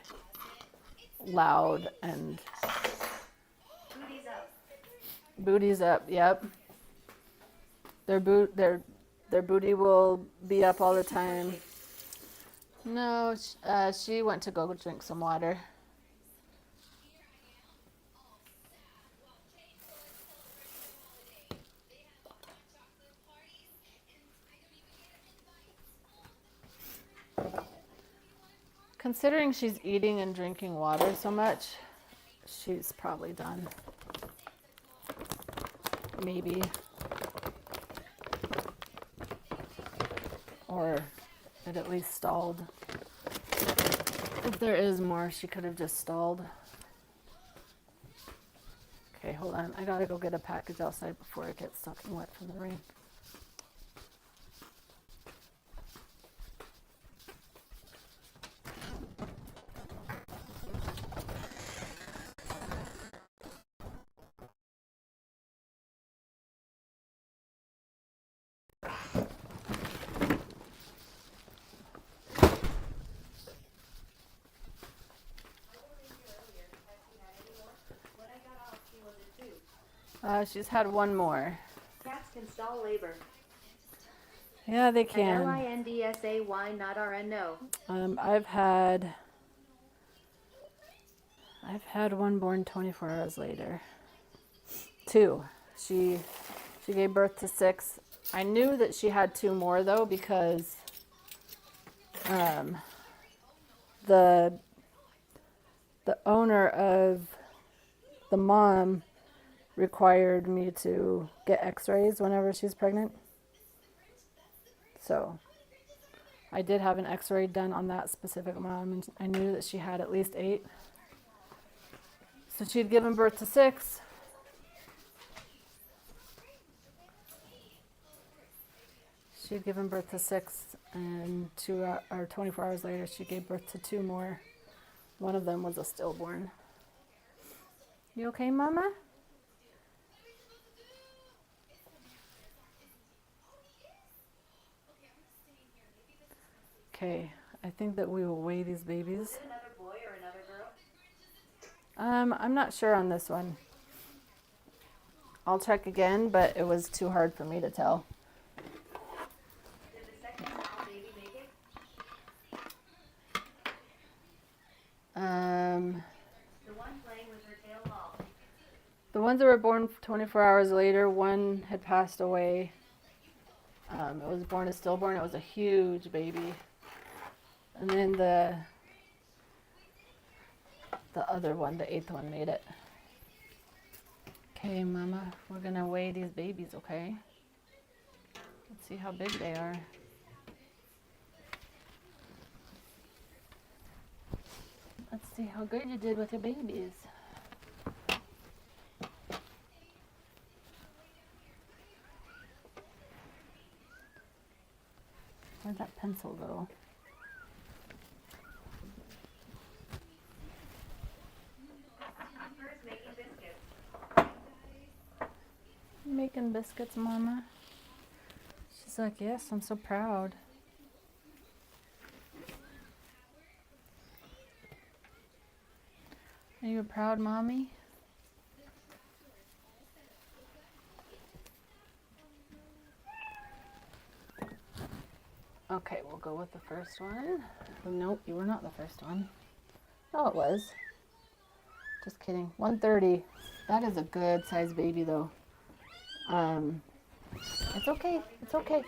loud and Booties up. booties up, yep. Their booty will be up all the time. No, she went to go drink some water. Considering she's eating and drinking water so much, she's probably done. Maybe. or it at least stalled. If there is more, she could have just stalled. Okay, hold on. I gotta go get a package outside before it gets soaking wet from the rain. She's had one more. Cats can stall labor. Yeah, they And can. LINDSAY, not RN, no. I've had one born 24 hours later. 2. She gave birth to 6. I knew that she had 2 more though because the owner of the mom required me to get x-rays whenever she's pregnant. So I did have an x-ray done on that specific mom, and I knew that she had at least 8. So she'd given birth to 6. She'd given birth to 6, and 24 hours later, she gave birth to 2 more. One of them was a stillborn. You okay, Mama? Okay, I think that we will weigh these babies. Is it another boy or another girl? I'm not sure on this one. I'll check again, but it was too hard for me to tell. Did the second small baby make it? The one playing with her tail ball. The ones that were born 24 hours later, one had passed away. It was born a stillborn. It was a huge baby. And then the other one, the 8th one, made it. Okay, Mama, we're gonna weigh these babies, okay? Let's see how big they are. Let's see how good you did with your babies. Where'd that pencil go? First making biscuits. Making biscuits, Mama. She's like, yes, I'm so proud. Are you a proud mommy? Okay, we'll go with the first one. Nope, you were not the first one. No, it was. Just kidding. 130. That is a good sized baby though. It's okay. It's okay.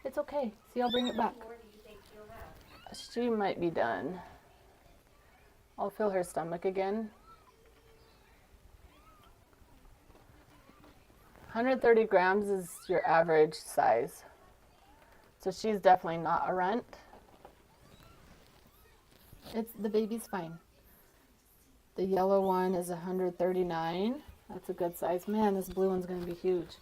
It's okay. See, I'll bring it back. What more do you think she'll have? She might be done. I'll feel her stomach again. 130 grams is your average size. So she's definitely not a runt. The baby's fine. The yellow one is 139. That's a good size. Man, this blue one's going to be huge.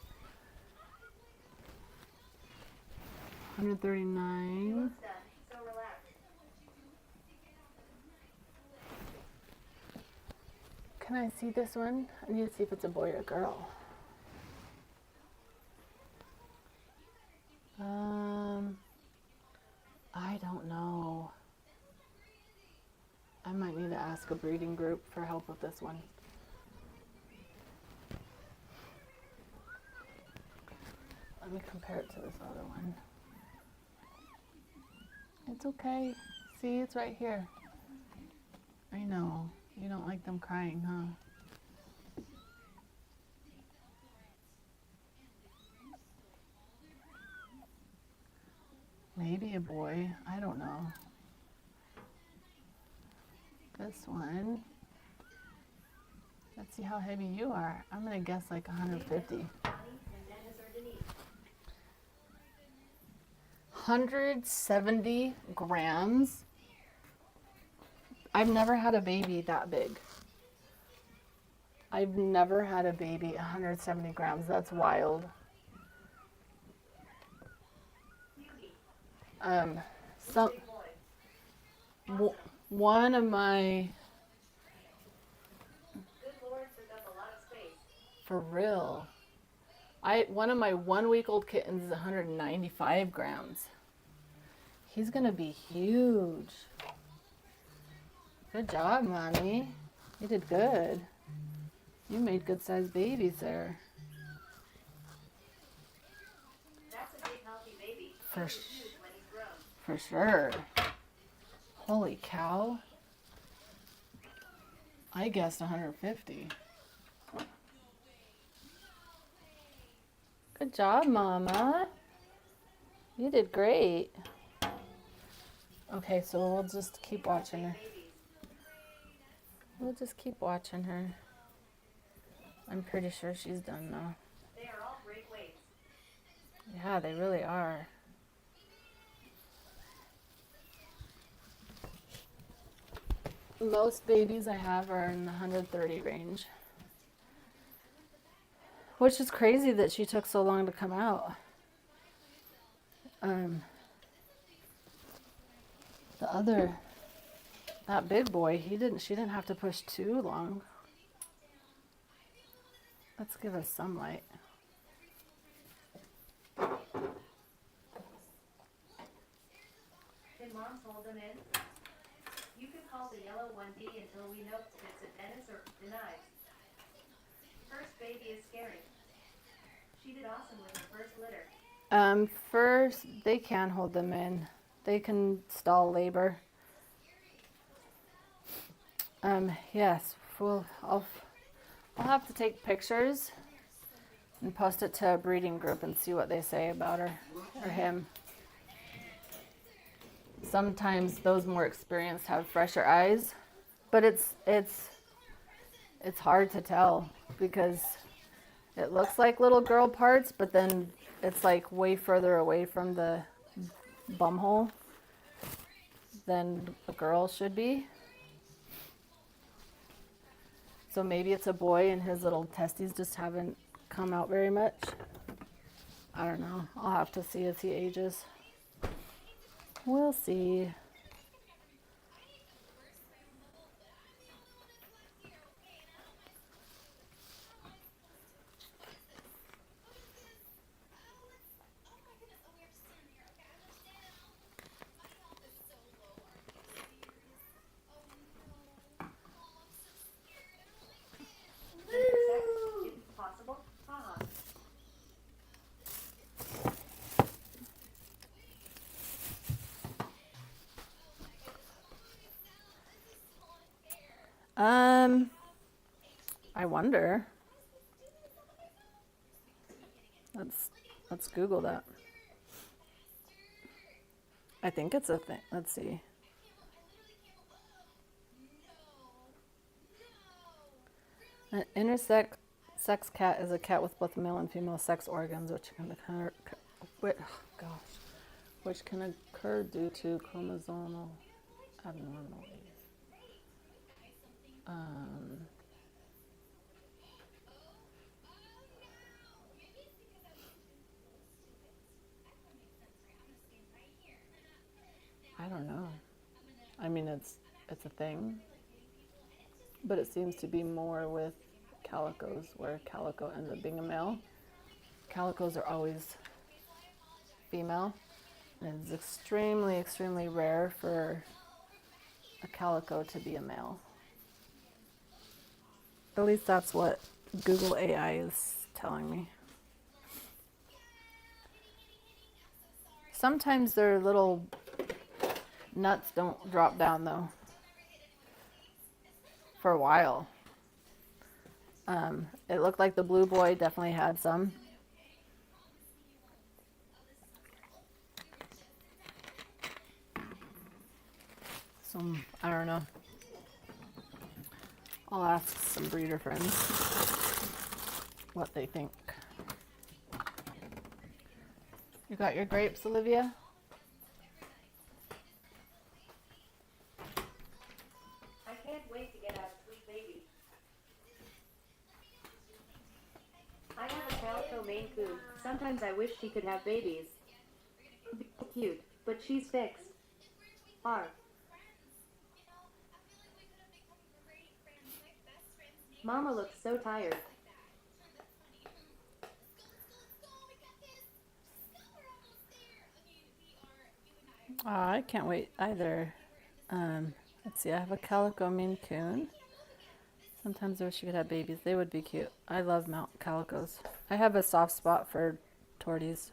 139. Looks done, so relax. Can I see this one? I need to see if it's a boy or a girl. I don't know. I might need to ask a breeding group for help with this one. Let me compare it to this other one. It's okay. See, it's right here. I know. You don't like them crying, huh? Maybe a boy. I don't know. This one. Let's see how heavy you are. I'm going to guess like 150. 170 grams. I've never had a baby that big. I've never had a baby 170 grams. That's wild. Some one of my for real. One of my 1 week old kittens is 195 grams. He's gonna be huge. Good job, Mommy. You did good. You made good sized babies there. That's a big healthy baby. For, He's huge when he's grown. for sure. Holy cow. I guessed 150. Good job, Mama. You did great. Okay, so we'll just keep watching her. We'll just keep watching her. I'm pretty sure she's done now. They are all great weights. Yeah, they really are. Most babies I have are in the 130 range. Which is crazy that she took so long to come out. That big boy, she didn't have to push too long. Let's give her some light. Can moms hold them in? You can call the yellow 1D until we know if it's a dentist or denied. First baby is scary. She did awesome with her first litter. First, they can hold them in. They can stall labor. Yes, I'll have to take pictures and post it to a breeding group and see what they say about her or him. Sometimes those more experienced have fresher eyes, but it's hard to tell because it looks like little girl parts, but then it's like way further away from the bum hole than a girl should be. So maybe it's a boy and his little testes just haven't come out very much. I don't know. I'll have to see as he ages. We'll see. It's possible. Haha. I wonder. Let's Google that. I think it's a thing. Let's see. An intersex cat is a cat with both male and female sex organs, which can occur due to chromosomal abnormalities. I don't know. I mean, it's a thing, but it seems to be more with calicos, where calico ends up being a male. Calicos are always female, and it's extremely, extremely rare for a calico to be a male. At least that's what Google AI is telling me. Sometimes their little nuts don't drop down though for a while. It looked like the blue boy definitely had some. I don't know. I'll ask some breeder friends what they think. You got your grapes, Olivia? Maine Coon. Sometimes I wish she could have babies. Cute, but she's fixed. R. Mama looks so tired. Oh, I can't wait either. Let's see, I have a calico Maine Coon. Sometimes I wish you could have babies. They would be cute. I love Mount Calicos. I have a soft spot for torties,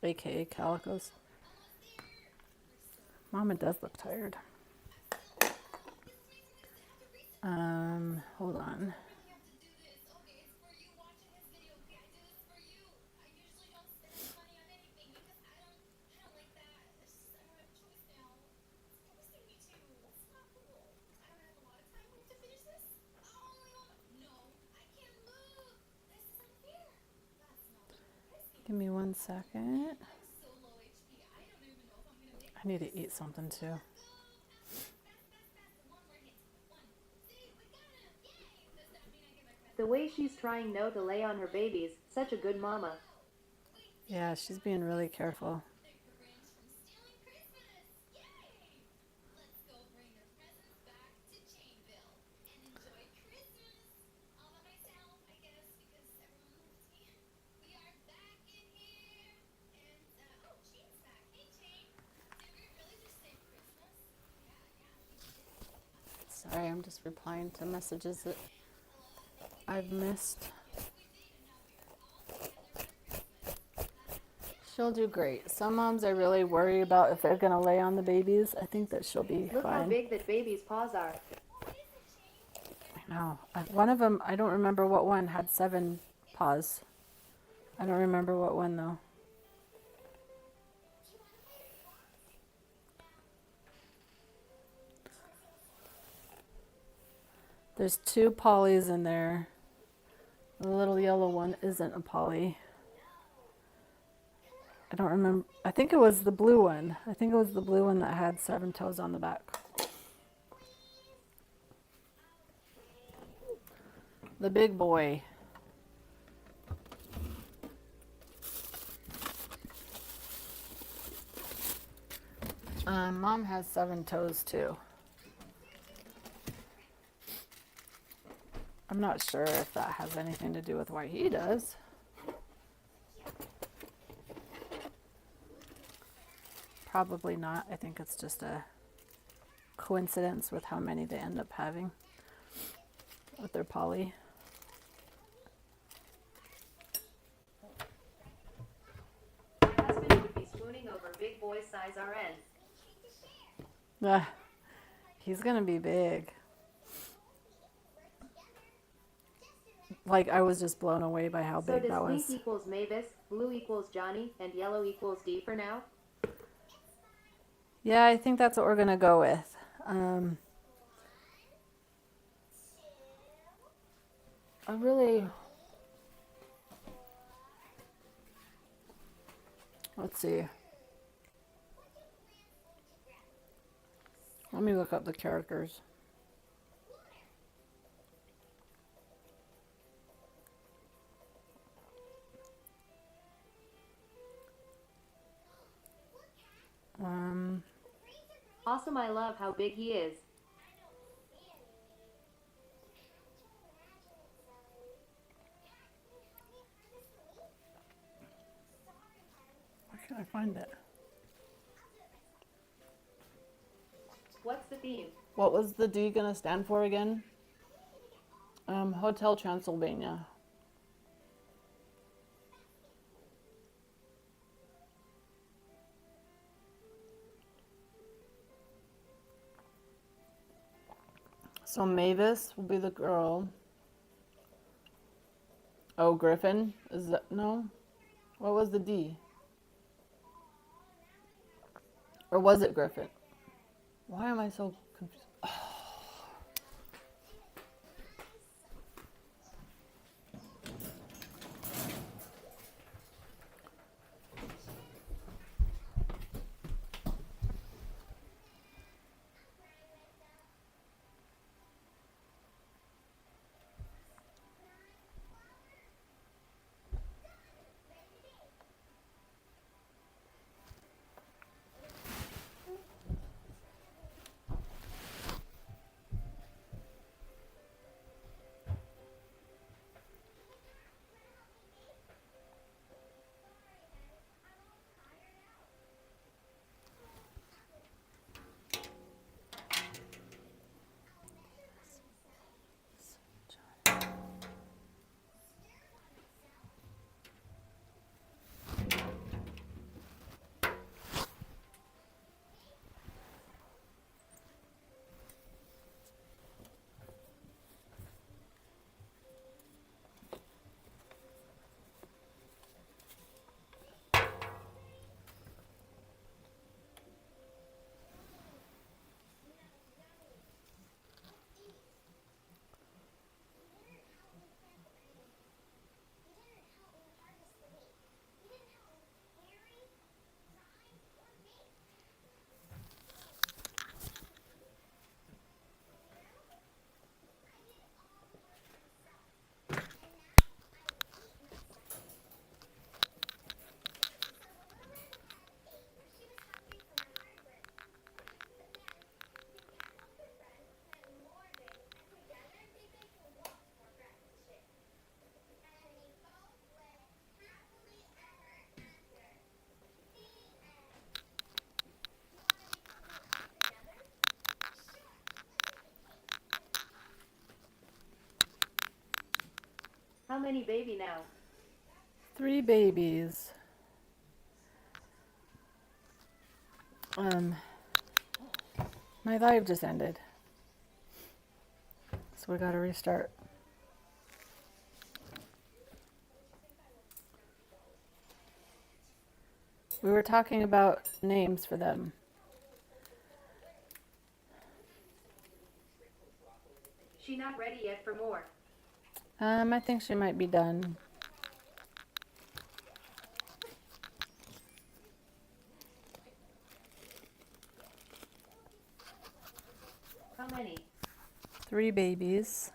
aka calicos. Mama does look tired. Hold on. Give me 1 second. I need to eat something too. The way she's trying no to lay on her babies, such a good mama. Yeah, she's being really careful. Sorry, I'm just replying to messages that I've missed. She'll do great. Some moms I really worry about if they're gonna lay on the babies. I think that she'll be Look how fine. big that baby's paws are. I know. One of them, I don't remember what one, had 7 paws. I don't remember what one though. There's 2 polys in there. The little yellow one isn't a poly. I don't remember. I think it was the blue one. I think it was the blue one that had 7 toes on the back. The big boy. Mom has 7 toes too. I'm not sure if that has anything to do with why he does. Probably not. I think it's just a coincidence with how many they end up having with their poly. My husband would be swooning over big boy size RNs. He's gonna be big. Like, I was just blown away by how So big does that pink was. equals Mavis, blue equals Johnny, and yellow equals D for now? Yeah, I think that's what we're gonna go with. I really, let's see. Let me look up the characters. Awesome, I love how big he is. Why can't I find it? What's the theme? What was the D gonna stand for again? Hotel Transylvania. So Mavis will be the girl. Oh, Griffin? Is that, no? What was the D? Or was it Griffin? Why am I so confused? How many baby now? 3 babies. My live just ended. So we gotta restart. We were talking about names for them. She not ready yet for more. I think she might be done. How many? 3 babies.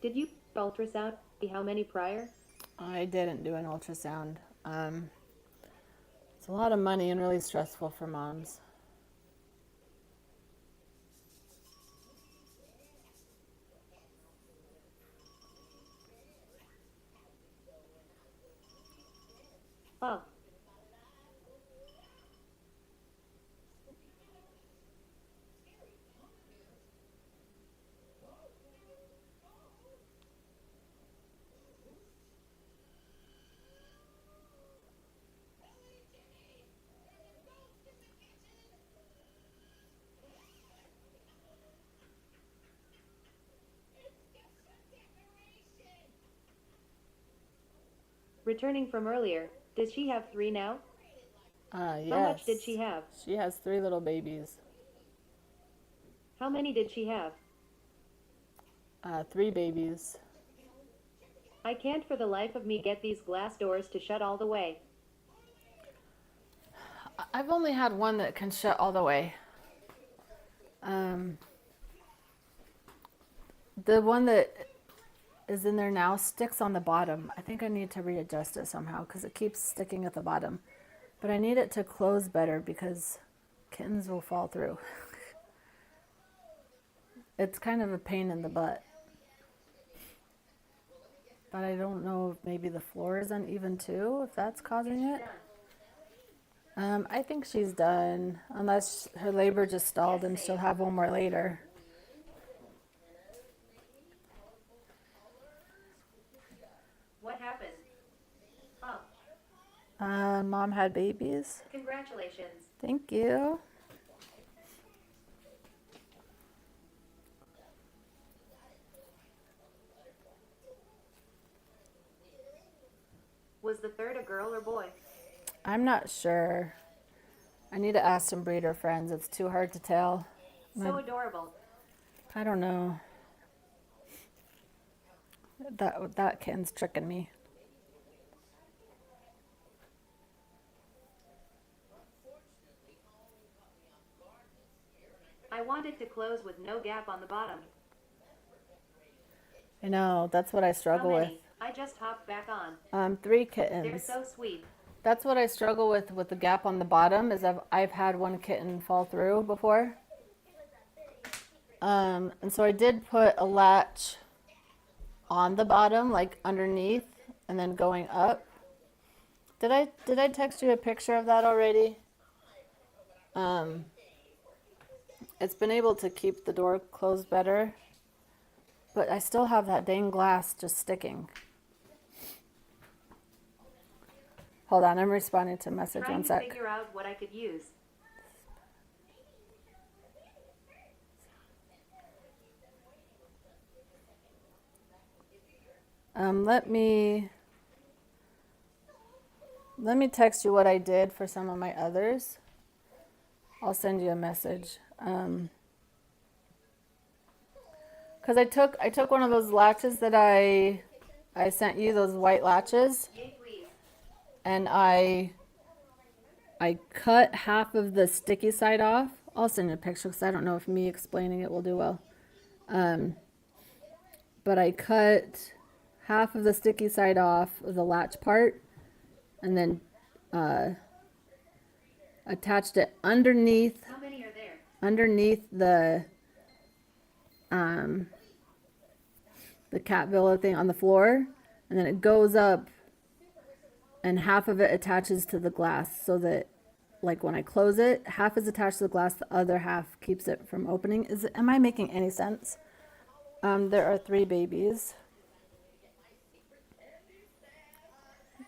Did you ultrasound? See how many prior? I didn't do an ultrasound. It's a lot of money and really stressful for moms. Oh. Returning from earlier, does she have 3 now? Yes. How much did she have? She has 3 little babies. How many did she have? 3 babies. I can't for the life of me get these glass doors to shut all the way. I've only had one that can shut all the way. The one that is in there now sticks on the bottom. I think I need to readjust it somehow because it keeps sticking at the bottom. But I need it to close better because kittens will fall through. It's kind of a pain in the butt. But I don't know if maybe the floor is uneven too, if that's causing it. I think she's done, unless her labor just stalled and she'll have one more later. What happened? Oh, Mom had babies. congratulations. Thank you. Was the third a girl or boy? I'm not sure. I need to ask some breeder friends. It's too hard to tell. So adorable. I don't know. That kitten's tricking me. I want it to close with no gap on the bottom. I know, that's what I How struggle with. many? I just hopped back on. 3 They're kittens. so sweet. That's what I struggle with the gap on the bottom is I've had one kitten fall through before. And so I did put a latch on the bottom, like underneath, and then going up. Did I text you a picture of that already? It's been able to keep the door closed better, but I still have that dang glass just sticking. Hold on, I'm responding to a message. Trying One to sec. figure out what I could use. Let me text you what I did for some of my others. I'll send you a message. Because I took one of those latches that I sent you, those white latches, Yay, please. and I I cut half of the sticky side off. I'll send you a picture because I don't know if me explaining it will do well. But I cut half of the sticky side off of the latch part and then attached it underneath How many are there? the cat villa thing on the floor, and then it goes up and half of it attaches to the glass so that like when I close it, half is attached to the glass, the other half keeps it from opening. Am I making any sense? There are 3 babies.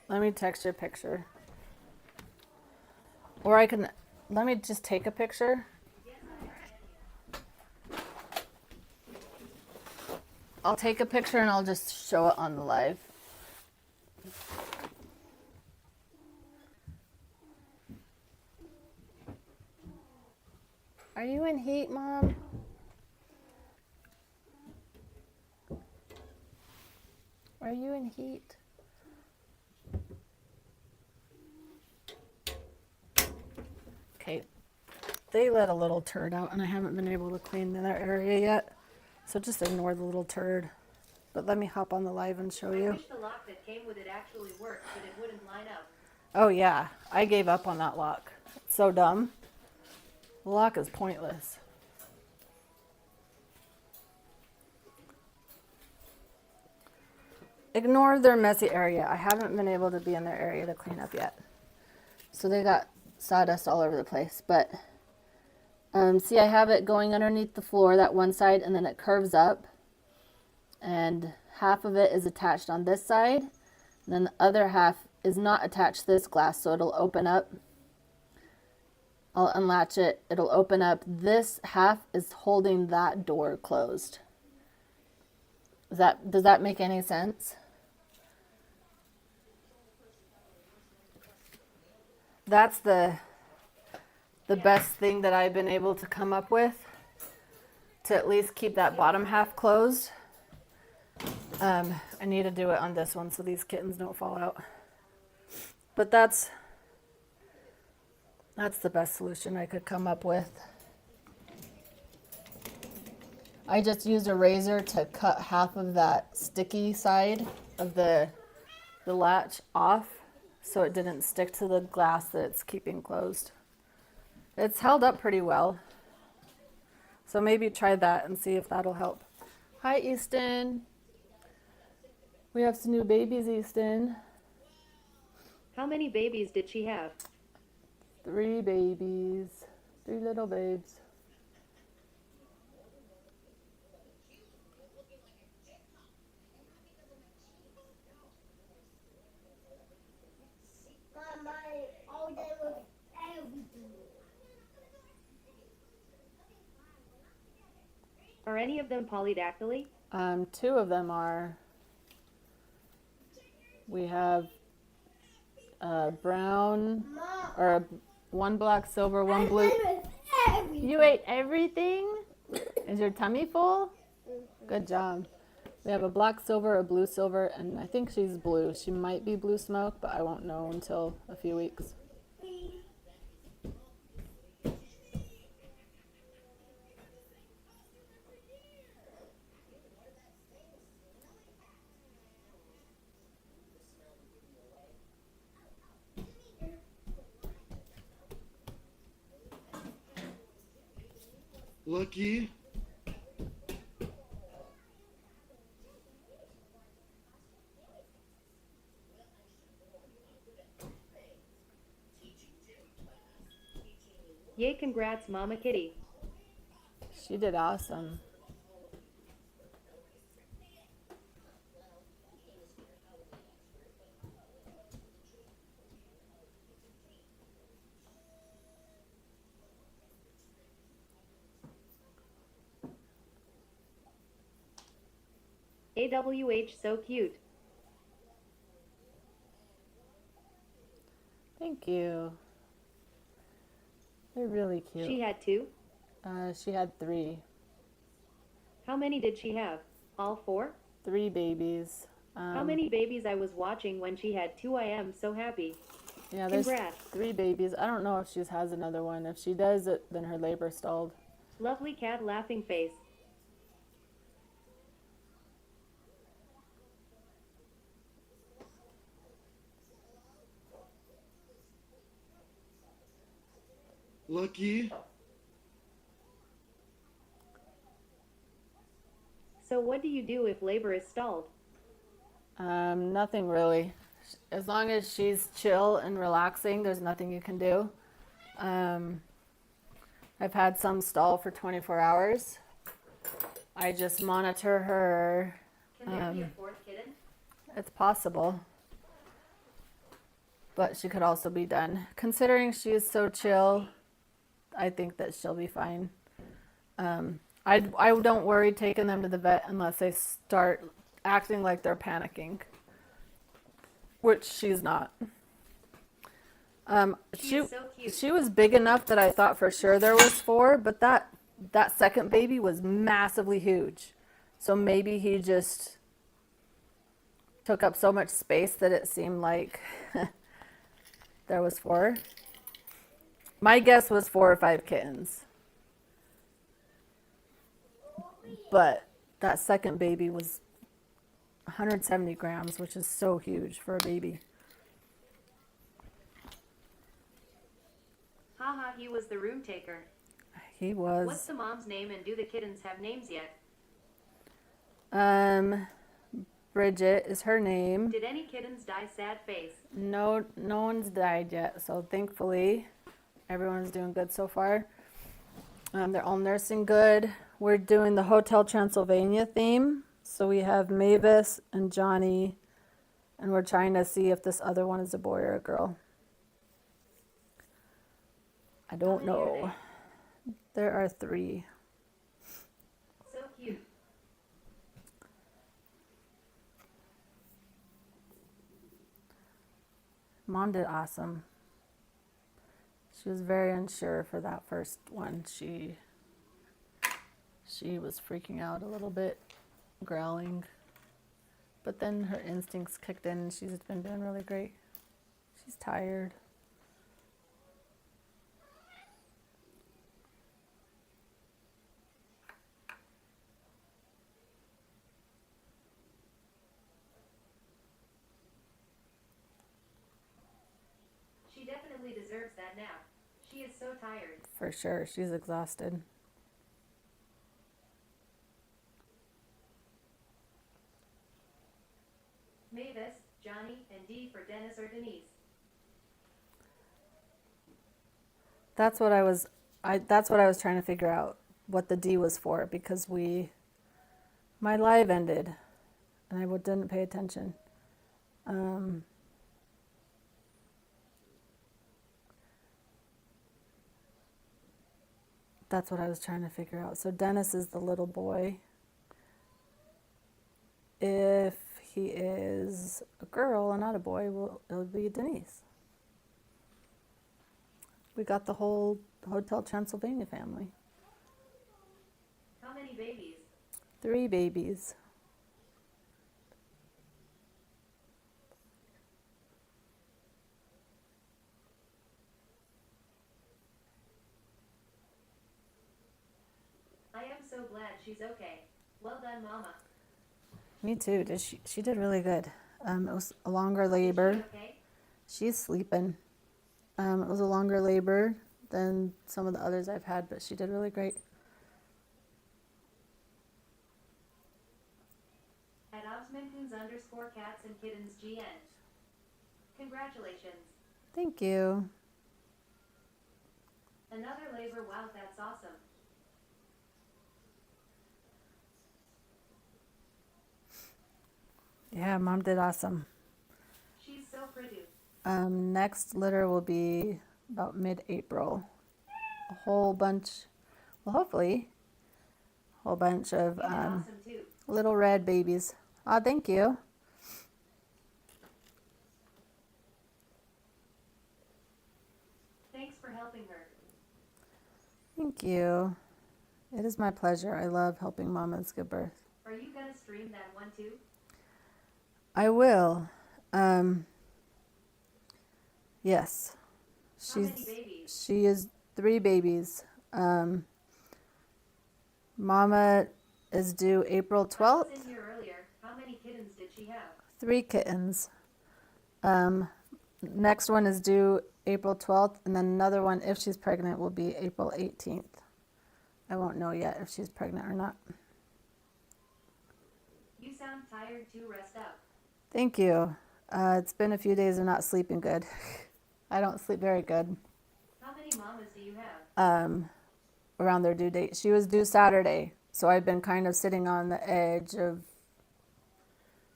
Let me text you a picture. Or let me just take a picture. I'll take a picture and I'll just show it on the live. Are you in heat, Mom? Are you in heat? Okay, they let a little turd out and I haven't been able to clean their area yet. So just ignore the little turd. But let me hop on the live and show I you. wish the lock that came with it actually worked, but it wouldn't line up. Oh yeah, I gave up on that lock. It's so dumb. The lock is pointless. Ignore their messy area. I haven't been able to be in their area to clean up yet. So they got sawdust all over the place. But see, I have it going underneath the floor, that one side, and then it curves up. And half of it is attached on this side. And then the other half is not attached to this glass, so it'll open up. I'll unlatch it. It'll open up. This half is holding that door closed. Does that make any sense? That's the best thing that I've been able to come up with to at least keep that bottom half closed. I need to do it on this one so these kittens don't fall out. But that's the best solution I could come up with. I just used a razor to cut half of that sticky side of the latch off so it didn't stick to the glass that it's keeping closed. It's held up pretty well. So maybe try that and see if that'll help. Hi, Easton. We have some new babies, Easton. How many babies did she have? 3 babies. 3 little babes. All day with everything. Are any of them polydactyly? 2 of them are. We have brown, or 1 black, silver, 1 blue. You ate everything? Is your tummy full? Good job. We have a black silver, a blue silver, and I think she's blue. She might be blue smoke, but I won't know until a few weeks. Lucky. Yay, congrats, Mama Kitty. She did awesome. AWH, so cute. Thank you. They're really cute. She had 2? She had 3. How many did she have? All 4? 3 babies. How many babies I was watching when she had 2? I am so happy. Yeah, there's Congrats. 3 babies. I don't know if she has another one. If she does, then her labor stalled. Lovely cat laughing face. Lucky. So what do you do if labor is stalled? Nothing really. As long as she's chill and relaxing, there's nothing you can do. I've had some stall for 24 hours. I just monitor her. Can there be a 4th kitten? It's possible. But she could also be done. Considering she is so chill, I think that she'll be fine. I don't worry taking them to the vet unless they start acting like they're panicking, which she's not. She's so cute. She was big enough that I thought for sure there was 4, but that second baby was massively huge. So maybe he just took up so much space that it seemed like there was 4. My guess was 4 or 5 kittens. But that second baby was 170 grams, which is so huge for a baby. Haha, he was the room taker. He What's was. the mom's name and do the kittens have names yet? Bridget is her name. Did any kittens die sad face? No one's died yet, so thankfully everyone's doing good so far. They're all nursing good. We're doing the Hotel Transylvania theme, so we have Mavis and Johnny, and we're trying to see if this other one is a boy or a girl. I don't How many are know. There are 3. So cute. Mom did awesome. She was very unsure for that first one. She was freaking out a little bit, growling. But then her instincts kicked in and she's been doing really great. She's tired. She definitely deserves that nap. She is so tired. For sure, she's exhausted. Mavis, Johnny, and D for Dennis or Denise. That's what I was trying to figure out what the D was for, because my live ended and I didn't pay attention. That's what I was trying to figure out. So Dennis is the little boy. If he is a girl and not a boy, it'll be Denise. We got the whole Hotel Transylvania family. How many babies? 3 babies. I am so glad she's okay. Well done, Mama. Me too. She did really good. It was a longer Is labor. she okay? She's sleeping. It was a longer labor than some of the others I've had, but she did really great. At _cats and kittens GN. Congratulations. Thank you. Another labor, wow, that's awesome. Yeah, Mom did awesome. She's so pretty. Next litter will be about mid-April. A whole bunch, well, hopefully, a whole bunch of You did awesome too. little red babies. Oh, thank you. Thanks for helping her. Thank you. It is my pleasure. I love helping mamas give birth. Are you gonna stream that one too? I will. Yes. How many babies? She is 3 babies. Mama is due April I was 12th. in here earlier. How many kittens did she have? 3 kittens. Next one is due April 12th, and then another one, if she's pregnant, will be April 18th. I won't know yet if she's pregnant or not. You sound tired too. Rest up. Thank you. It's been a few days of not sleeping good. I don't sleep very good How many mamas do you have? around their due date. She was due Saturday, so I've been kind of sitting on the edge of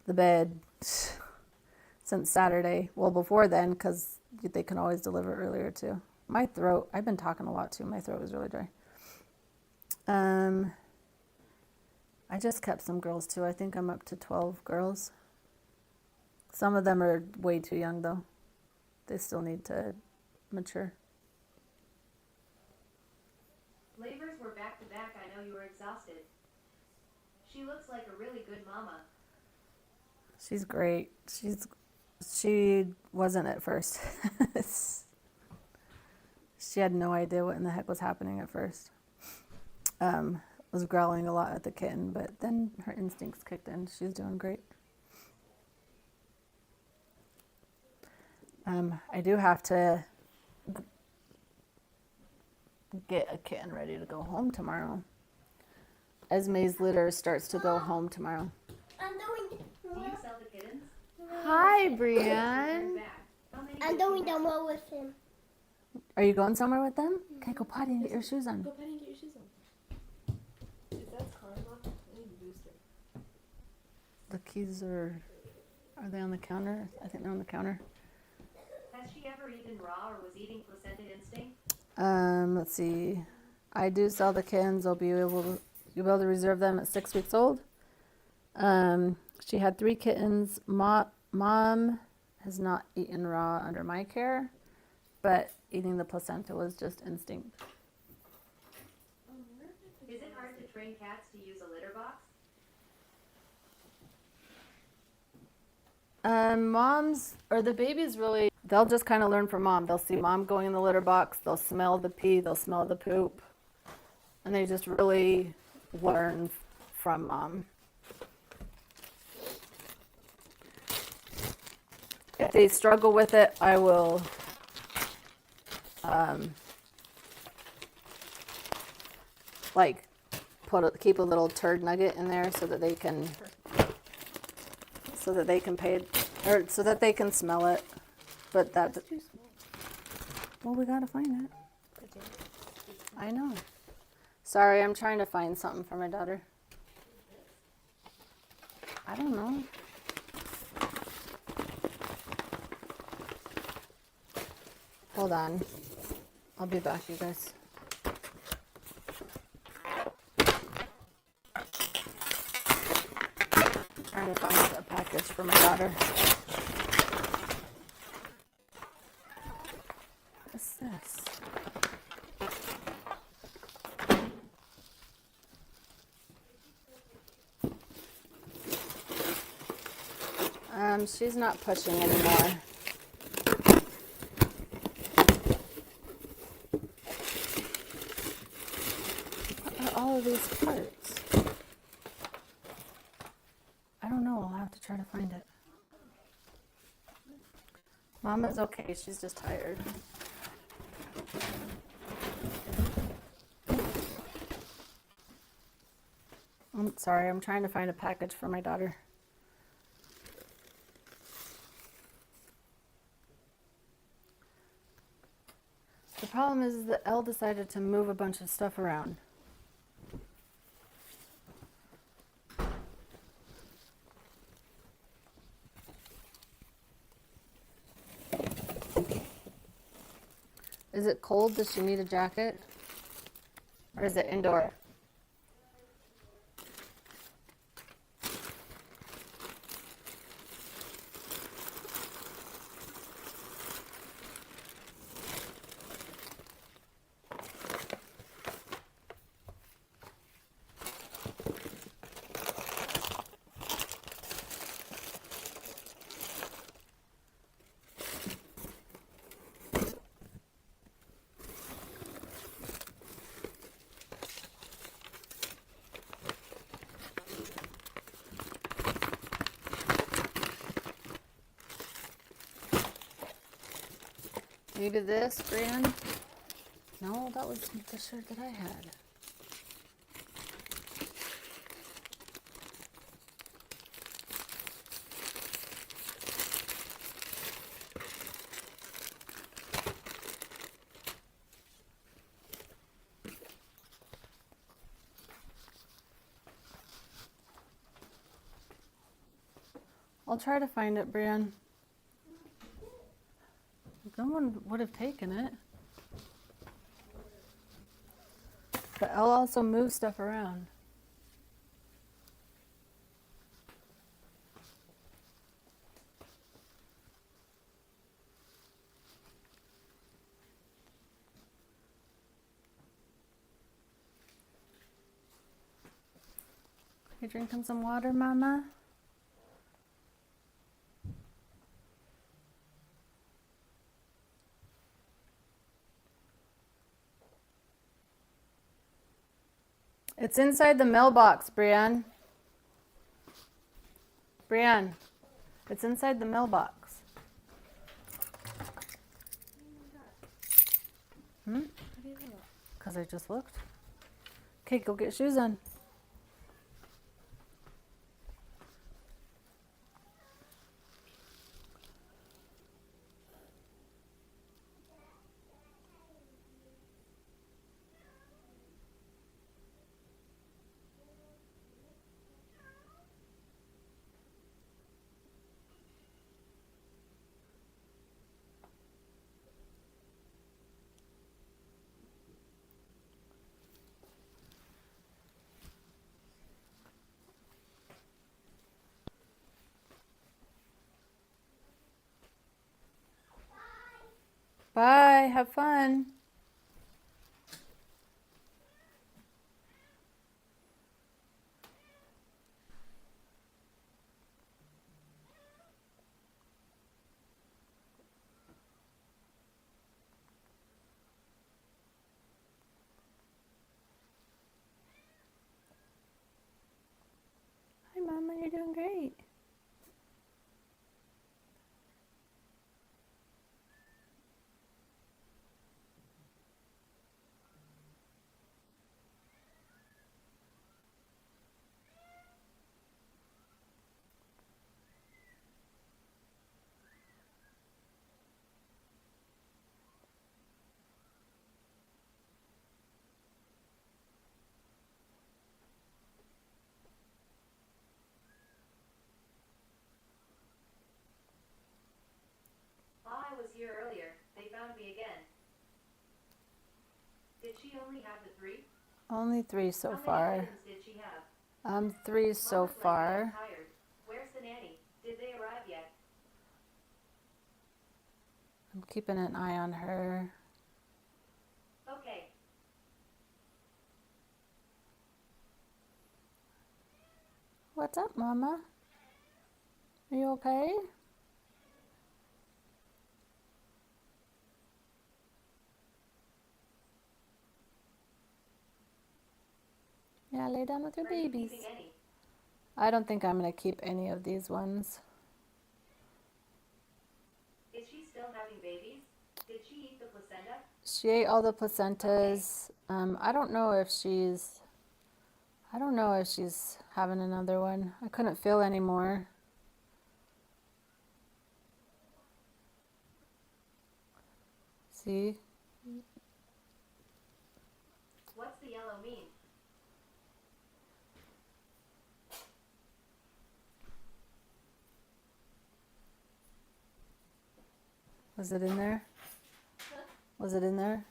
the bed since Saturday. Well, before then, because they can always deliver earlier too. My throat, I've been talking a lot too. My throat was really dry. I just kept some girls too. I think I'm up to 12 girls. Some of them are way too young though. They still need to mature. Labors were back to back. I know you were exhausted. She looks like a really good mama. She's great. She wasn't at first. She had no idea what in the heck was happening at first. Was growling a lot at the kitten, but then her instincts kicked in. She's doing great. I do have to get a kitten ready to go home tomorrow. Esme's litter starts to go home tomorrow. I'm doing. Do you sell the kittens? Hi, Turn Brienne. back. How many I'm did you doing have? demo with him. Are you going somewhere with them? Okay, go potty and get your shoes on. Go potty and get your shoes on. If that's car locked, I need to boost it. The keys are they on the counter? I think they're on the counter. Has she ever eaten raw or was eating placenta instinct? Let's see. I do sell the kittens. You'll be able to reserve them at 6 weeks old. She had 3 kittens. Mom has not eaten raw under my care, but eating the placenta was just instinct. Is it hard to train cats to use a litter box? The babies really, they'll just kind of learn from mom. They'll see mom going in the litter box, they'll smell the pee, they'll smell the poop, and they just really learn from mom. If they struggle with it, I will keep a little turd nugget in there so that they can so that they can smell it. But that's too small. Well, we gotta find it. I know. Sorry, I'm trying to find something for my daughter. I don't know. Hold on. I'll be back, you guys. Trying to find a package for my daughter. What's this? She's not pushing anymore. What are all of these parts? I don't know. I'll have to try to find it. Mama's okay. She's just tired. I'm sorry. I'm trying to find a package for my daughter. The problem is that Elle decided to move a bunch of stuff around. Is it cold? Does she need a jacket? Or is it indoor? Maybe this, Brian? No, that was the shirt that I had. I'll try to find it, Brian. No one would have taken it. But I'll also move stuff around. You drinking some water, Mama? It's inside the mailbox, Brienne. Brienne, it's inside the mailbox. Hmm? How do you know that? Because I just looked. Okay, go get shoes on. Bye, have fun. Hi, Mama, you're doing great. While I was here earlier, they found me again. Did she only have the 3? Only 3 so How many far. kittens did she have? 3 so Mama's like far. I'm tired. Where's the nanny? Did they arrive yet? I'm keeping an eye on her. Okay. What's up, Mama? Are you okay? Yeah, lay down with your Are you babies. keeping any? I don't think I'm going to keep any of these ones. Is she still having babies? Did she eat the placenta? She ate all the placentas. I don't know if she's having another one. I couldn't feel anymore. See? What's the yellow mean? Was it in there? Was it in there?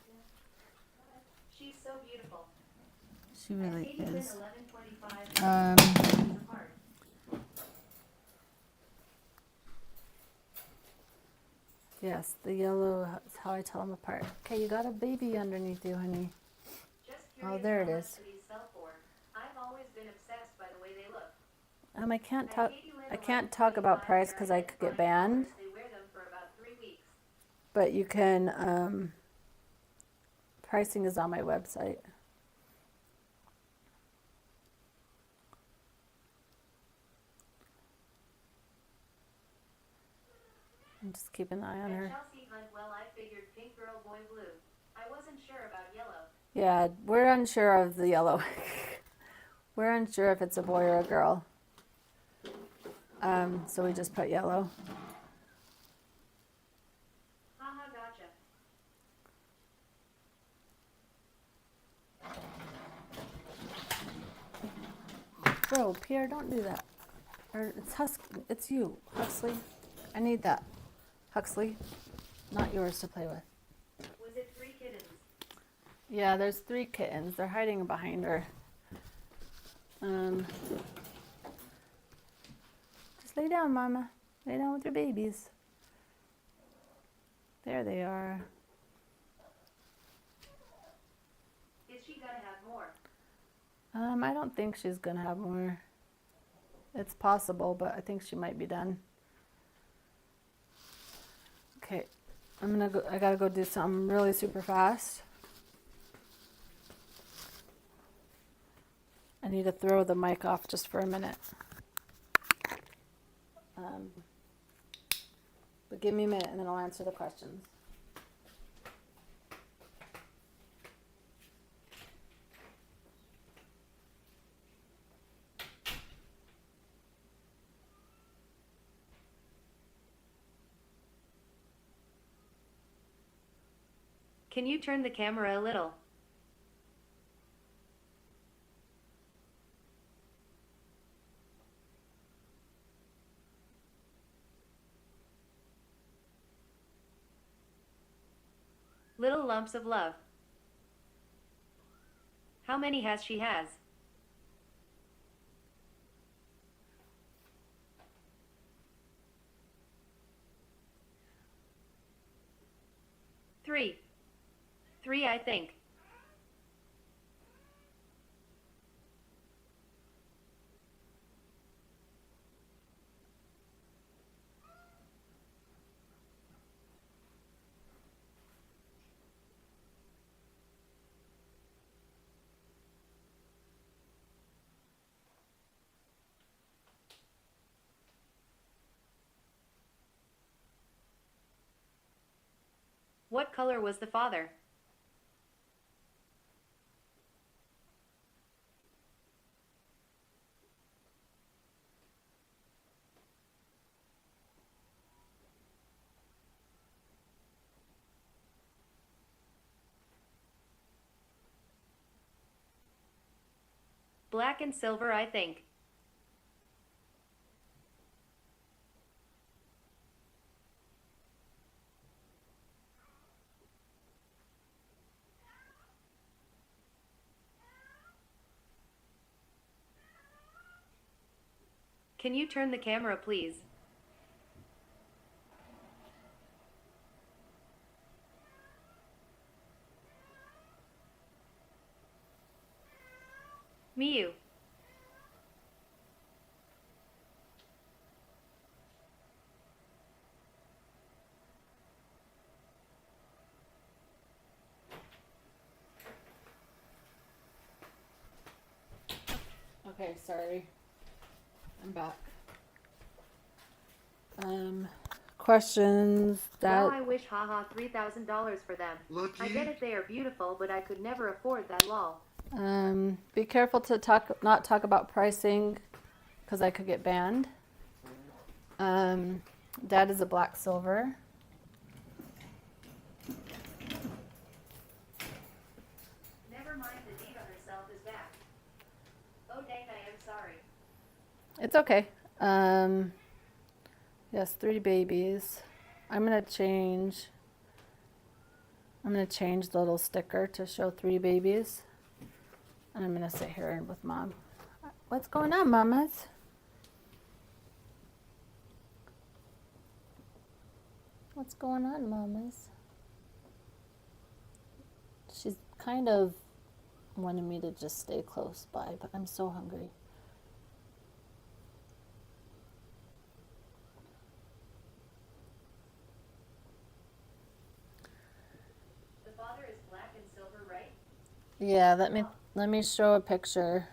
She's so beautiful. She really Katie's is. in 11:25 apart. Yes, the yellow is how I tell them apart. Okay, you got a baby underneath you, honey. Just Oh, curious there how it much is. do these sell for? I've always been obsessed by the way they look. I can't At talk. Katie Lynn I can't talk 11:25 about price because I American could get Fine banned. Flowers, They wear them for about 3 weeks. But you can. Pricing is on my website. I'm just keeping an eye on And her. Chelsea Hunt, well, I've figured pink girl, boy blue. I wasn't sure about yellow. Yeah, we're unsure of the yellow. We're unsure if it's a boy or a girl. So we just put yellow. Haha, gotcha. Bro, Pierre, don't do that. Or it's you, Huxley. I need that. Huxley, not yours to play with. Was it 3 kittens? Yeah, there's 3 kittens. They're hiding behind her. Just lay down, Mama. Lay down with your babies. There they are. Is she gonna have more? I don't think she's gonna have more. It's possible, but I think she might be done. Okay, I gotta go do something really super fast. I need to throw the mic off just for a minute. But give me a minute and then I'll answer the questions. Can you turn the camera a little? Little lumps of love. How many has she has? Three. 3, I think. What color was the father? Black and silver, I think. Can you turn the camera, please? Miu. Okay, sorry. I'm back. Questions Wow, that I wish haha $3,000 for them. Lucky. I get it, they are beautiful, but I could never afford that lol. be careful to not talk about pricing because I could get banned. Dad is a black silver. Never mind, the diva herself is back. Oh dang, I am sorry. It's okay. Yes, 3 babies. I'm gonna change the little sticker to show 3 babies. And I'm gonna sit here with Mom. What's going on, mamas? What's going on, mamas? She's kind of wanted me to just stay close by, but I'm so hungry. The father is black and silver, right? Yeah, let me show a picture.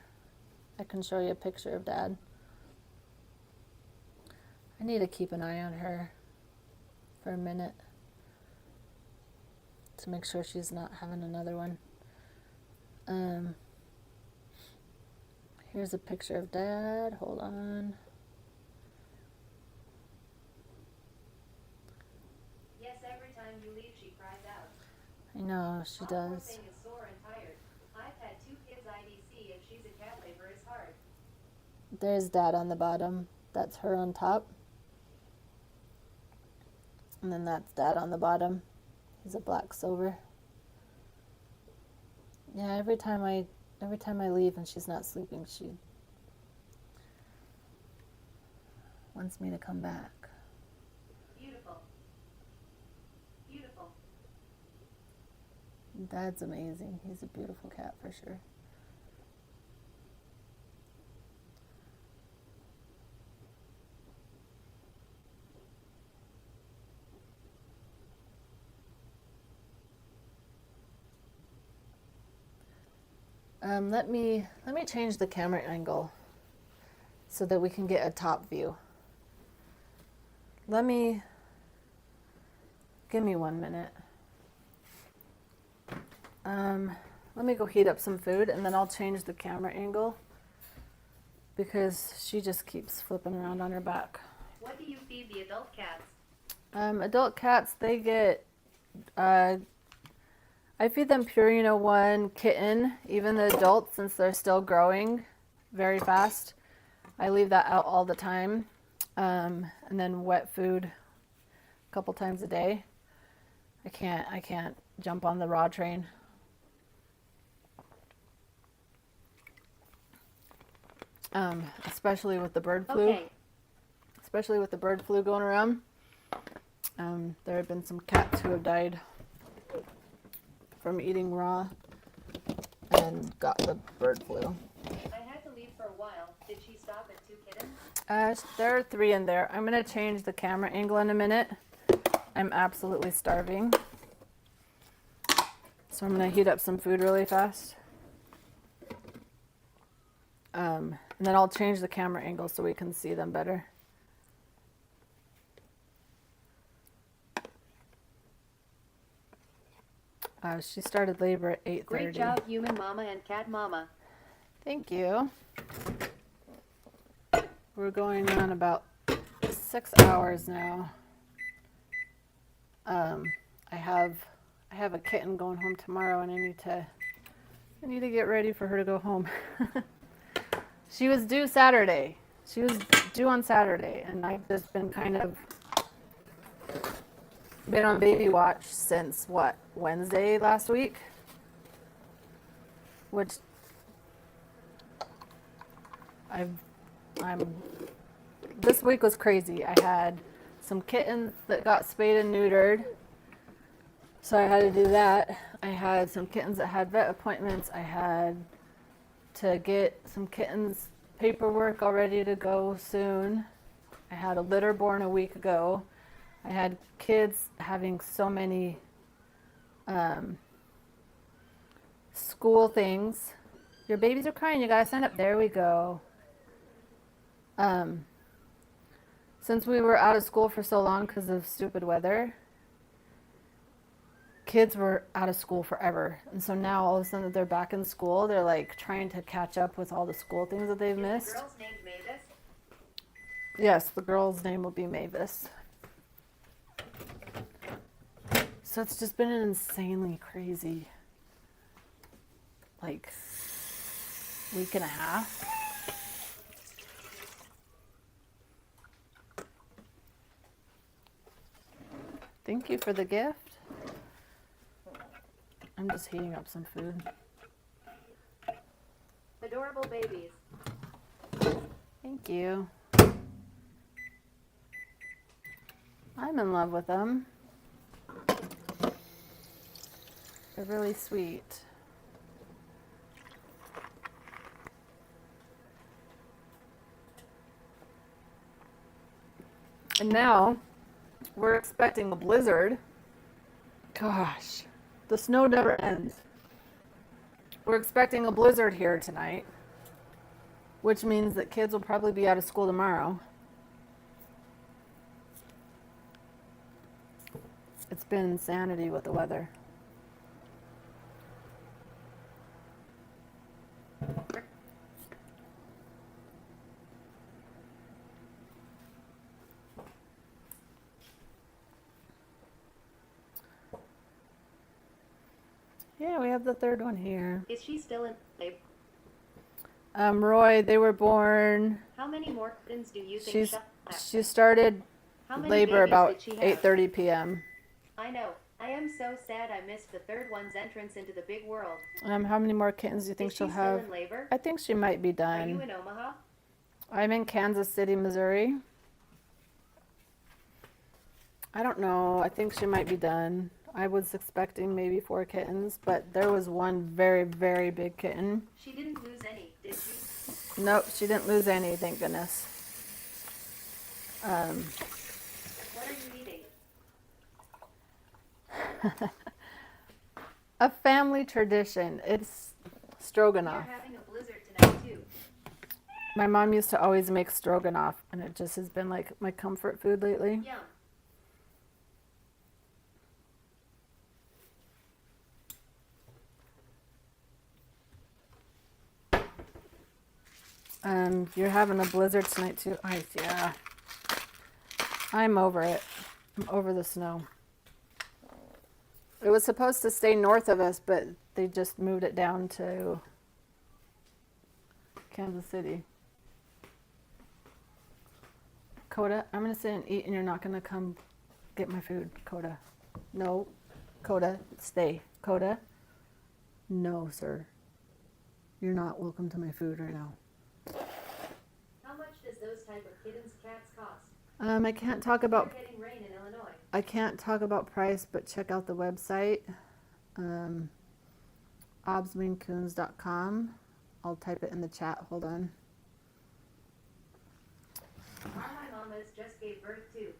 I can show you a picture of Dad. I need to keep an eye on her for a minute. to make sure she's not having another one. Here's a picture of Dad. Hold on. Yes, every time you leave, she cries out. I know, she Our poor does. thing is sore and tired. I've had 2 kids IDC, and she's a cat labor is hard. There's Dad on the bottom. That's her on top. And then that's Dad on the bottom. He's a black silver. Yeah, every time I leave and she's not sleeping, she wants me to come back. Beautiful. Beautiful. Dad's amazing. He's a beautiful cat for sure. Let me change the camera angle so that we can get a top view. Give me 1 minute. Let me go heat up some food and then I'll change the camera angle because she just keeps flipping around on her back. What do you feed the adult cats? Adult cats, they get, I feed them Purina 1 Kitten, even the adults, since they're still growing very fast. I leave that out all the time. And then wet food a couple times a day. I can't jump on the raw train. Especially with the bird flu. Okay. Especially with the bird flu going around. There have been some cats who have died from eating raw and got the bird flu. I had to leave for a while. Did she stop at 2 kittens? There are 3 in there. I'm going to change the camera angle in a minute. I'm absolutely starving. So I'm going to heat up some food really fast. And then I'll change the camera angle so we can see them better. She started labor at 8:30. Great job, human mama and cat mama. Thank you. We're going on about 6 hours now. I have a kitten going home tomorrow, and I need to get ready for her to go home. She was due Saturday. She was due on Saturday, and I've just been been on baby watch since Wednesday last week, which this week was crazy. I had some kittens that got spayed and neutered, so I had to do that. I had some kittens that had vet appointments. I had to get some kittens paperwork all ready to go soon. I had a litter born a week ago. I had kids having so many school things. Your babies are crying. You gotta stand up. There we go. Since we were out of school for so long because of stupid weather, kids were out of school forever. And so now all of a sudden that they're back in school, they're like trying to catch up with all the school things that they've missed. The girl's named Mavis. Yes, the girl's name will be Mavis. So it's just been an insanely crazy, week and a half. Thank you for the gift. I'm just heating up some food. Adorable babies. Thank you. I'm in love with them. They're really sweet. And now we're expecting a blizzard. Gosh, the snow never ends. We're expecting a blizzard here tonight, which means that kids will probably be out of school tomorrow. It's been insanity with the weather. Yeah, we have the third one here. Is she still in labor? Roy, they were born. How many more kittens do you think She's she'll have? she started How many labor babies about did she have? 8:30 p.m. I know. I am so sad I missed the third one's entrance into the big world. How many more kittens do you think Is she'll she still have? in labor? I think she might be Are you done. in Omaha? I'm in Kansas City, Missouri. I don't know. I think she might be done. I was expecting maybe 4 kittens, but there was one very, very big kitten. She didn't lose any, did she? Nope, she didn't lose any, thank goodness. What are you eating? A family tradition. It's You're stroganoff. having a blizzard tonight too. My mom used to always make stroganoff, and it just has been like my comfort food lately. Yum. You're having a blizzard tonight too. Yeah. I'm over it. I'm over the snow. It was supposed to stay north of us, but they just moved it down to Kansas City. Coda, I'm gonna sit and eat, and you're not gonna come get my food, Coda. No, Coda, stay. Coda, no, sir. You're not welcome to my food right now. How much does those type of kittens cats cost? I can't talk about We're getting rain in Illinois. I can't talk about price, but check out the website, obsmaincoons.com. I'll type it in the chat. Hold on. All my mamas just gave birth to.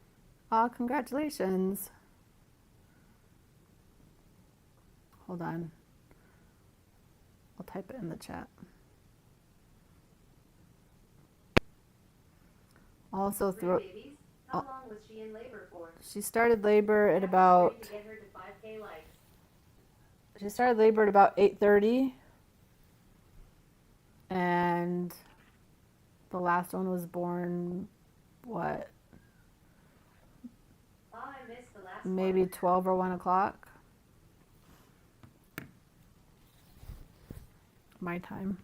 Aw, congratulations. Hold on. I'll type it in the chat. Also, 3 babies? How long was she in labor for? she started labor at That's about great to get her to 5K likes. She started labor at about 8:30, and the last one was born, what, Oh, I missed the last maybe one. 12 or 1 o'clock. My time,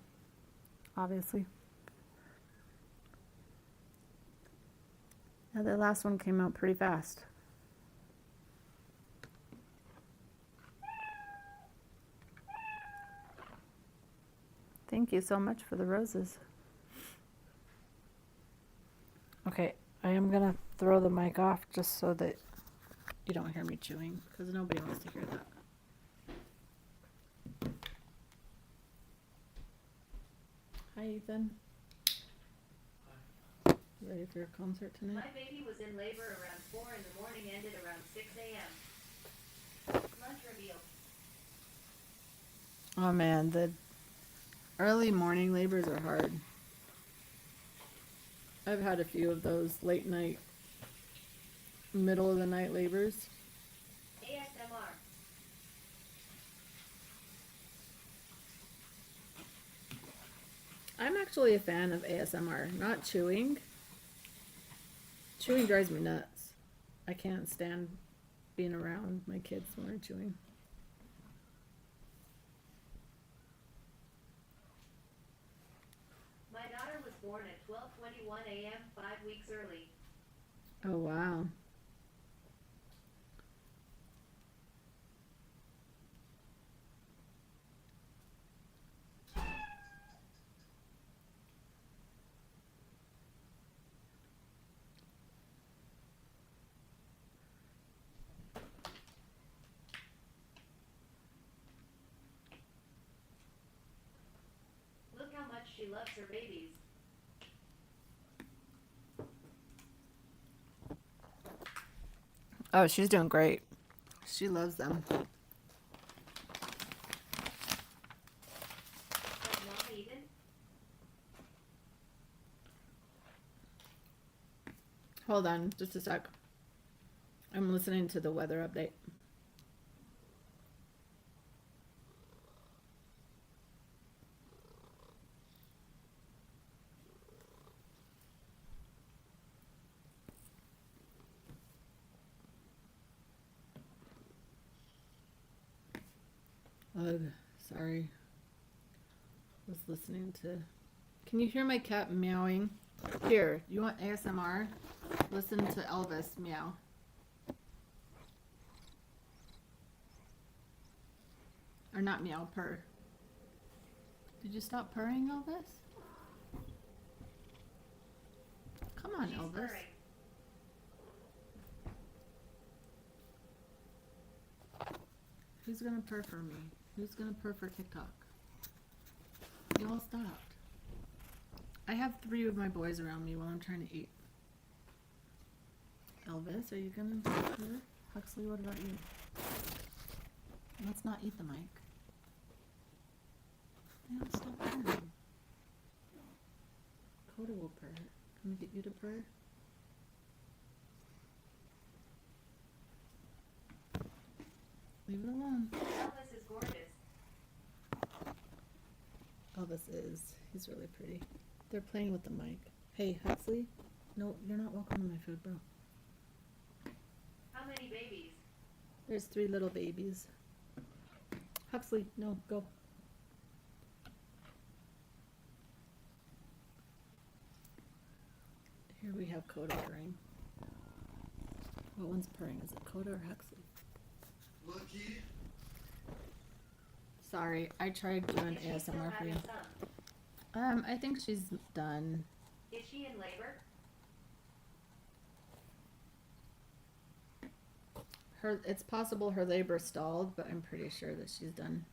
obviously. Yeah, the last one came out pretty fast. Thank you so much for the roses. Okay, I am gonna throw the mic off just so that you don't hear me chewing, because nobody wants to hear that. Hi, Ethan. You ready for your concert tonight? My baby was in labor around 4 in the morning, ended around 6 a.m. Lunch reveal. Oh man, the early morning labors are hard. I've had a few of those late night, middle of the night labors. ASMR. I'm actually a fan of ASMR, not chewing. Chewing drives me nuts. I can't stand being around my kids when they're chewing. My daughter was born at 12:21 a.m., 5 weeks early. Oh wow. Look how much she loves her babies. Oh, she's doing great. She loves them. Has mom eaten? Hold on, just a sec. I'm listening to the weather update. Ugh, sorry. Was listening to. Can you hear my cat meowing? Here, you want ASMR? Listen to Elvis meow. Or not meow, purr. Did you stop purring, Elvis? Come on, She's Elvis. purring. Who's gonna purr for me? Who's gonna purr for TikTok? You all stopped. I have 3 of my boys around me while I'm trying to eat. Elvis, are you gonna purr? Huxley, what about you? Let's not eat the mic. They don't stop purring. Coda will purr. Can we get you to purr? Leave it alone. Elvis is gorgeous. Elvis is. He's really pretty. They're playing with the mic. Hey, Huxley. No, you're not welcome to my food, bro. How many babies? There's 3 little babies. Huxley, no, go. Here we have Coda purring. What one's purring? Is it Coda or Huxley? Lucky. Sorry, I tried doing Is she still ASMR for you. having some? I think she's done. Is she in labor? It's possible her labor stalled, but I'm pretty sure that she's done.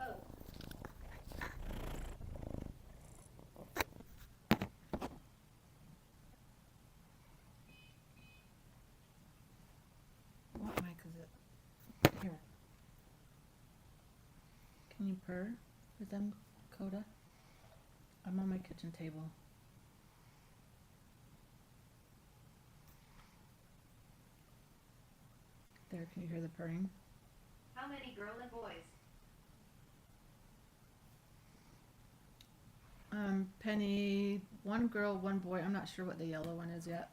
Oh, What mic is it? Here. Can you purr for them, Coda? I'm on my kitchen table. There, can you hear the purring? how many girl and boys? Penny, 1 girl, 1 boy. I'm not sure what the yellow one is yet.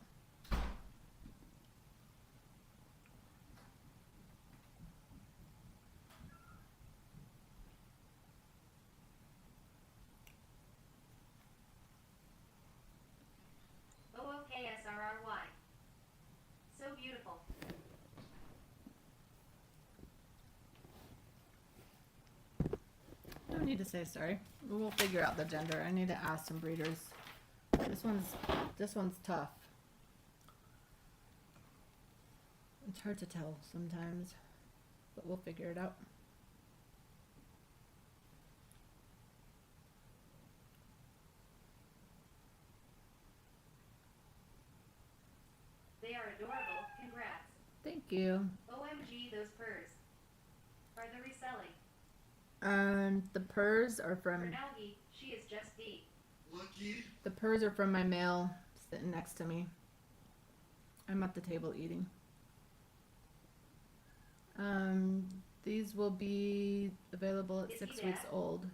OOKSRRY. So beautiful. Don't need to say sorry. We'll figure out the gender. I need to ask some breeders. This one's tough. It's hard to tell sometimes, but we'll figure it out. They are adorable. Congrats. Thank you. OMG, those purrs. Are the reselling? The purrs are For from Nalgi, she is just D. Lucky. my male sitting next to me. I'm at the table eating. These will be available at Is 6 he weeks dad? old.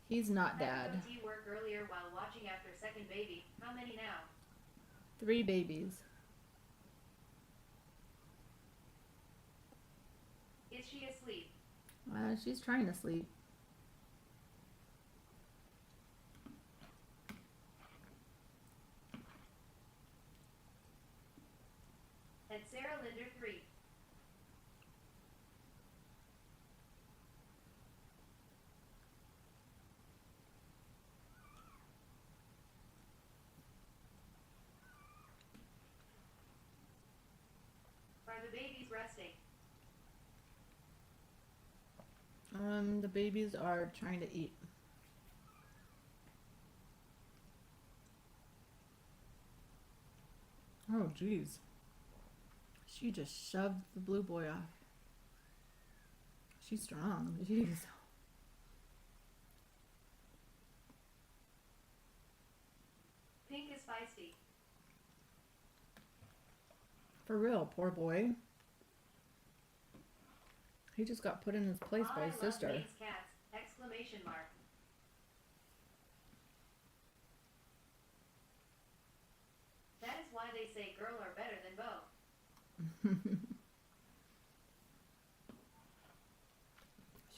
He's not I dad. went to work earlier while watching after second baby. How many now? 3 babies. Is she asleep? She's trying to sleep. At Sarah Linder 3. Are the babies resting? The babies are trying to eat. Oh, jeez. She just shoved the blue boy off. She's strong. Jeez. Pink is feisty. For real, poor boy. He just got put in his place by his sister. Maine's cats! Exclamation mark.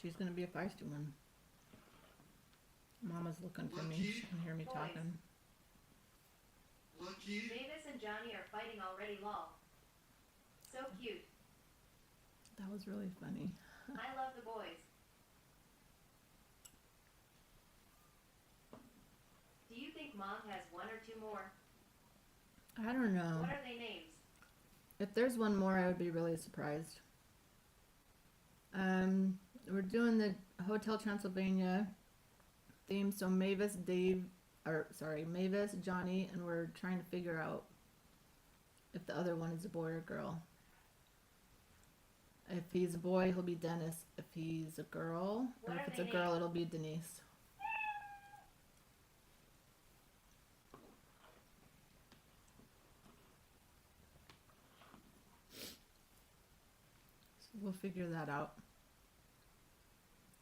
She's gonna be a feisty one. Mama's looking for me. She can hear me Boys. talking. Look, kitty. Mavis and Johnny are fighting already, lol. So cute. That was really funny. I love the boys. Do you think Mom has one or two more? I don't know. What are they names? If there's one more, I would be really surprised. We're doing the Hotel Transylvania theme, so Mavis, Johnny, and we're trying to figure out if the other one is a boy or girl. If he's a boy, he'll be Dennis. If he's a girl, or What if are it's a they girl, named? it'll be Denise. So we'll figure that out.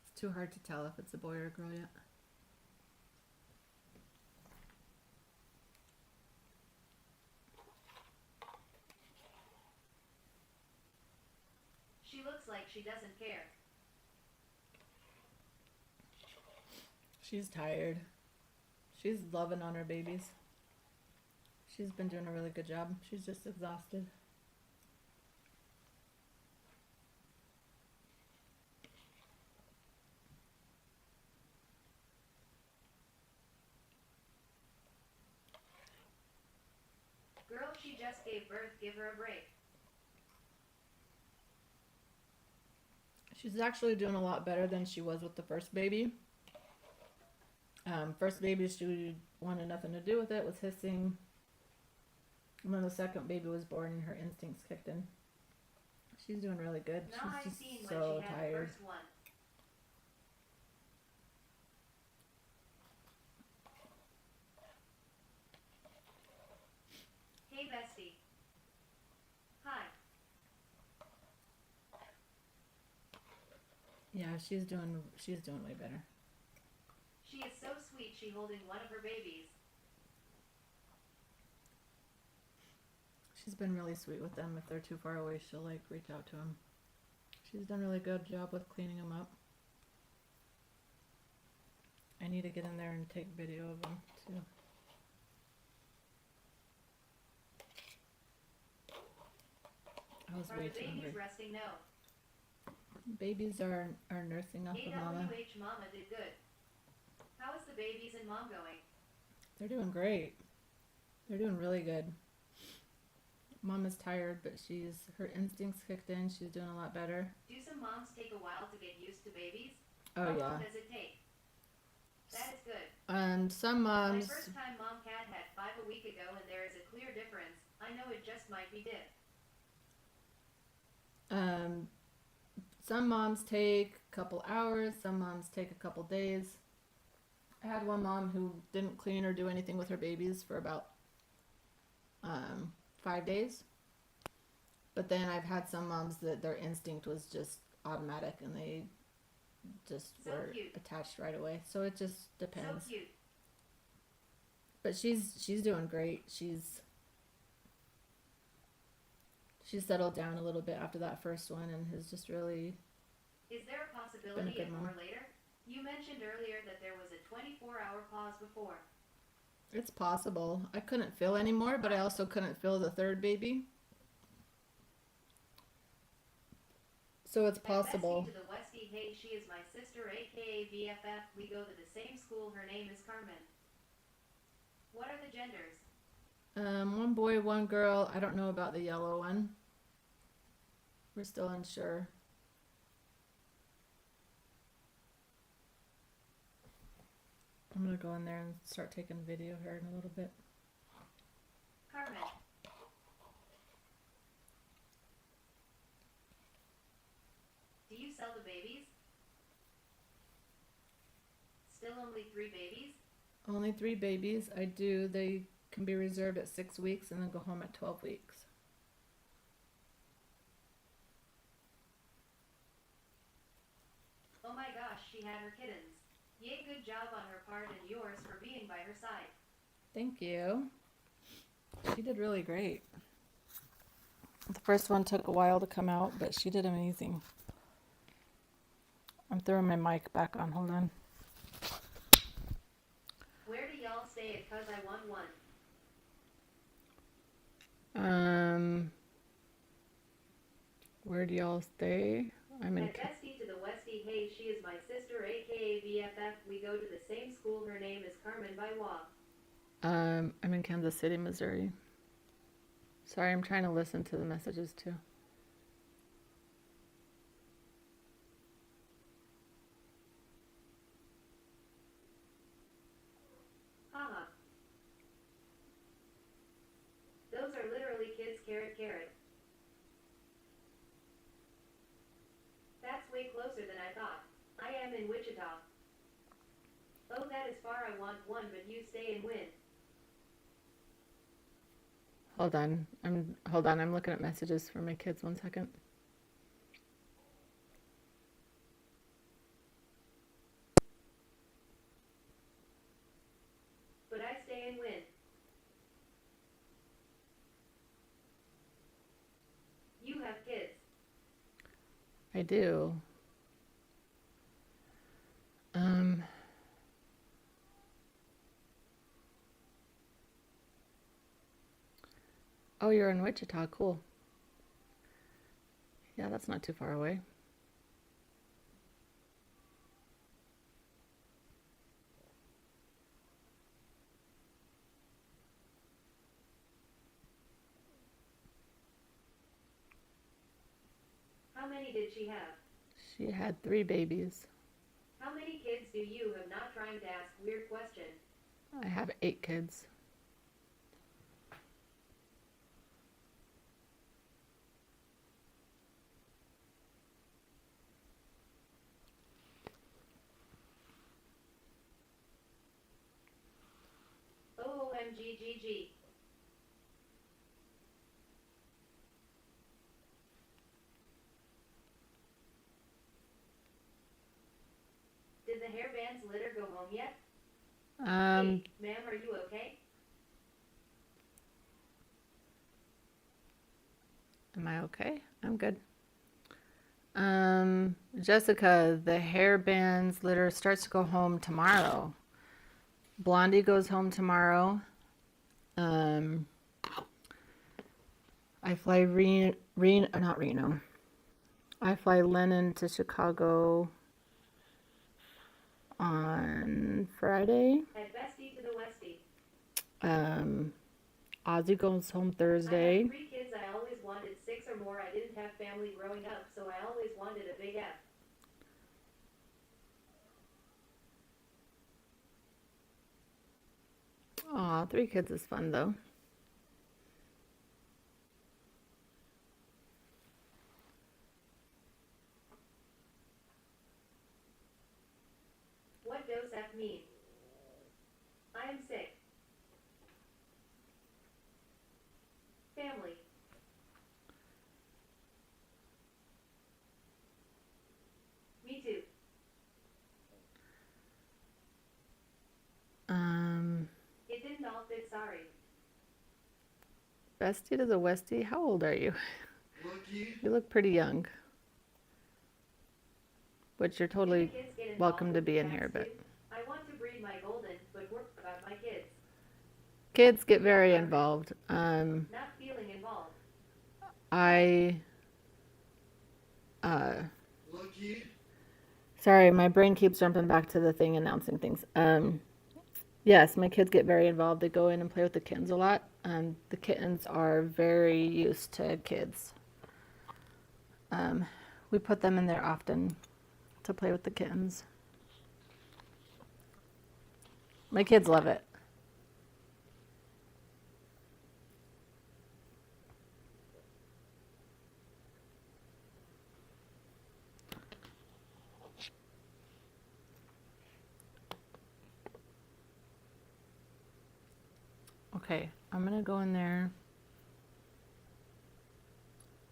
It's too hard to tell if it's a boy or a girl yet. She looks like she doesn't care. She's tired. She's loving on her babies. She's been doing a really good job. She's just exhausted. Girl, she just gave birth, give her a break. She's actually doing a lot better than she was with the first baby. First baby, she wanted nothing to do with it, was hissing. And when the second baby was born and her instincts kicked in. She's doing really good. Now I've She's seen just when so she had the tired. first one. Hey bestie. Hi. Yeah, she's doing way better. She is so sweet, she holding one of her babies. She's been really sweet with them. If they're too far away, she'll like reach out to them. She's done a really good job with cleaning them up. I need to get in there and take video of them too. I was Are way the too hungry. babies resting? No. Babies are nursing off of mama. AWH Mama did good. How is the babies and Mom going? They're doing great. They're doing really good. Mama's tired, but her instincts kicked in. She's doing a lot better. Do some moms take a while to get used to babies? Oh How yeah. long does it take? That is good. Some moms. My first time mom cat had 5 a week ago and there is a clear difference. I know it just might be dip. Some moms take a couple hours. Some moms take a couple days. I had one mom who didn't clean or do anything with her babies for about 5 days. But then I've had some moms that their instinct was just automatic and they just So were cute. attached right away. So it just depends. So cute. But she's doing great. She's settled down a little bit after that first one and has just really. Is there a Been a possibility good of mom. more later? You mentioned earlier that there was a 24-hour pause before. It's possible. I couldn't feel anymore, but I also couldn't feel the third baby. So it's And possible. bestie to the Westie, hey, she is my sister, aka BFF. We go to the same school. Her name is Carmen. What are the genders? One boy, one girl. I don't know about the yellow one. We're still unsure. I'm gonna go in there and start taking video here in a little bit. Carmen. Do you sell the babies? Still only 3 babies? Only 3 babies. I do. They can be reserved at 6 weeks and then go home at 12 weeks. Oh my gosh, she had her kittens. Yay, good job on her part and yours for being by her side. Thank you. She did really great. The first one took a while to come out, but she did amazing. I'm throwing my mic back on. Hold on. Where do y'all stay at Cause I Want One? Where do y'all stay? I'm in. At Bestie to the Westie. Hey, she is my sister, aka BFF. We go to the same school. Her name is Carmen by Wa. I'm in Kansas City, Missouri. Sorry, I'm trying to listen to the messages too. Haha. Those are literally kids. Carrot. That's way closer than I thought. I am in Wichita. Oh, that is far. I want one, but you stay and win. Hold on. I'm looking at messages for my kids. 1 second. But I stay and win. You have kids. I do. Oh, you're in Wichita. Cool. Yeah, that's not too far away. How many did she have? She had 3 babies. How many kids do you have? Not trying to ask weird question. I have 8 kids. OMGGG. Did the hairband's litter go home yet? Hey, ma'am, are you okay? Am I okay? I'm good. Jessica, the hairband's litter starts to go home tomorrow. Blondie goes home tomorrow. I fly not Reno. I fly Lennon to Chicago on Friday. At Bestie to the Westie. Ozzy goes home I Thursday. had 3 kids. I always wanted 6 or more. I didn't have family growing up, so I always wanted a big F. Aw, 3 kids is fun though. What does F mean? I am sick. Family. Me too. It didn't all fit. Sorry. Bestie to the Westie, how old are you? Lucky. You look pretty young. But you're Can the totally kids get involved welcome to with be in cats here, but too? I want to breed my golden, but worry about my kids. kids get very involved. Not feeling involved. Lucky. Sorry, my brain keeps jumping back to the thing announcing things. Yes, my kids get very involved. They go in and play with the kittens a lot. The kittens are very used to kids. We put them in there often to play with the kittens. My kids love it. Okay, I'm gonna go in there.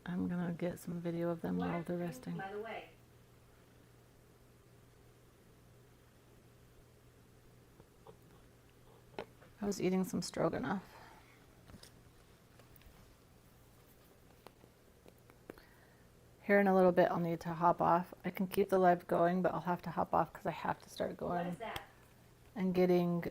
I'm gonna get some video of them while they're resting. By the way. I was eating some stroganoff. Here in a little bit, I'll need to hop off. I can keep the live going, but I'll have to hop off because I have to start What going is that? and getting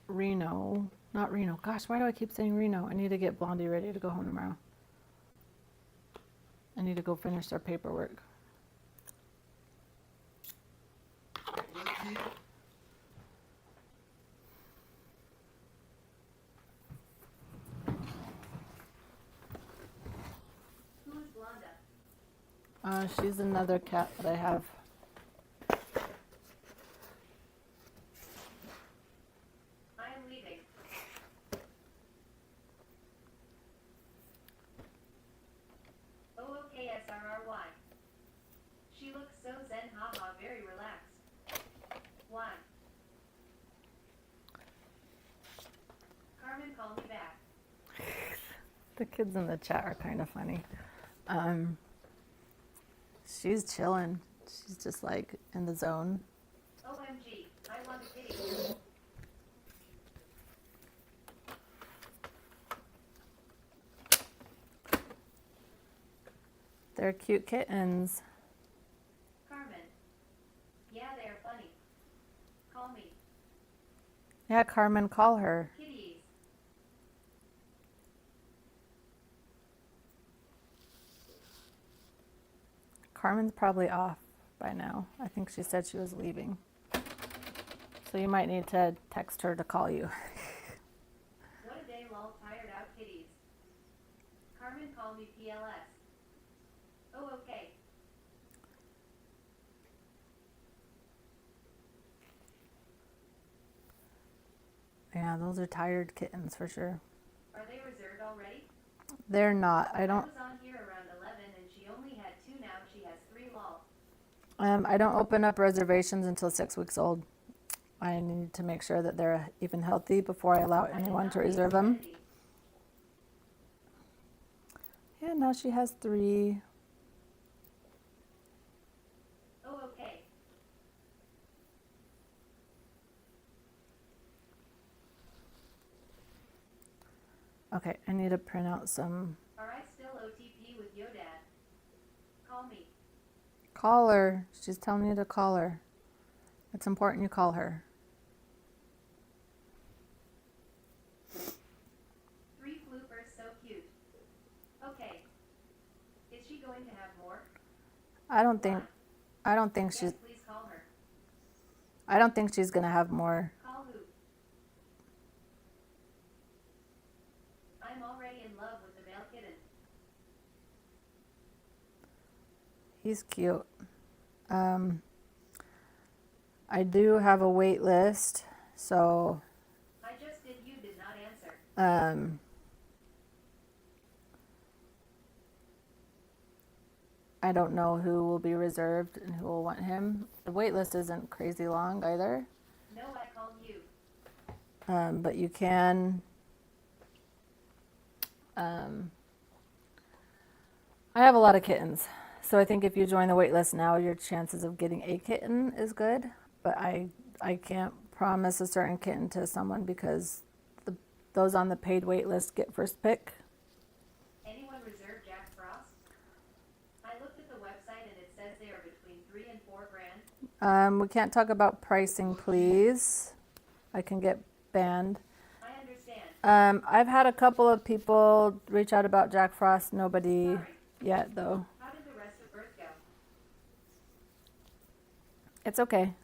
Reno. Not Reno. Gosh, why do I keep saying Reno? I need to get Blondie ready to go home tomorrow. I need to go finish their paperwork. Lucky. Who is Blonda? She's another cat that I have. I am leaving. OOKSRRY. She looks so zen, haha, very relaxed. Why? Carmen, call me back. The kids in the chat are kind of funny. She's chilling. She's just like in the zone. OMG, I want a kitty. They're cute kittens. Carmen. Yeah, they are funny. Call me. Yeah, Carmen, call her. Kitties. Carmen's probably off by now. I think she said she was leaving. So you might need to text her to call you. What a day, lol, tired out kitties. Carmen, call me PLS. Oh, okay. Yeah, those are tired kittens for sure. Are they reserved already? They're not. I I don't was on here around 11 and she only had 2 now. She has 3 lol. I don't open up reservations until 6 weeks old. I need to make sure that they're even healthy before I allow I did anyone not to leave reserve them. Serenity. Yeah, now she has 3. Oh, okay. Okay, I need to print out some. Are I still OTP with Yo Dad? Call me. Call her. She's telling you to call her. It's important you call her. 3 floopers, so cute. Okay. Is she going to have more? I don't think Yes, she's please call her. I don't think she's gonna have more. Call who? I'm already in love with the male kitten. He's cute. I do have a wait list, so I just did, you did not answer. I don't know who will be reserved and who will want him. The wait list isn't crazy long either, No, I called you. but you can. I have a lot of kittens, so I think if you join the wait list now, your chances of getting a kitten is good. But I can't promise a certain kitten to someone because those on the paid wait list get first pick. Anyone reserve Jack Frost? I looked at the website and it says they are between 3 and 4 grand. We can't talk about pricing, please. I can get banned. I understand. I've had a couple of people reach out about Jack Frost. Nobody Sorry. yet, though. How did the rest of birth go? It's okay.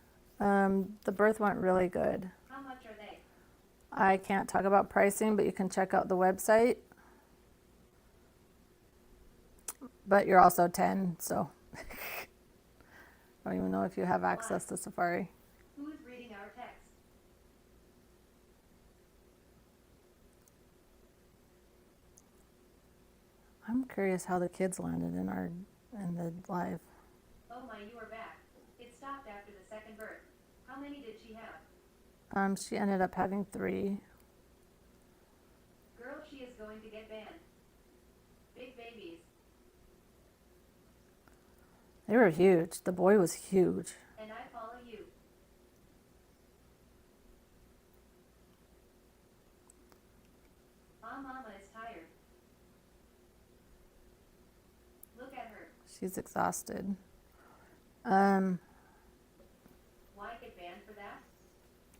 The birth went really good. How much are they? I can't talk about pricing, but you can check out the website. But you're also 10, so I don't even know if you have access to Safari. Who is reading our text? I'm curious how the kids landed in the live. Oh my, you are back. It stopped after the second birth. How many did she have? She ended up having 3. Girl, she is going to get banned. Big babies. They were huge. The boy was huge. And I follow you. Mama is tired. He's exhausted. Why get banned for that?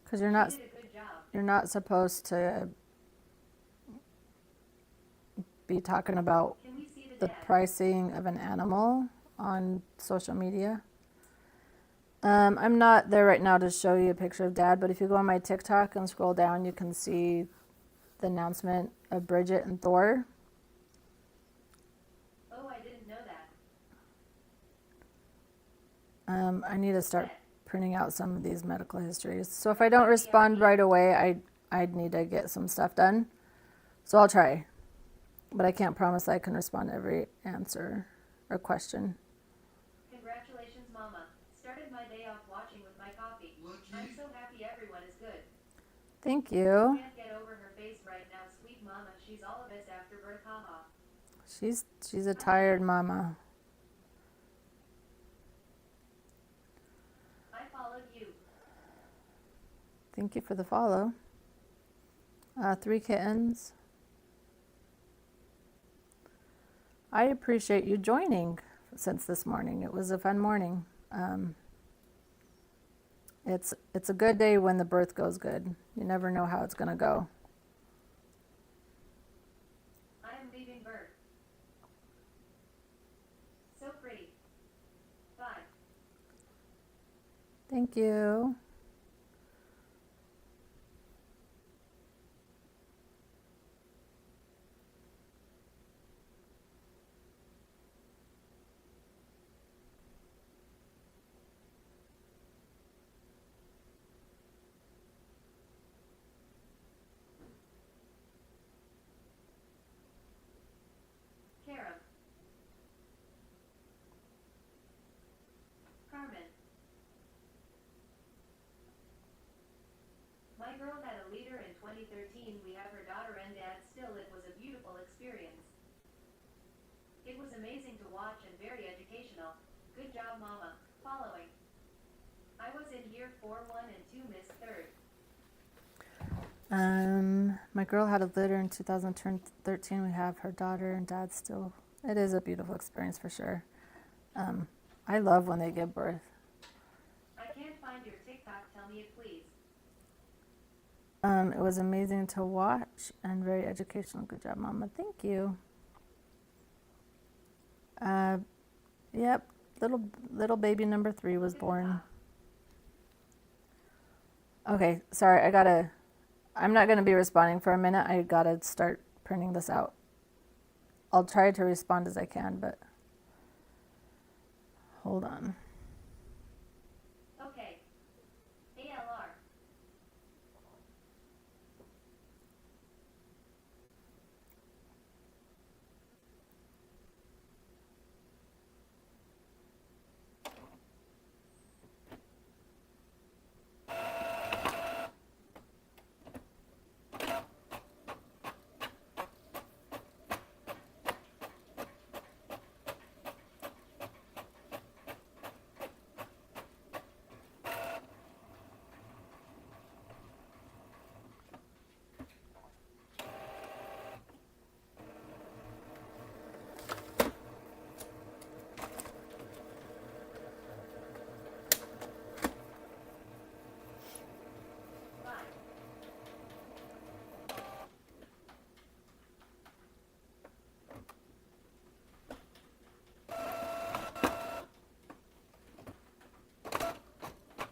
Because You did a good job. you're not supposed to be talking about Can we see the the dad? pricing of an animal on social media. I'm not there right now to show you a picture of Dad, but if you go on my TikTok and scroll down, you can see the announcement of Bridget and Thor. Oh, I didn't know that. I need to start printing out some of these medical histories. So if I don't respond right away, I'd need to get some stuff done. So I'll try, but I can't promise I can respond to every answer or question. Congratulations, Mama. Started my day off watching with my coffee. I'm so happy everyone is good. Thank you. Can't get over her face right now, sweet Mama. She's all of us after birth, haha. She's a tired mama. I followed you. Thank you for the follow. 3 kittens. I appreciate you joining since this morning. It was a fun morning. It's a good day when the birth goes good. You never know how it's going to go. I am leaving birth. So pretty. Bye. Thank you. Kara. Carmen. My girl had a leader in 2013. We have her daughter and dad still. It was a beautiful experience. It was amazing to watch and very educational. Good job, Mama. Following. I was in year 4-1 and 2 missed third. My girl had a litter in 2013. We have her daughter and dad still. It is a beautiful experience for sure. I love when they give birth. I can't find your TikTok. Tell me it, please. It was amazing to watch and very educational. Good job, Mama. Thank you. Yep, little baby number 3 was born. Okay, sorry, I'm not gonna be responding for a minute. I gotta start printing this out. I'll try to respond as I can, but hold on. Okay. ALR.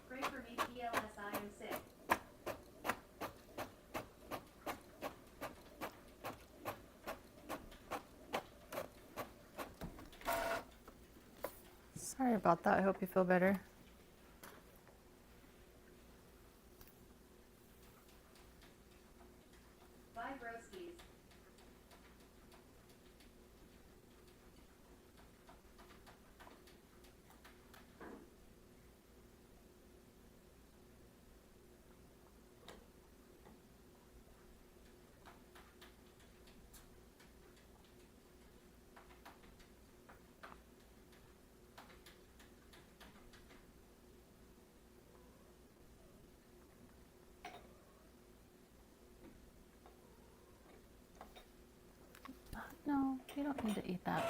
Pray for me, PLS. I am sick. Sorry about that. I hope you feel better. Bye, broskies. No, you don't need to eat that.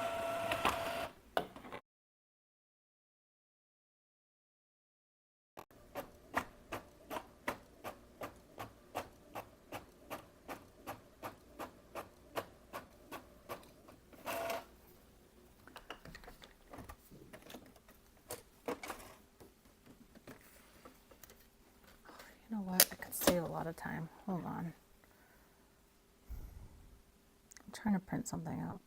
save a lot of time. Hold on. I'm trying to print something out.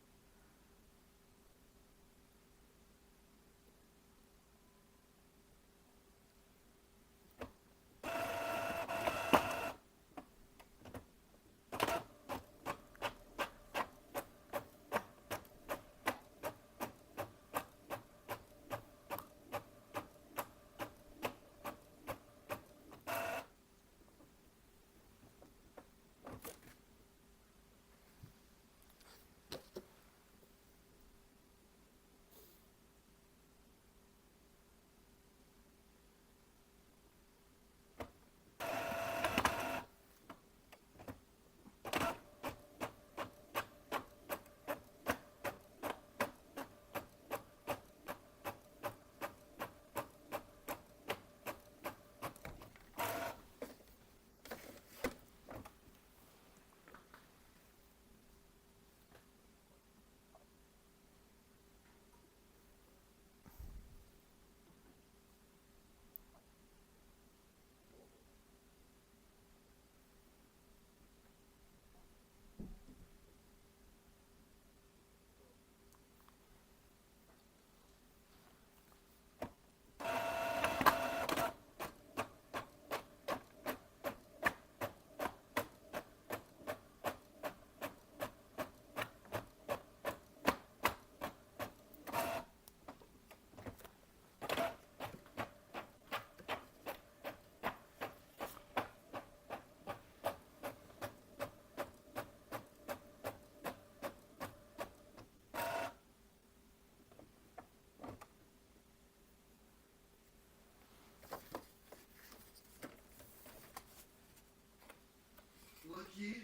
Lucky.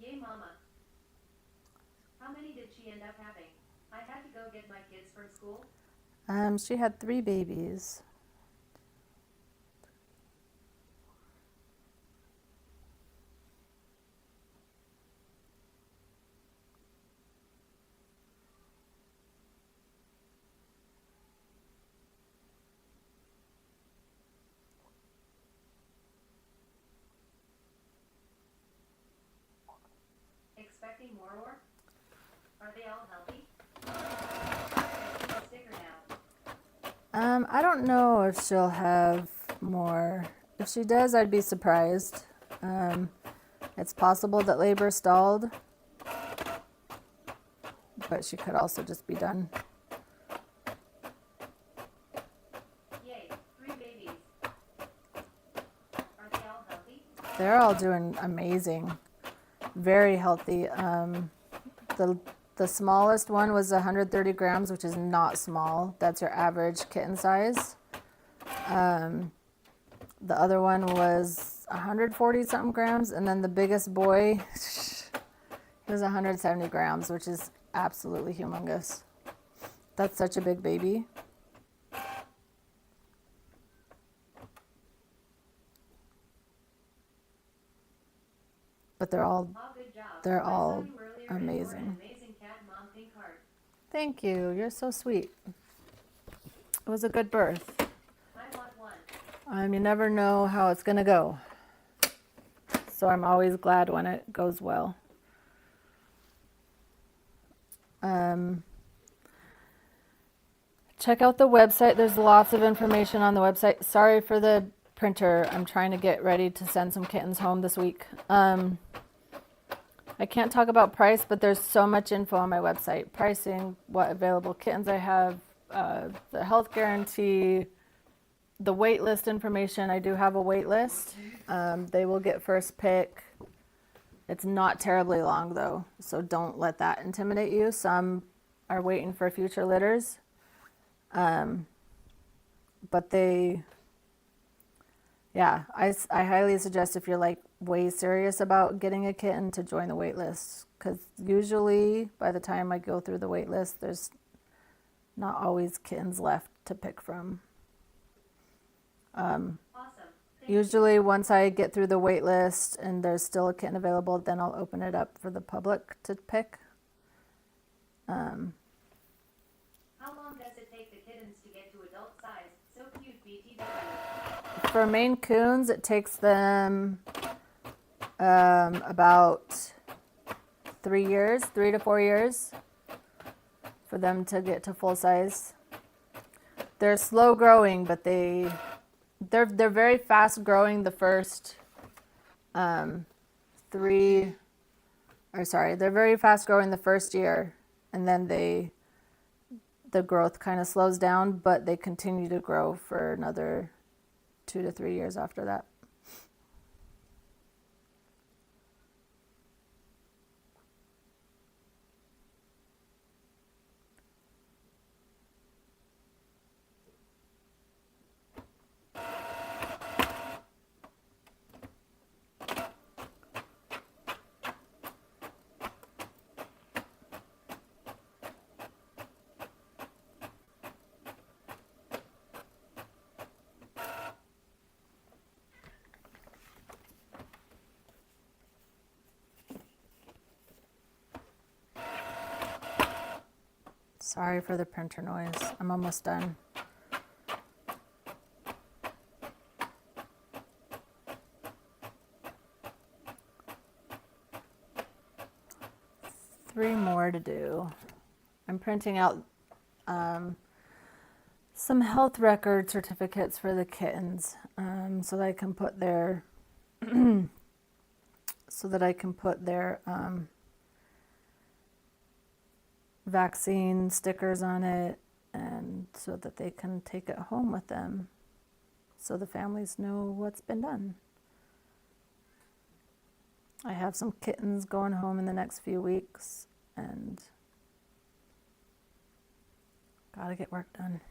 Yay, Mama. How many did she end up having? I had to go get my kids from school. She had 3 babies. Expecting more? Are they all healthy? Is she a sticker now? I don't know if she'll have more. If she does, I'd be surprised. It's possible that labor stalled, but she could also just be done. Yay, 3 babies. Are they all healthy? They're all doing amazing. very healthy. The the smallest one was 130 grams, which is not small. That's your average kitten size. The other one was 140 something grams, and then the biggest boy, he was 170 grams, which is absolutely humongous. That's such a big baby. But they're all Good job. They're I saw all you earlier and you were an amazing. amazing cat, Mom. Pink heart. Thank you. You're so sweet. It was a good birth. I want one. You never know how it's going to go. So I'm always glad when it goes well. Check out the website. There's lots of information on the website. Sorry for the printer. I'm trying to get ready to send some kittens home this week. I can't talk about price, but there's so much info on my website. Pricing, what available kittens I have, the health guarantee, the wait list information. I do have a wait list. They will get first pick. It's not terribly long though, so don't let that intimidate you. Some are waiting for future litters. But I highly suggest if you're like way serious about getting a kitten to join the wait list, because usually by the time I go through the wait list, there's not always kittens left to pick from. Awesome. Usually once I get through the wait list and there's still a kitten available, then I'll open it up for the public to pick. How long does it take the kittens to get to adult size? So cute, BTW. For Maine Coons, it takes them about 3 years, 3 to 4 years for them to get to full size. They're slow growing, but they're very fast growing the first they're very fast growing the first year, and then the growth kind of slows down, but they continue to grow for another 2 to 3 years after that. Sorry for the printer noise. I'm almost done. Three more to do. I'm printing out some health record certificates for the kittens, so that I can put their vaccine stickers on it, and so that they can take it home with them, so the families know what's been done. I have some kittens going home in the next few weeks, and gotta get work done.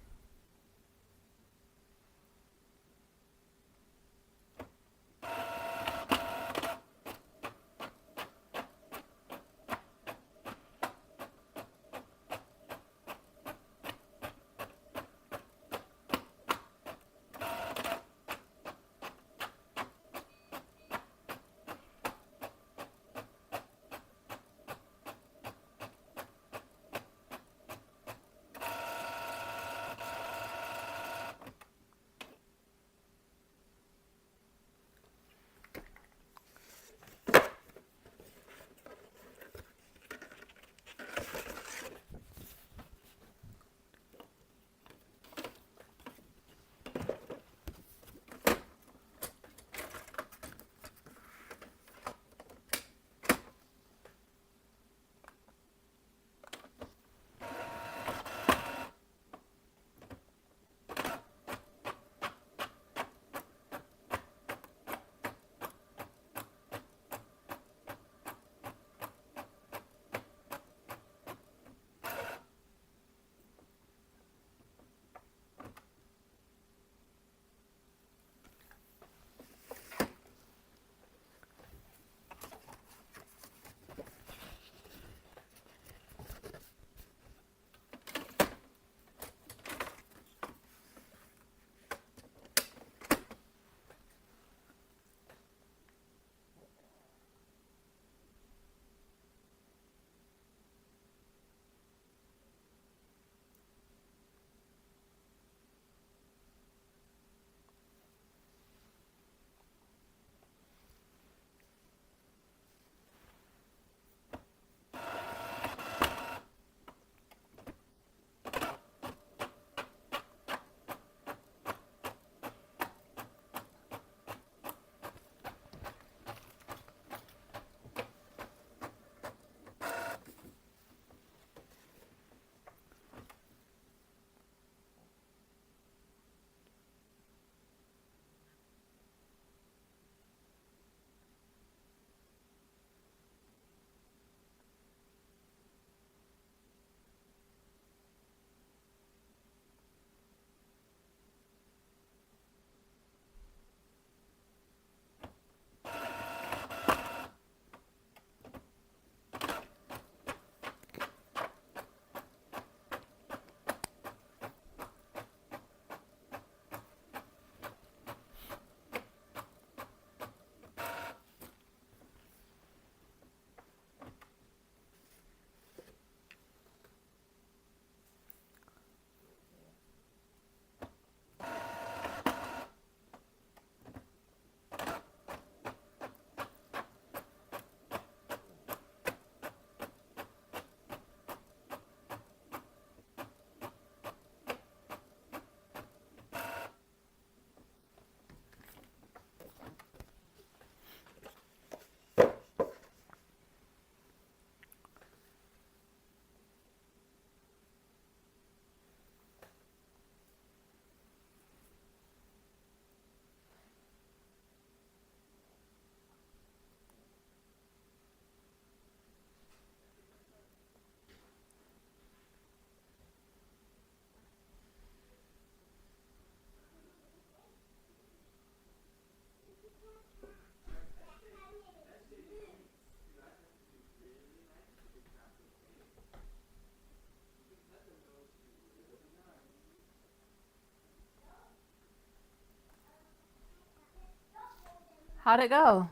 How'd it go?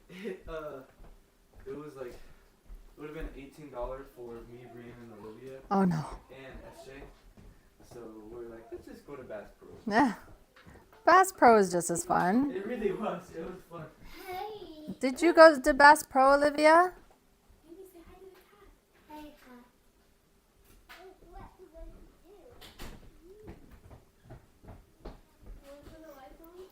It was like, it would have been $18 for me, Brian, and Olivia, Oh no. and SJ. So we're like, let's just go to Bass Pro. Yeah. Bass Pro is just as fun. It really was. It was fun. Hey. Did you go to Bass Pro, Olivia? Maybe say hi to the cat. Hey, cat. What you going to do? You want to turn the lights on?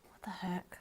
What the heck?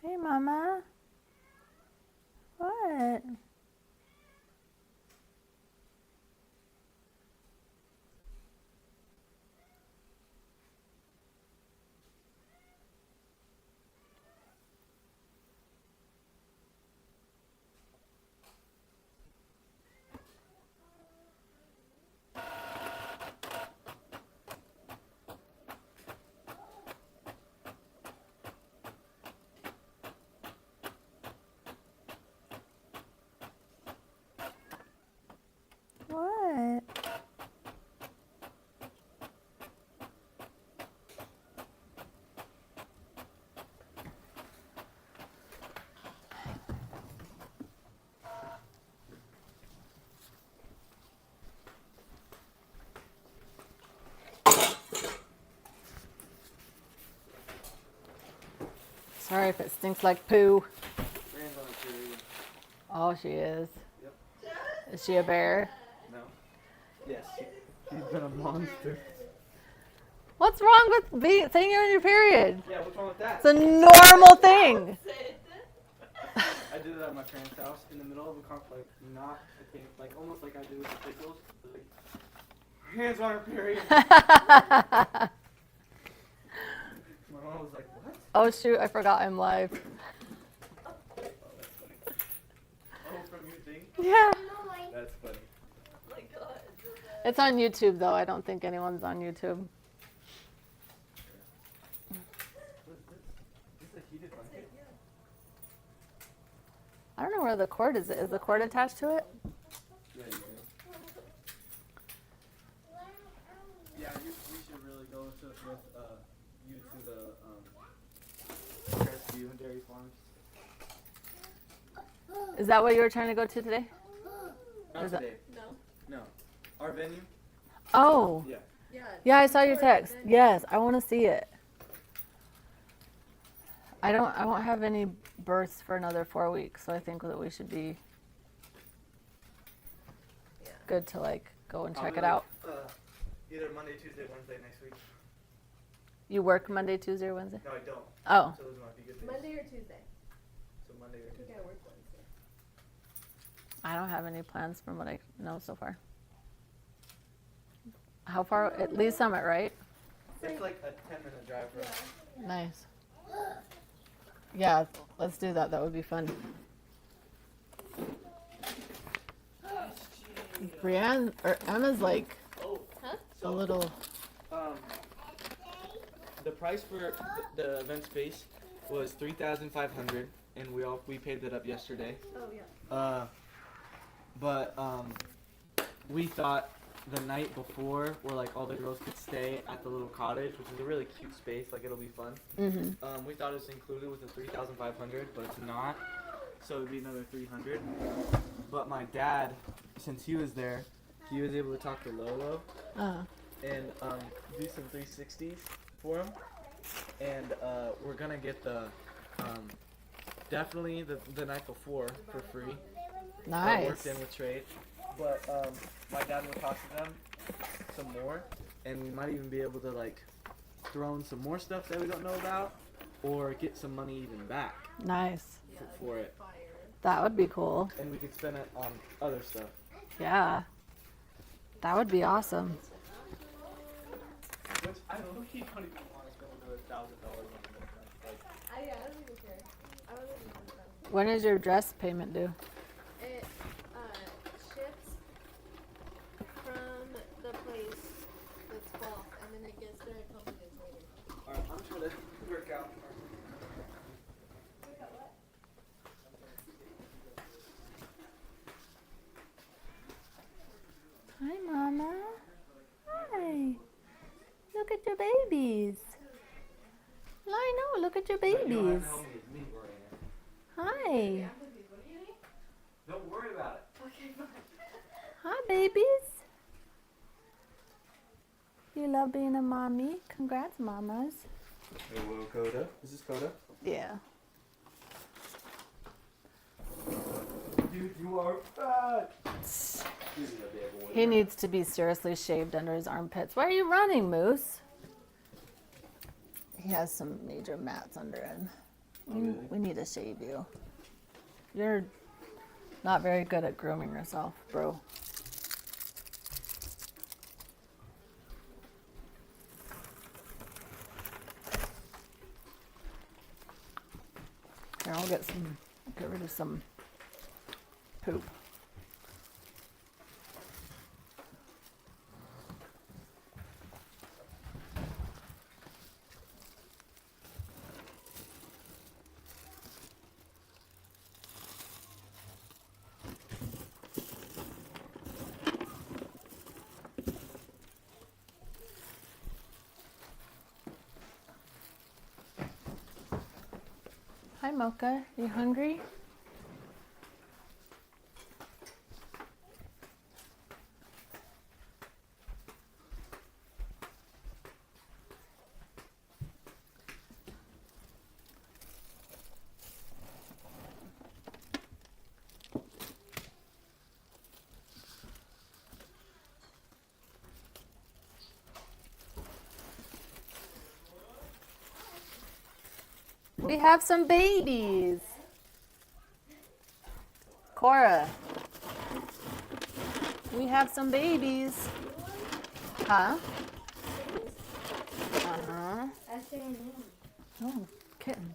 Hey, Mama. What? What? Sorry if it stinks like poo. Brand's on a period. Oh, she is. Yep. Is she a bear? No. Yes. He's been a monster. What's wrong with saying you're on your period? Yeah, what's wrong with that? It's a normal thing. I did it at my parents' house in the middle of a like not a thing, like almost like I do with the pickles. Like, hands on her period. My mom was like, "What?" Oh shoot, I forgot I'm live. Oh, that's funny. Oh, from your thing? Yeah. That's funny. Oh my god. It's on YouTube though. I don't think anyone's on YouTube. What is this? Is this a heated blanket? I don't know where the cord is. Is the cord attached to it? Yeah, you do. Yeah, we should really go with you to the Crestview and Dairy Farms. Is that what you were trying to go to today? Not Is that- today. No. No. Our venue? Oh. Yeah. Yeah. Yeah, I saw your text. Yes, I want to see it. I won't have any births for another 4 weeks, so I think that we should be Yeah. good to like go and I'll check be it like, out. Either Monday, Tuesday, Wednesday next week. You work Monday, Tuesday, or Wednesday? No, I don't. Oh, So those might be good days. Monday or Tuesday? So Monday or I think Tuesday. I work Wednesday. I don't have any plans from what I know so far. How far? At Lee's Summit, right? It's like a 10-minute drive from us. Nice. Yeah, let's do that. That would be fun. Brianne or Emma's like Huh? a little. The price for the event space was $3,500, and we paid that up yesterday. Oh yeah. But we thought the night before, where like all the girls could stay at the little cottage, which is a really cute space, like it'll be fun. Mm-hmm. We thought it was included with the $3,500, but it's not. So it'd be another $300. But my dad, since he was there, he was able to talk to Lolo and do some 360s for him. And we're gonna get the definitely the night before for free. That Nice. worked in with trade. But my dad will talk to them some more, and we might even be able to like throw in some more stuff that we don't know about, or get some money even back Nice. for it, Fire. That would be cool. and we could spend it on other stuff. Yeah. That would be awesome. Which I don't know, he don't even want to spend another $1,000 on it. Like, I don't even care. I don't even know. When is your dress payment due? It ships from the place the 12th, and then it gets there a couple days later. alright, I'm trying to work out. Hi, Mama. Hi. Look at your babies. Lionel, look at your babies. Hi. Don't worry about it. Hi, babies. You love being a mommy. Congrats, mamas. Hello, Coda. Is this Coda? Yeah. Dude, you are fat. He needs to be seriously shaved under his armpits. Why are you running, Moose? He has some major mats under him. Oh, really? We need to save you. You're not very good at grooming yourself, bro. Here, I'll get rid of some poop. Hi, Mocha. You hungry? We have some babies. Cora, we have some babies. Huh? Uh-huh. That's their name. Oh, kitten.